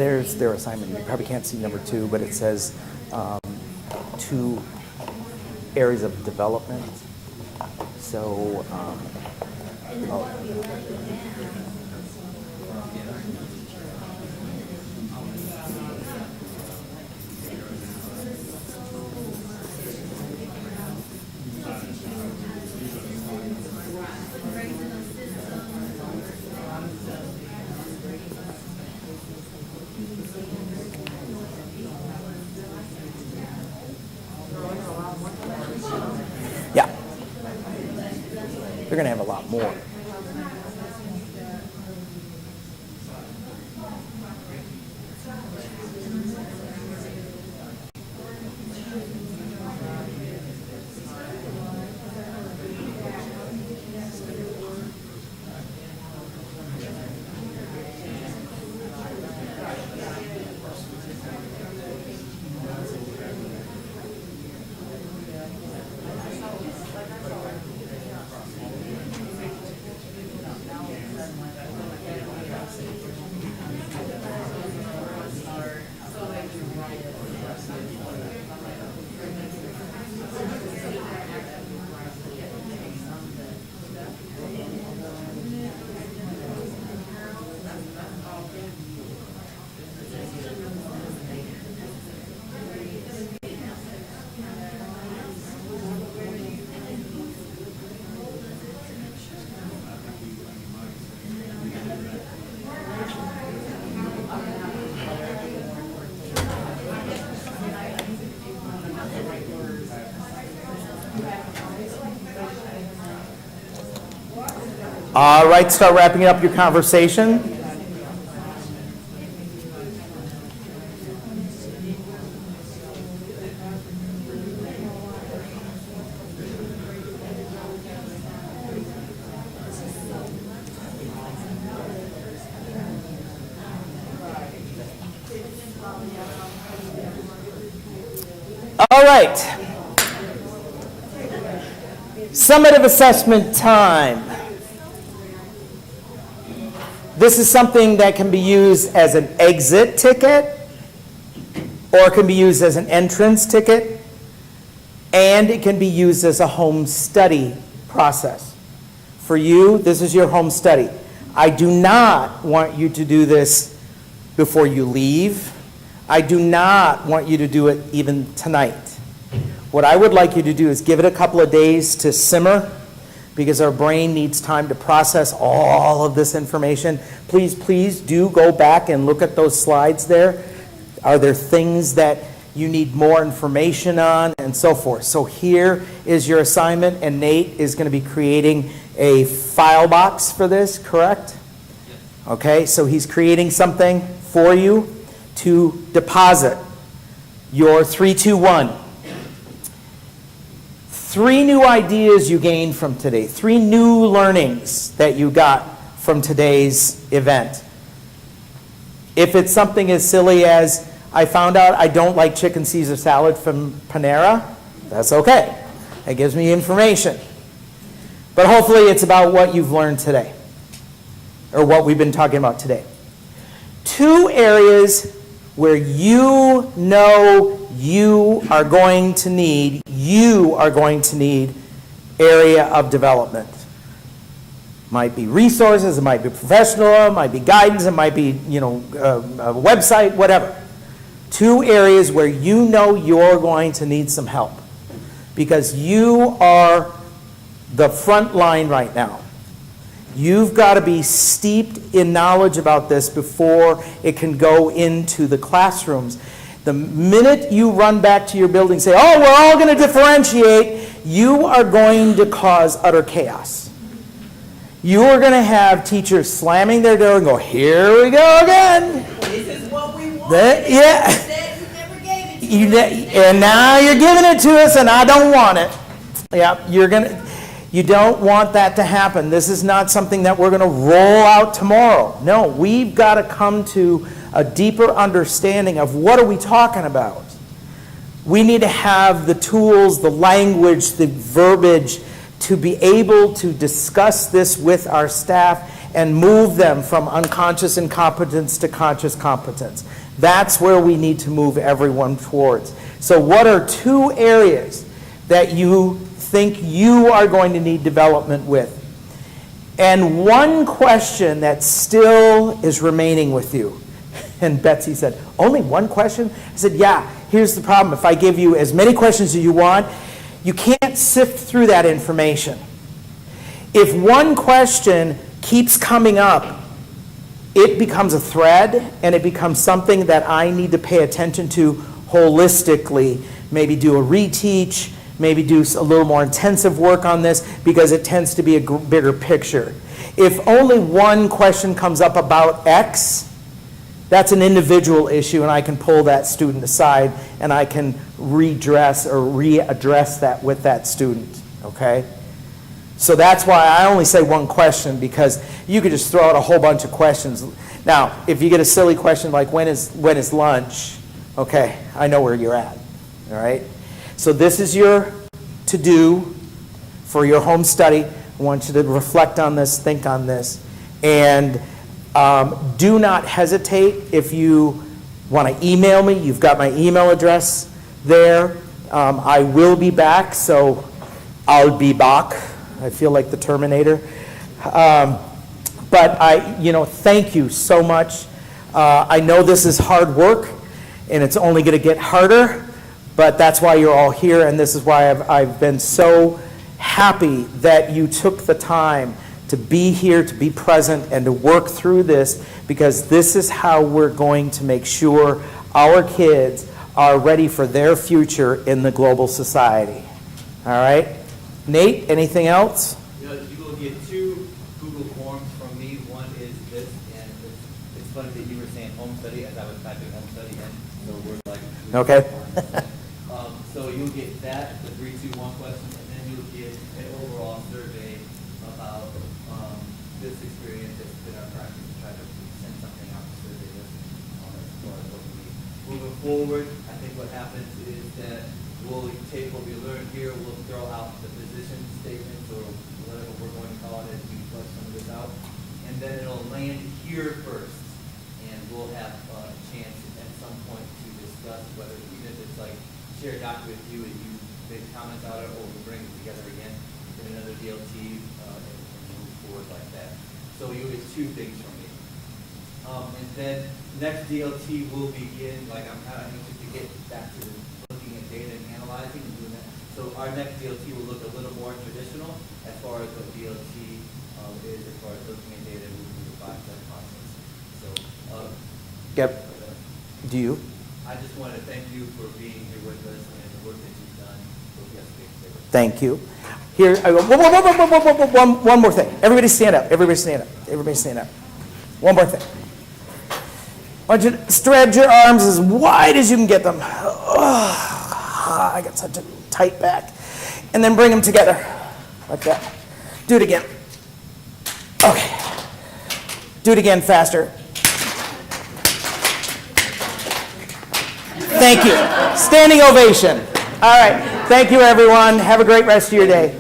there's their assignment. You probably can't see number 2, but it says 2 areas of development. So, yeah. They're going to have a lot more. All right, start wrapping up your conversation. All right. Summative assessment time. This is something that can be used as an exit ticket, or it can be used as an entrance ticket, and it can be used as a home study process. For you, this is your home study. I do not want you to do this before you leave. I do not want you to do it even tonight. What I would like you to do is give it a couple of days to simmer, because our brain needs time to process all of this information. Please do go back and look at those slides there. Are there things that you need more information on, and so forth? So here is your assignment, and Nate is going to be creating a file box for this, correct? Okay, so he's creating something for you to deposit your 3-2-1. 3 new ideas you gained from today, 3 new learnings that you got from today's event. If it's something as silly as, I found out I don't like chicken Caesar salad from Panera, that's okay. That gives me information. But hopefully it's about what you've learned today, or what we've been talking about today. 2 areas where you know you are going to need area of development. Might be resources, it might be professional, it might be guidance, it might be, a website, whatever. 2 areas where you know you're going to need some help, because you are the front line right now. You've got to be steeped in knowledge about this before it can go into the classrooms. The minute you run back to your building and say, oh, we're all going to differentiate, you are going to cause utter chaos. You are going to have teachers slamming their door and go, here we go again. This is what we want. Yeah. You said you never gave it to us. And now you're giving it to us, and I don't want it. Yeah, you don't want that to happen. This is not something that we're going to roll out tomorrow. No, we've got to come to a deeper understanding of what are we talking about. We need to have the tools, the language, the verbiage to be able to discuss this with our staff and move them from unconscious incompetence to conscious competence. That's where we need to move everyone towards. So what are 2 areas that you think you are going to need development with? And one question that still is remaining with you. And Betsy said, only one question? I said, yeah, here's the problem. If I give you as many questions as you want, you can't sift through that information. If one question keeps coming up, it becomes a thread, and it becomes something that I need to pay attention to holistically. Maybe do a reteach, maybe do a little more intensive work on this, because it tends to be a bigger picture. If only one question comes up about X, that's an individual issue, and I can pull that student aside, and I can readdress that with that student, okay? So that's why I only say one question, because you could just throw out a whole bunch of questions. Now, if you get a silly question like, when is lunch? Okay, I know where you're at, all right? So this is your to-do for your home study. I want you to reflect on this, think on this, and do not hesitate. If you want to email me, you've got my email address there. I will be back, so I'll be back. I feel like the Terminator. But thank you so much. I know this is hard work, and it's only going to get harder, but that's why you're all here, and this is why I've been so happy that you took the time to be here, to be present, and to work through this, because this is how we're going to make sure our kids are ready for their future in the global society. All right? Nate, anything else? You will get 2 Google Forms from me. One is this, and it's funny that you were saying home study as I was typing home study in, so we're like... Okay. So you'll get that, the 3, 2, 1 question, and then you'll get an overall survey about this experience that's been our practice to try to send something out to survey this as far as what we need. Moving forward, I think what happens is that we'll take what we learned here, we'll throw out the position statements or whatever we're going to call it as we flush some of this out, and then it'll land here first, and we'll have a chance at some point to discuss whether, even if it's like share a doc with you and you make comments out of it, or we bring it together again in another DLT and move forward like that. So you get 2 things from me. And then next DLT will begin, like I'm kind of anxious to get back to looking at data and analyzing and doing that. So our next DLT will look a little more traditional as far as what DLT is, as far as looking at data and moving through the 5-step process. So, Yep. Do you? I just want to thank you for being here with us and the work that you've done with yesterday. Thank you. Here, one more thing. Everybody stand up. Everybody stand up. Everybody stand up. One more thing. I want you to stretch your arms as wide as you can get them. Oh, I got such a tight back. And then bring them together like that. Do it again. Okay. Do it again faster. Thank you. Standing ovation. All right. Thank you, everyone. Have a great rest of your day.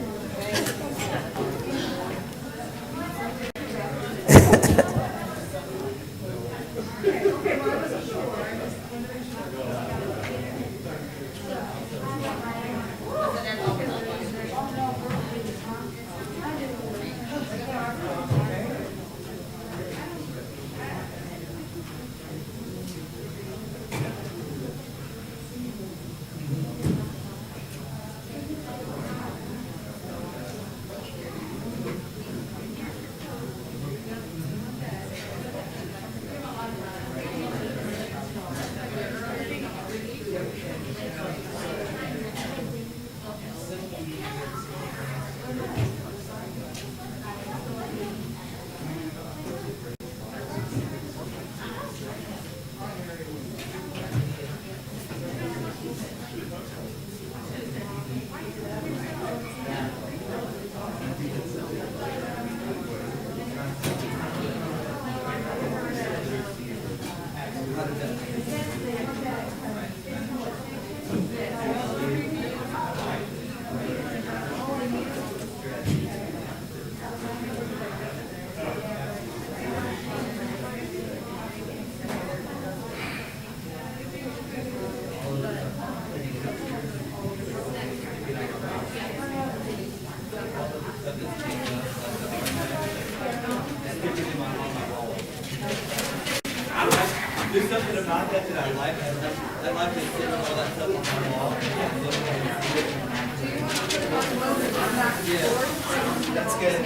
That's good.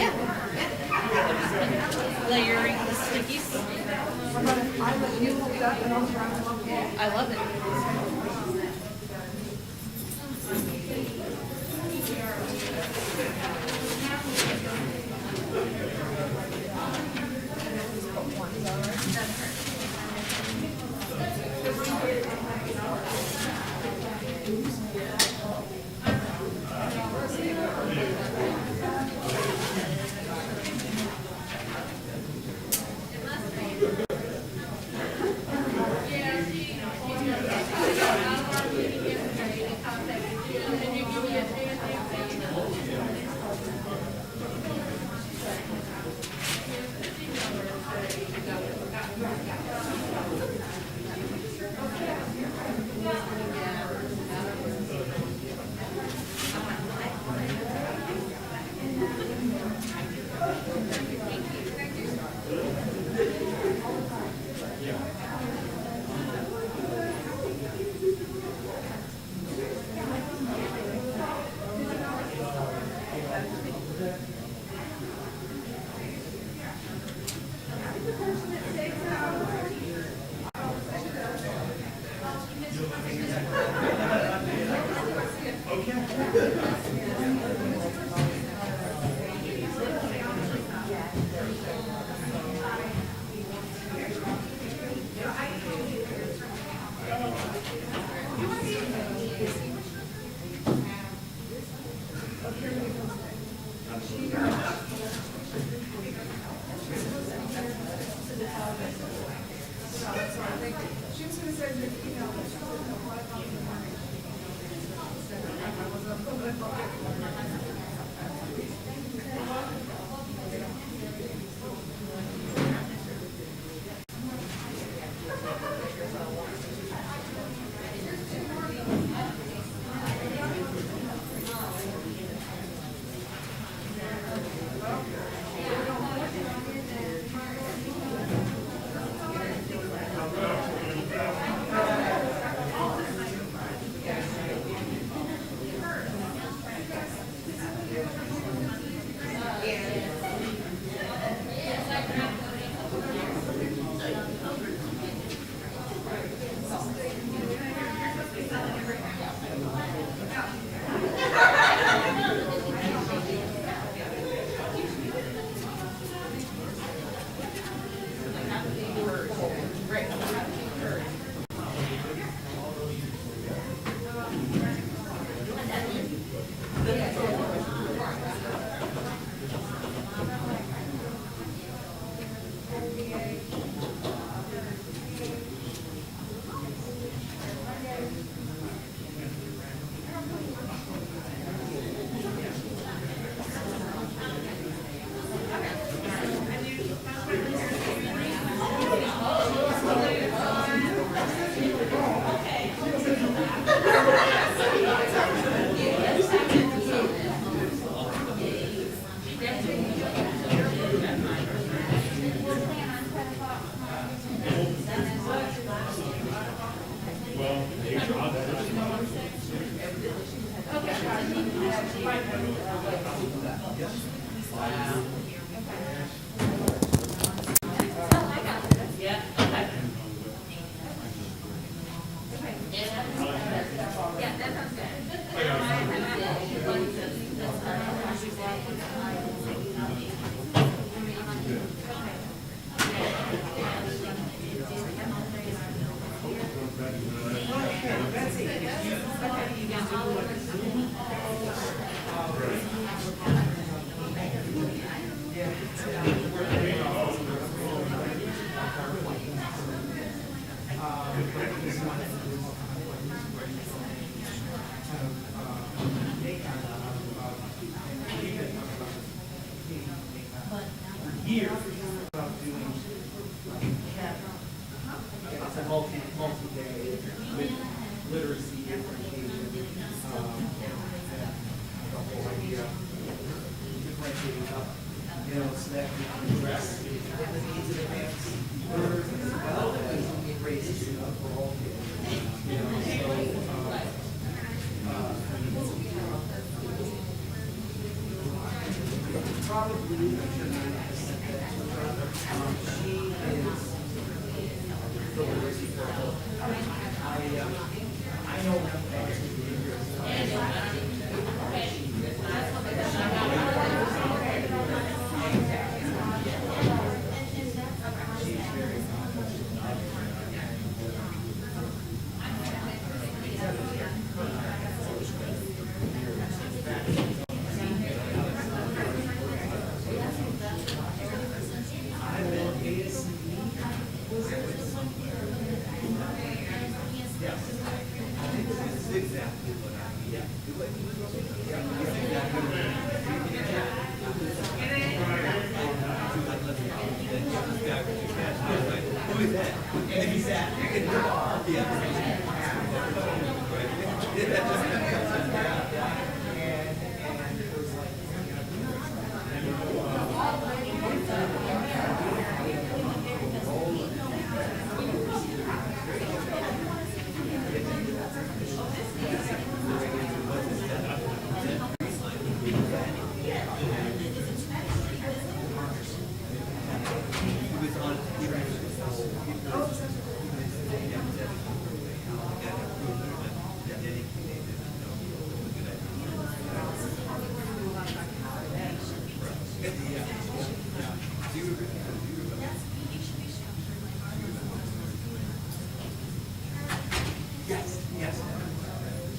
Layering the stickies. I love it.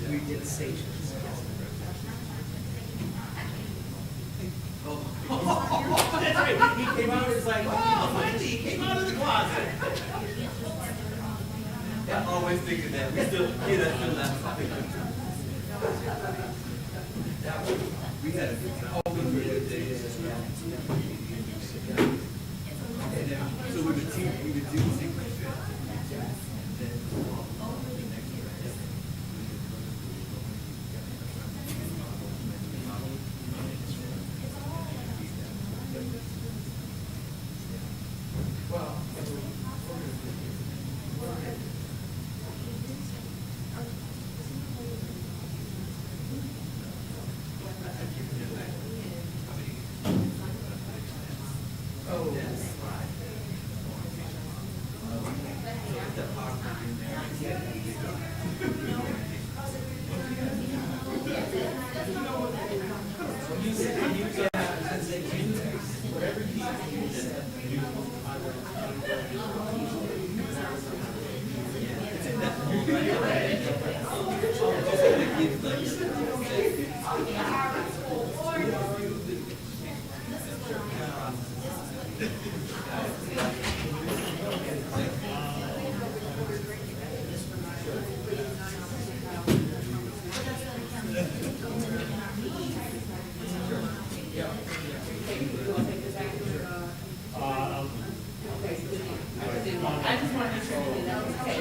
We did stations. That's right, he came out, it's like, oh, Wendy, he came out of the closet. Yeah, always thinking that. We still, that's still that. We had a good time. Oh, we were good days. And then, so we would do secret shit. And then, the next year, I just want to make sure you know, okay.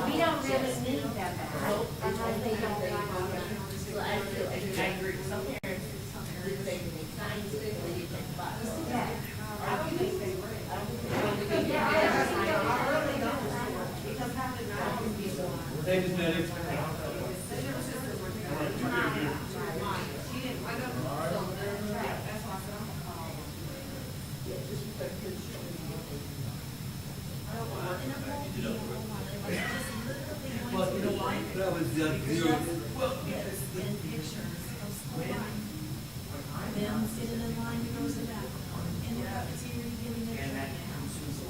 We don't really need that back. Unless they don't like it. Well, I agree, some parents, they take the box. Yeah. I don't think they were. I don't think they Yeah, I really don't. Thank you, Smitty. Well, you know what? That was the zero. Well, yes. In pictures of them sitting in line to go to the bathroom, in the cafeteria getting their drink,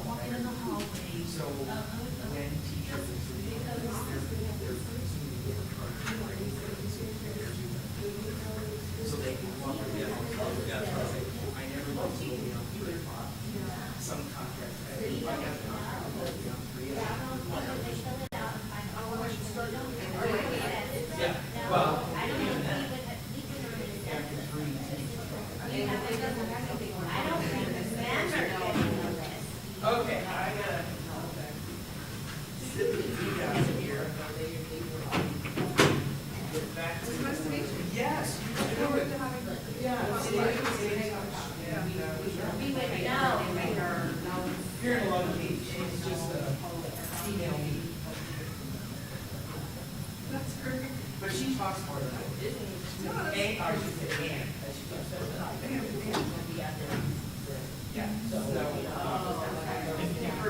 walking in the hallway. So when teachers. talks more than I did. And, or she said, and, as she kept saying, yeah, so, her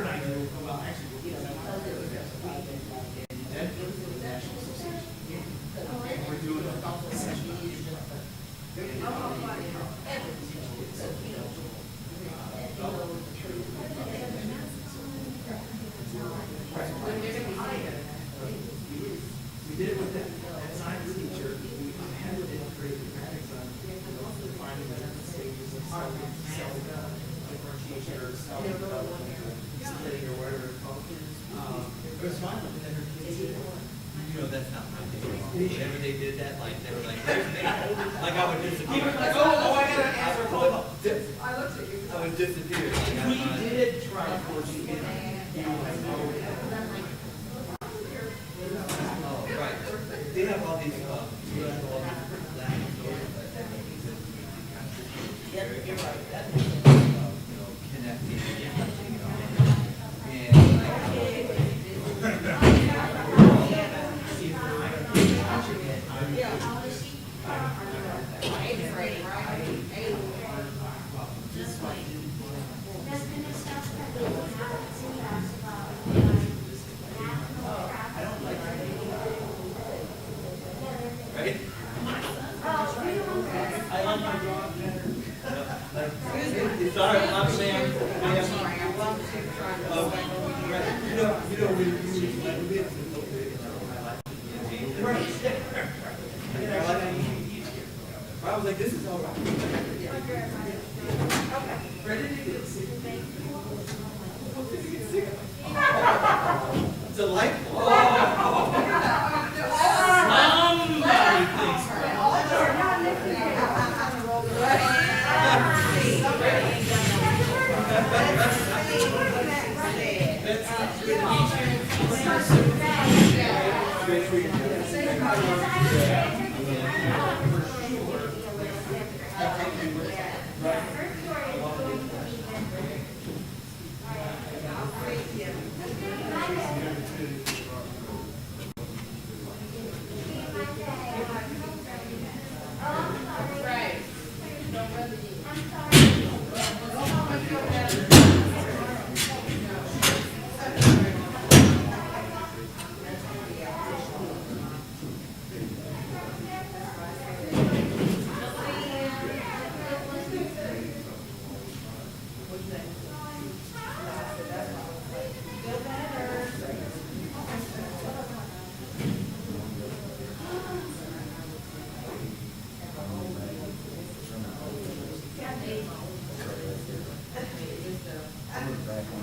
and I do, well, actually, that is the National Association. And we're doing a session. We did it with that science teacher, we had it in creative graphics on, defining the stages of self-differentiation or self-splitting or whatever it's called. It was fun, and then her kids did it. You know, that's not my thing. Whenever they did that, like, they were like, like I would disappear. Like, Oh, I gotta answer a phone call. I looked at you. I would disappear. Like, We did try to force you in. Oh, right. They have all these, they have all these Latin stories, but that makes it You're right, that you know, connecting and touching and all. And right? I like my dog better. Sorry, I'm Sam. I'm sorry, I love to try to. I was like, this is all right. Delightful. Somebody thinks.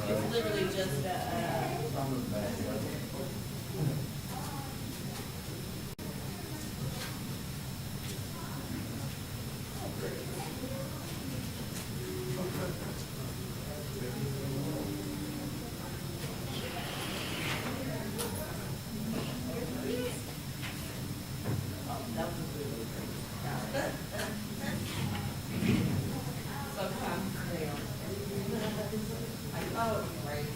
It's literally just sometimes they are. Oh, great.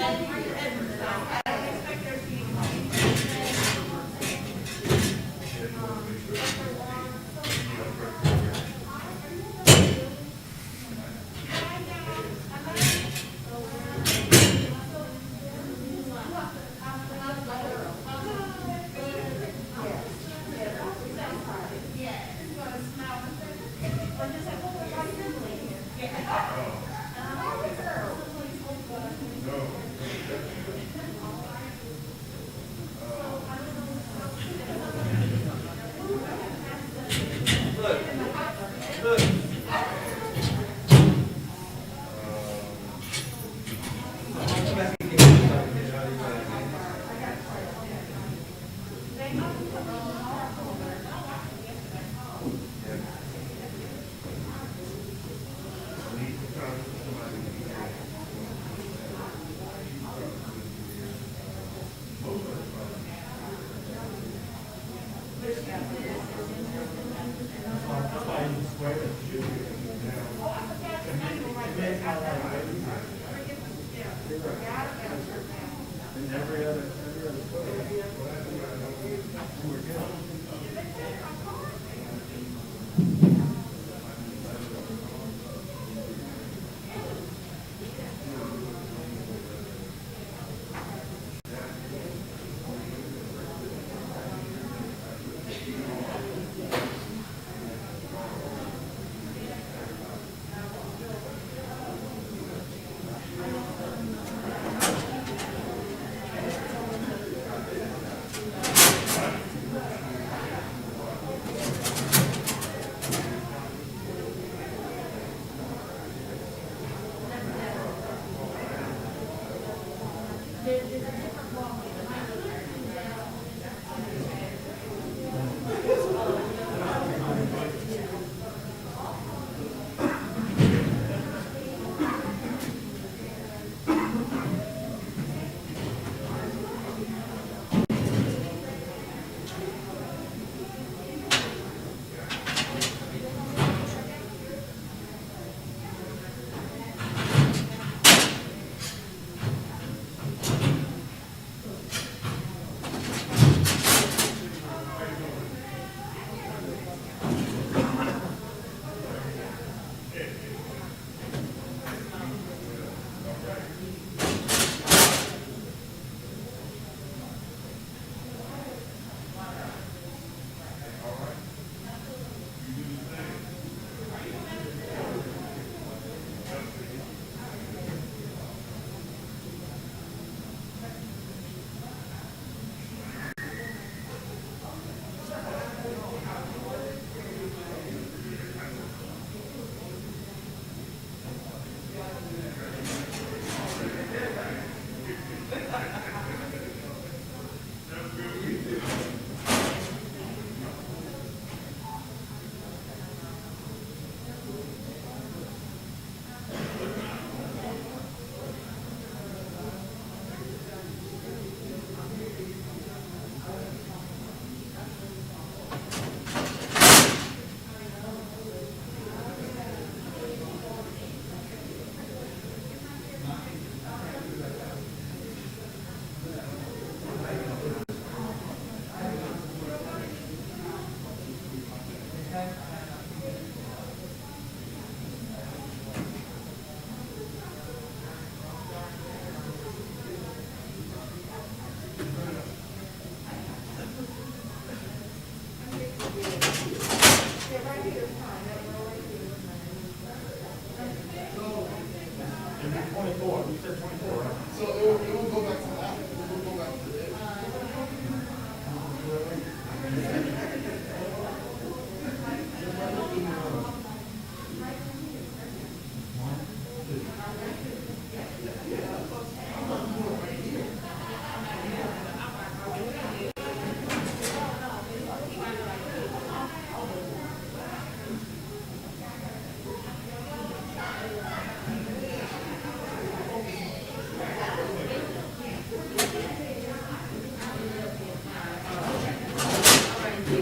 Thank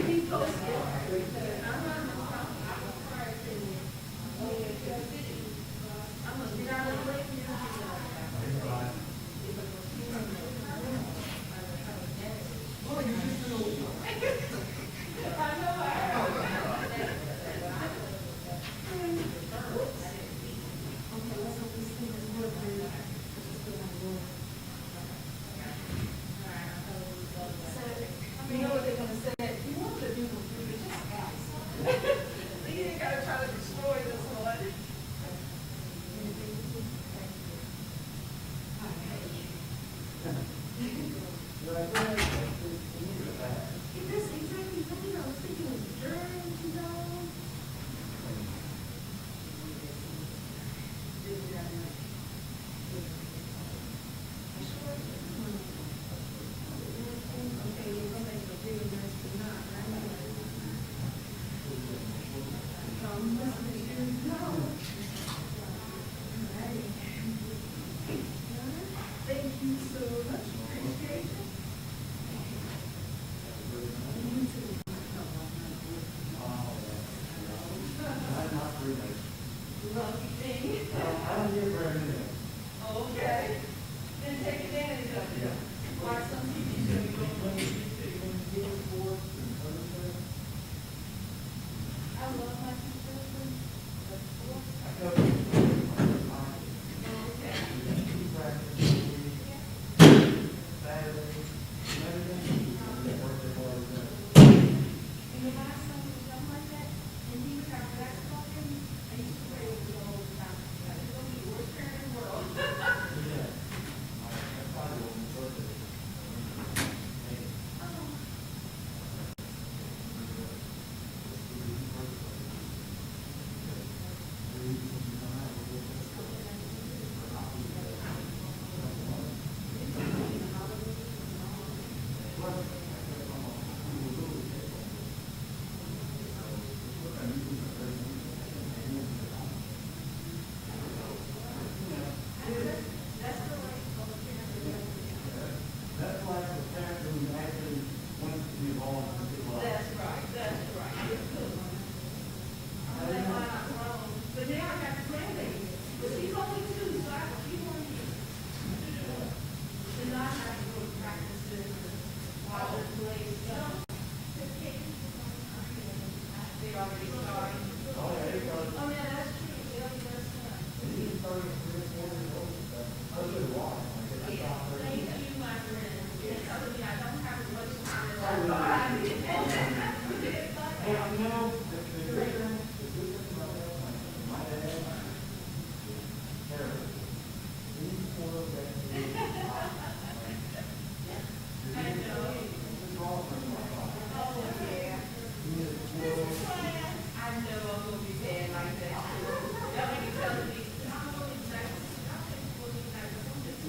you.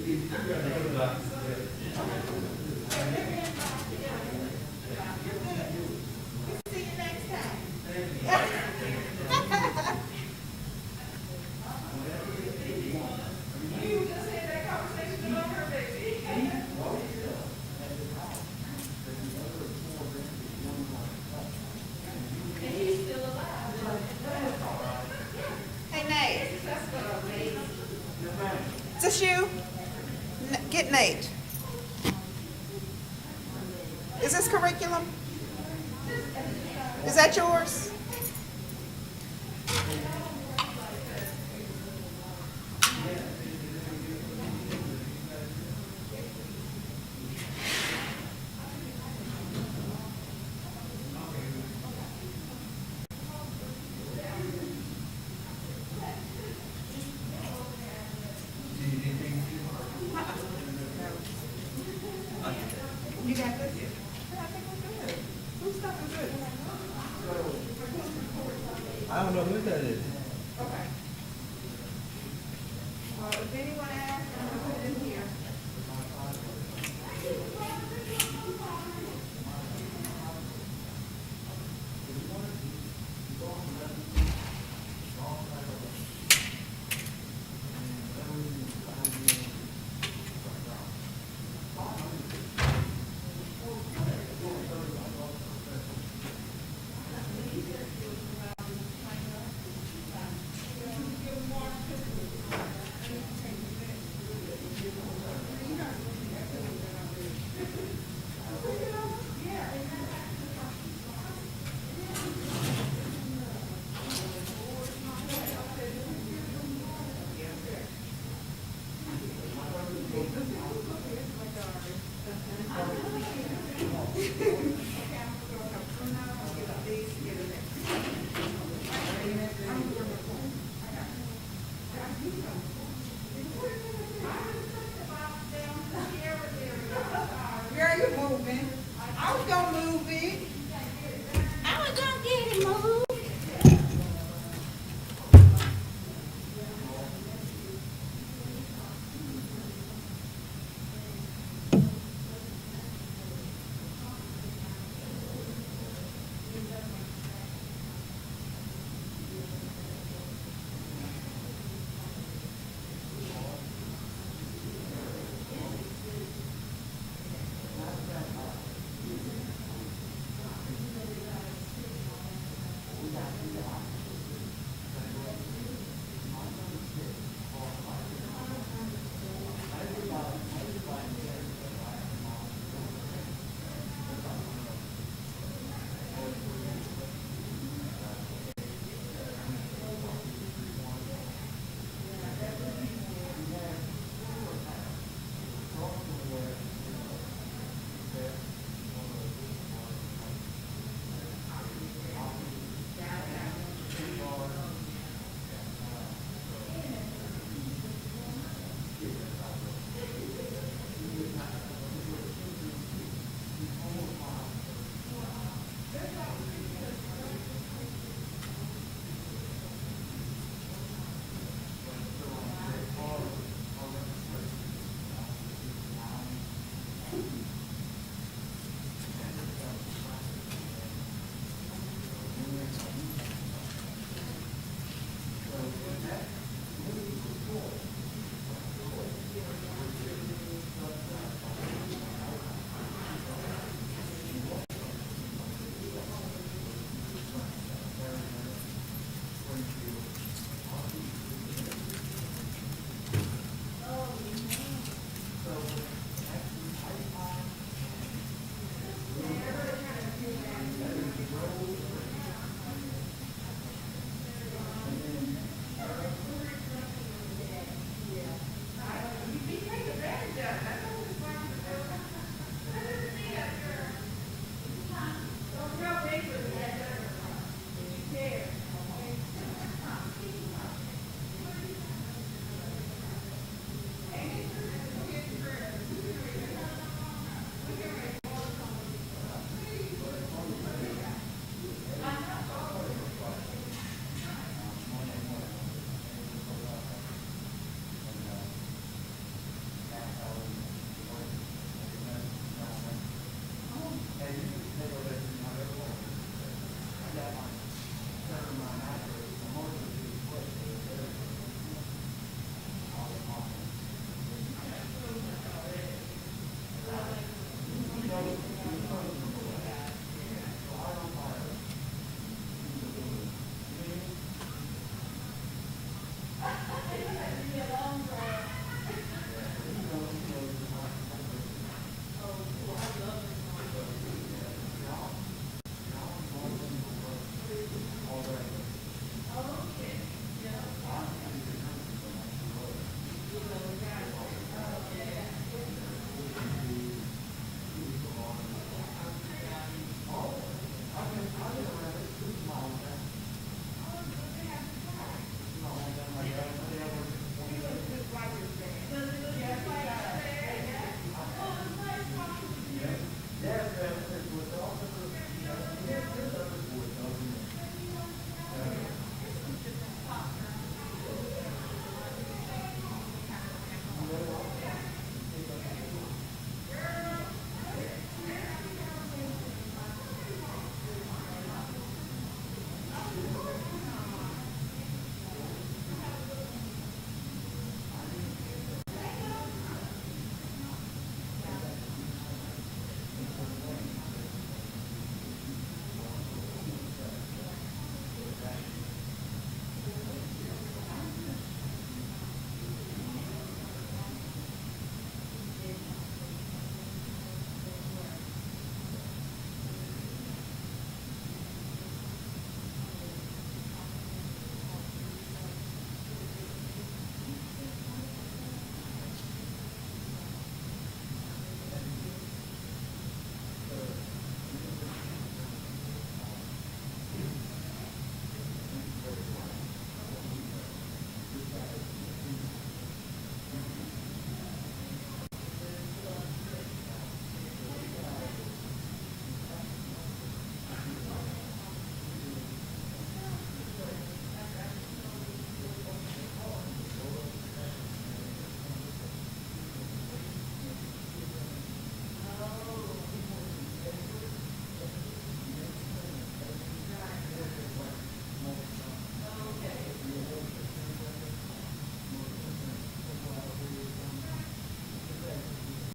See you next time. Hey, Nate. Is this you? Get Nate. Is this curriculum? Is that yours? You got this? I think we're good. Whose stuff is good? I don't know who that is. Okay. If anyone asks,